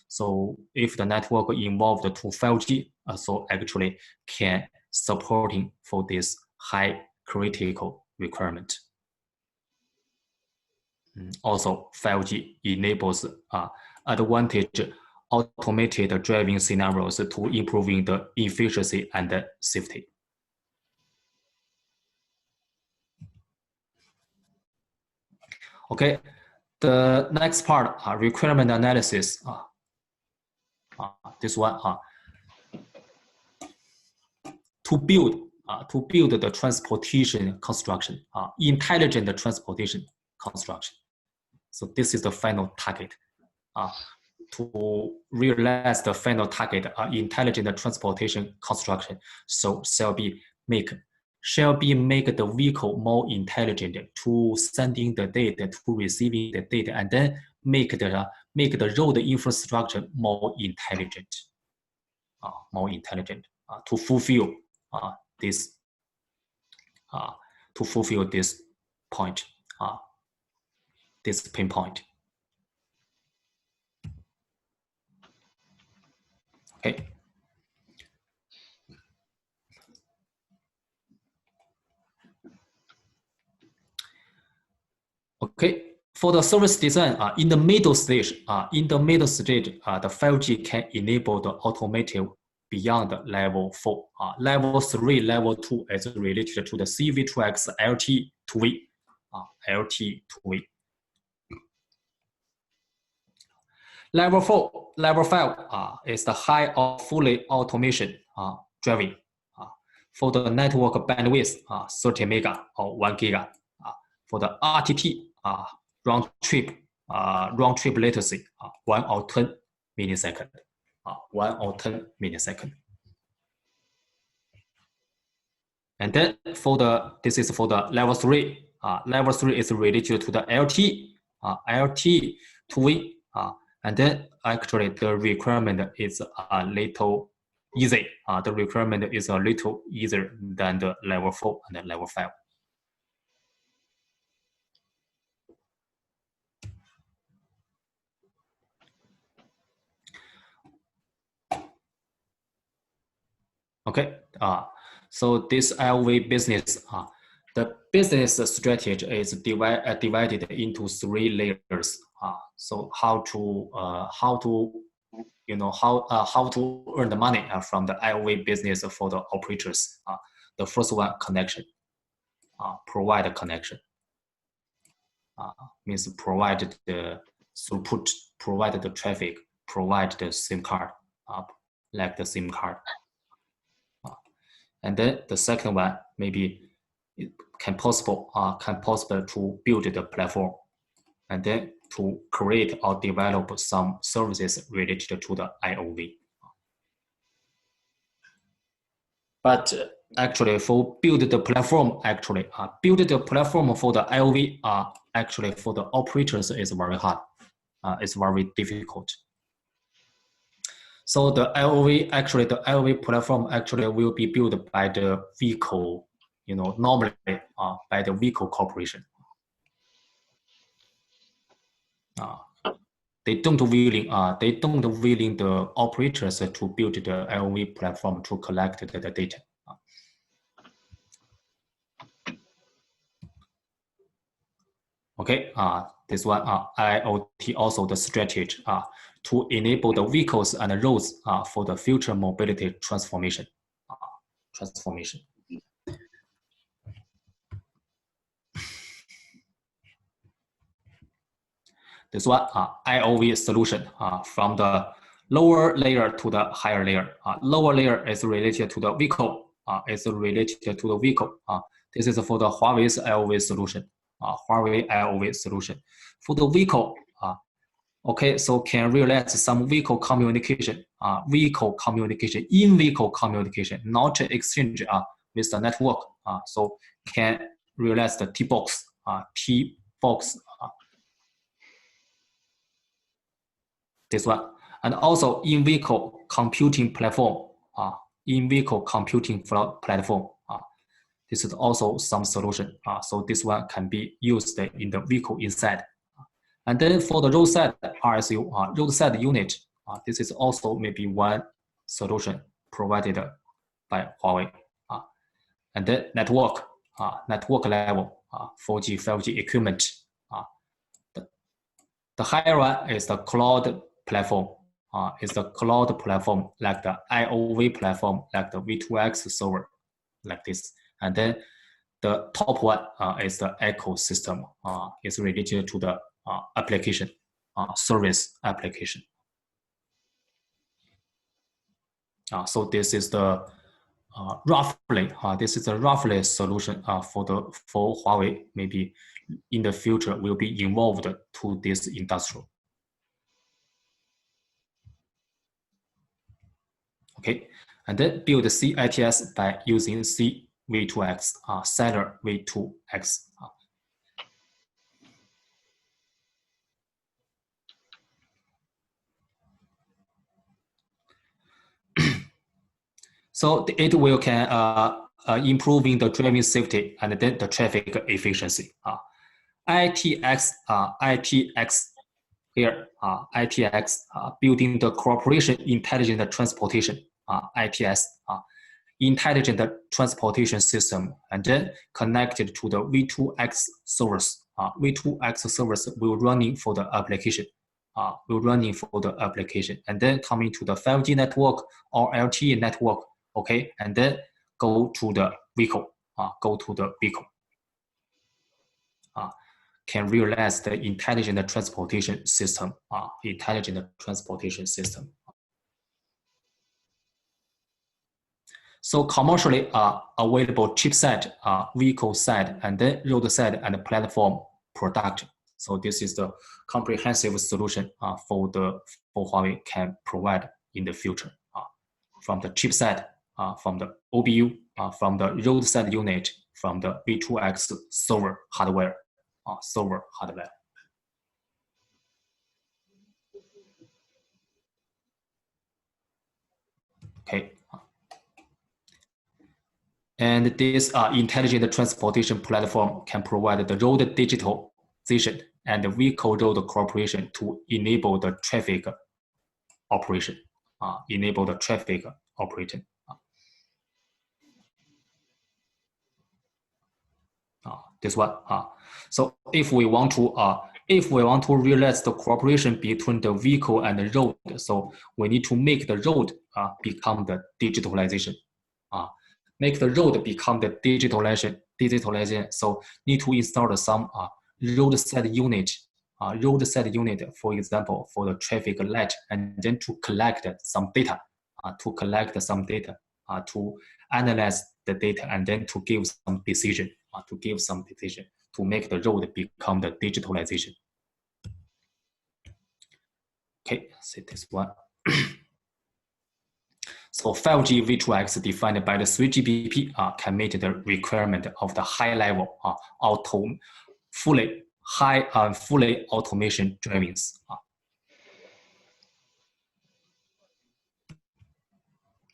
So if the network involved to 5G, so actually can supporting for this high critical requirement. Also, 5G enables advantage automated driving scenarios to improving the efficiency and the safety. Okay, the next part, requirement analysis. This one, to build the transportation construction, intelligent transportation construction. So this is the final target. To realize the final target, intelligent transportation construction, so shall be make the vehicle more intelligent to sending the data, to receiving the data, and then make the road infrastructure more intelligent, to fulfill this point, this pinpoint. Okay. Okay. For the service design, in the middle stage, the 5G can enable the automotive beyond level 4. Level 3, level 2 is related to the CV2X LT2V. LT2V. Level 4, level 5 is the high or fully automation driving. For the network bandwidth, 30 mega or 1 giga. For the RTT, round trip latency, 1 or 10 millisecond. 1 or 10 millisecond. And then this is for the level 3. Level 3 is related to the LT2V. And then actually the requirement is a little easy. The requirement is a little easier than the level 4 and the level 5. Okay, so this IOV business, the business strategy is divided into 3 layers. So how to earn the money from the IOV business for the operators. The first one, connection. Provide a connection. Means provide the throughput, provide the traffic, provide the SIM card, like the SIM card. And then the second one, maybe it can possible to build the platform and then to create or develop some services related to the IOV. But actually for build the platform, build the platform for the IOV actually for the operators is very hard. It's very difficult. So the IOV platform actually will be built by the vehicle, normally by the vehicle corporation. They don't willing the operators to build the IOV platform to collect the data. Okay, this one IoT also the strategy to enable the vehicles and roads for the future mobility transformation. This one IOV solution from the lower layer to the higher layer. Lower layer is related to the vehicle. This is for the Huawei's IOV solution. Huawei IOV solution for the vehicle. Okay, so can realize some vehicle communication, in-vehicle communication, not exchange with the network. So can realize the T-box, this one, and also in-vehicle computing platform, this is also some solution. So this one can be used in the vehicle inside. And then for the roadside RSU, roadside unit, this is also maybe one solution provided by Huawei. And then network level, 4G, 5G equipment. The higher one is the cloud platform. Is the cloud platform like the IOV platform, like the V2X server, like this. And then the top one is the ecosystem. Is related to the application, service application. So this is the roughly solution for Huawei. Maybe in the future will be involved to this industry. Okay, and then build CITS by using CV2X, seller V2X. So it will can improving the driving safety and then the traffic efficiency. ITX here, ITX building the cooperation intelligent transportation, ITS, intelligent transportation system, and then connected to the V2X servers. V2X servers will running for the application. And then coming to the 5G network or LTE network, okay, and then go to the vehicle. Can realize the intelligent transportation system. So commercially available chipset, vehicle side, and then road side and platform product. So this is the comprehensive solution for Huawei can provide in the future. From the chipset, from the OBU, from the roadside unit, from the V2X server hardware. Okay. And this intelligent transportation platform can provide the road digitalization and the vehicle road cooperation to enable the traffic operation. This one. So if we want to realize the cooperation between the vehicle and the road, so we need to make the road become the digitalization. Make the road become the digitalization. So need to install some roadside unit. For example, for the traffic light, and then to collect some data. To analyze the data and then to give some decision, to make the road become the digitalization. Okay, see this one. So 5G V2X defined by the 3GPP can meet the requirement of the high level fully automation drivings.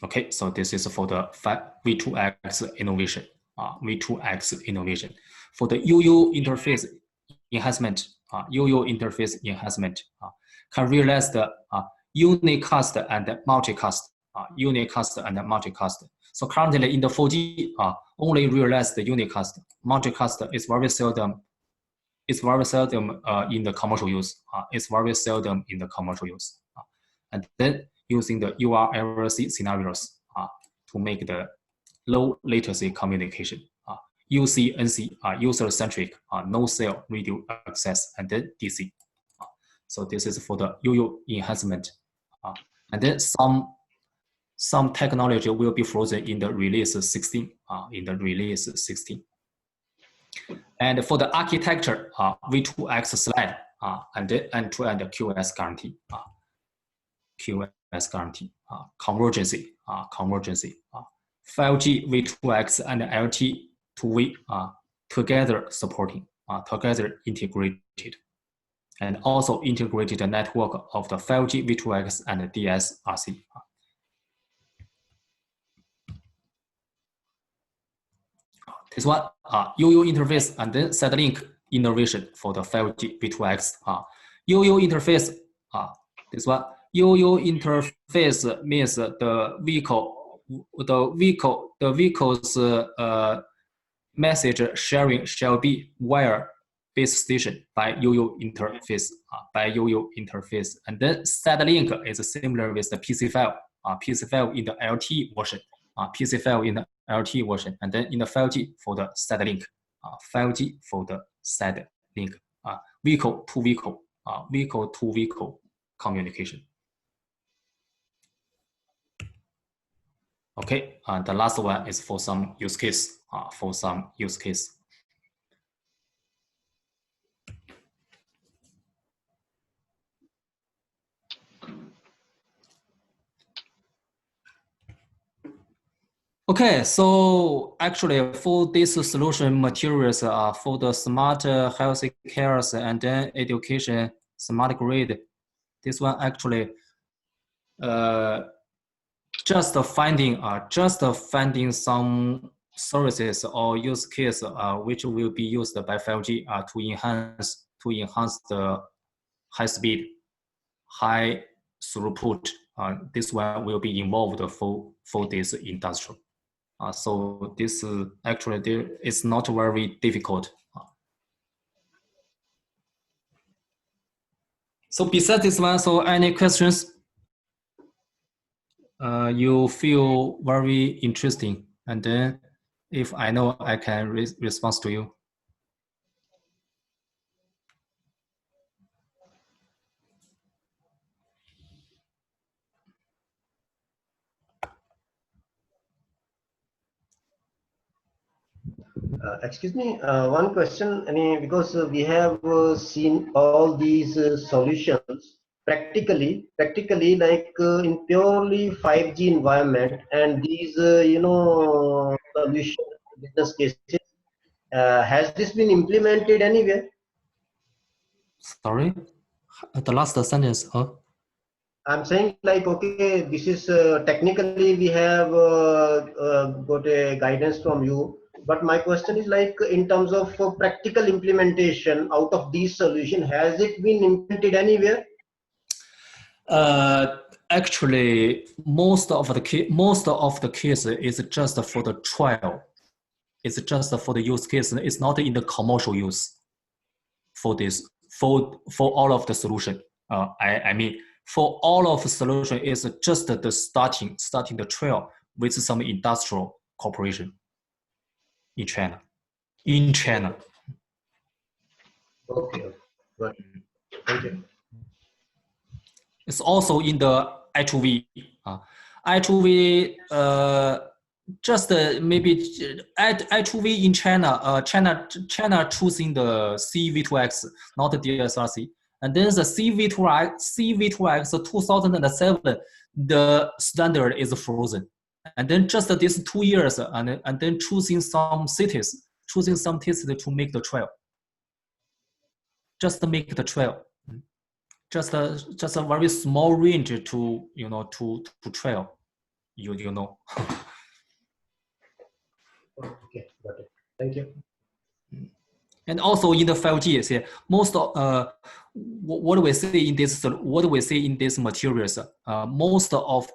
Okay, so this is for the V2X innovation. V2X innovation. For the UU interface enhancement, can realize the unicast and multicast. So currently in the 4G, only realize the unicast. Multicast is very seldom. It's very seldom in the commercial use. And then using the URLLC scenarios to make the low latency communication. UC/NC, user-centric, no cell radio access, and then DC. So this is for the UU enhancement. And then some technology will be frozen in the release 16. And for the architecture, V2X slide and then end-to-end QoS guarantee. Convergency. 5G V2X and LT2V together supporting, together integrated, and also integrated the network of the 5G V2X and the DSRC. This one, UU interface and then set link innovation for the 5G V2X. UU interface, this one, UU interface means the vehicle's message sharing shall be via base station by UU interface. And then set link is similar with the PC file. PC file in the LT version. And then in the 5G for the set link. 5G for the set link. Vehicle to vehicle communication. Okay, and the last one is for some use case. Okay, so actually for this solution materials for the smart health care and then education, smart grid, this one actually just finding some services or use case which will be used by 5G to enhance the high speed, high throughput. This one will be involved for this industry. So this actually is not very difficult. So besides this one, so any questions you feel very interesting, and then if I know, I can respond to you. Excuse me, one question, because we have seen all these solutions practically like in purely 5G environment, and these solution business cases, has this been implemented anywhere? Sorry, the last sentence. I'm saying like, okay, this is technically we have got a guidance from you, but my question is like, in terms of practical implementation out of these solutions, has it been implemented anywhere? Actually, most of the case is just for the trial. It's just for the use case. It's not in the commercial use for this, for all of the solution. I mean, for all of the solution is just the starting the trial with some industrial corporation in China. Okay, right. Thank you. It's also in the I2V. I2V, just maybe I2V in China, China choosing the CV2X, not the DSRC. And then the CV2X 2007, the standard is frozen. And then just these 2 years, and then choosing some cities to make the trial. Just to make the trial. Just a very small range to to trial. You know. Okay, got it. Thank you. And also in the 5G, see, most of what we see in this materials, most of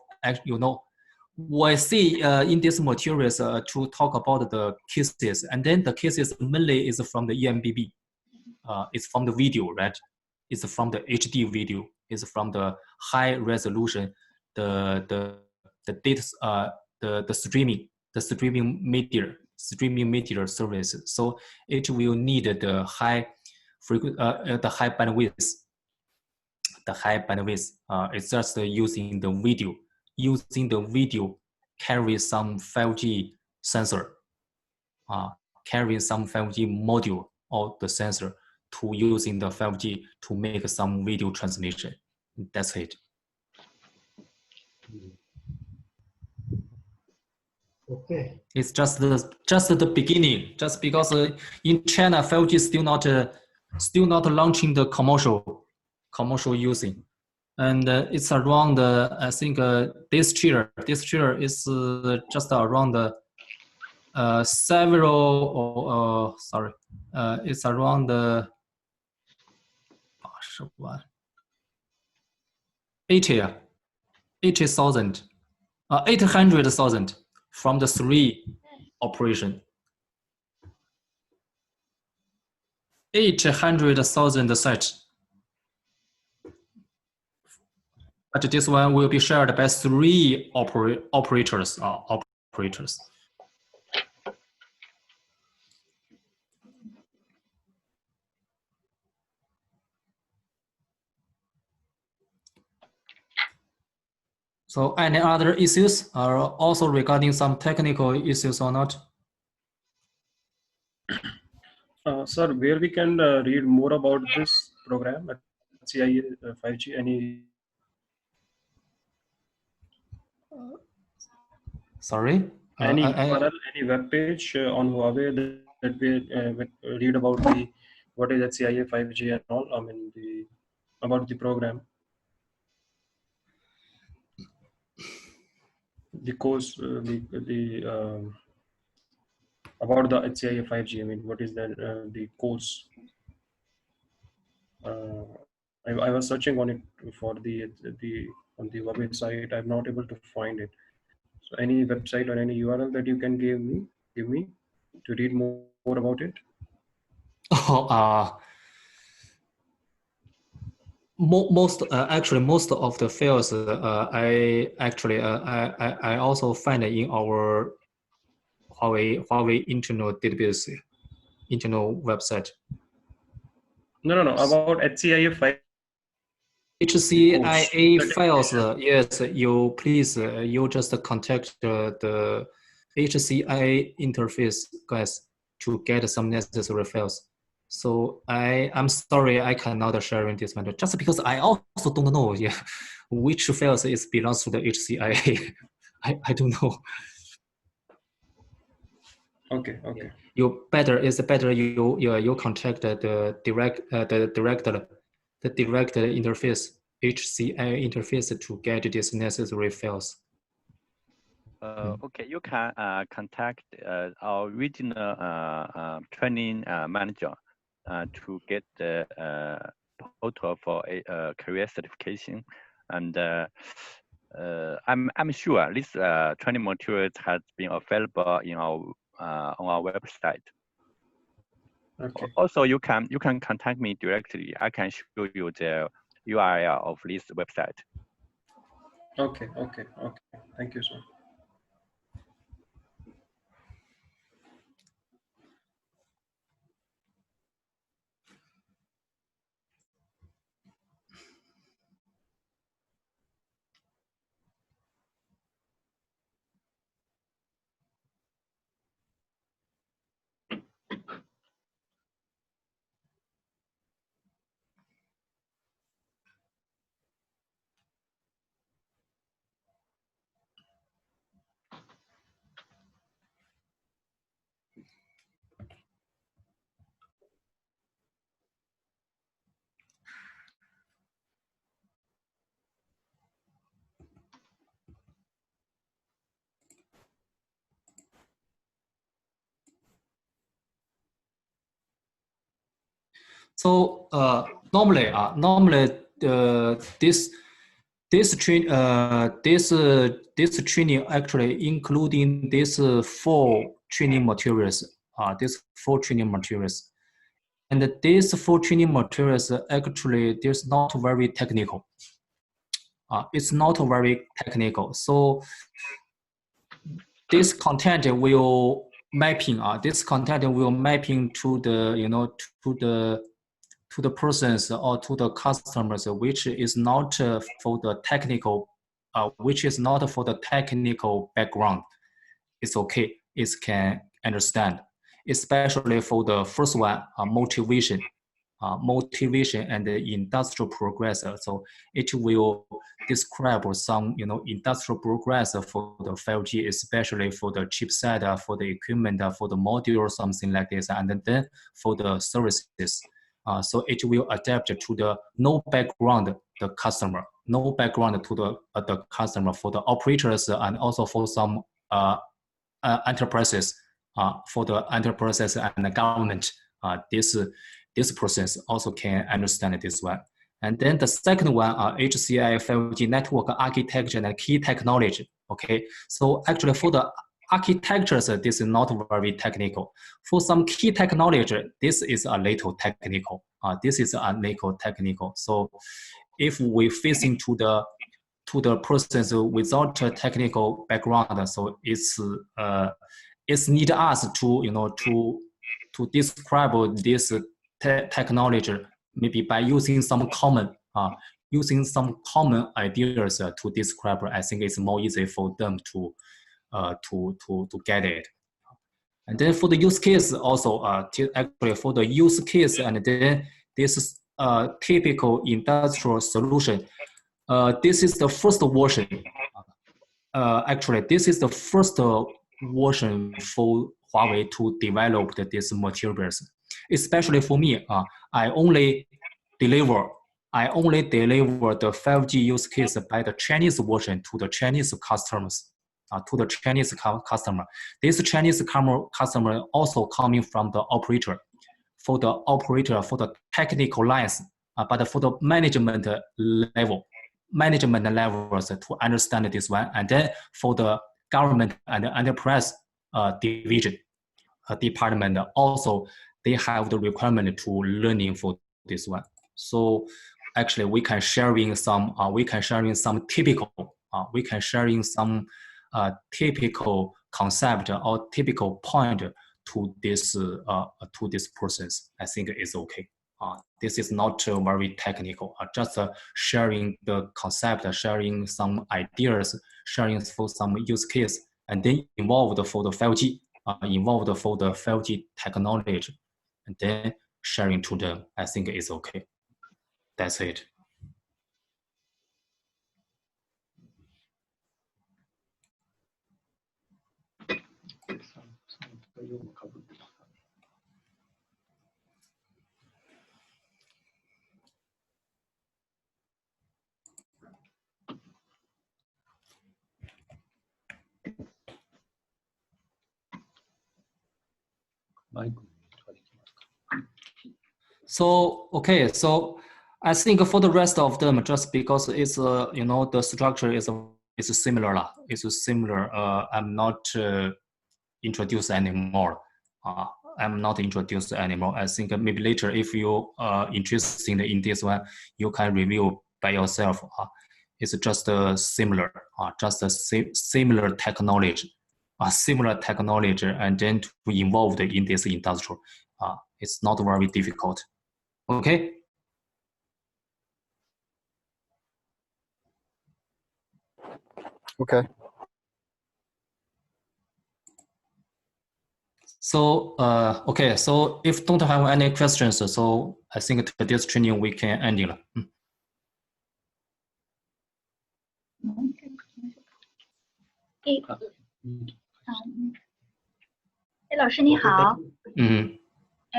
we see in these materials to talk about the cases, and then the cases mainly is from the EMBB. It's from the video, right? It's from the HD video. It's from the high resolution, the data, the streaming media service. So it will need the high bandwidth. The high bandwidth. It's just using the video. Using the video carry some 5G sensor. Carry some 5G module of the sensor to using the 5G to make some video transmission. That's it. Okay. It's just the beginning. Just because in China 5G is still not launching the commercial using, and it's around I think this year is just around several. It's around 800,000 from the 3 operation. 800,000 such. But this one will be shared by 3 operators. So any other issues are also regarding some technical issues or not? Sir, where we can read more about this program at HCIA 5G? Any? Sorry? Any URL, any web page on Huawei that we read about what is HCIA 5G and all? I mean, about the program, the course, about the HCIA 5G. I mean, what is the course? I was searching on it for on the Huawei site. I'm not able to find it. So any website or any URL that you can give me to read more about it? Most of the files I also find in our Huawei internal database, internal website. No. About HCIA 5. HCIA files. Yes, you please you just contact the HCIA interface guys to get some necessary files. So I'm sorry I cannot share in this matter, just because I also don't know which files belongs to the HCIA. I don't know. Okay. You contact the direct interface, HCIA interface, to get these necessary files. Okay, you can contact our regional training manager to get the portal for a career certification, and I'm sure this training materials has been available in our on our website. Okay. Also, you can contact me directly. I can show you the URL of this website. Okay. Thank you, sir. So normally this training actually including these 4 training materials. These 4 training materials, and these 4 training materials actually there's not very technical. It's not very technical. So this content will mapping. This content will mapping to the to the persons or to the customers, which is not for the technical, which is not for the technical background. It's okay. It can understand, especially for the first one, motivation and the industrial progress. So it will describe some industrial progress for the 5G, especially for the chipset, for the equipment, for the module, or something like this, and then for the services. So it will adapt to the no background the customer, no background to the customer, for the operators and also for some enterprises, for the enterprises and the government. This process also can understand this one. And then the second one, HCIA 5G network architecture and key technology. Okay, so actually for the architectures, this is not very technical. For some key technology, this is a little technical. So if we facing to the process without a technical background, so it's need us to describe this technology maybe by using some common ideas to describe. I think it's more easy for them to get it. And then for the use case also, actually for the use case, and then this typical industrial solution. This is the first version. Actually, this is the first version for Huawei to develop these materials. Especially for me, I only deliver the 5G use case by the Chinese version to the Chinese customers. This Chinese customer also coming from the operator. For the technical lines, but for the management levels to understand this one, and then for the government and the enterprise division department also, they have the requirement to learning for this one. So actually we can sharing some typical concept or typical point to this process. I think it's okay. This is not very technical. Just sharing the concept, sharing some ideas, sharing for some use case, and then involved for the 5G, involved for the 5G technology, and then sharing to them. I think it's okay. That's it. So okay, so I think for the rest of them, just because it's the structure is similar. It's similar. I'm not introduced anymore. I'm not introduced anymore. I think maybe later, if you are interested in this one, you can review by yourself. It's just similar, similar technology, and then to be involved in this industrial. It's not very difficult. Okay. Okay. So okay. So if don't have any questions, so I think today's training we can end it. 老师你好。嗯。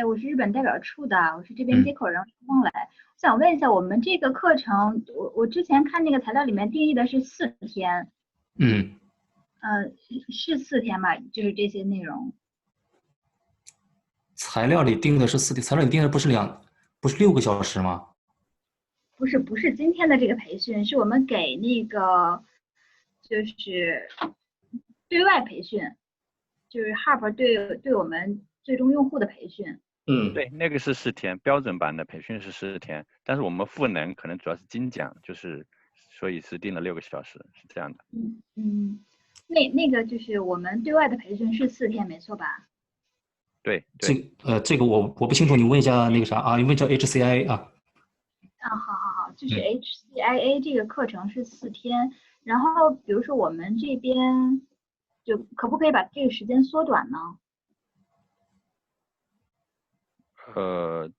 我是日本代表处的，我是这边接口人孟磊。我想问一下，我们这个课程，我之前看那个材料里面定义的是4天。是4天吧？就是这些内容。材料里定的是4天，材料里定的不是2。不是6个小时吗？不是今天的这个培训，是我们给那个就是对外培训，就是 Hub 对我们最终用户的培训。对，那个是4天，标准版的培训是4天，但是我们赋能可能主要是精讲，就是所以是定了6个小时，是这样的。那个就是我们对外的培训是4天，没错吧？对。这个我不清楚，你问一下那个啥啊，你问一下 HCIA 啊。好，就是 HCIA 这个课程是4天，然后比如说我们这边就可不可以把这个时间缩短呢？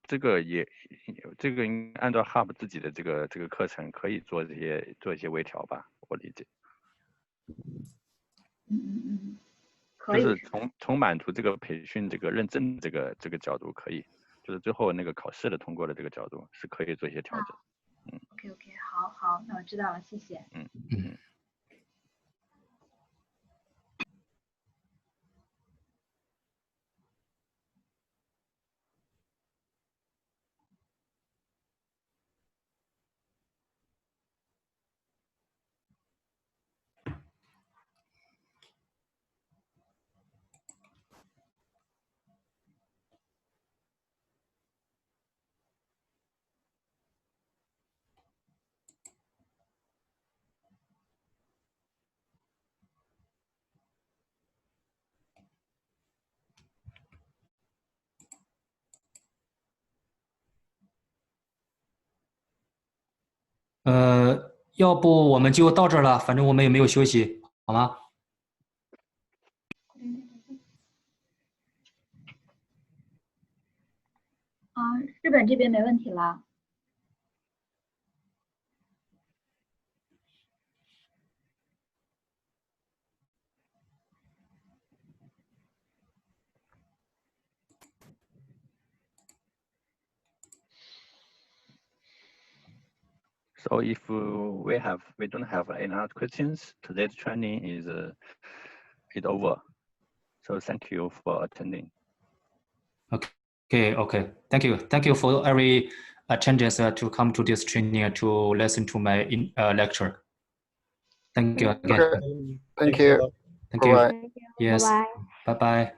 这个应该按照 Hub 自己的这个课程可以做一些微调吧，我理解。可以。就是从满足这个培训这个认证这个角度可以，就是最后那个考试的通过的这个角度是可以做一些调整。OK， 好，那我知道了，谢谢。要不我们就到这儿了，反正我们也没有休息，好吗？日本这边没问题了。So if we don't have any other questions, today's training is over. So thank you for attending. Okay. Thank you for every attendance to come to this training to listen to my lecture. Thank you again. Okay. Thank you. Thank you. Bye-bye. Yes. Bye.